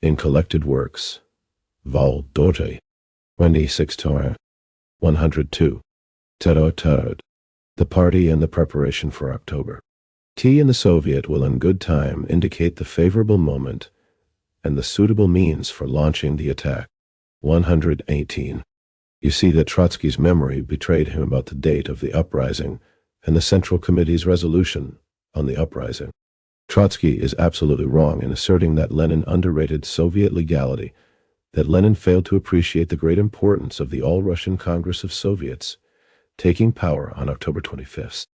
Speaker 1: In Collected Works, Vol. Dorte, 26 102. Terod. The Party and the Preparation for October. T and the Soviet will in good time indicate the favorable moment and the suitable means for launching the attack. 118. You see that Trotsky's memory betrayed him about the date of the uprising and the Central Committee's resolution on the uprising. Trotsky is absolutely wrong in asserting that Lenin underrated Soviet legality, that Lenin failed to appreciate the great importance of the All-Russian Congress of Soviets taking power on October 25th,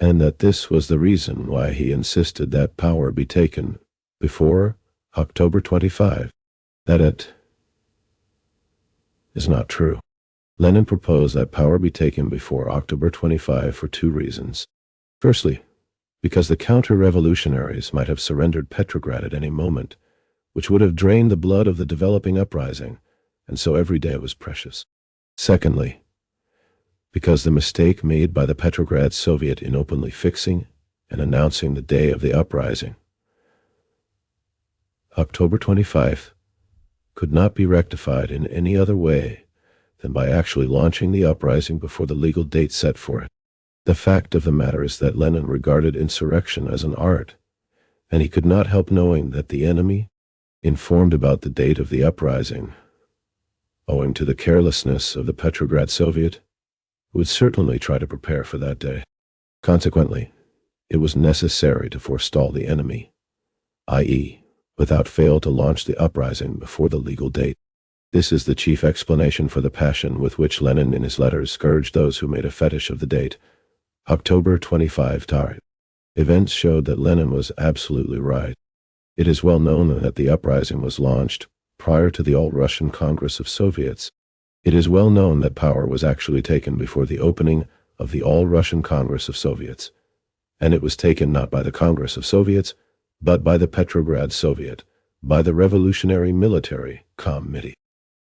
Speaker 1: and that this was the reason why he insisted that power be taken before October 25. That it is not true. Lenin proposed that power be taken before October 25 for two reasons. Firstly, because the counter-revolutionaries might have surrendered Petrograd at any moment, which would have drained the blood of the developing uprising, and so every day was precious. Secondly, because the mistake made by the Petrograd Soviet in openly fixing and announcing the day of the uprising, October 25, could not be rectified in any other way than by actually launching the uprising before the legal date set for it. The fact of the matter is that Lenin regarded insurrection as an art, and he could not help knowing that the enemy, informed about the date of the uprising, owing to the carelessness of the Petrograd Soviet, would certainly try to prepare for that day. Consequently, it was necessary to forestall the enemy, i.e., without fail to launch the uprising before the legal date. This is the chief explanation for the passion with which Lenin in his letters scourged those who made a fetish of the date, October 25 Tar. Events showed that Lenin was absolutely right. It is well known that the uprising was launched prior to the All-Russian Congress of Soviets. It is well known that power was actually taken before the opening of the All-Russian Congress of Soviets, and it was taken not by the Congress of Soviets, but by the Petrograd Soviet, by the Revolutionary Military Committee.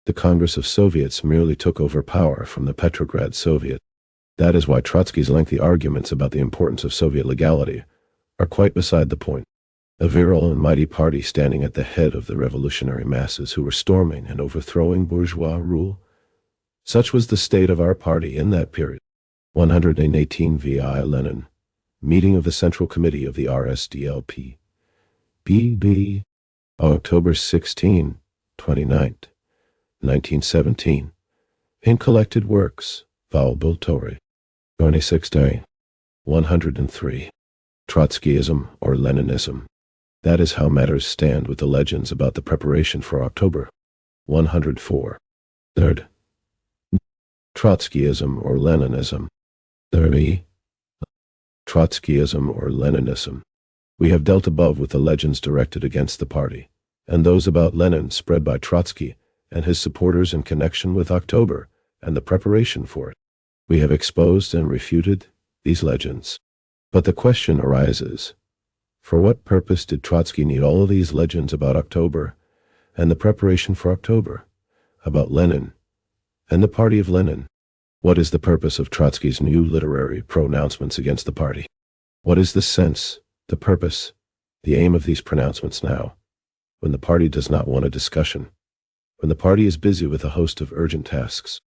Speaker 1: The Congress of Soviets merely took over power from the Petrograd Soviet. That is why Trotsky's lengthy arguments about the importance of Soviet legality are quite beside the point. A virile and mighty party standing at the head of the revolutionary masses who were storming and overthrowing bourgeois rule. Such was the state of our party in that period. 118 V.I. Lenin, meeting of the Central Committee of the RSDLP. B.B. October 16, 29th. 1917. In Collected Works, Val-Bultori. 26 day. 103. Trotskyism or Leninism. That is how matters stand with the legends about the preparation for October. 104. Third. Trotskyism or Leninism. 30. Trotskyism or Leninism. We have dealt above with the legends directed against the party, and those about Lenin spread by Trotsky and his supporters in connection with October and the preparation for it. We have exposed and refuted these legends. But the question arises, for what purpose did Trotsky need all of these legends about October and the preparation for October, about Lenin and the party of Lenin? What is the purpose of Trotsky's new literary pronouncements against the party? What is the sense, the purpose, the aim of these pronouncements now, when the party does not want a discussion? When the party is busy with a host of urgent tasks,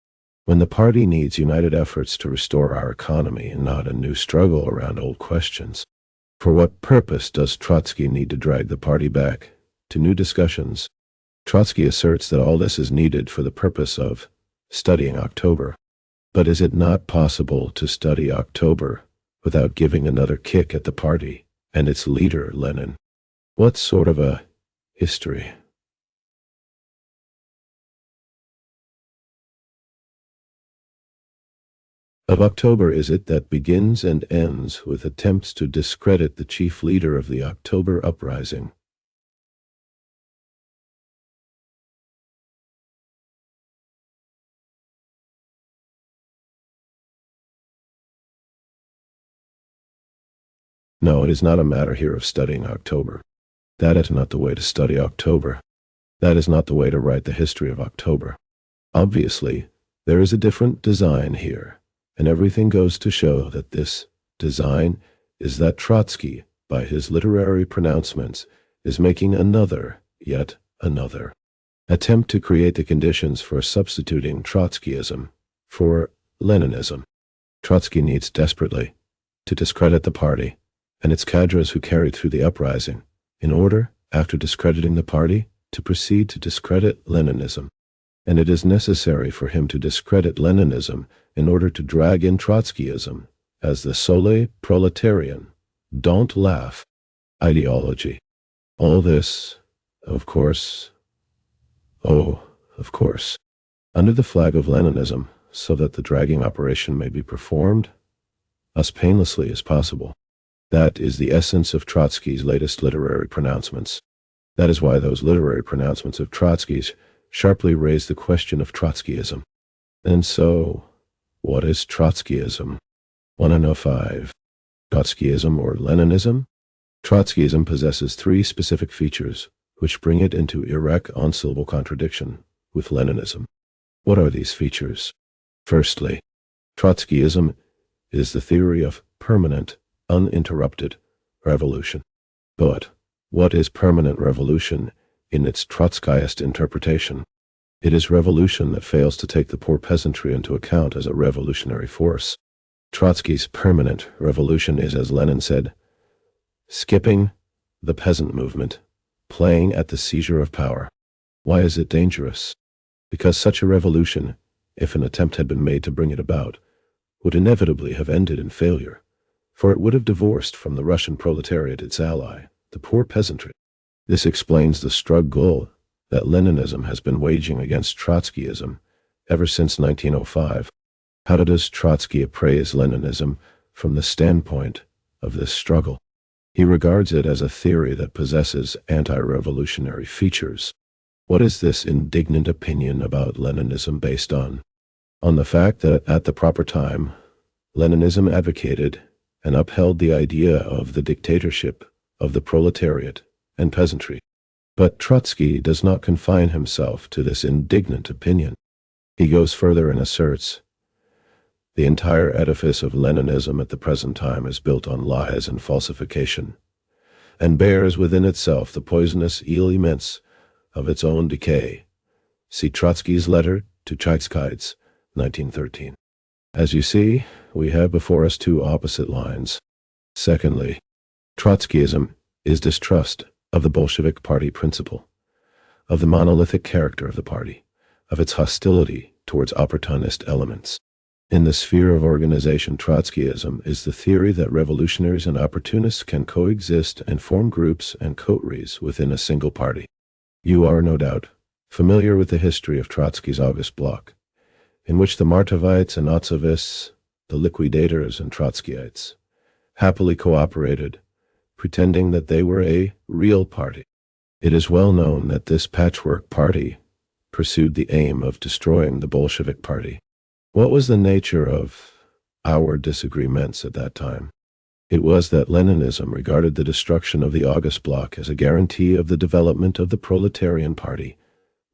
Speaker 1: when the party needs united efforts to restore our economy and not a new struggle around old questions. For what purpose does Trotsky need to drag the party back to new discussions? Trotsky asserts that all this is needed for the purpose of studying October. But is it not possible to study October without giving another kick at the party and its leader, Lenin? What sort of a history of October is it that begins and ends with attempts to discredit the chief leader of the October uprising? No, it is not a matter here of studying October. That is not the way to study October. That is not the way to write the history of October. Obviously, there is a different design here, and everything goes to show that this design is that Trotsky, by his literary pronouncements, is making another, yet another, attempt to create the conditions for substituting Trotskyism for Leninism. Trotsky needs desperately to discredit the party and its cadres who carried through the uprising, in order, after discrediting the party, to proceed to discredit Leninism. And it is necessary for him to discredit Leninism in order to drag in Trotskyism as the sole proletarian, don't laugh, ideology. All this, of course, under the flag of Leninism, so that the dragging operation may be performed as painlessly as possible. That is the essence of Trotsky's latest literary pronouncements. That is why those literary pronouncements of Trotsky's sharply raise the question of Trotskyism. And so, what is Trotskyism? 105. Trotskyism or Leninism? Trotskyism possesses three specific features which bring it into irreconcilable contradiction with Leninism. What are these features? Firstly, Trotskyism is the theory of permanent, uninterrupted revolution. But what is permanent revolution in its Trotskyist interpretation? It is revolution that fails to take the poor peasantry into account as a revolutionary force. Trotsky's permanent revolution is, as Lenin said, skipping the peasant movement, playing at the seizure of power. Why is it dangerous? Because such a revolution, if an attempt had been made to bring it about, would inevitably have ended in failure, for it would have divorced from the Russian proletariat its ally, the poor peasantry. This explains the struggle that Leninism has been waging against Trotskyism ever since 1905. How does Trotsky appraise Leninism from the standpoint of this struggle? He regards it as a theory that possesses anti-revolutionary features. What is this indignant opinion about Leninism based on? On the fact that at the proper time, Leninism advocated and upheld the idea of the dictatorship of the proletariat and peasantry. But Trotsky does not confine himself to this indignant opinion. He goes further and asserts, the entire edifice of Leninism at the present time is built on lies and falsification, and bears within itself the poisonous elements of its own decay. See Trotsky's letter to Trotskyism, 1913. As you see, we have before us two opposite lines. Secondly, Trotskyism is distrust of the Bolshevik party principle, of the monolithic character of the party, of its hostility towards opportunist elements. In the sphere of organization, Trotskyism is the theory that revolutionaries and opportunists can coexist and form groups and coteries within a single party. You are, no doubt, familiar with the history of Trotsky's August Bloc, in which the Martovites and Otzovists, the liquidators and Trotskyites, happily cooperated, pretending that they were a real party. It is well known that this patchwork party pursued the aim of destroying the Bolshevik party. What was the nature of our disagreements at that time? It was that Leninism regarded the destruction of the August Bloc as a guarantee of the development of the proletarian party,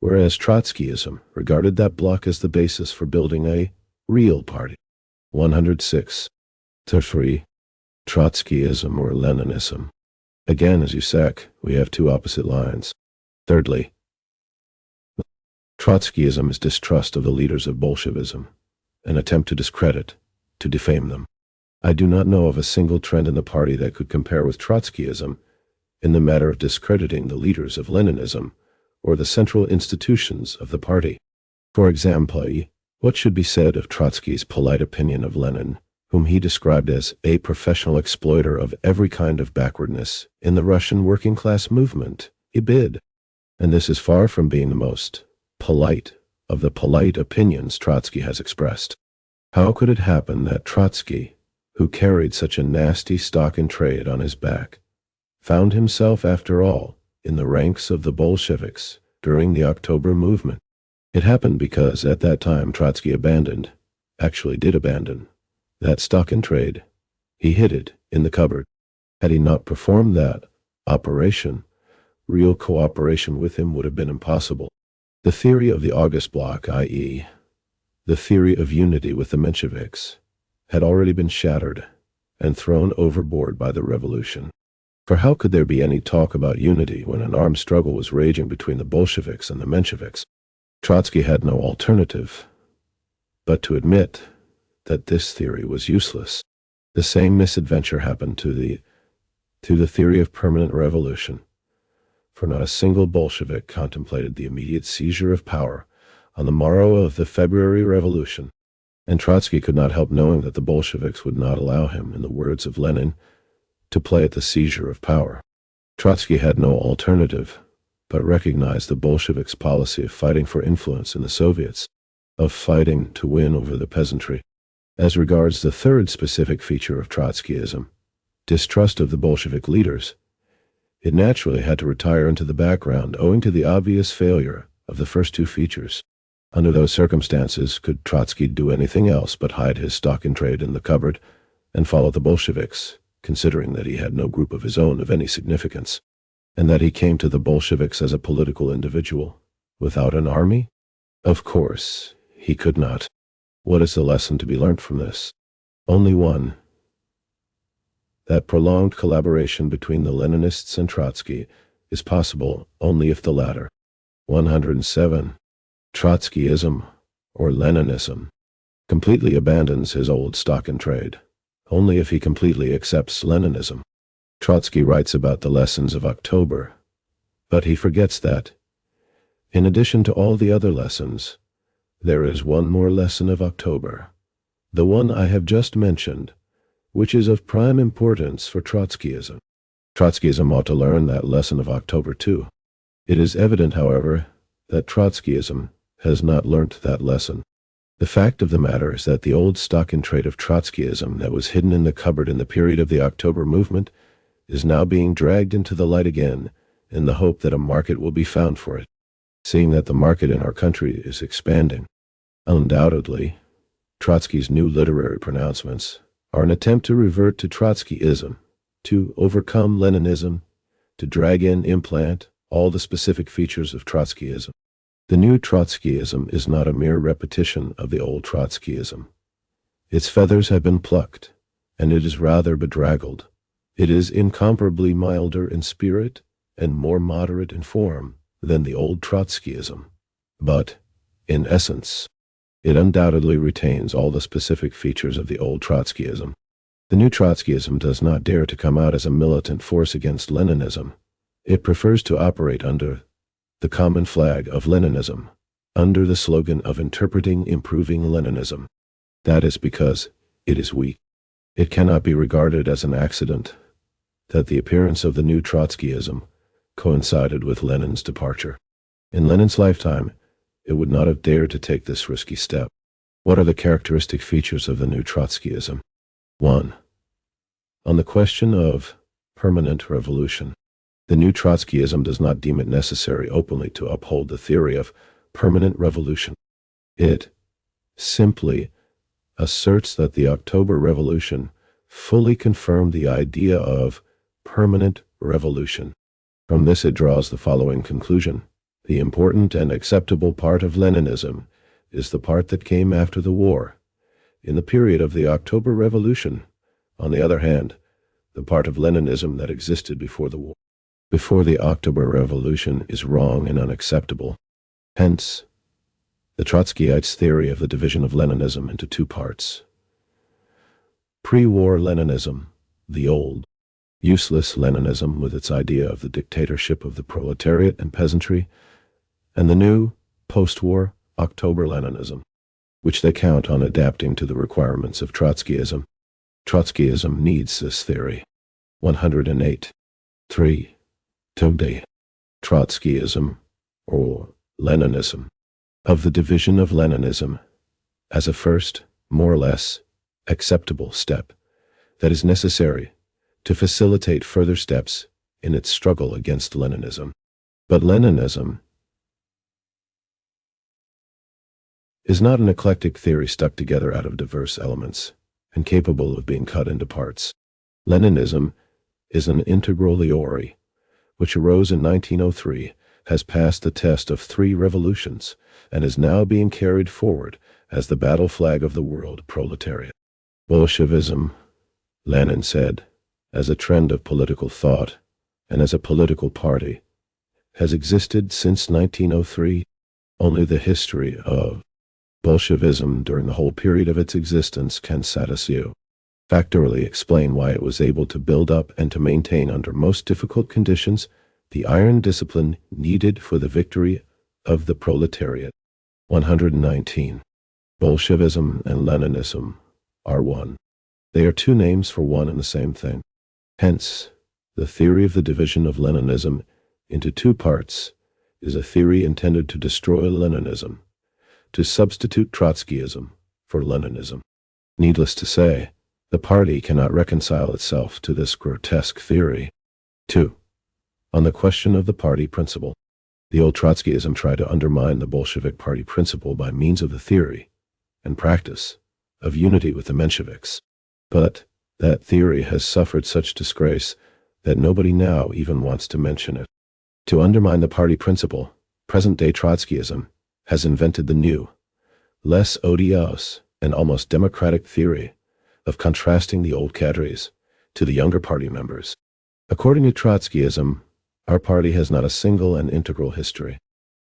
Speaker 1: whereas Trotskyism regarded that bloc as the basis for building a real party. 106. 3. Trotskyism or Leninism. Again, as you see, we have two opposite lines. Thirdly, Trotskyism is distrust of the leaders of Bolshevism, an attempt to discredit, to defame them. I do not know of a single trend in the party that could compare with Trotskyism in the matter of discrediting the leaders of Leninism or the central institutions of the party. For example, what should be said of Trotsky's polite opinion of Lenin, whom he described as a professional exploiter of every kind of backwardness in the Russian working-class movement, IBID? And this is far from being the most polite of the polite opinions Trotsky has expressed. How could it happen that Trotsky, who carried such a nasty stock in trade on his back, found himself, after all, in the ranks of the Bolsheviks during the October movement? It happened because at that time Trotsky actually did abandon, that stock in trade. He hid it in the cupboard. Had he not performed that operation, real cooperation with him would have been impossible. The theory of the August Bloc, i.e., the theory of unity with the Mensheviks, had already been shattered and thrown overboard by the revolution. For how could there be any talk about unity when an armed struggle was raging between the Bolsheviks and the Mensheviks? Trotsky had no alternative but to admit that this theory was useless. The same misadventure happened to the theory of permanent revolution, for not a single Bolshevik contemplated the immediate seizure of power on the morrow of the February Revolution, and Trotsky could not help knowing that the Bolsheviks would not allow him, in the words of Lenin, to play at the seizure of power. Trotsky had no alternative but recognized the Bolsheviks' policy of fighting for influence in the Soviets, of fighting to win over the peasantry. As regards the third specific feature of Trotskyism, distrust of the Bolshevik leaders, it naturally had to retire into the background owing to the obvious failure of the first two features. Under those circumstances, could Trotsky do anything else but hide his stock in trade in the cupboard and follow the Bolsheviks, considering that he had no group of his own of any significance, and that he came to the Bolsheviks as a political individual, without an army? Of course, he could not. What is the lesson to be learnt from this? Only one. That prolonged collaboration between the Leninists and Trotsky is possible only if the latter. 107. Trotskyism, or Leninism, completely abandons his old stock in trade, only if he completely accepts Leninism. Trotsky writes about the lessons of October, but he forgets that, in addition to all the other lessons, there is one more lesson of October, the one I have just mentioned, which is of prime importance for Trotskyism. Trotskyism ought to learn that lesson of October too. It is evident, however, that Trotskyism has not learnt that lesson. The fact of the matter is that the old stock in trade of Trotskyism that was hidden in the cupboard in the period of the October movement is now being dragged into the light again in the hope that a market will be found for it, seeing that the market in our country is expanding. Undoubtedly, Trotsky's new literary pronouncements are an attempt to revert to Trotskyism, to overcome Leninism, to drag in, implant all the specific features of Trotskyism. The new Trotskyism is not a mere repetition of the old Trotskyism. Its feathers have been plucked, and it is rather bedraggled. It is incomparably milder in spirit and more moderate in form than the old Trotskyism. But, in essence, it undoubtedly retains all the specific features of the old Trotskyism. The new Trotskyism does not dare to come out as a militant force against Leninism. It prefers to operate under the common flag of Leninism, under the slogan of improving Leninism. That is because it is weak. It cannot be regarded as an accident that the appearance of the new Trotskyism coincided with Lenin's departure. In Lenin's lifetime, it would not have dared to take this risky step. What are the characteristic features of the new Trotskyism? 1. On the question of permanent revolution, the new Trotskyism does not deem it necessary openly to uphold the theory of permanent revolution. It simply asserts that the October Revolution fully confirmed the idea of permanent revolution. From this it draws the following conclusion. The important and acceptable part of Leninism is the part that came after the war. In the period of the October Revolution, on the other hand, the part of Leninism that existed before the war, before the October Revolution, is wrong and unacceptable. Hence, the Trotskyites' theory of the division of Leninism into two parts. Pre-war Leninism, the old, useless Leninism with its idea of the dictatorship of the proletariat and peasantry, and the new, post-war, October Leninism, which they count on adapting to the requirements of Trotskyism. Trotskyism needs this theory. 108. 3. Today, Trotskyism, or Leninism, of the division of Leninism, as a first, more or less, acceptable step that is necessary to facilitate further steps in its struggle against Leninism. But Leninism is not an eclectic theory stuck together out of diverse elements and capable of being cut into parts. Leninism is an integral theory which arose in 1903, has passed the test of 3 revolutions, and is now being carried forward as the battle flag of the world proletariat. Bolshevism, Lenin said, as a trend of political thought and as a political party, has existed since 1903. Only the history of Bolshevism during the whole period of its existence can satisfy, factually explain why it was able to build up and to maintain under most difficult conditions the iron discipline needed for the victory of the proletariat. 119. Bolshevism and Leninism are one. They are two names for one and the same thing. Hence, the theory of the division of Leninism into two parts is a theory intended to destroy Leninism, to substitute Trotskyism for Leninism. Needless to say, the party cannot reconcile itself to this grotesque theory. 2. On the question of the party principle. The old Trotskyism tried to undermine the Bolshevik party principle by means of the theory and practice of unity with the Mensheviks. But that theory has suffered such disgrace that nobody now even wants to mention it. To undermine the party principle, present-day Trotskyism has invented the new, less odious and almost democratic theory of contrasting the old cadres to the younger party members. According to Trotskyism, our party has not a single and integral history.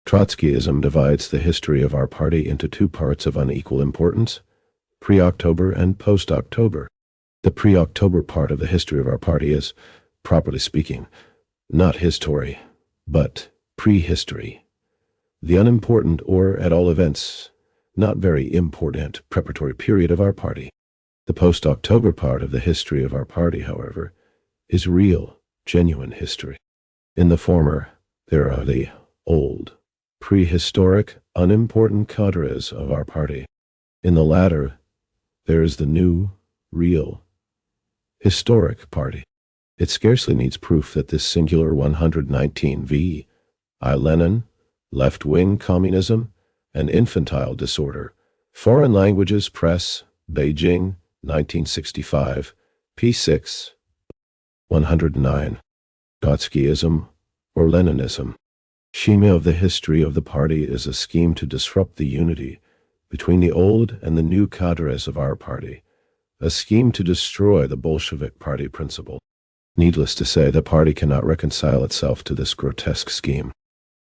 Speaker 1: Trotskyism divides the history of our party into two parts of unequal importance, pre-October and post-October. The pre-October part of the history of our party is, properly speaking, not history, but prehistory. The unimportant, or at all events, not very important preparatory period of our party. The post-October part of the history of our party, however, is real, genuine history. In the former, there are the old, prehistoric, unimportant cadres of our party. In the latter, there is the new, real, historic party. It scarcely needs proof that this singular 119 v. I. Lenin, left-wing communism, and infantile disorder, foreign languages press, Beijing, 1965, p. 109. Trotskyism, or Leninism. Schema of the history of the party is a scheme to disrupt the unity between the old and the new cadres of our party, a scheme to destroy the Bolshevik party principle. Needless to say, the party cannot reconcile itself to this grotesque scheme.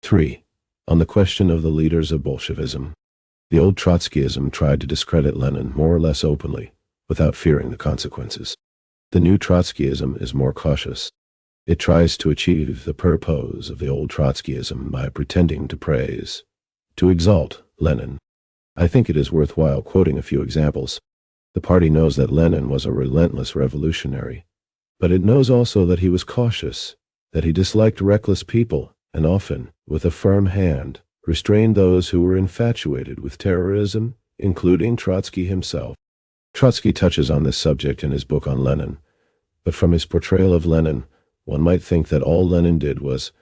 Speaker 1: 3. On the question of the leaders of Bolshevism. The old Trotskyism tried to discredit Lenin more or less openly, without fearing the consequences. The new Trotskyism is more cautious. It tries to achieve the purpose of the old Trotskyism by pretending to praise, to exalt Lenin. I think it is worthwhile quoting a few examples. The party knows that Lenin was a relentless revolutionary, but it knows also that he was cautious, that he disliked reckless people, and often, with a firm hand, restrained those who were infatuated with terrorism, including Trotsky himself. Trotsky touches on this subject in his book on Lenin, but from his portrayal of Lenin, one might think that all Lenin did was,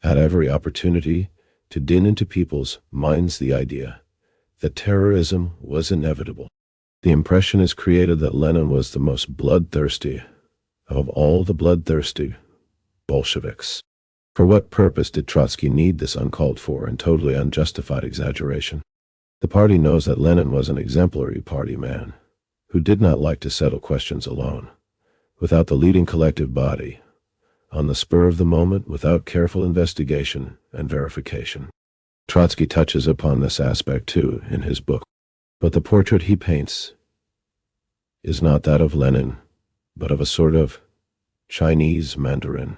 Speaker 1: at every opportunity, to din into people's minds the idea that terrorism was inevitable. The impression is created that Lenin was the most bloodthirsty of all the bloodthirsty Bolsheviks. For what purpose did Trotsky need this uncalled for and totally unjustified exaggeration? The party knows that Lenin was an exemplary party man, who did not like to settle questions alone, without the leading collective body, on the spur of the moment, without careful investigation and verification. Trotsky touches upon this aspect too in his book, but the portrait he paints is not that of Lenin, but of a sort of Chinese mandarin,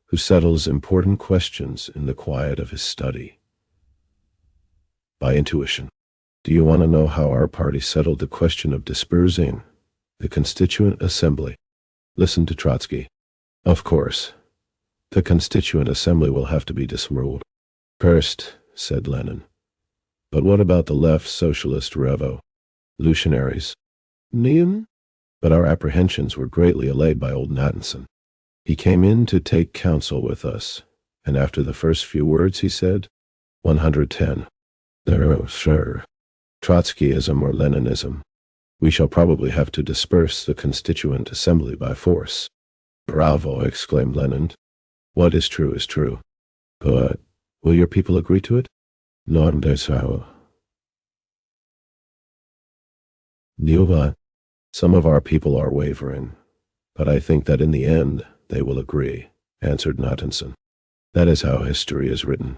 Speaker 1: who settles important questions in the quiet of his study. By intuition. Do you want to know how our party settled the question of dispersing the Constituent Assembly? Listen to Trotsky. Of course, the Constituent Assembly will have to be disruled. First, said Lenin. But what about the left socialist revolutionaries? Neon? But our apprehensions were greatly allayed by old Nathanson. He came in to take counsel with us, and after the first few words he said, 110. There, sir. Trotskyism or Leninism. We shall probably have to disperse the Constituent Assembly by force. Bravo, exclaimed Lenin. What is true is true. But will your people agree to it? Not so. Nilva. Some of our people are wavering, but I think that in the end they will agree, answered Nathanson. That is how history is written.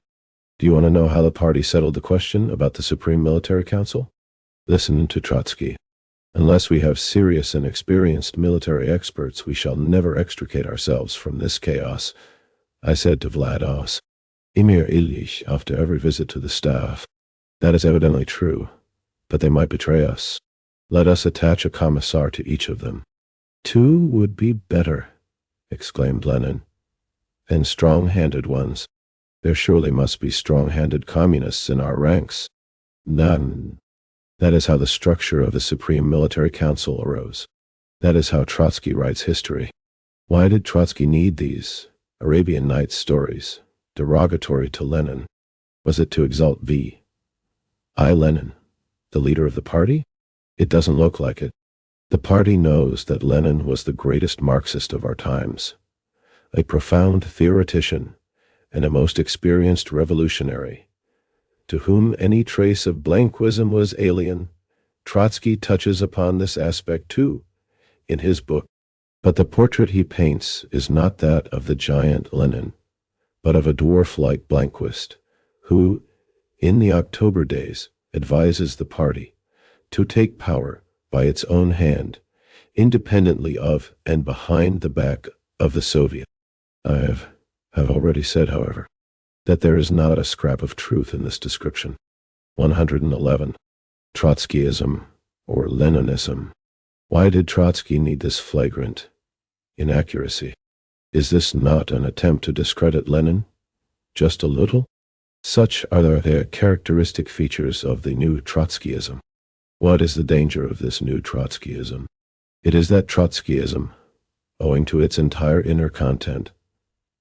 Speaker 1: Do you want to know how the party settled the question about the Supreme Military Council? Listen to Trotsky. Unless we have serious and experienced military experts, we shall never extricate ourselves from this chaos, I said to Vlados, Emir Ilyich, after every visit to the staff. That is evidently true, but they might betray us. Let us attach a commissar to each of them. 2 would be better, exclaimed Lenin. And strong-handed ones. There surely must be strong-handed communists in our ranks. None. That is how the structure of the Supreme Military Council arose. That is how Trotsky writes history. Why did Trotsky need these Arabian Nights stories, derogatory to Lenin? Was it to exalt Lenin, the leader of the party? It doesn't look like it. The party knows that Lenin was the greatest Marxist of our times, a profound theoretician and a most experienced revolutionary, to whom any trace of blanquism was alien. Trotsky touches upon this aspect too in his book. But the portrait he paints is not that of the giant Lenin, but of a dwarf-like blanquist, who, in the October days, advises the party to take power by its own hand, independently of and behind the back of the Soviet. I have already said, however, that there is not a scrap of truth in this description. 111. Trotskyism, or Leninism. Why did Trotsky need this flagrant inaccuracy? Is this not an attempt to discredit Lenin? Just a little? Such are the characteristic features of the new Trotskyism. What is the danger of this new Trotskyism? It is that Trotskyism, owing to its entire inner content,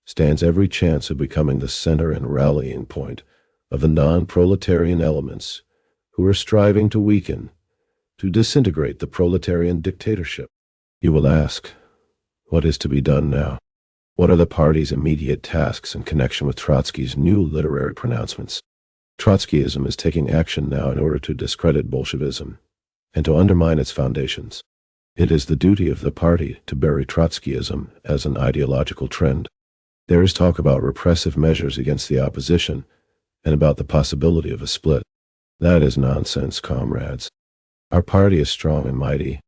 Speaker 1: stands every chance of becoming the center and rallying point of the non-proletarian elements who are striving to weaken, to disintegrate the proletarian dictatorship. You will ask, what is to be done now? What are the party's immediate tasks in connection with Trotsky's new literary pronouncements? Trotskyism is taking action now in order to discredit Bolshevism and to undermine its foundations. It is the duty of the party to bury Trotskyism as an ideological trend. There is talk about repressive measures against the opposition and about the possibility of a split. That is nonsense, comrades. Our party is strong and mighty.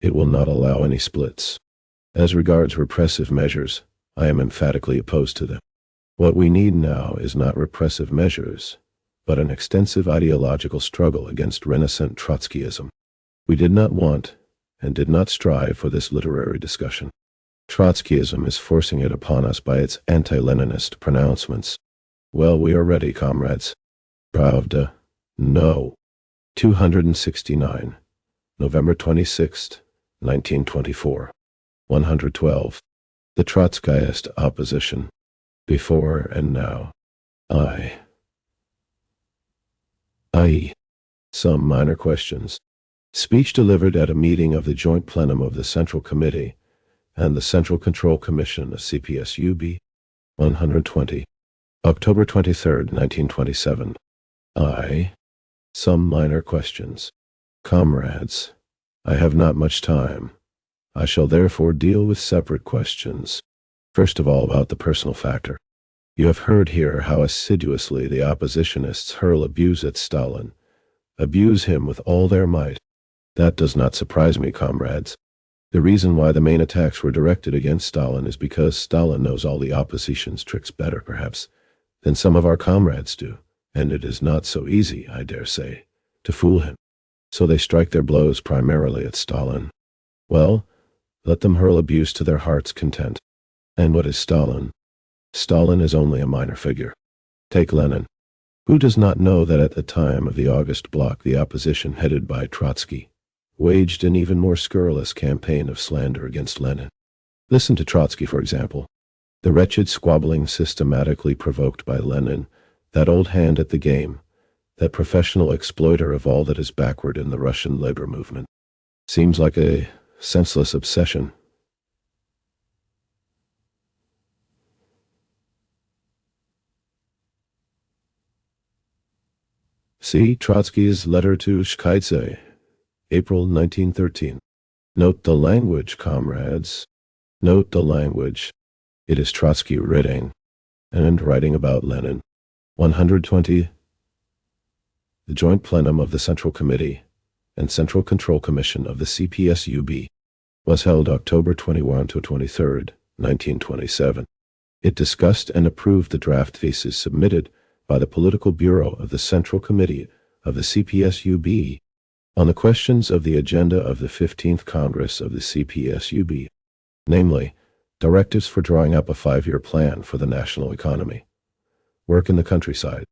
Speaker 1: It will not allow any splits. As regards repressive measures, I am emphatically opposed to them. What we need now is not repressive measures, but an extensive ideological struggle against renascent Trotskyism. We did not want and did not strive for this literary discussion. Trotskyism is forcing it upon us by its anti-Leninist pronouncements. Well, we are ready, comrades. Pravda. No. 269. November 26, 1924. 112. The Trotskyist opposition. Before and now. I.e. Some minor questions. Speech delivered at a meeting of the joint plenum of the Central Committee and the Central Control Commission of CPSUB. 120. October 23, 1927. Some minor questions. Comrades, I have not much time. I shall therefore deal with separate questions. First of all, about the personal factor. You have heard here how assiduously the oppositionists hurl abuse at Stalin, abuse him with all their might. That does not surprise me, comrades. The reason why the main attacks were directed against Stalin is because Stalin knows all the opposition's tricks better, perhaps, than some of our comrades do, and it is not so easy, I dare say, to fool him. So they strike their blows primarily at Stalin. Well, let them hurl abuse to their heart's content. And what is Stalin? Stalin is only a minor figure. Take Lenin. Who does not know that at the time of the August block the opposition headed by Trotsky waged an even more scurrilous campaign of slander against Lenin? Listen to Trotsky, for example. The wretched squabbling systematically provoked by Lenin, that old hand at the game, that professional exploiter of all that is backward in the Russian labor movement. Seems like a senseless obsession. See Trotsky's letter to Shkaidze, April 1913. Note the language, comrades. Note the language. It is Trotsky writing, and writing about Lenin. 120. The joint plenum of the Central Committee and Central Control Commission of the CPSUB was held October 21 to 23, 1927. It discussed and approved the draft thesis submitted by the Political Bureau of the Central Committee of the CPSUB on the questions of the agenda of the 15th Congress of the CPSUB, namely, directives for drawing up a 5-year plan for the national economy, work in the countryside.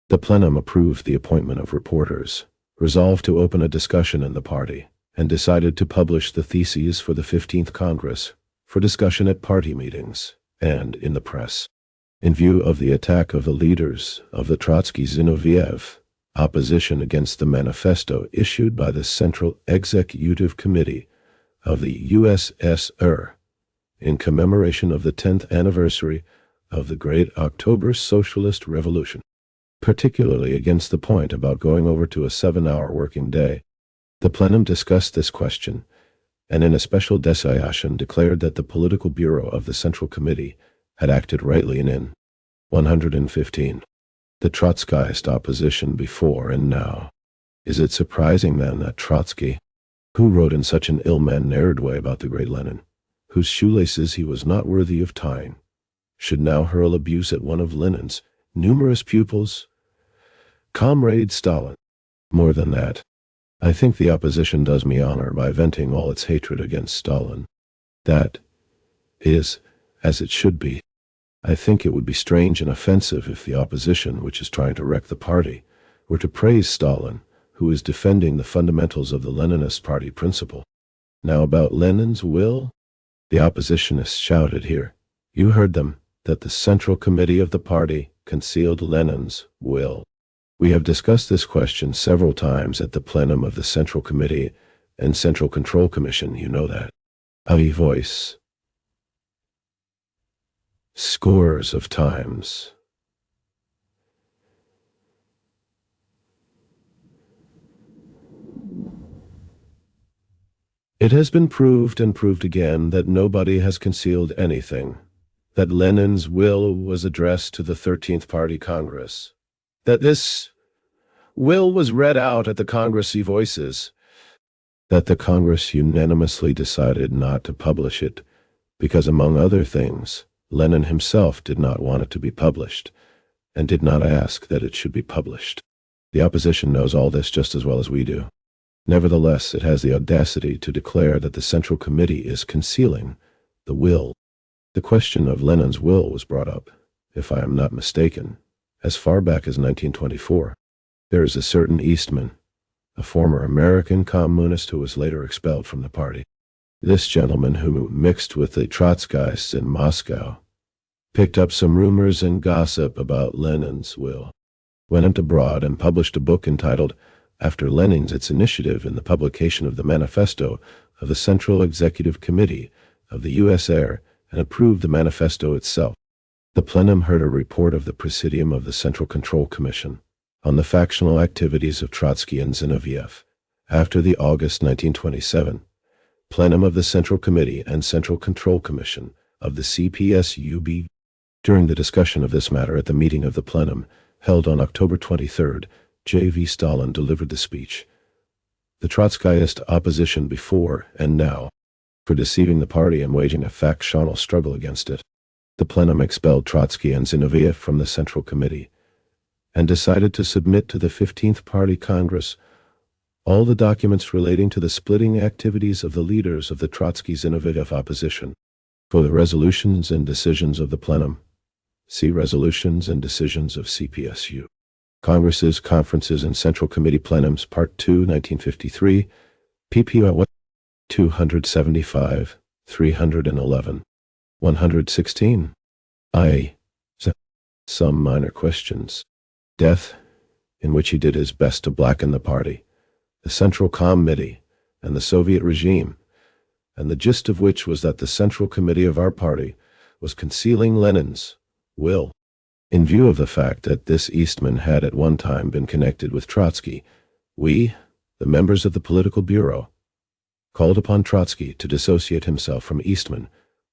Speaker 1: The plenum approved the appointment of reporters, resolved to open a discussion in the party and decided to publish the theses for the 15th Congress for discussion at party meetings and in the press. In view of the attack of the leaders of the Trotsky-Zinoviev opposition against the manifesto issued by the Central Executive Committee of the USSR in commemoration of the 10th anniversary of the Great October Socialist Revolution, particularly against the point about going over to a 7-hour working day, the plenum discussed this question and in a special deviation declared that the political bureau of the Central Committee had acted rightly in 115. The Trotskyist opposition before and now. Is it surprising then that Trotsky, who wrote in such an ill-mannered way about the great Lenin, whose shoelaces he was not worthy of tying, should now hurl abuse at one of Lenin's numerous pupils, Comrade Stalin? More than that, I think the opposition does me honor by venting all its hatred against Stalin. That is, as it should be. I think it would be strange and offensive if the opposition, which is trying to wreck the party, were to praise Stalin, who is defending the fundamentals of the Leninist party principle. Now about Lenin's will? The oppositionists shouted here, you heard them, that the Central Committee of the party concealed Lenin's will. We have discussed this question several times at the plenum of the Central Committee and Central Control Commission, you know that. A voice. Scores of times. It has been proved and proved again that nobody has concealed anything, that Lenin's will was addressed to the 13th Party Congress, that this will was read out at the Congress voices, that the Congress unanimously decided not to publish it because, among other things, Lenin himself did not want it to be published and did not ask that it should be published. The opposition knows all this just as well as we do. Nevertheless, it has the audacity to declare that the Central Committee is concealing the will. The question of Lenin's will was brought up, if I am not mistaken, as far back as 1924. There is a certain Eastman, a former American communist who was later expelled from the party. This gentleman, who mixed with the Trotskyists in Moscow, picked up some rumors and gossip about Lenin's will, went abroad and published a book entitled After Lenin's its initiative in the publication of the manifesto of the Central Executive Committee of the USSR and approved the manifesto itself. The plenum heard a report of the Presidium of the Central Control Commission on the factional activities of Trotsky and Zinoviev after the August 1927 plenum of the Central Committee and Central Control Commission of the CPSUB. During the discussion of this matter at the meeting of the plenum held on October 23rd, J.V. Stalin delivered the speech. The Trotskyist opposition before and now, for deceiving the party and waging a factional struggle against it. The plenum expelled Trotsky and Zinoviev from the Central Committee and decided to submit to the 15th Party Congress all the documents relating to the splitting activities of the leaders of the Trotsky-Zinoviev opposition. For the resolutions and decisions of the plenum, see Resolutions and Decisions of CPSU. Congresses, Conferences, and Central Committee Plenums, Part 2, 1953, pp. 275, 311, 116. Some minor questions. Death, in which he did his best to blacken the party, the Central Committee, and the Soviet regime, and the gist of which was that the Central Committee of our party was concealing Lenin's will. In view of the fact that this Eastman had at one time been connected with Trotsky, we, the members of the Political Bureau, called upon Trotsky to dissociate himself from Eastman,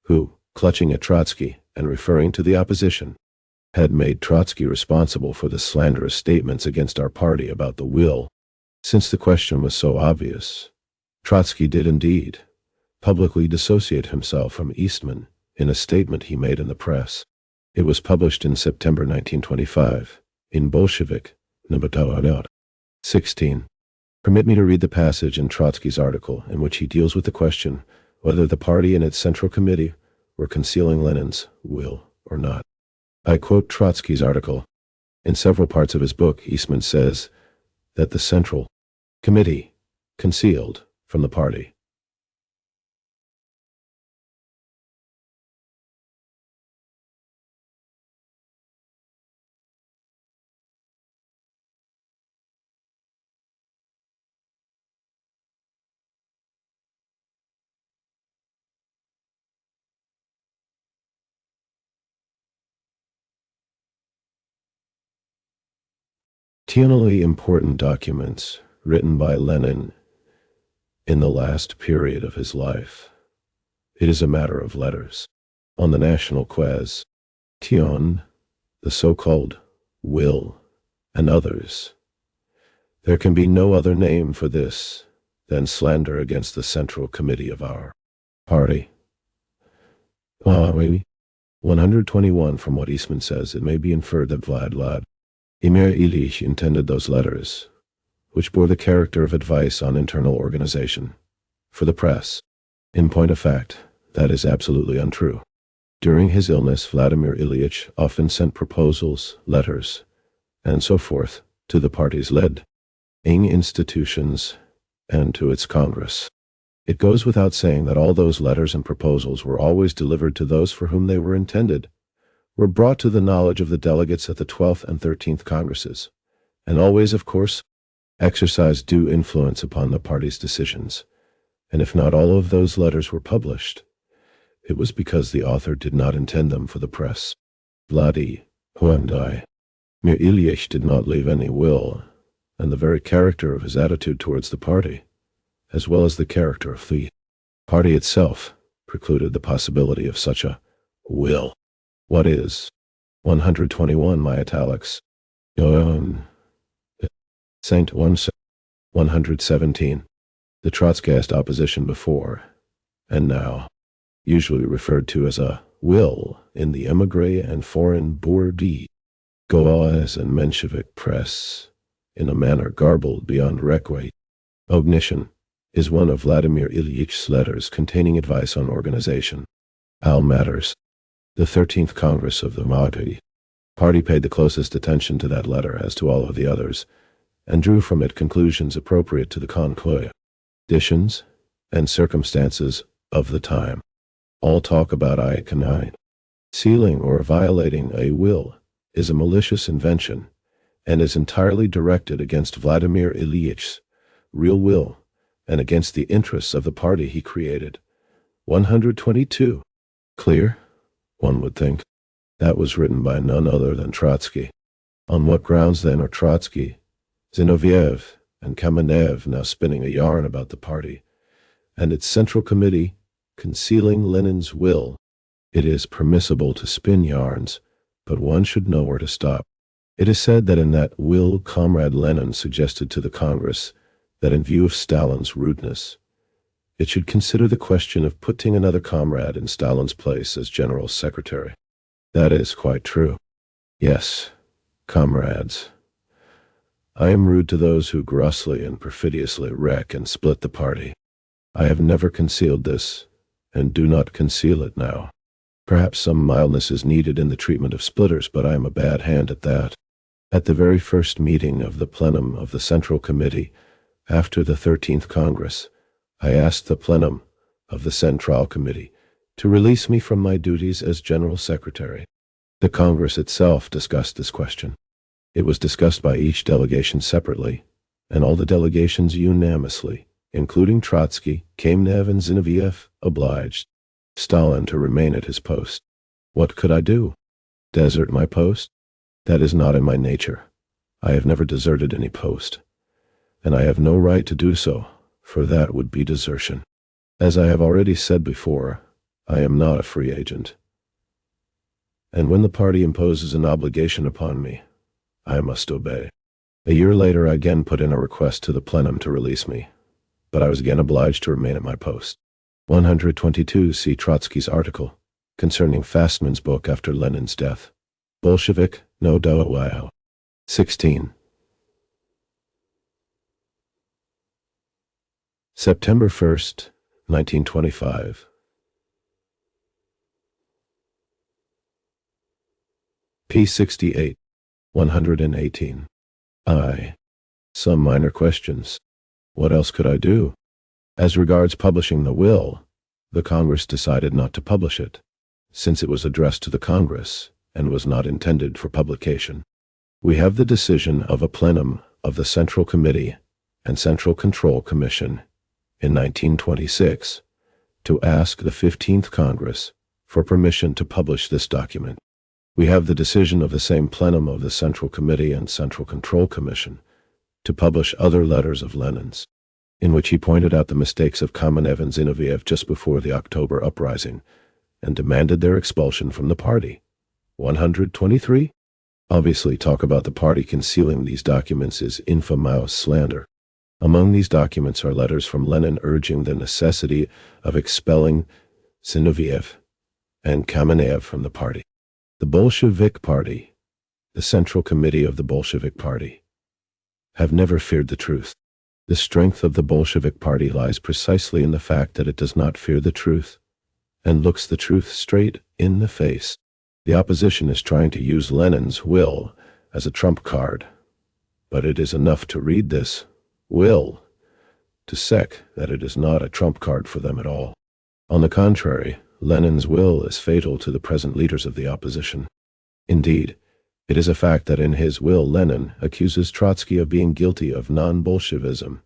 Speaker 1: who, clutching at Trotsky and referring to the opposition, had made Trotsky responsible for the slanderous statements against our party about the will. Since the question was so obvious, Trotsky did indeed publicly dissociate himself from Eastman in a statement he made in the press. It was published in September 1925 in Bolshevik, number 16. Permit me to read the passage in Trotsky's article in which he deals with the question whether the party and its Central Committee were concealing Lenin's will or not. I quote Trotsky's article. In several parts of his book, Eastman says that the Central Committee, concealed from the party. Eternally important documents written by Lenin in the last period of his life. It is a matter of letters. On the national quiz, Tion, the so-called will, and others. There can be no other name for this than slander against the Central Committee of our party. 121. From what Eastman says, it may be inferred that Vladimir Ilyich intended those letters, which bore the character of advice on internal organization, for the press. In point of fact, that is absolutely untrue. During his illness, Vladimir Ilyich often sent proposals, letters, and so forth to the party's leading institutions and to its Congress. It goes without saying that all those letters and proposals were always delivered to those for whom they were intended, were brought to the knowledge of the delegates at the 12th and 13th Congresses, and always, of course, exercised due influence upon the party's decisions. And if not all of those letters were published, it was because the author did not intend them for the press. Vladimir Ilyich did not leave any will, and the very character of his attitude towards the party, as well as the character of the party itself, precluded the possibility of such a will. What is 121, my italics? Saint 117. The Trotskyist opposition before, and now, usually referred to as a will in the emigre and foreign bourgeois, Goas and Menshevik press, in a manner garbled beyond recognition, is one of Vladimir Ilyich letters containing advice on organization. All matters. The 13th Congress of the party paid the closest attention to that letter as to all of the others, and drew from it conclusions appropriate to the conditions and circumstances of the time. All talk about sealing or violating a will is a malicious invention and is entirely directed against Vladimir Ilyich real will and against the interests of the party he created. 122. Clear? One would think. That was written by none other than Trotsky. On what grounds then are Trotsky, Zinoviev, and Kamenev now spinning a yarn about the party and its Central Committee concealing Lenin's will? It is permissible to spin yarns, but one should know where to stop. It is said that in that will Comrade Lenin suggested to the Congress that in view of Stalin's rudeness, it should consider the question of putting another comrade in Stalin's place as General Secretary. That is quite true. Yes, comrades. I am rude to those who grossly and perfidiously wreck and split the party. I have never concealed this, and do not conceal it now. Perhaps some mildness is needed in the treatment of splitters, but I am a bad hand at that. At the very first meeting of the plenum of the Central Committee, after the 13th Congress, I asked the plenum of the Central Committee to release me from my duties as General Secretary. The Congress itself discussed this question. It was discussed by each delegation separately, and all the delegations unanimously, including Trotsky, Kamenev, and Zinoviev, obliged Stalin to remain at his post. What could I do? Desert my post? That is not in my nature. I have never deserted any post, and I have no right to do so, for that would be desertion. As I have already said before, I am not a free agent. And when the party imposes an obligation upon me, I must obey. A year later, I again put in a request to the plenum to release me, but I was again obliged to remain at my post. 122. See Trotsky's article concerning Fastman's book after Lenin's death. Bolshevik, no doubt. 16. September 1st, 1925. P68, 118. Some minor questions. What else could I do? As regards publishing the will, the Congress decided not to publish it, since it was addressed to the Congress and was not intended for publication. We have the decision of a plenum of the Central Committee and Central Control Commission in 1926 to ask the 15th Congress for permission to publish this document. We have the decision of the same plenum of the Central Committee and Central Control Commission to publish other letters of Lenin's, in which he pointed out the mistakes of Kamenev and Zinoviev just before the October uprising and demanded their expulsion from the party. 123. Obviously, talk about the party concealing these documents is infamous slander. Among these documents are letters from Lenin urging the necessity of expelling Zinoviev and Kamenev from the party. The Bolshevik Party, the Central Committee of the Bolshevik Party, have never feared the truth. The strength of the Bolshevik Party lies precisely in the fact that it does not fear the truth and looks the truth straight in the face. The opposition is trying to use Lenin's will as a trump card, but it is enough to read this will to see that it is not a trump card for them at all. On the contrary, Lenin's will is fatal to the present leaders of the opposition. Indeed, it is a fact that in his will Lenin accuses Trotsky of being guilty of non-Bolshevism,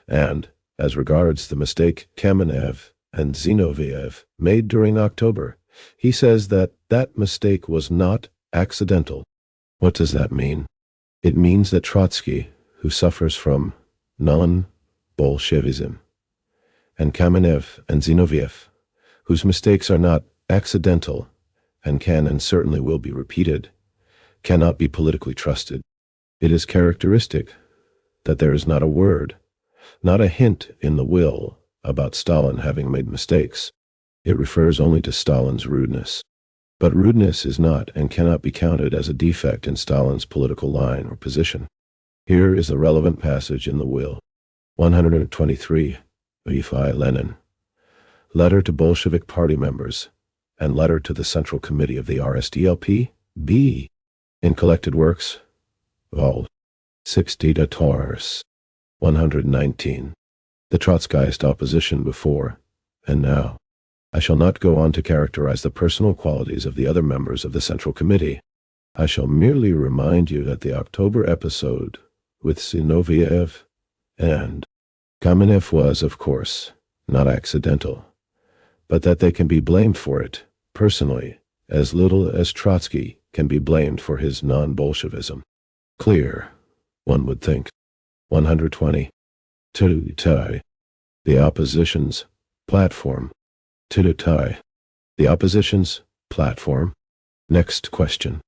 Speaker 1: and, as regards the mistake Kamenev and Zinoviev made during October, he says that that mistake was not accidental. What does that mean? It means that Trotsky, who suffers from non-Bolshevism, and Kamenev and Zinoviev, whose mistakes are not accidental and can and certainly will be repeated, cannot be politically trusted. It is characteristic that there is not a word, not a hint in the will about Stalin having made mistakes. It refers only to Stalin's rudeness. But rudeness is not and cannot be counted as a defect in Stalin's political line or position. Here is the relevant passage in the will. 123. V.I. Lenin. Letter to Bolshevik Party members and letter to the Central Committee of the RSDLP, B. In Collected Works, Vol. 60 to Taurus. 119. The Trotskyist opposition before and now. I shall not go on to characterize the personal qualities of the other members of the Central Committee. I shall merely remind you that the October episode with Zinoviev and Kamenev was, of course, not accidental, but that they can be blamed for it, personally, as little as Trotsky can be blamed for his non-Bolshevism. Clear, one would think. 120. Tudutai. The opposition's platform. Tudutai. The opposition's platform. Next question.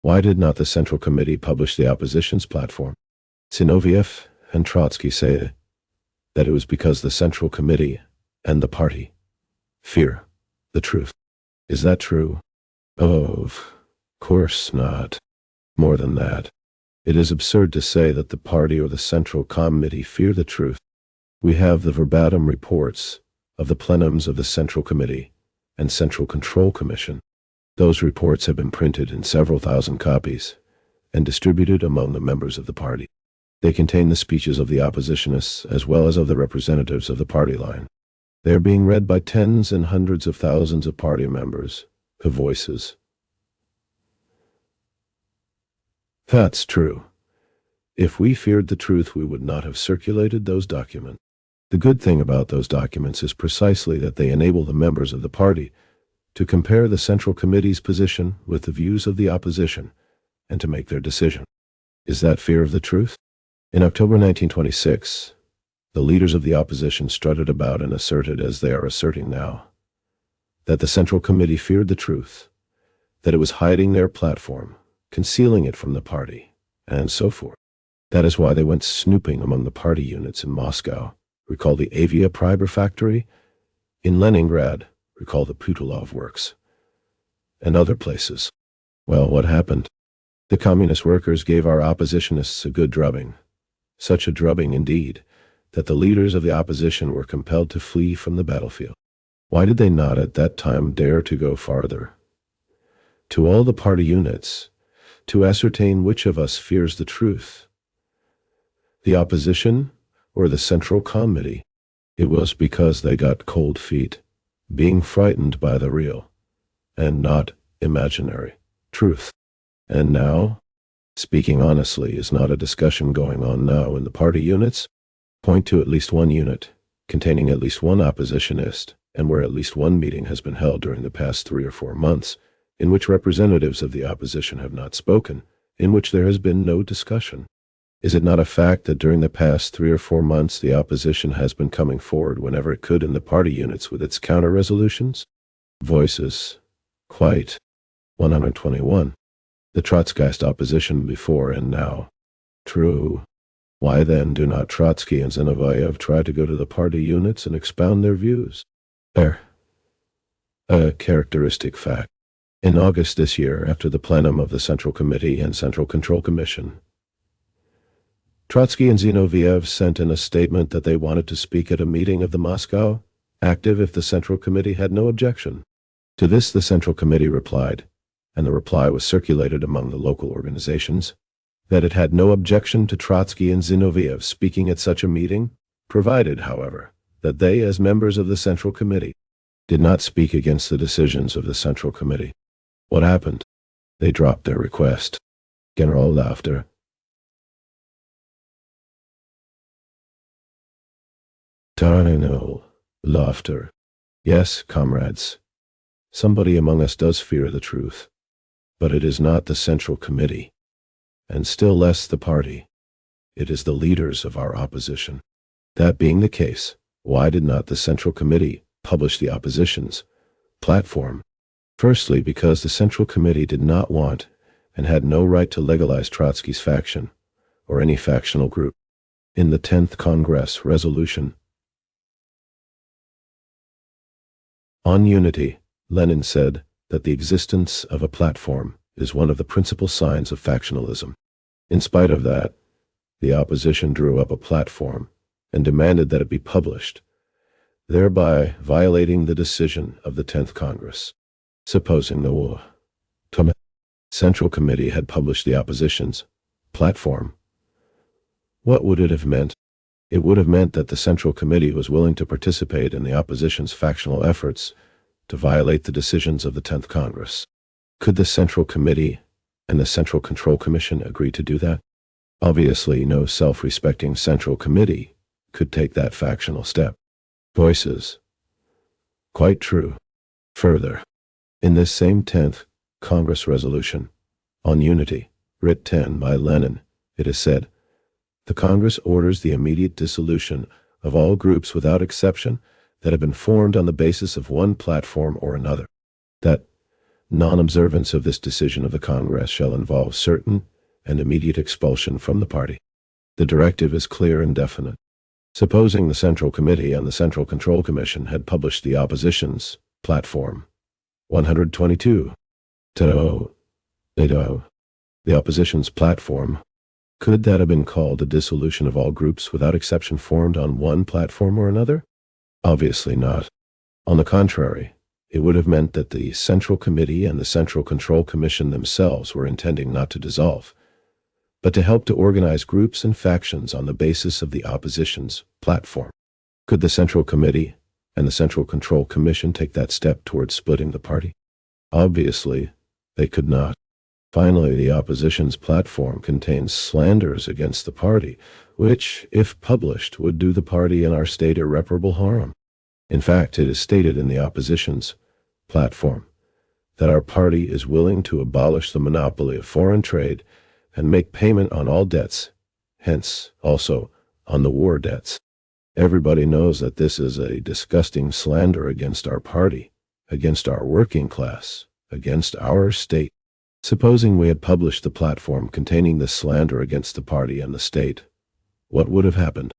Speaker 1: Why did not the Central Committee publish the opposition's platform? Zinoviev and Trotsky say that it was because the Central Committee and the party fear the truth. Is that true? Of course not. More than that. It is absurd to say that the party or the Central Committee fear the truth. We have the verbatim reports of the plenums of the Central Committee and Central Control Commission. Those reports have been printed in several thousand copies and distributed among the members of the party. They contain the speeches of the oppositionists as well as of the representatives of the party line. They are being read by tens and hundreds of thousands of party members, whose voices. That's true. If we feared the truth, we would not have circulated those documents. The good thing about those documents is precisely that they enable the members of the party to compare the Central Committee's position with the views of the opposition and to make their decision. Is that fear of the truth? In October 1926, the leaders of the opposition strutted about and asserted, as they are asserting now, that the Central Committee feared the truth, that it was hiding their platform, concealing it from the party, and so forth. That is why they went snooping among the party units in Moscow. Recall the Avia Priber factory? In Leningrad, recall the Putilov works, and other places. Well, what happened? The communist workers gave our oppositionists a good drubbing. Such a drubbing, indeed, that the leaders of the opposition were compelled to flee from the battlefield. Why did they not at that time dare to go farther? To all the party units, to ascertain which of us fears the truth, the opposition or the Central Committee. It was because they got cold feet, being frightened by the real, and not imaginary, truth. And now, speaking honestly, is not a discussion going on now in the party units? Point to at least one unit, containing at least one oppositionist, and where at least one meeting has been held during the past 3 or 4 months, in which representatives of the opposition have not spoken, in which there has been no discussion. Is it not a fact that during the past 3 or 4 months the opposition has been coming forward whenever it could in the party units with its counter-resolutions? Voices. Quite. 121. The Trotskyist opposition before and now. True. Why then do not Trotsky and Zinoviev try to go to the party units and expound their views? There. A characteristic fact. In August this year, after the plenum of the Central Committee and Central Control Commission, Trotsky and Zinoviev sent in a statement that they wanted to speak at a meeting of the Moscow Active if the Central Committee had no objection. To this the Central Committee replied, and the reply was circulated among the local organizations, that it had no objection to Trotsky and Zinoviev speaking at such a meeting, provided, however, that they, as members of the Central Committee, did not speak against the decisions of the Central Committee. What happened? They dropped their request. General laughter. Terminal laughter. Yes, comrades, somebody among us does fear the truth, but it is not the Central Committee, and still less the party. It is the leaders of our opposition. That being the case, why did not the Central Committee publish the opposition's platform? Firstly, because the Central Committee did not want and had no right to legalize Trotsky's faction, or any factional group. In the 10th Congress resolution on unity, Lenin said that the existence of a platform is one of the principal signs of factionalism. In spite of that, the opposition drew up a platform and demanded that it be published, thereby violating the decision of the 10th Congress. Supposing the Central Committee had published the opposition's platform, what would it have meant? It would have meant that the Central Committee was willing to participate in the opposition's factional efforts to violate the decisions of the 10th Congress. Could the Central Committee and the Central Control Commission agree to do that? Obviously, no self-respecting Central Committee could take that factional step. Voices. Quite true. Further, in this same 10th Congress resolution on unity, writ 10 by Lenin, it is said, the Congress orders the immediate dissolution of all groups without exception that have been formed on the basis of one platform or another. That non-observance of this decision of the Congress shall involve certain and immediate expulsion from the party. The directive is clear and definite. Supposing the Central Committee and the Central Control Commission had published the opposition's platform, 122, the opposition's platform, could that have been called a dissolution of all groups without exception formed on one platform or another? Obviously not. On the contrary, it would have meant that the Central Committee and the Central Control Commission themselves were intending not to dissolve, but to help to organize groups and factions on the basis of the opposition's platform. Could the Central Committee and the Central Control Commission take that step towards splitting the party? Obviously, they could not. Finally, the opposition's platform contains slanders against the party, which, if published, would do the party and our state irreparable harm. In fact, it is stated in the opposition's platform that our party is willing to abolish the monopoly of foreign trade and make payment on all debts, hence also on the war debts. Everybody knows that this is a disgusting slander against our party, against our working class, against our state. Supposing we had published the platform containing this slander against the party and the state, what would have happened?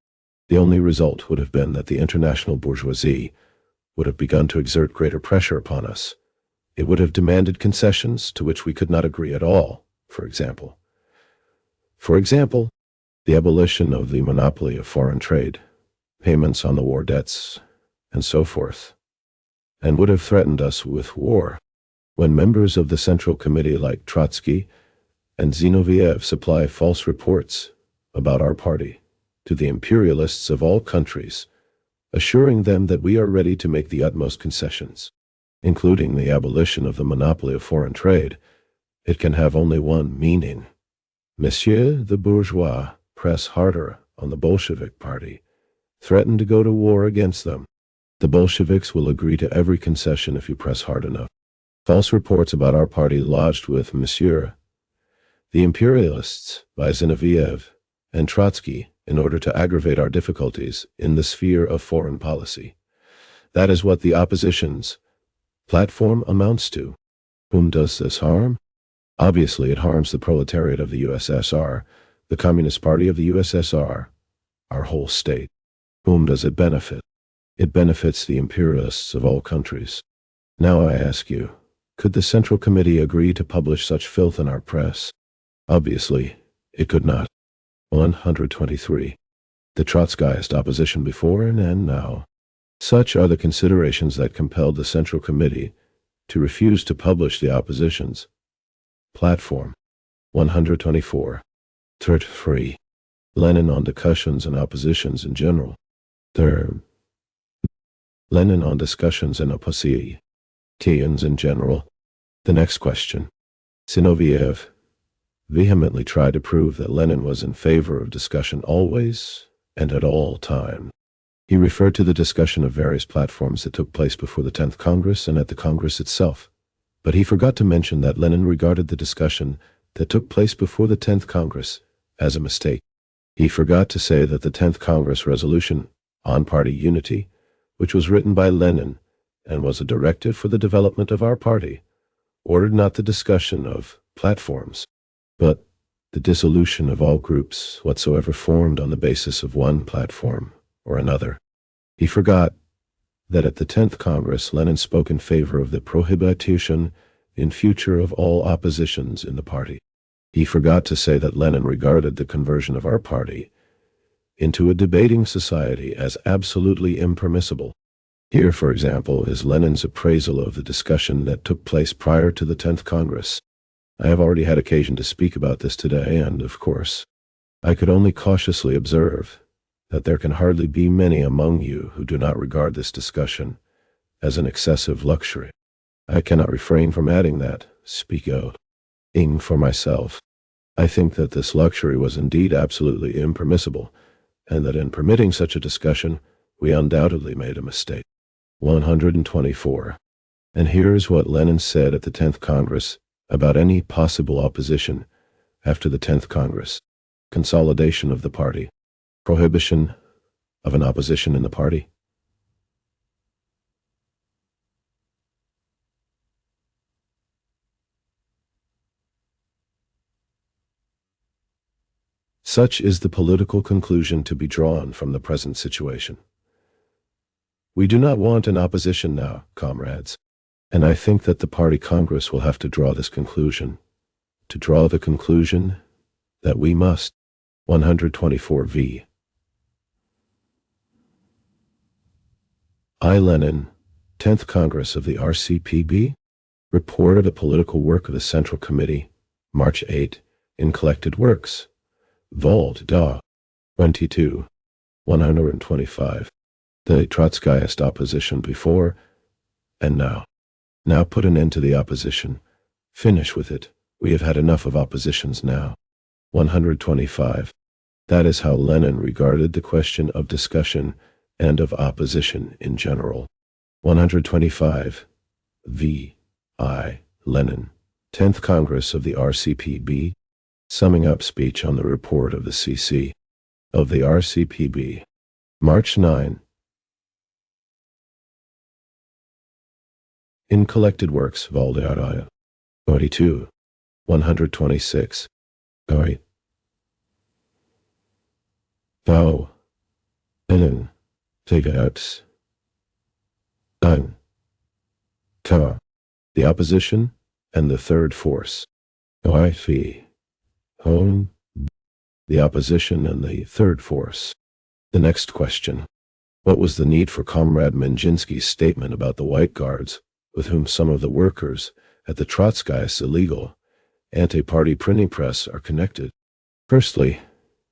Speaker 1: The only result would have been that the international bourgeoisie would have begun to exert greater pressure upon us. It would have demanded concessions to which we could not agree at all, for example. The abolition of the monopoly of foreign trade, payments on the war debts, and so forth, and would have threatened us with war. When members of the Central Committee like Trotsky and Zinoviev supply false reports about our party to the imperialists of all countries, assuring them that we are ready to make the utmost concessions, including the abolition of the monopoly of foreign trade, it can have only one meaning. Monsieur the bourgeois press harder on the Bolshevik party, threaten to go to war against them. The Bolsheviks will agree to every concession if you press hard enough. False reports about our party lodged with Monsieur the imperialists by Zinoviev and Trotsky in order to aggravate our difficulties in the sphere of foreign policy. That is what the opposition's platform amounts to. Whom does this harm? Obviously, it harms the proletariat of the USSR, the Communist Party of the USSR, our whole state. Whom does it benefit? It benefits the imperialists of all countries. Now I ask you, could the Central Committee agree to publish such filth in our press? Obviously, it could not. 123. The Trotskyist opposition before and now. Such are the considerations that compelled the Central Committee to refuse to publish the opposition's platform. 124. 33. Lenin on discussions and oppositions in general. 3. Lenin on discussions and oppositions in general. The next question. Zinoviev vehemently tried to prove that Lenin was in favor of discussion always and at all times. He referred to the discussion of various platforms that took place before the 10th Congress and at the Congress itself. But he forgot to mention that Lenin regarded the discussion that took place before the 10th Congress as a mistake. He forgot to say that the 10th Congress resolution on party unity, which was written by Lenin and was a directive for the development of our party, ordered not the discussion of platforms, but the dissolution of all groups whatsoever formed on the basis of one platform or another. He forgot that at the 10th Congress Lenin spoke in favor of the prohibition in future of all oppositions in the party. He forgot to say that Lenin regarded the conversion of our party into a debating society as absolutely impermissible. Here, for example, is Lenin's appraisal of the discussion that took place prior to the 10th Congress. I have already had occasion to speak about this today, and, of course, I could only cautiously observe that there can hardly be many among you who do not regard this discussion as an excessive luxury. I cannot refrain from adding that, speaking for myself, I think that this luxury was indeed absolutely impermissible, and that in permitting such a discussion, we undoubtedly made a mistake. 124. And here is what Lenin said at the 10th Congress about any possible opposition after the 10th Congress: consolidation of the party, prohibition of an opposition in the party. Such is the political conclusion to be drawn from the present situation. We do not want an opposition now, comrades, and I think that the Party Congress will have to draw this conclusion, to draw the conclusion that we must. 124v. I, Lenin, 10th Congress of the RCPB, reported a political work of the Central Committee, March 8, in Collected Works, Volt. 22. 125. The Trotskyist opposition before and now. Now put an end to the opposition. Finish with it. We have had enough of oppositions now. 125. That is how Lenin regarded the question of discussion and of opposition in general. 125. V. I. Lenin, 10th Congress of the RCPB, summing up speech on the report of the CC of the RCPB, March 9. In Collected Works, Vol. 22. 126. Thou, Lenin, deviations. The opposition and the third force. Home. The opposition and the third force. The next question. What was the need for Comrade Menjinsky's statement about the White Guards, with whom some of the workers at the Trotskyist illegal anti-party printing press are connected? Firstly,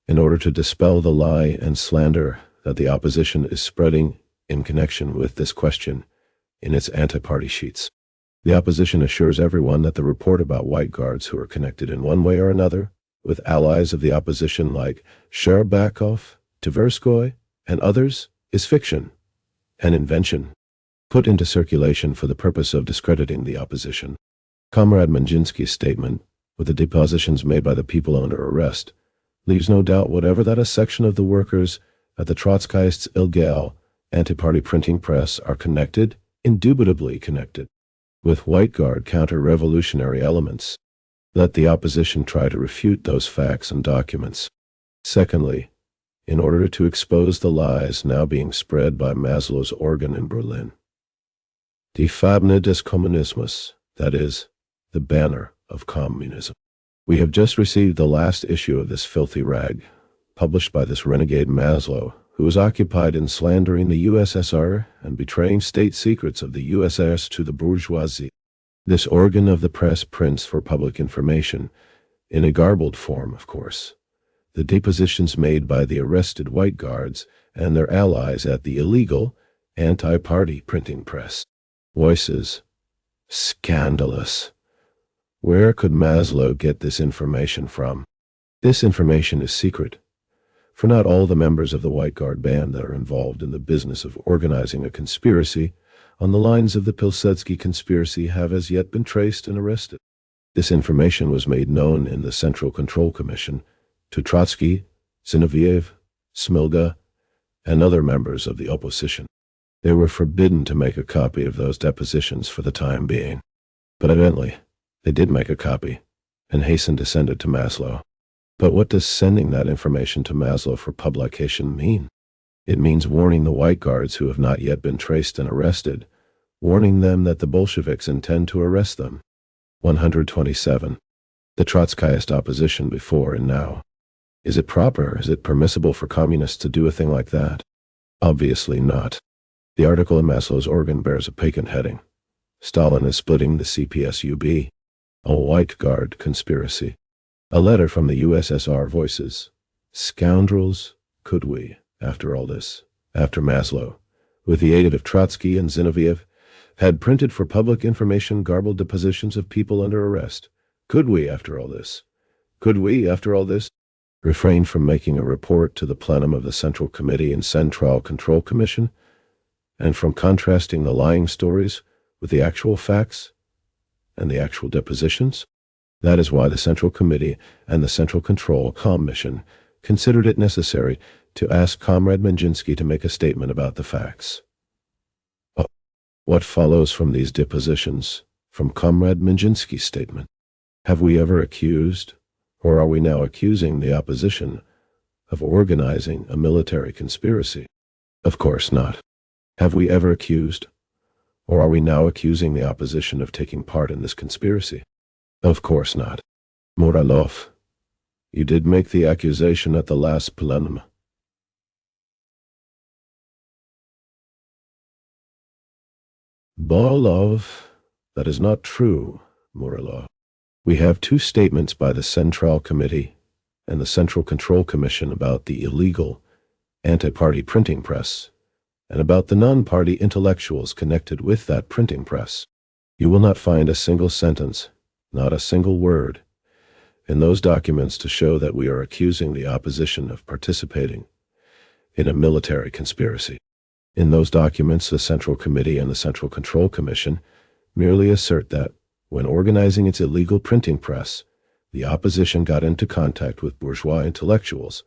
Speaker 1: in order to dispel the lie and slander that the opposition is spreading in connection with this question in its anti-party sheets. The opposition assures everyone that the report about white guards who are connected in one way or another with allies of the opposition like Shcherbakov, Tverskoy, and others is fiction, an invention, put into circulation for the purpose of discrediting the opposition. Comrade Manjinsky's statement, with the depositions made by the people under arrest, leaves no doubt whatever that a section of the workers at the Trotskyists' illegal anti-party printing press are connected, indubitably connected, with white guard counter-revolutionary elements. Let the opposition try to refute those facts and documents. Secondly, in order to expose the lies now being spread by Maslow's organ in Berlin, Die Fahne des Kommunismus, that is, the banner of communism. We have just received the last issue of this filthy rag, published by this renegade Maslow, who is occupied in slandering the USSR and betraying state secrets of the USSR to the bourgeoisie. This organ of the press prints for public information, in a garbled form, of course, the depositions made by the arrested white guards and their allies at the illegal anti-party printing press. Voices. Scandalous. Where could Maslow get this information from? This information is secret, for not all the members of the White Guard band that are involved in the business of organizing a conspiracy on the lines of the Pilsudski conspiracy have as yet been traced and arrested. This information was made known in the Central Control Commission to Trotsky, Zinoviev, Smilga, and other members of the opposition. They were forbidden to make a copy of those depositions for the time being. But evidently, they did make a copy and hastened to send it to Maslow. But what does sending that information to Maslow for publication mean? It means warning the white guards who have not yet been traced and arrested, warning them that the Bolsheviks intend to arrest them. 127. The Trotskyist opposition before and now. Is it proper, is it permissible for communists to do a thing like that? Obviously not. The article in Maslow's organ bears a patent heading. Stalin is splitting the CPSUB. A white guard conspiracy. A letter from the USSR voices. Scoundrels, could we, after all this, after Maslow, with the aid of Trotsky and Zinoviev, had printed for public information garbled depositions of people under arrest, could we, after all this, refrain from making a report to the plenum of the Central Committee and Central Control Commission, and from contrasting the lying stories with the actual facts and the actual depositions? That is why the Central Committee and the Central Control Commission considered it necessary to ask Comrade Manjinsky to make a statement about the facts. What follows from these depositions, from Comrade Manjinsky's statement? Have we ever accused, or are we now accusing the opposition of organizing a military conspiracy? Of course not. Have we ever accused, or are we now accusing the opposition of taking part in this conspiracy? Of course not. Muralov, you did make the accusation at the last plenum. Muralov, that is not true, Muralov. We have two statements by the Central Committee and the Central Control Commission about the illegal anti-party printing press and about the non-party intellectuals connected with that printing press. You will not find a single sentence, not a single word, in those documents to show that we are accusing the opposition of participating in a military conspiracy. In those documents, the Central Committee and the Central Control Commission merely assert that, when organizing its illegal printing press, the opposition got into contact with bourgeois intellectuals,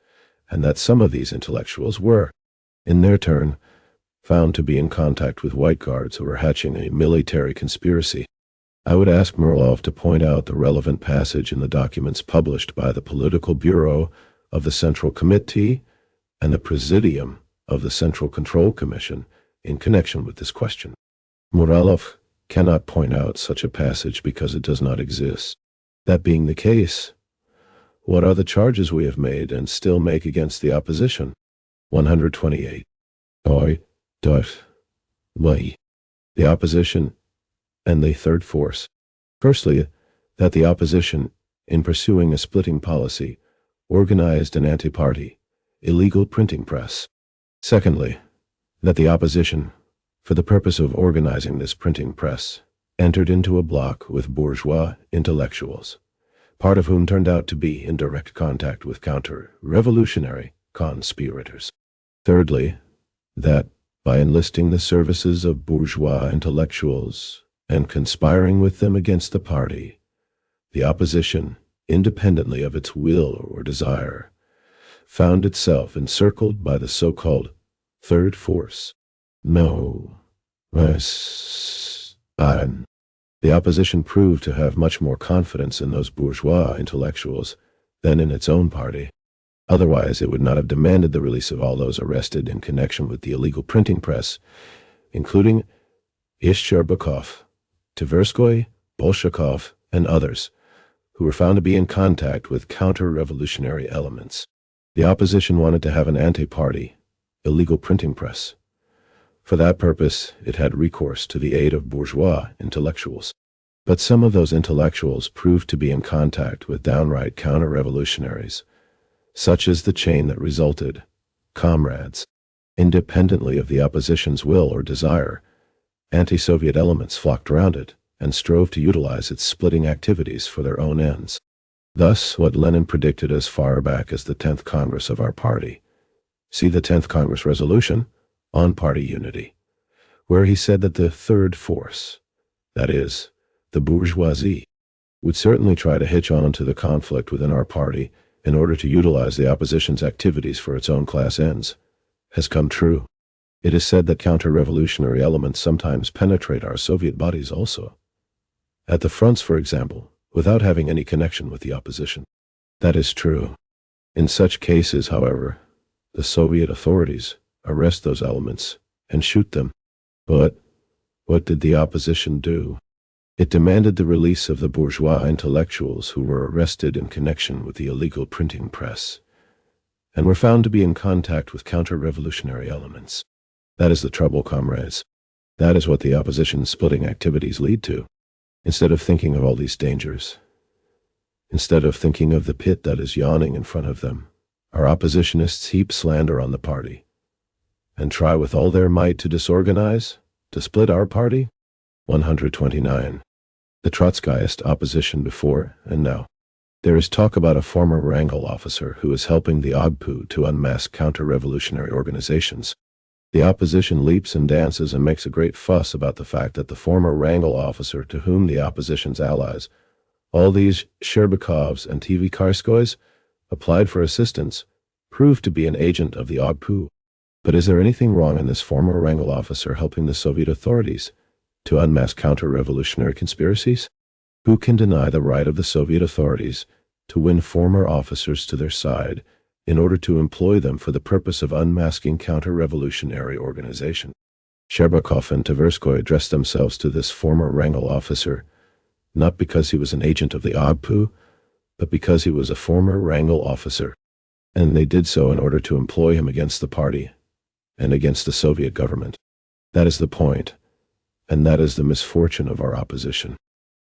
Speaker 1: and that some of these intellectuals were, in their turn, found to be in contact with white guards who were hatching a military conspiracy. I would ask Muralov to point out the relevant passage in the documents published by the Political Bureau of the Central Committee and the Presidium of the Central Control Commission in connection with this question. Muralov cannot point out such a passage because it does not exist. That being the case, what are the charges we have made and still make against the opposition? 128. The opposition and the third force. Firstly, that the opposition, in pursuing a splitting policy, organized an anti-party, illegal printing press. Secondly, that the opposition, for the purpose of organizing this printing press, entered into a bloc with bourgeois intellectuals, part of whom turned out to be in direct contact with counter-revolutionary conspirators. Thirdly, that by enlisting the services of bourgeois intellectuals and conspiring with them against the party, the opposition, independently of its will or desire, found itself encircled by the so-called third force. No. The opposition proved to have much more confidence in those bourgeois intellectuals than in its own party. Otherwise, it would not have demanded the release of all those arrested in connection with the illegal printing press, including Sherbakov, Tverskoy, Bolshakov, and others, who were found to be in contact with counter-revolutionary elements. The opposition wanted to have an anti-party, illegal printing press. For that purpose, it had recourse to the aid of bourgeois intellectuals. But some of those intellectuals proved to be in contact with downright counter-revolutionaries, such as the chain that resulted. Comrades, independently of the opposition's will or desire, anti-Soviet elements flocked around it and strove to utilize its splitting activities for their own ends. Thus, what Lenin predicted as far back as the 10th Congress of our party. See the 10th Congress resolution on party unity, where he said that the third force, that is, the bourgeoisie, would certainly try to hitch on to the conflict within our party in order to utilize the opposition's activities for its own class ends, has come true. It is said that counter-revolutionary elements sometimes penetrate our Soviet bodies also. At the fronts, for example, without having any connection with the opposition. That is true. In such cases, however, the Soviet authorities arrest those elements and shoot them. But what did the opposition do? It demanded the release of the bourgeois intellectuals who were arrested in connection with the illegal printing press, and were found to be in contact with counter-revolutionary elements. That is the trouble, comrades. That is what the opposition's splitting activities lead to. Instead of thinking of all these dangers, instead of thinking of the pit that is yawning in front of them, our oppositionists heap slander on the party, and try with all their might to disorganize, to split our party. 129. The Trotskyist opposition before and now. There is talk about a former Wrangel officer who is helping the OGPU to unmask counter-revolutionary organizations. The opposition leaps and dances and makes a great fuss about the fact that the former Wrangel officer to whom the opposition's allies, all these Sherbakovs and Tverskoys, applied for assistance, proved to be an agent of the OGPU. But is there anything wrong in this former Wrangel officer helping the Soviet authorities to unmask counter-revolutionary conspiracies? Who can deny the right of the Soviet authorities to win former officers to their side in order to employ them for the purpose of unmasking counter-revolutionary organization? Sherbakov and Tverskoy addressed themselves to this former Wrangel officer, not because he was an agent of the OGPU, but because he was a former Wrangel officer, and they did so in order to employ him against the party and against the Soviet government. That is the point, and that is the misfortune of our opposition.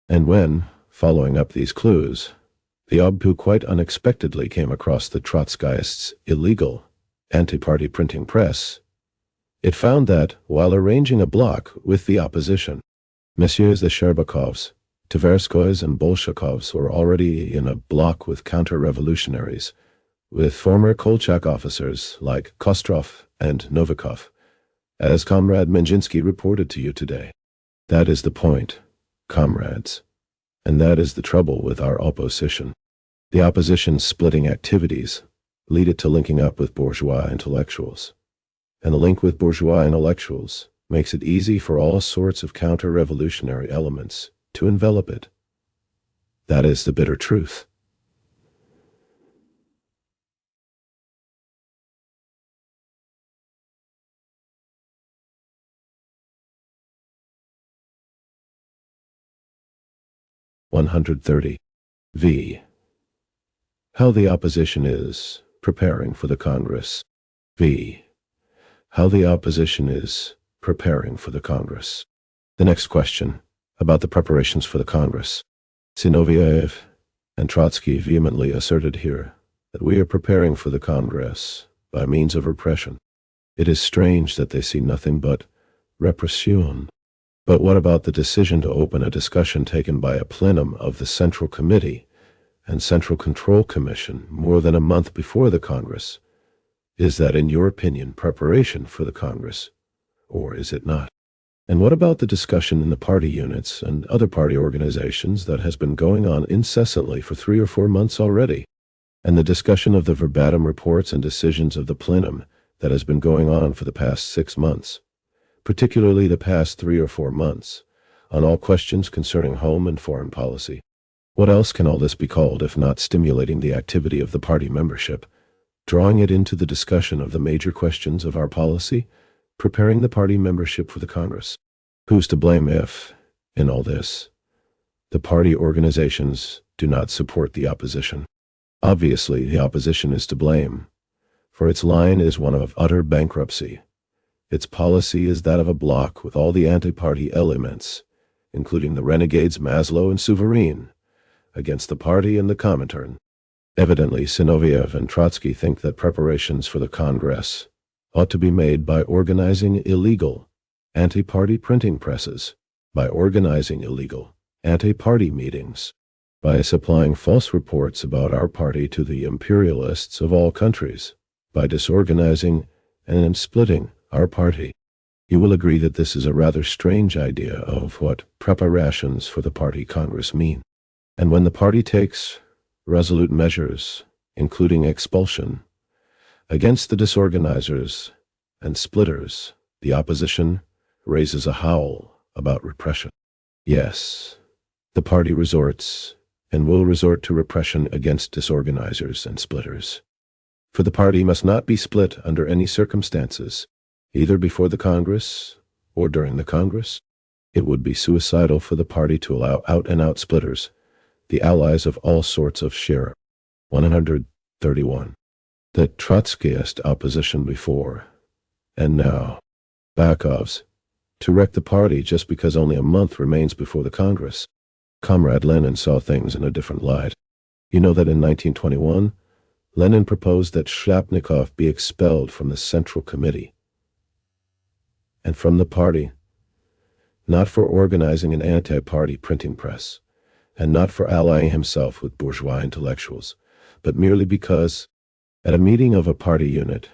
Speaker 1: And when, following up these clues, the OGPU quite unexpectedly came across the Trotskyists' illegal anti-party printing press, it found that, while arranging a bloc with the opposition, Messieurs the Sherbakovs, Tverskoys, and Bolshakovs were already in a bloc with counter-revolutionaries, with former Kolchak officers like Kostrov and Novikov, as Comrade Menjinsky reported to you today. That is the point, comrades, and that is the trouble with our opposition. The opposition's splitting activities lead it to linking up with bourgeois intellectuals, and the link with bourgeois intellectuals makes it easy for all sorts of counter-revolutionary elements to envelop it. That is the bitter truth. V. How the opposition is preparing for the Congress. V. How the opposition is preparing for the Congress. The next question, about the preparations for the Congress. Zinoviev and Trotsky vehemently asserted here that we are preparing for the Congress by means of repression. It is strange that they see nothing but repression. But what about the decision to open a discussion taken by a plenum of the Central Committee and Central Control Commission more than a month before the Congress? Is that, in your opinion, preparation for the Congress, or is it not? And what about the discussion in the party units and other party organizations that has been going on incessantly for 3 or 4 months already? And the discussion of the verbatim reports and decisions of the plenum that has been going on for the past 6 months, particularly the past 3 or 4 months, on all questions concerning home and foreign policy. What else can all this be called if not stimulating the activity of the party membership, drawing it into the discussion of the major questions of our policy, preparing the party membership for the Congress? Who's to blame if, in all this, the party organizations do not support the opposition? Obviously, the opposition is to blame, for its line is one of utter bankruptcy. Its policy is that of a bloc with all the anti-party elements, including the renegades Maslow and Souverine, against the party and the Comintern. Evidently, Zinoviev and Trotsky think that preparations for the Congress ought to be made by organizing illegal anti-party printing presses, by organizing illegal anti-party meetings, by supplying false reports about our party to the imperialists of all countries, by disorganizing and splitting our party. You will agree that this is a rather strange idea of what preparations for the party Congress mean. And when the party takes resolute measures, including expulsion, against the disorganizers and splitters, the opposition raises a howl about repression. Yes, the party resorts and will resort to repression against disorganizers and splitters. For the party must not be split under any circumstances, either before the Congress or during the Congress. It would be suicidal for the party to allow out-and-out splitters, the allies of all sorts of share. 131. The Trotskyist opposition before, and now, Bakov's, to wreck the party just because only a month remains before the Congress. Comrade Lenin saw things in a different light. You know that in 1921, Lenin proposed that Shapnikov be expelled from the Central Committee and from the party, not for organizing an anti-party printing press, and not for allying himself with bourgeois intellectuals, but merely because, at a meeting of a party unit,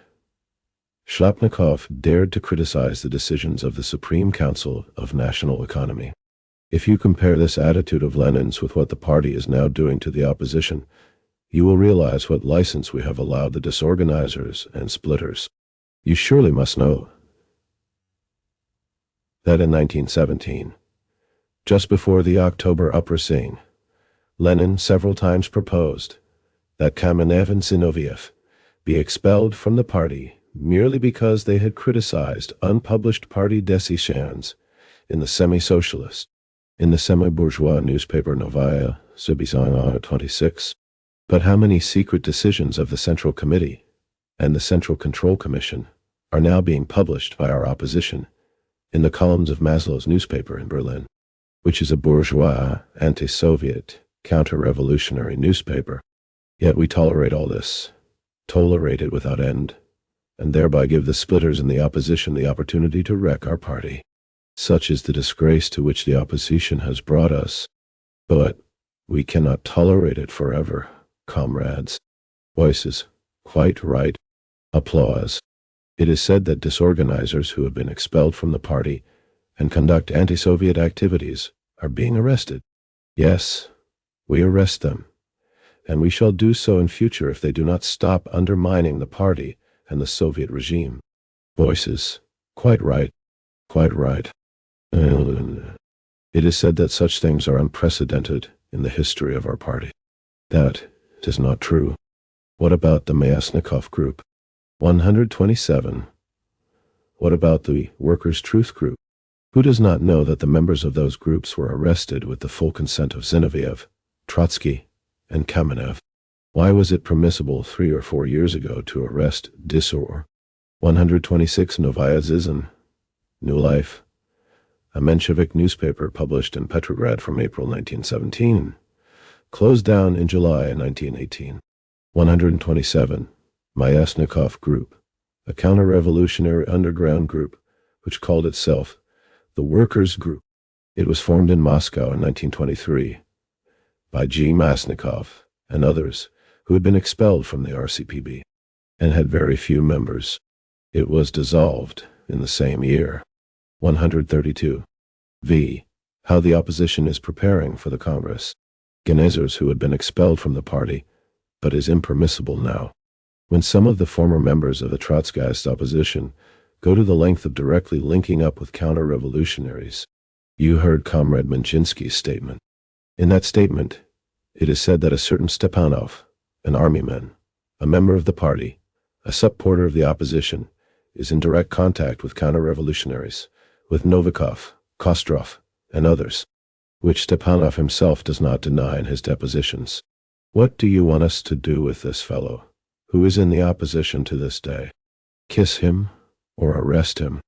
Speaker 1: Shapnikov dared to criticize the decisions of the Supreme Council of National Economy. If you compare this attitude of Lenin's with what the party is now doing to the opposition, you will realize what license we have allowed the disorganizers and splitters. You surely must know that in 1917, just before the October uprising, Lenin several times proposed that Kamenev and Zinoviev be expelled from the party merely because they had criticized unpublished party decisions in the semi-socialist, in the semi-bourgeois newspaper Novaya Zvezda 26. But how many secret decisions of the Central Committee and the Central Control Commission are now being published by our opposition in the columns of Maslow's newspaper in Berlin, which is a bourgeois, anti-Soviet, counter-revolutionary newspaper? Yet we tolerate all this, tolerate it without end, and thereby give the splitters in the opposition the opportunity to wreck our party. Such is the disgrace to which the opposition has brought us. But we cannot tolerate it forever, comrades. Voices. Quite right. Applause. It is said that disorganizers who have been expelled from the party and conduct anti-Soviet activities are being arrested. Yes, we arrest them, and we shall do so in future if they do not stop undermining the party and the Soviet regime. Voices. Quite right. Quite right. It is said that such things are unprecedented in the history of our party. That is not true. What about the Myasnikov group? 127. What about the Workers' Truth group? Who does not know that the members of those groups were arrested with the full consent of Zinoviev, Trotsky, and Kamenev? Why was it permissible 3 or 4 years ago to arrest Disor? 126. Novaya Zizn, New Life, a Menshevik newspaper published in Petrograd from April 1917, closed down in July 1918. 127. Myasnikov Group, a counter-revolutionary underground group which called itself the Workers' Group. It was formed in Moscow in 1923 by G. Masnikov and others who had been expelled from the RCPB and had very few members. It was dissolved in the same year. 132. V. How the opposition is preparing for the Congress. Organizers who had been expelled from the party, but is impermissible now. When some of the former members of the Trotskyist opposition go to the length of directly linking up with counter-revolutionaries, you heard Comrade Minchinsky's statement. In that statement, it is said that a certain Stepanov, an armyman, a member of the party, a supporter of the opposition, is in direct contact with counter-revolutionaries, with Novikov, Kostrov, and others, which Stepanov himself does not deny in his depositions. What do you want us to do with this fellow, who is in the opposition to this day? Kiss him or arrest him?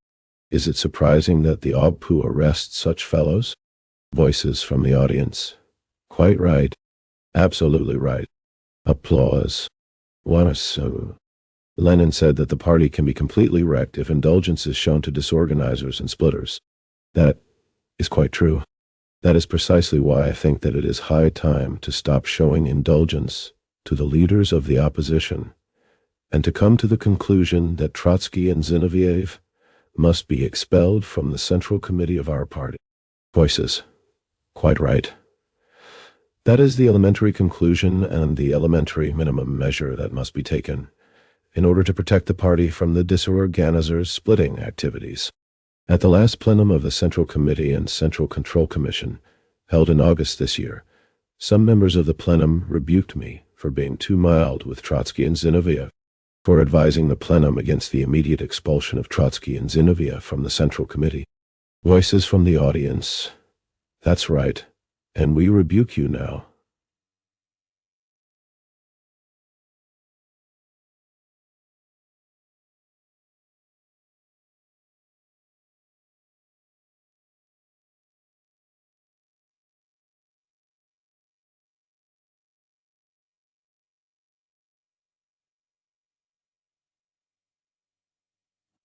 Speaker 1: Is it surprising that the OBPU arrests such fellows? Voices from the audience. Quite right. Absolutely right. Applause. What so? Lenin said that the party can be completely wrecked if indulgence is shown to disorganizers and splitters. That is quite true. That is precisely why I think that it is high time to stop showing indulgence to the leaders of the opposition and to come to the conclusion that Trotsky and Zinoviev must be expelled from the Central Committee of our party. Voices. Quite right. That is the elementary conclusion and the elementary minimum measure that must be taken in order to protect the party from the disorganizers' splitting activities. At the last plenum of the Central Committee and Central Control Commission, held in August this year, some members of the plenum rebuked me for being too mild with Trotsky and Zinoviev, for advising the plenum against the immediate expulsion of Trotsky and Zinoviev from the Central Committee. Voices from the audience. That's right, and we rebuke you now.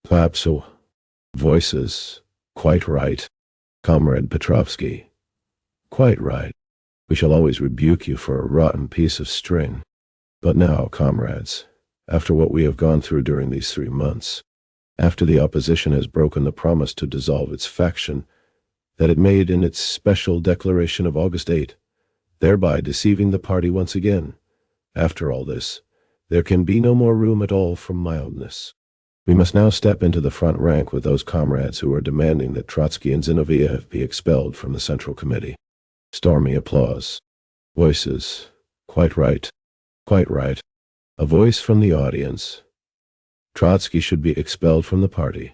Speaker 1: Papso. Voices. Quite right. Comrade Petrovsky. Quite right. We shall always rebuke you for a rotten piece of string. But now, comrades, after what we have gone through during these 3 months, after the opposition has broken the promise to dissolve its faction that it made in its special declaration of August 8, thereby deceiving the party once again, after all this, there can be no more room at all for mildness. We must now step into the front rank with those comrades who are demanding that Trotsky and Zinoviev be expelled from the Central Committee. Stormy applause. Voices. Quite right. Quite right. A voice from the audience. Trotsky should be expelled from the party.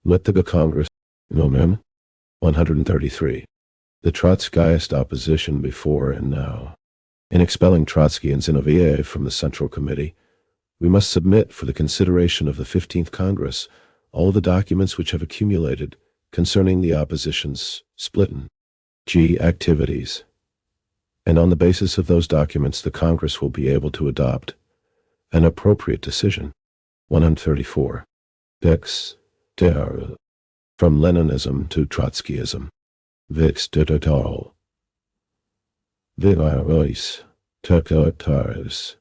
Speaker 1: Let the Congress. No, ma'am. 133. The Trotskyist opposition before and now. In expelling Trotsky and Zinoviev from the Central Committee, we must submit for the consideration of the 15th Congress all the documents which have accumulated concerning the opposition's splitting activities. And on the basis of those documents, the Congress will be able to adopt an appropriate decision. 134. Dex. Der. From Leninism to Trotskyism. Vix total. Vivarois. Tokotars.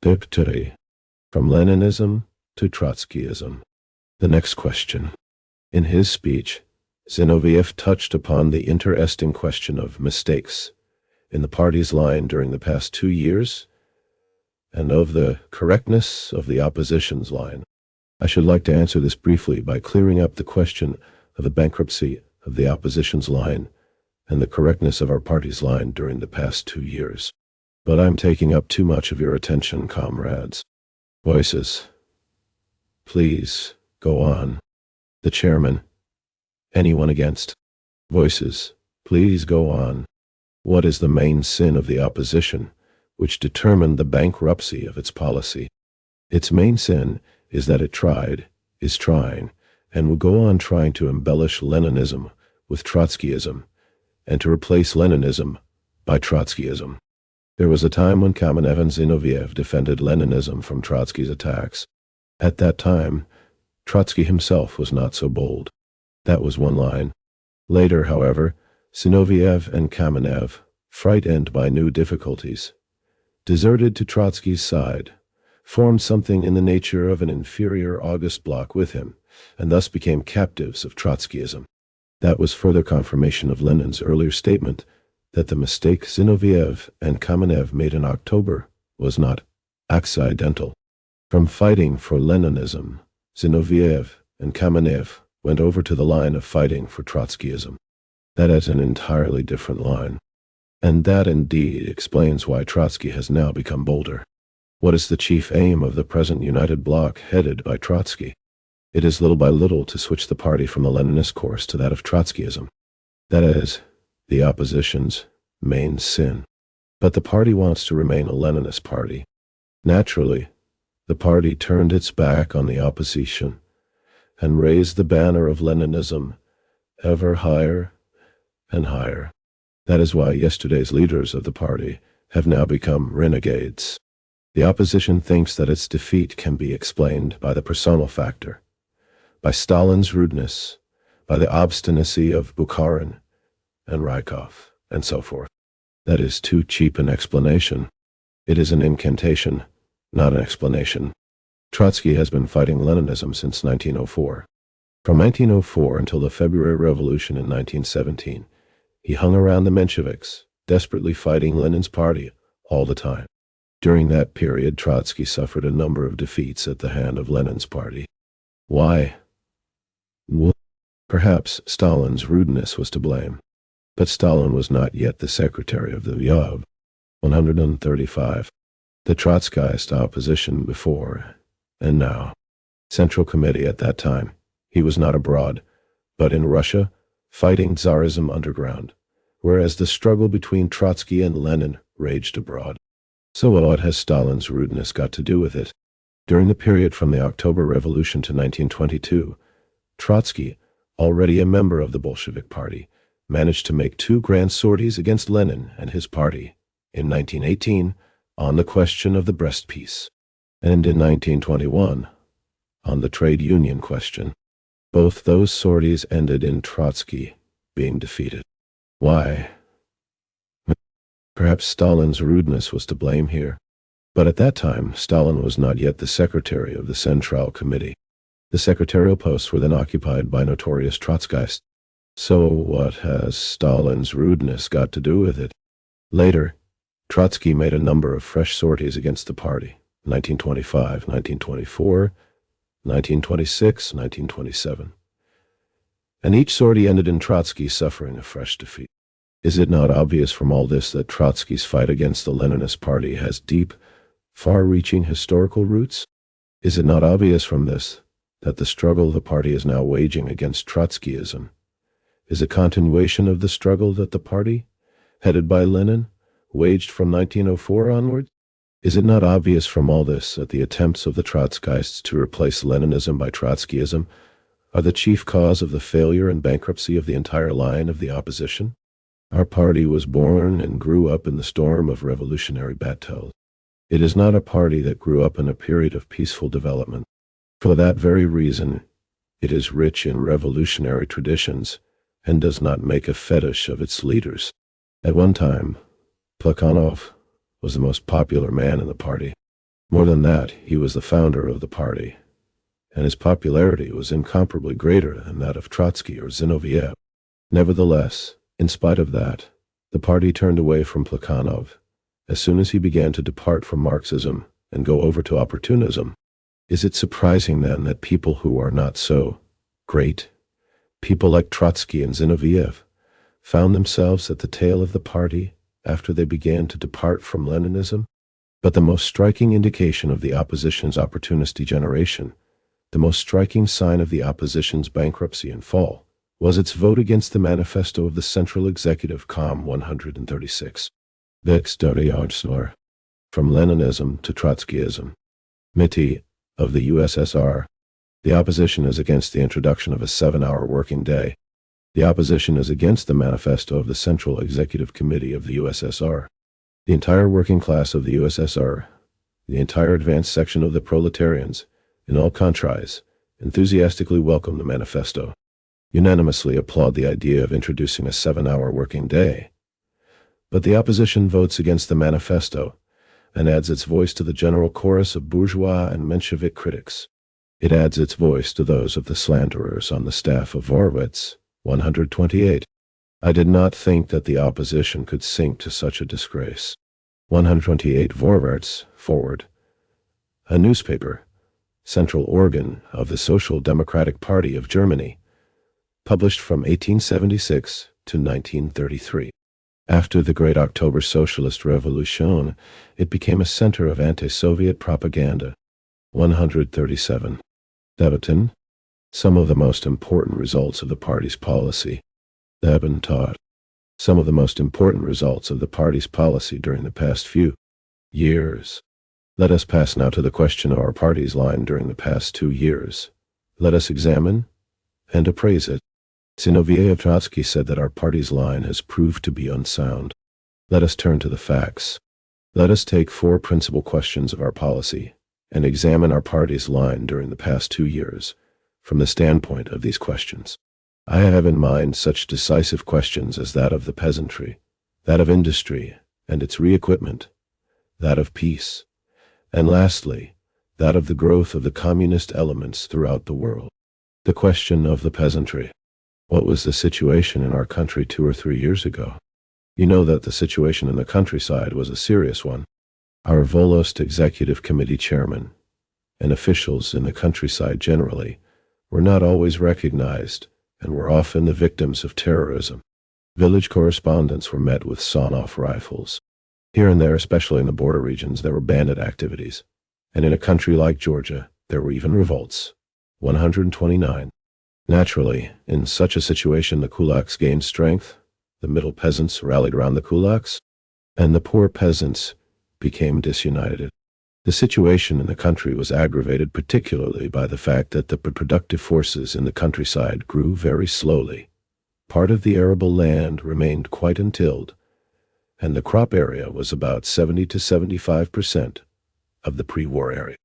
Speaker 1: Victory. From Leninism to Trotskyism. The next question. In his speech, Zinoviev touched upon the interesting question of mistakes in the party's line during the past 2 years and of the correctness of the opposition's line. I should like to answer this briefly by clearing up the question of the bankruptcy of the opposition's line and the correctness of our party's line during the past 2 years. But I'm taking up too much of your attention, comrades. Voices. Please, go on. The chairman. Anyone against? Voices, please go on. What is the main sin of the opposition, which determined the bankruptcy of its policy? Its main sin is that it tried, is trying, and will go on trying to embellish Leninism with Trotskyism, and to replace Leninism by Trotskyism. There was a time when Kamenev and Zinoviev defended Leninism from Trotsky's attacks. At that time, Trotsky himself was not so bold. That was one line. Later, however, Zinoviev and Kamenev, frightened by new difficulties, deserted to Trotsky's side, formed something in the nature of an inferior August bloc with him, and thus became captives of Trotskyism. That was further confirmation of Lenin's earlier statement that the mistake Zinoviev and Kamenev made in October was not accidental. From fighting for Leninism, Zinoviev and Kamenev went over to the line of fighting for Trotskyism. That is an entirely different line. And that indeed explains why Trotsky has now become bolder. What is the chief aim of the present United Bloc headed by Trotsky? It is little by little to switch the party from the Leninist course to that of Trotskyism. That is the opposition's main sin. But the party wants to remain a Leninist party. Naturally, the party turned its back on the opposition and raised the banner of Leninism ever higher and higher. That is why yesterday's leaders of the party have now become renegades. The opposition thinks that its defeat can be explained by the personal factor, by Stalin's rudeness, by the obstinacy of Bukharin and Rykov, and so forth. That is too cheap an explanation. It is an incantation, not an explanation. Trotsky has been fighting Leninism since 1904. From 1904 until the February Revolution in 1917, he hung around the Mensheviks, desperately fighting Lenin's party all the time. During that period, Trotsky suffered a number of defeats at the hand of Lenin's party. Why? Well, perhaps Stalin's rudeness was to blame, but Stalin was not yet the secretary of the Yov. 135. The Trotskyist opposition before and now. Central Committee at that time. He was not abroad, but in Russia, fighting Tsarism underground, whereas the struggle between Trotsky and Lenin raged abroad. So what has Stalin's rudeness got to do with it? During the period from the October Revolution to 1922, Trotsky, already a member of the Bolshevik Party, managed to make two grand sorties against Lenin and his party, in 1918 on the question of the Brest Peace, and in 1921 on the trade union question. Both those sorties ended in Trotsky being defeated. Why? Perhaps Stalin's rudeness was to blame here. But at that time, Stalin was not yet the secretary of the Central Committee. The secretarial posts were then occupied by notorious Trotskyists. So what has Stalin's rudeness got to do with it? Later, Trotsky made a number of fresh sorties against the party, 1925, 1924, 1926, 1927. And each sortie ended in Trotsky suffering a fresh defeat. Is it not obvious from all this that Trotsky's fight against the Leninist party has deep, far-reaching historical roots? Is it not obvious from this that the struggle the party is now waging against Trotskyism is a continuation of the struggle that the party, headed by Lenin, waged from 1904 onwards? Is it not obvious from all this that the attempts of the Trotskyists to replace Leninism by Trotskyism are the chief cause of the failure and bankruptcy of the entire line of the opposition? Our party was born and grew up in the storm of revolutionary battles. It is not a party that grew up in a period of peaceful development. For that very reason, it is rich in revolutionary traditions and does not make a fetish of its leaders. At one time, Plekhanov was the most popular man in the party. More than that, he was the founder of the party, and his popularity was incomparably greater than that of Trotsky or Zinoviev. Nevertheless, in spite of that, the party turned away from Plekhanov as soon as he began to depart from Marxism and go over to opportunism. Is it surprising then that people who are not so great, people like Trotsky and Zinoviev, found themselves at the tail of the party after they began to depart from Leninism? But the most striking indication of the opposition's opportunist degeneration, the most striking sign of the opposition's bankruptcy and fall, was its vote against the manifesto of the Central Executive Com 136. Deviations, from Leninism to Trotskyism. Committee of the USSR. The opposition is against the introduction of a 7-hour working day. The opposition is against the manifesto of the Central Executive Committee of the USSR. The entire working class of the USSR, the entire advanced section of the proletarians, in all countries, enthusiastically welcome the manifesto, unanimously applaud the idea of introducing a 7-hour working day. But the opposition votes against the manifesto and adds its voice to the general chorus of bourgeois and Menshevik critics. It adds its voice to those of the slanderers on the staff of Vorwitz, 128. I did not think that the opposition could sink to such a disgrace. 128 Vorwärts, forward. A newspaper, central organ of the Social Democratic Party of Germany, published from 1876 to 1933. After the Great October Socialist Revolution, it became a center of anti-Soviet propaganda. 137. Debatten. Some of the most important results of the party's policy. Debatten taught. Some of the most important results of the party's policy during the past few years. Let us pass now to the question of our party's line during the past 2 years. Let us examine and appraise it. Zinoviev Trotsky said that our party's line has proved to be unsound. Let us turn to the facts. Let us take 4 principal questions of our policy and examine our party's line during the past 2 years from the standpoint of these questions. I have in mind such decisive questions as that of the peasantry, that of industry and its re-equipment, that of peace, and lastly, that of the growth of the communist elements throughout the world. The question of the peasantry. What was the situation in our country 2 or 3 years ago? You know that the situation in the countryside was a serious one. Our Volost Executive Committee chairman and officials in the countryside generally were not always recognized and were often the victims of terrorism. Village correspondents were met with sawn-off rifles. Here and there, especially in the border regions, there were bandit activities, and in a country like Georgia, there were even revolts. 129. Naturally, in such a situation the kulaks gained strength, the middle peasants rallied around the kulaks, and the poor peasants became disunited. The situation in the country was aggravated particularly by the fact that the productive forces in the countryside grew very slowly. Part of the arable land remained quite untilled, and the crop area was about 70 to 75% of the pre-war area.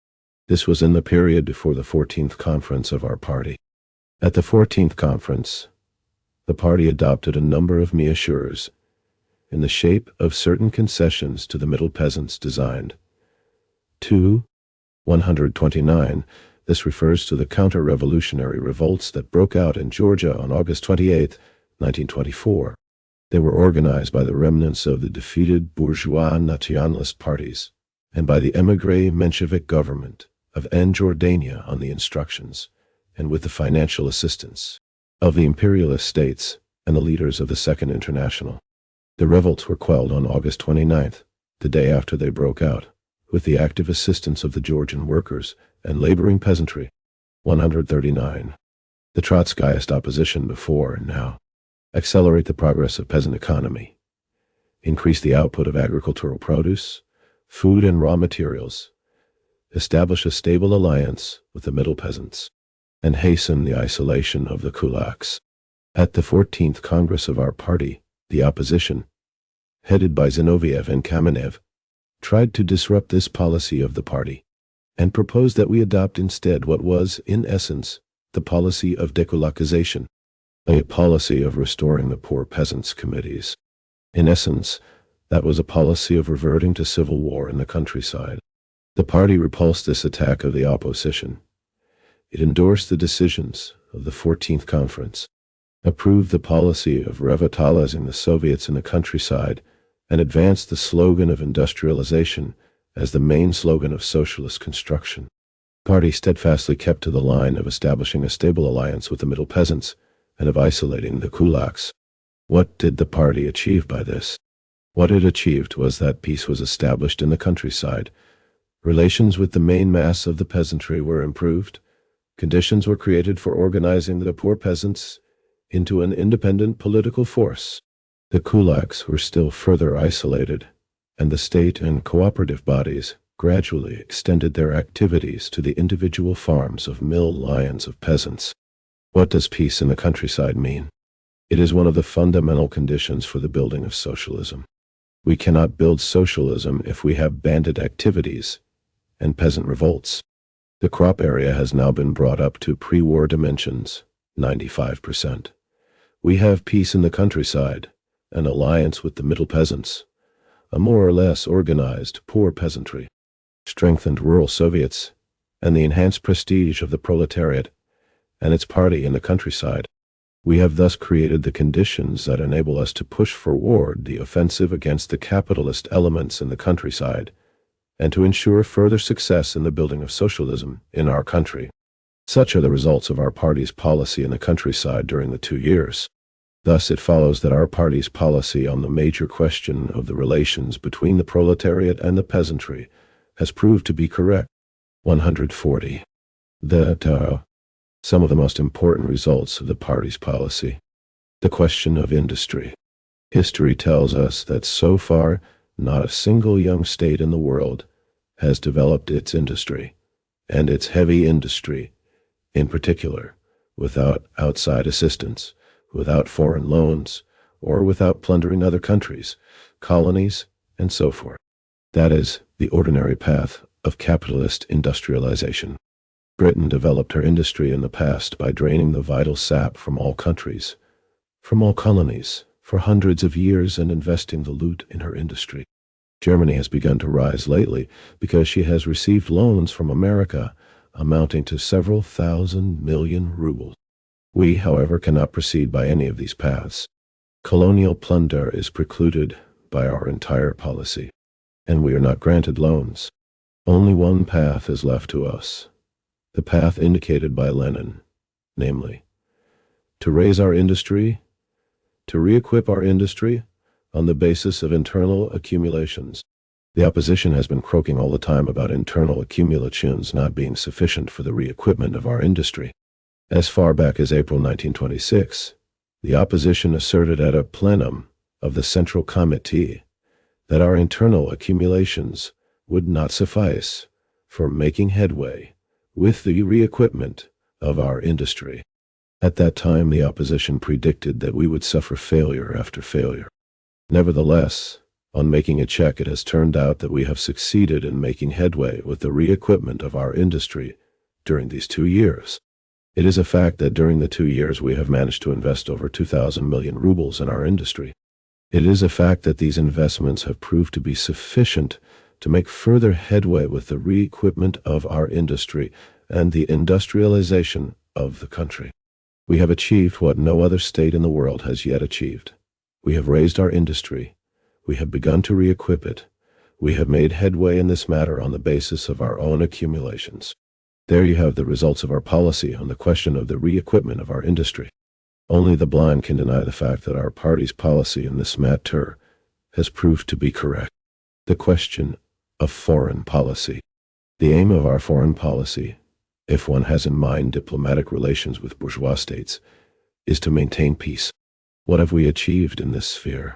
Speaker 1: This was in the period before the 14th conference of our party. At the 14th conference, the party adopted a number of measures in the shape of certain concessions to the middle peasants designed. 2. 129. This refers to the counter-revolutionary revolts that broke out in Georgia on August 28, 1924. They were organized by the remnants of the defeated bourgeois nationalist parties and by the émigré Menshevik government of Jordania on the instructions and with the financial assistance of the imperialist states and the leaders of the Second International. The revolts were quelled on August 29th, the day after they broke out, with the active assistance of the Georgian workers and laboring peasantry. 139. The Trotskyist opposition before and now. Accelerate the progress of peasant economy. Increase the output of agricultural produce, food and raw materials. Establish a stable alliance with the middle peasants, and hasten the isolation of the kulaks. At the 14th Congress of our party, the opposition, headed by Zinoviev and Kamenev, tried to disrupt this policy of the party, and proposed that we adopt instead what was, in essence, the policy of dekulakization, a policy of restoring the poor peasants' committees. In essence, that was a policy of reverting to civil war in the countryside. The party repulsed this attack of the opposition. It endorsed the decisions of the 14th Conference, approved the policy of revitalizing the Soviets in the countryside, and advanced the slogan of industrialization as the main slogan of socialist construction. The party steadfastly kept to the line of establishing a stable alliance with the middle peasants and of isolating the kulaks. What did the party achieve by this? What it achieved was that peace was established in the countryside, relations with the main mass of the peasantry were improved, conditions were created for organizing the poor peasants into an independent political force. The kulaks were still further isolated, and the state and cooperative bodies gradually extended their activities to the individual farms of mill lions of peasants. What does peace in the countryside mean? It is one of the fundamental conditions for the building of socialism. We cannot build socialism if we have bandit activities and peasant revolts. The crop area has now been brought up to pre-war dimensions, 95%. We have peace in the countryside, an alliance with the middle peasants, a more or less organized poor peasantry, strengthened rural Soviets, and the enhanced prestige of the proletariat and its party in the countryside. We have thus created the conditions that enable us to push forward the offensive against the capitalist elements in the countryside and to ensure further success in the building of socialism in our country. Such are the results of our party's policy in the countryside during the 2 years. Thus it follows that our party's policy on the major question of the relations between the proletariat and the peasantry has proved to be correct. 140. Some of the most important results of the party's policy. The question of industry. History tells us that so far, not a single young state in the world has developed its industry, and its heavy industry, in particular, without outside assistance, without foreign loans, or without plundering other countries, colonies, and so forth. That is the ordinary path of capitalist industrialization. Britain developed her industry in the past by draining the vital sap from all countries, from all colonies, for hundreds of years and investing the loot in her industry. Germany has begun to rise lately because she has received loans from America amounting to several thousand million rubles. We, however, cannot proceed by any of these paths. Colonial plunder is precluded by our entire policy, and we are not granted loans. Only one path is left to us, the path indicated by Lenin, namely, to raise our industry, to re-equip our industry on the basis of internal accumulations. The opposition has been croaking all the time about internal accumulations not being sufficient for the re-equipment of our industry. As far back as April 1926, the opposition asserted at a plenum of the Central Committee that our internal accumulations would not suffice for making headway with the re-equipment of our industry. At that time, the opposition predicted that we would suffer failure after failure. Nevertheless, on making a check, it has turned out that we have succeeded in making headway with the re-equipment of our industry during these 2 years. It is a fact that during the 2 years we have managed to invest over 2,000 million rubles in our industry. It is a fact that these investments have proved to be sufficient to make further headway with the re-equipment of our industry and the industrialization of the country. We have achieved what no other state in the world has yet achieved. We have raised our industry. We have begun to re-equip it. We have made headway in this matter on the basis of our own accumulations. There you have the results of our policy on the question of the re-equipment of our industry. Only the blind can deny the fact that our party's policy in this matter has proved to be correct. The question of foreign policy. The aim of our foreign policy, if one has in mind diplomatic relations with bourgeois states, is to maintain peace. What have we achieved in this sphere?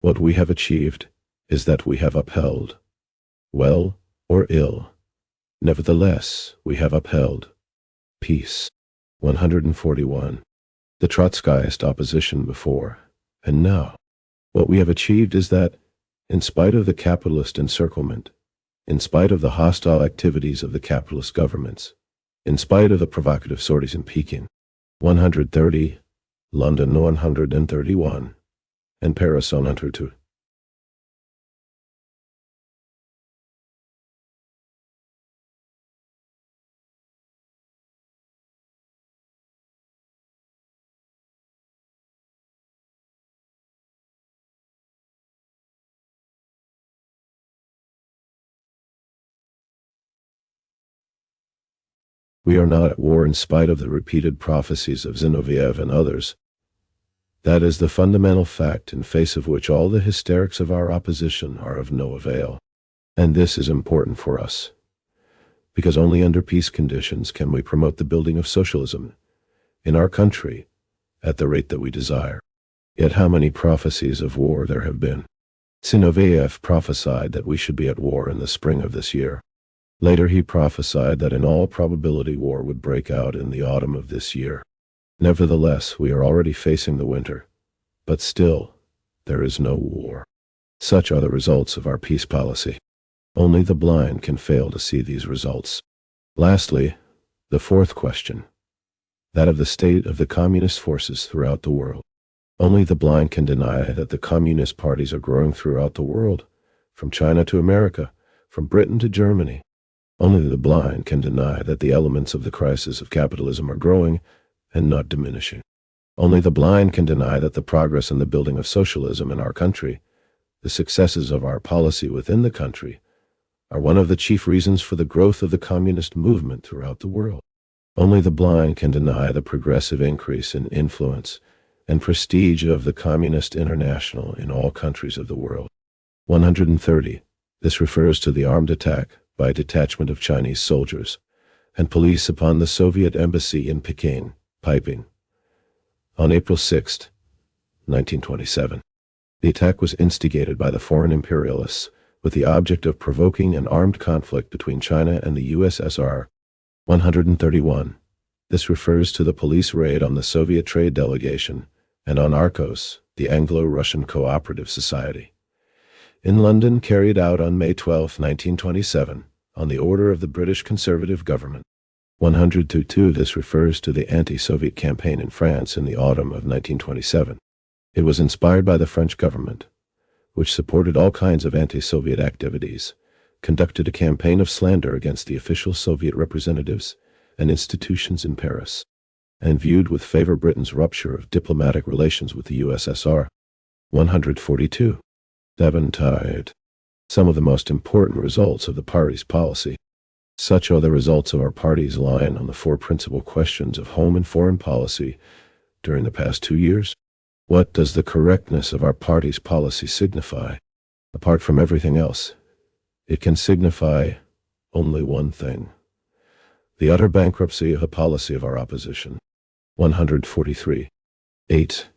Speaker 1: What we have achieved is that we have upheld, well or ill, nevertheless, we have upheld peace. 141. The Trotskyist opposition before and now. What we have achieved is that, in spite of the capitalist encirclement, in spite of the hostile activities of the capitalist governments, in spite of the provocative sorties in Peking, 130, London 131, and Paris 102. We are not at war in spite of the repeated prophecies of Zinoviev and others. That is the fundamental fact in face of which all the hysterics of our opposition are of no avail. And this is important for us, because only under peace conditions can we promote the building of socialism in our country at the rate that we desire. Yet how many prophecies of war there have been. Zinoviev prophesied that we should be at war in the spring of this year. Later he prophesied that in all probability war would break out in the autumn of this year. Nevertheless, we are already facing the winter. But still, there is no war. Such are the results of our peace policy. Only the blind can fail to see these results. Lastly, the fourth question, that of the state of the communist forces throughout the world. Only the blind can deny that the communist parties are growing throughout the world, from China to America, from Britain to Germany. Only the blind can deny that the elements of the crisis of capitalism are growing and not diminishing. Only the blind can deny that the progress in the building of socialism in our country, the successes of our policy within the country, are one of the chief reasons for the growth of the communist movement throughout the world. Only the blind can deny the progressive increase in influence and prestige of the Communist International in all countries of the world. 130. This refers to the armed attack by a detachment of Chinese soldiers and police upon the Soviet embassy in Peking, Piping, on April 6, 1927. The attack was instigated by the foreign imperialists with the object of provoking an armed conflict between China and the USSR. 131. This refers to the police raid on the Soviet trade delegation and on Arcos, the Anglo-Russian Cooperative Society, in London, carried out on May 12, 1927, on the order of the British Conservative government. 122. This refers to the anti-Soviet campaign in France in the autumn of 1927. It was inspired by the French government, which supported all kinds of anti-Soviet activities, conducted a campaign of slander against the official Soviet representatives and institutions in Paris, and viewed with favor Britain's rupture of diplomatic relations with the USSR. 142. Eventide. Some of the most important results of the party's policy. Such are the results of our party's line on the four principal questions of home and foreign policy during the past 2 years. What does the correctness of our party's policy signify? Apart from everything else, it can signify only one thing: the utter bankruptcy of the policy of our opposition. 143. 8.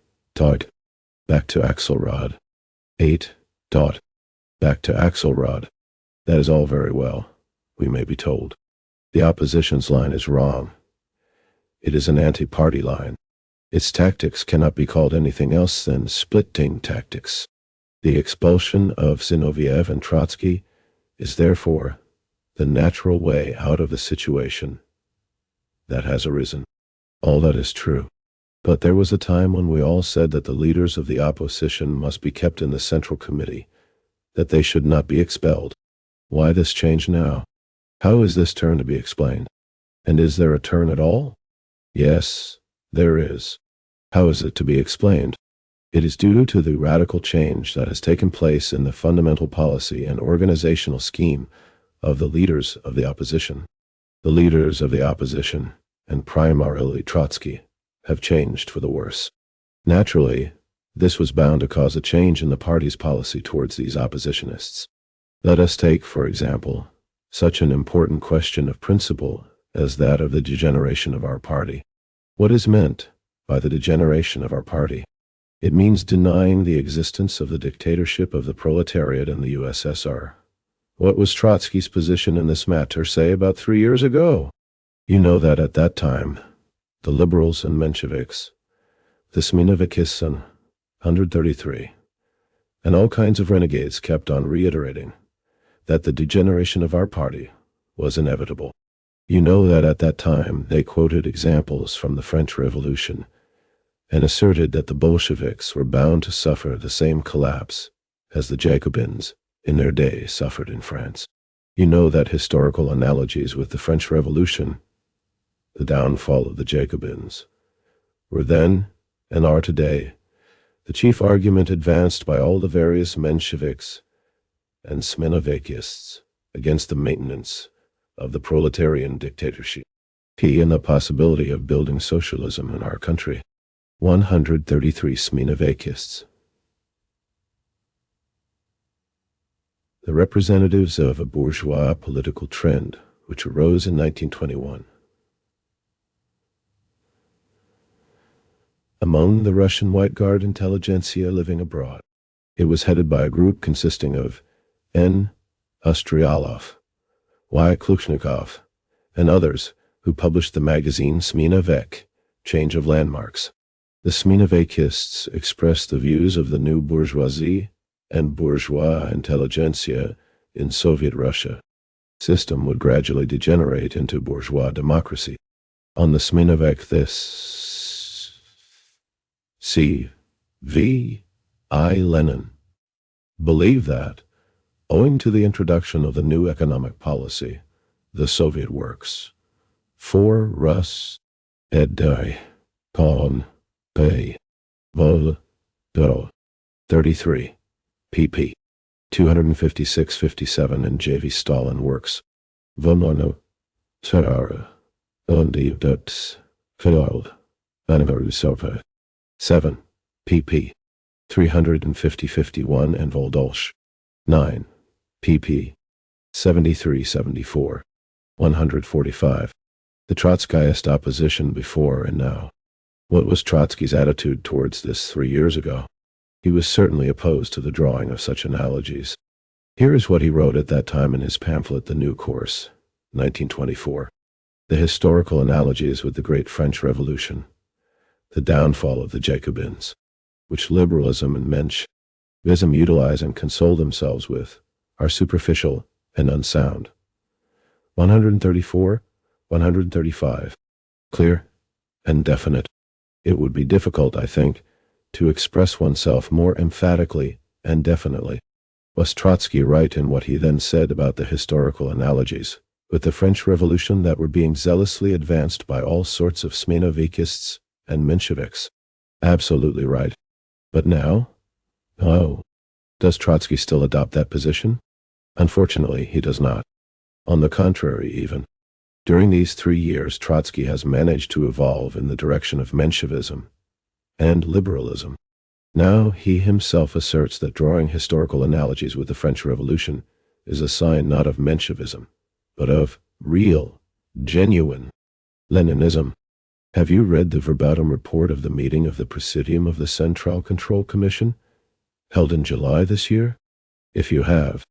Speaker 1: Back to Axelrod. 8. Back to Axelrod. That is all very well, we may be told. The opposition's line is wrong. It is an anti-party line. Its tactics cannot be called anything else than splitting tactics. The expulsion of Zinoviev and Trotsky is therefore the natural way out of the situation that has arisen. All that is true. But there was a time when we all said that the leaders of the opposition must be kept in the Central Committee, that they should not be expelled. Why this change now? How is this turn to be explained? And is there a turn at all? Yes, there is. How is it to be explained? It is due to the radical change that has taken place in the fundamental policy and organizational scheme of the leaders of the opposition. The leaders of the opposition, and primarily Trotsky, have changed for the worse. Naturally, this was bound to cause a change in the party's policy towards these oppositionists. Let us take, for example, such an important question of principle as that of the degeneration of our party. What is meant by the degeneration of our party? It means denying the existence of the dictatorship of the proletariat in the USSR. What was Trotsky's position in this matter, say, about 3 years ago? You know that at that time, the liberals and Mensheviks, the Smeenovikists and 133, and all kinds of renegades kept on reiterating that the degeneration of our party was inevitable. You know that at that time they quoted examples from the French Revolution and asserted that the Bolsheviks were bound to suffer the same collapse as the Jacobins in their day suffered in France. You know that historical analogies with the French Revolution, the downfall of the Jacobins, were then, and are today, the chief argument advanced by all the various Mensheviks and Smeenovikists against the maintenance of the proletarian dictatorship and the possibility of building socialism in our country. 133 Smeenovikists. The representatives of a bourgeois political trend which arose in 1921. among the Russian White Guard intelligentsia living abroad. It was headed by a group consisting of N. Ustrialov, Y. Kluchnikov, and others who published the magazine Smena Vek, Change of Landmarks. The Smena Vekists expressed the views of the new bourgeoisie and bourgeois intelligentsia in Soviet Russia. System would gradually degenerate into bourgeois democracy. On the Smena Vek this C. V. I. Lenin believed that, owing to the introduction of the new economic policy, the Soviet works, for Rus, ed die, con, pay, vol, do, 33, pp. 256-57 in J.V. Stalin works, Vonono, Sarara, Undi Dutz, Filard, Anniversary Sofa, 7, pp. 350-51 and Voldolsh, 9, pp. 73-74, 145. The Trotskyist opposition before and now. What was Trotsky's attitude towards this 3 years ago? He was certainly opposed to the drawing of such analogies. Here is what he wrote at that time in his pamphlet The New Course, 1924. The historical analogies with the Great French Revolution, the downfall of the Jacobins, which liberalism and Menschevism utilize and console themselves with, are superficial and unsound. 134, 135. Clear and definite. It would be difficult, I think, to express oneself more emphatically and definitely. Was Trotsky right in what he then said about the historical analogies with the French Revolution that were being zealously advanced by all sorts of Smenovikists and Mensheviks? Absolutely right. But now? Oh. Does Trotsky still adopt that position? Unfortunately, he does not. On the contrary, even. During these 3 years, Trotsky has managed to evolve in the direction of Menshevism and liberalism. Now he himself asserts that drawing historical analogies with the French Revolution is a sign not of Menshevism, but of real, genuine Leninism. Have you read the verbatim report of the meeting of the Presidium of the Central Control Commission, held in July this year? If you have,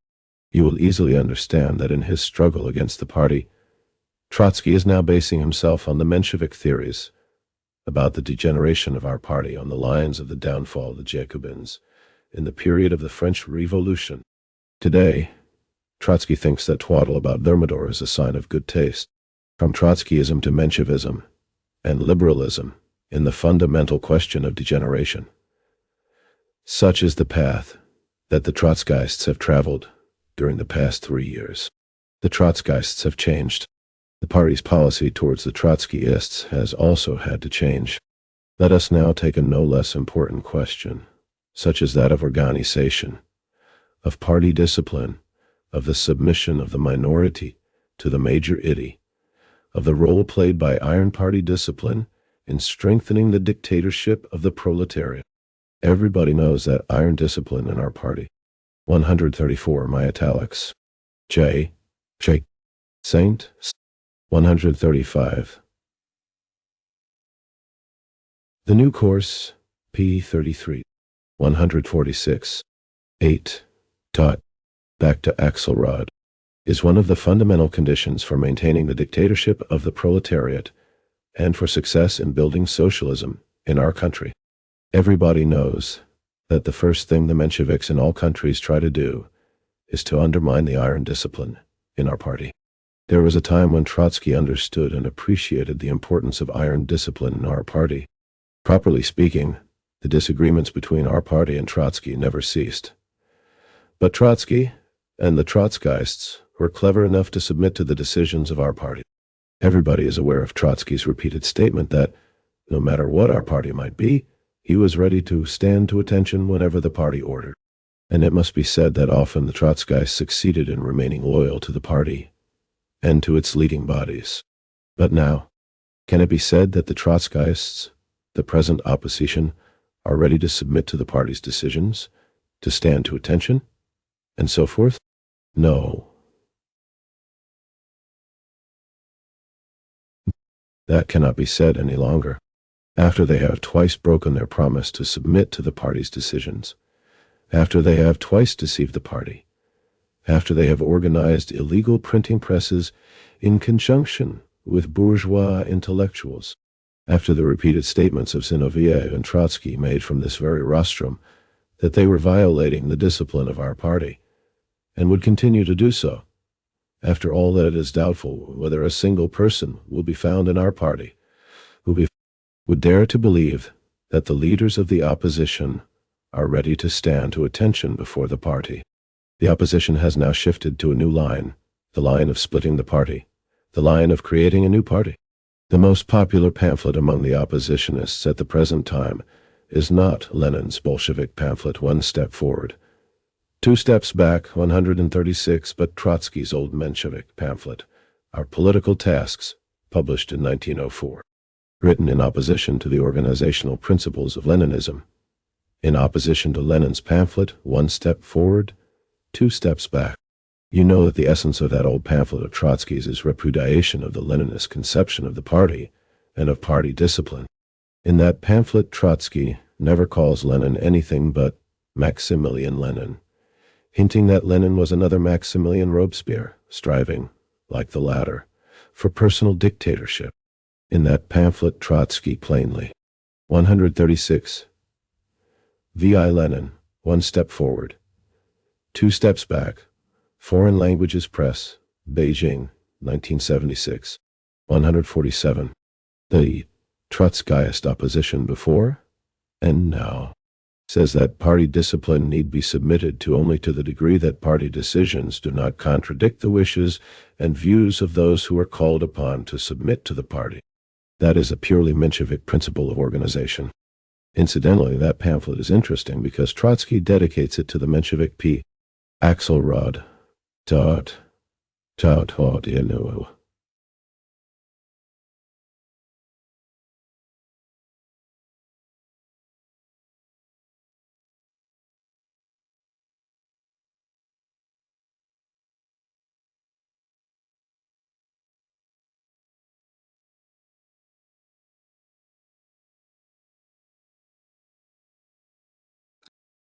Speaker 1: you will easily understand that in his struggle against the party, Trotsky is now basing himself on the Menshevik theories about the degeneration of our party on the lines of the downfall of the Jacobins in the period of the French Revolution. Today, Trotsky thinks that twaddle about Thermidor is a sign of good taste. From Trotskyism to Menshevism and liberalism in the fundamental question of degeneration. Such is the path that the Trotskyists have traveled during the past 3 years. The Trotskyists have changed. The party's policy towards the Trotskyists has also had to change. Let us now take a no less important question, such as that of organization, of party discipline, of the submission of the minority to the majority, of the role played by iron party discipline in strengthening the dictatorship of the proletariat. Everybody knows that iron discipline in our party. 134, my italics. J. Saint. 135. The New Course, p. 33. 146. 8. Back to Axelrod. Is one of the fundamental conditions for maintaining the dictatorship of the proletariat and for success in building socialism in our country. Everybody knows that the first thing the Mensheviks in all countries try to do is to undermine the iron discipline in our party. There was a time when Trotsky understood and appreciated the importance of iron discipline in our party. Properly speaking, the disagreements between our party and Trotsky never ceased. But Trotsky and the Trotskyists were clever enough to submit to the decisions of our party. Everybody is aware of Trotsky's repeated statement that, no matter what our party might be, he was ready to stand to attention whenever the party ordered. And it must be said that often the Trotskyists succeeded in remaining loyal to the party and to its leading bodies. But now, can it be said that the Trotskyists, the present opposition, are ready to submit to the party's decisions, to stand to attention, and so forth? No. That cannot be said any longer. after they have twice broken their promise to submit to the party's decisions, after they have twice deceived the party, after they have organized illegal printing presses in conjunction with bourgeois intellectuals, after the repeated statements of Zinoviev and Trotsky made from this very rostrum that they were violating the discipline of our party, and would continue to do so, after all that it is doubtful whether a single person will be found in our party who would dare to believe that the leaders of the opposition are ready to stand to attention before the party. The opposition has now shifted to a new line, the line of splitting the party, the line of creating a new party. The most popular pamphlet among the oppositionists at the present time is not Lenin's Bolshevik pamphlet, One Step Forward, Two Steps Back, 136, but Trotsky's old Menshevik pamphlet, Our Political Tasks, published in 1904, written in opposition to the organizational principles of Leninism. In opposition to Lenin's pamphlet, One Step Forward, Two Steps Back. You know that the essence of that old pamphlet of Trotsky's is repudiation of the Leninist conception of the party and of party discipline. In that pamphlet, Trotsky never calls Lenin anything but Maximilian Lenin, hinting that Lenin was another Maximilian Robespierre, striving, like the latter, for personal dictatorship. In that pamphlet, Trotsky plainly, 136, V.I. Lenin, One Step Forward, Two Steps Back, Foreign Languages Press, Beijing, 1976, 147. The Trotskyist opposition before and now says that party discipline need be submitted to only to the degree that party decisions do not contradict the wishes and views of those who are called upon to submit to the party. That is a purely Menshevik principle of organization. Incidentally, that pamphlet is interesting because Trotsky dedicates it to the Menshevik P. Axelrod.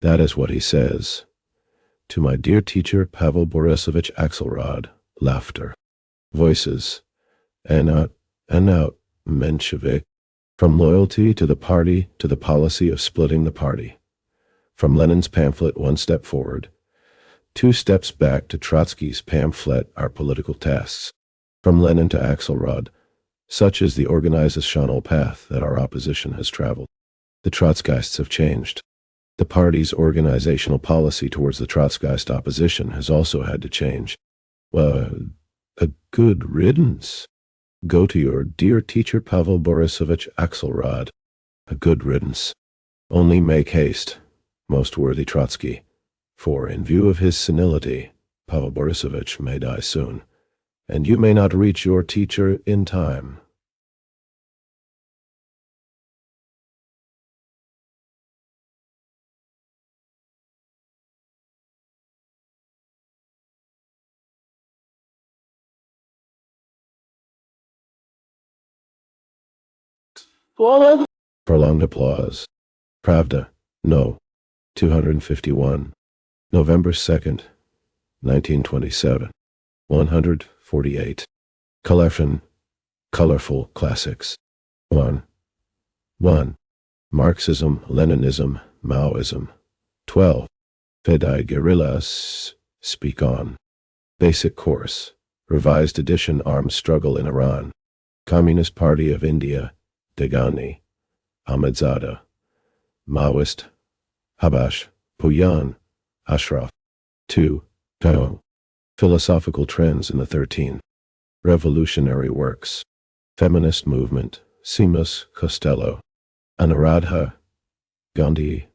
Speaker 1: That is what he says. To my dear teacher, Pavel Borisovich Axelrod, laughter, voices, and out, Menshevik, from loyalty to the party to the policy of splitting the party. From Lenin's pamphlet, One Step Forward, Two Steps Back to Trotsky's pamphlet, Our Political Tasks. From Lenin to Axelrod, such is the organizational path that our opposition has traveled. The Trotskyists have changed. The party's organizational policy towards the Trotskyist opposition has also had to change. Well, a good riddance. Go to your dear teacher Pavel Borisovich Axelrod. A good riddance. Only make haste, most worthy Trotsky, for in view of his senility, Pavel Borisovich may die soon, and you may not reach your teacher in time. Prolonged applause. Pravda. No. 251. November 2nd, 1927. 148. Collection. Colorful Classics. 1. Marxism, Leninism, Maoism. 12. Fedai Guerrillas. Speak On. Basic Course. Revised Edition Armed Struggle in Iran. Communist Party of India. Degani. Ahmedzada. Maoist. Habash. Puyan. Ashraf. 2. Philosophical Trends in the 13th. Revolutionary Works. Feminist Movement. Simas Costello. Anuradha. Gandhi.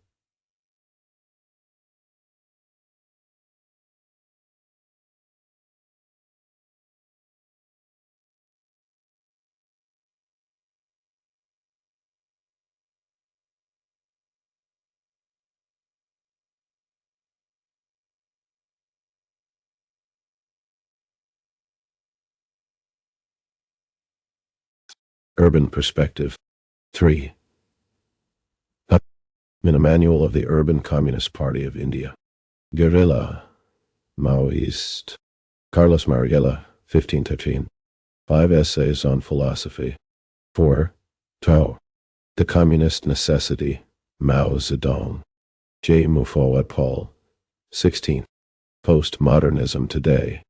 Speaker 1: Urban Perspective. 3. In a manual of the Urban Communist Party of India. Guerrilla, Maoist, Carlos Marighella, 1513. 5 Essays on Philosophy. 4. Tao, The Communist Necessity, Mao Zedong. J. Mufawad Paul, 16. Postmodernism Today.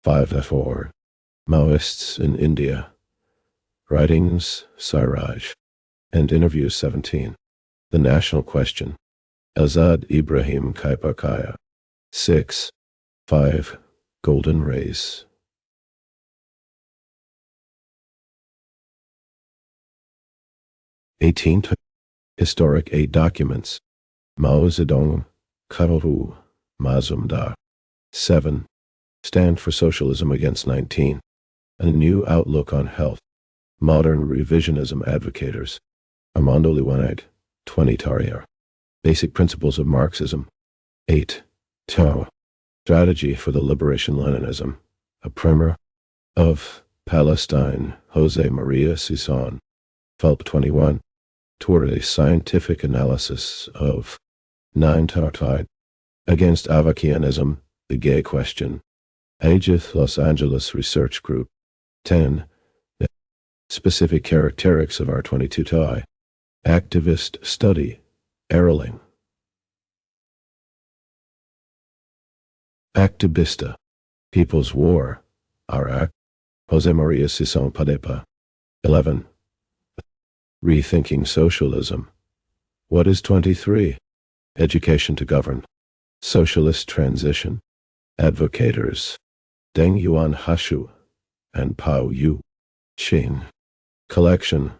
Speaker 1: 5 Maoists in India. Writings, Siraj. And Interviews 17. The National Question. Azad Ibrahim Kaipakaya. 6. 5. Golden Race. 18. Historic 8 Documents. Mao Zedong, Karu, Mazumdar. 7. Stand for Socialism Against 19. A New Outlook on Health. Modern Revisionism Advocators. Armando Liwanite, 20 Tarrier. Basic Principles of Marxism. 8. Tao, Strategy for the Liberation Leninism. A Primer of Palestine, Jose Maria Sison. Phelp 21. Toward a Scientific Analysis of 9 Tartide. Against Avakianism, The Gay Question. Aegith Los Angeles Research Group. 10. Specific Characteristics of R22 TI. Activist Study. Erling. Activista. People's War. Arak. Jose Maria Sison Padepa. 11. Rethinking Socialism. What is 23? Education to Govern. Socialist Transition. Advocators. Deng Yuan Hashu and Pao Yu. Qin. Collection.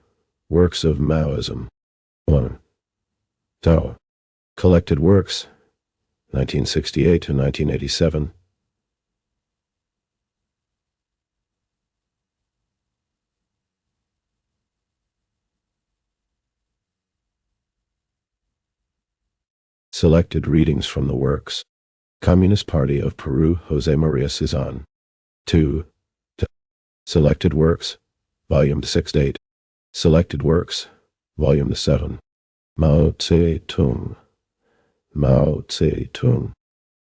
Speaker 1: Works of Maoism. 1. Tao. Collected Works. 1968 to 1987. Selected readings from the works. Communist Party of Peru, Jose Maria Sison. 2. Selected Works, Volume 6 8. Selected Works, Volume 7. Mao Tse-tung. Mao Tse-tung.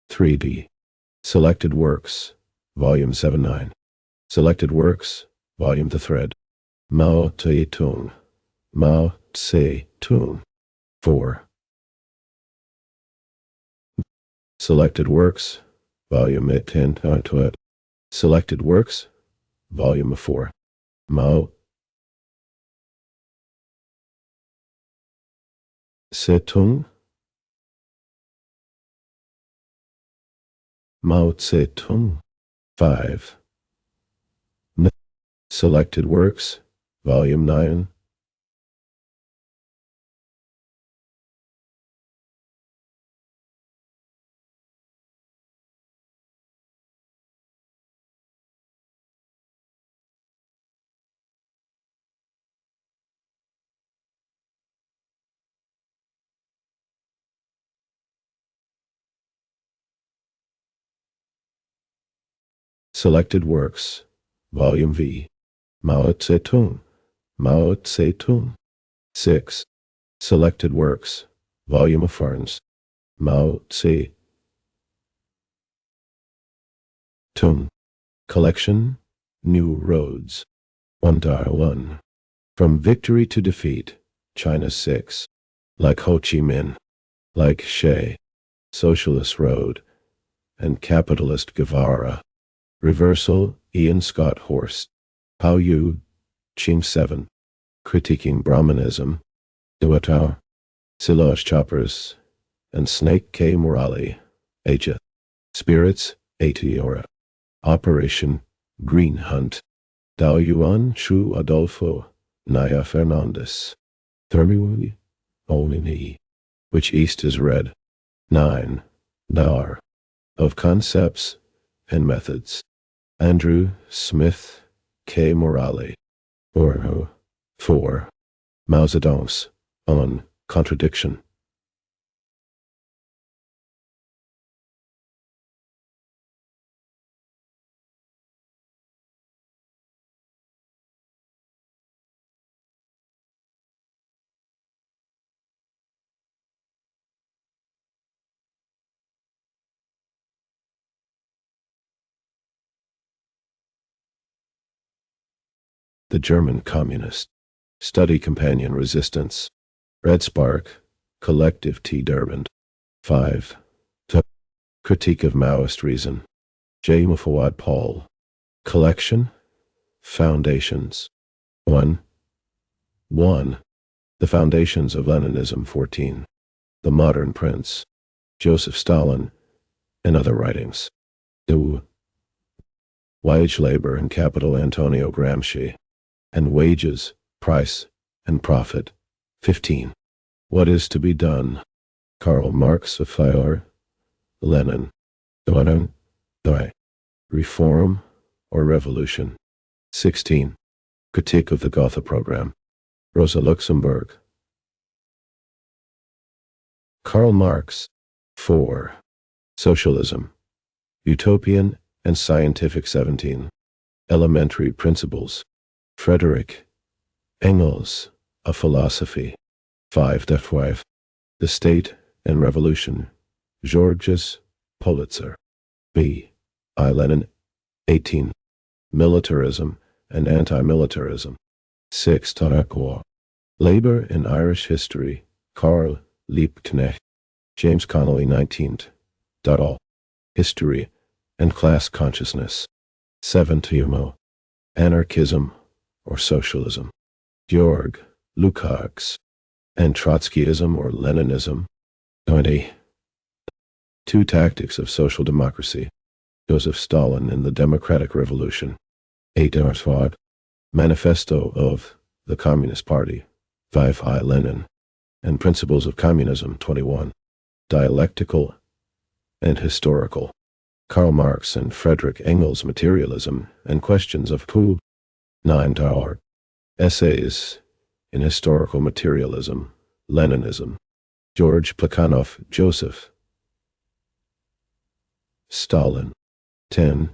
Speaker 1: 3b. Selected Works, Volume 7 9. Selected Works, Volume The Thread. Mao Tse-tung. Mao Tse-tung. 4. Selected Works, Volume 10 Tuet. Selected Works, Volume 4. Mao Tse-tung. Mao Tse-tung. 5. Selected Works, Volume 9. Selected Works, Volume V. Mao Tse-tung. Mao Tse-tung. 6. Selected Works, Volume of Ferns. Mao Tse-tung. Collection, New Roads. 1. From Victory to Defeat, China 6. Like Ho Chi Minh. Like Che. Socialist Road. And Capitalist Guevara. Reversal, Ian Scott Horst. Pao Yu, Ching 7. Critiquing Brahmanism. Duatao. Silas Choppers. And Snake K. Morale. Aja. Spirits, Atiora. Operation, Green Hunt. Dao Yuan Chu Adolfo. Naya Fernandez. Thermiwi. Olini. Which East is Red. 9. Dar. Of Concepts and Methods. Andrew Smith K. Morale. 4. Mao Zedong's On Contradiction. The German Communist. Study Companion Resistance. Red Spark. Collective T. Durband. 5. The Critique of Maoist Reason. J. Mufawad Paul. Collection. Foundations. 1. 1. The Foundations of Leninism. 14. The Modern Prince. Joseph Stalin, and Other Writings. 2. Wage Labor and Capital. Antonio Gramsci. And Wages, Price, and Profit. 15. What is to be done? Karl Marx. Fire. Lenin. Reform or Revolution. 16. Critique of the Gotha Program. Rosa Luxemburg. Karl Marx. 4. Socialism. Utopian and Scientific. 17. Elementary Principles. Frederick Engels. A Philosophy. 5. The State and Revolution. Georges Pulitzer. B. I. Lenin. 18. Militarism and Anti-Militarism. 6. Labor in Irish History. Karl Liebknecht. James Connolly. 19th. All. History and Class Consciousness. 7. Anarchism or Socialism. Georg Lukács. And Trotskyism or Leninism. 20. Two Tactics of Social Democracy. Joseph Stalin in the Democratic Revolution. 8. Manifesto of the Communist Party. 5. I. Lenin. And Principles of Communism. 21. Dialectical and Historical. Karl Marx and Frederick Engels. Materialism and Questions of Who. 9. Essays in Historical Materialism. Leninism. George Plekhanov. Joseph Stalin. 10.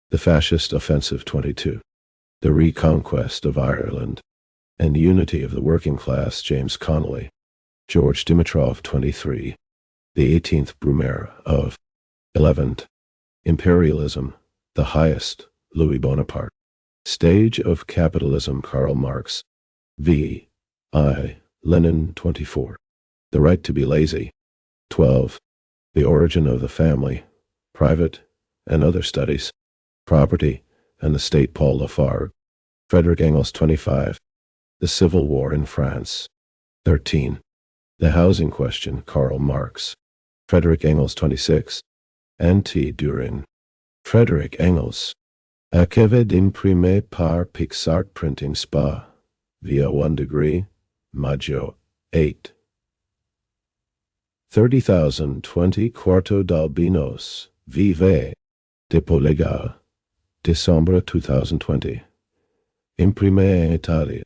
Speaker 1: The Fascist Offensive. 22. The Reconquest of Ireland and Unity of the Working Class. James Connolly. George Dimitrov. 23. The 18th Brumaire of 11th. Imperialism, the Highest. Louis Bonaparte. Stage of Capitalism. Karl Marx. V. I. Lenin. 24. The Right to be Lazy. 12. The Origin of the Family. Private and Other Studies. Property and the State. Paul Lafargue. Frederick Engels. 25. The Civil War in France. 13. The Housing Question. Karl Marx. Frederick Engels. 26. Anti-Düring. Frederick Engels. Archivé imprimé par Pixart Printing Spa. Via 1 degree. Maggio. 8. 30,020 Quarto d'Albinos. Vive. Dépôt légal. December 2020. Imprimé en Italie.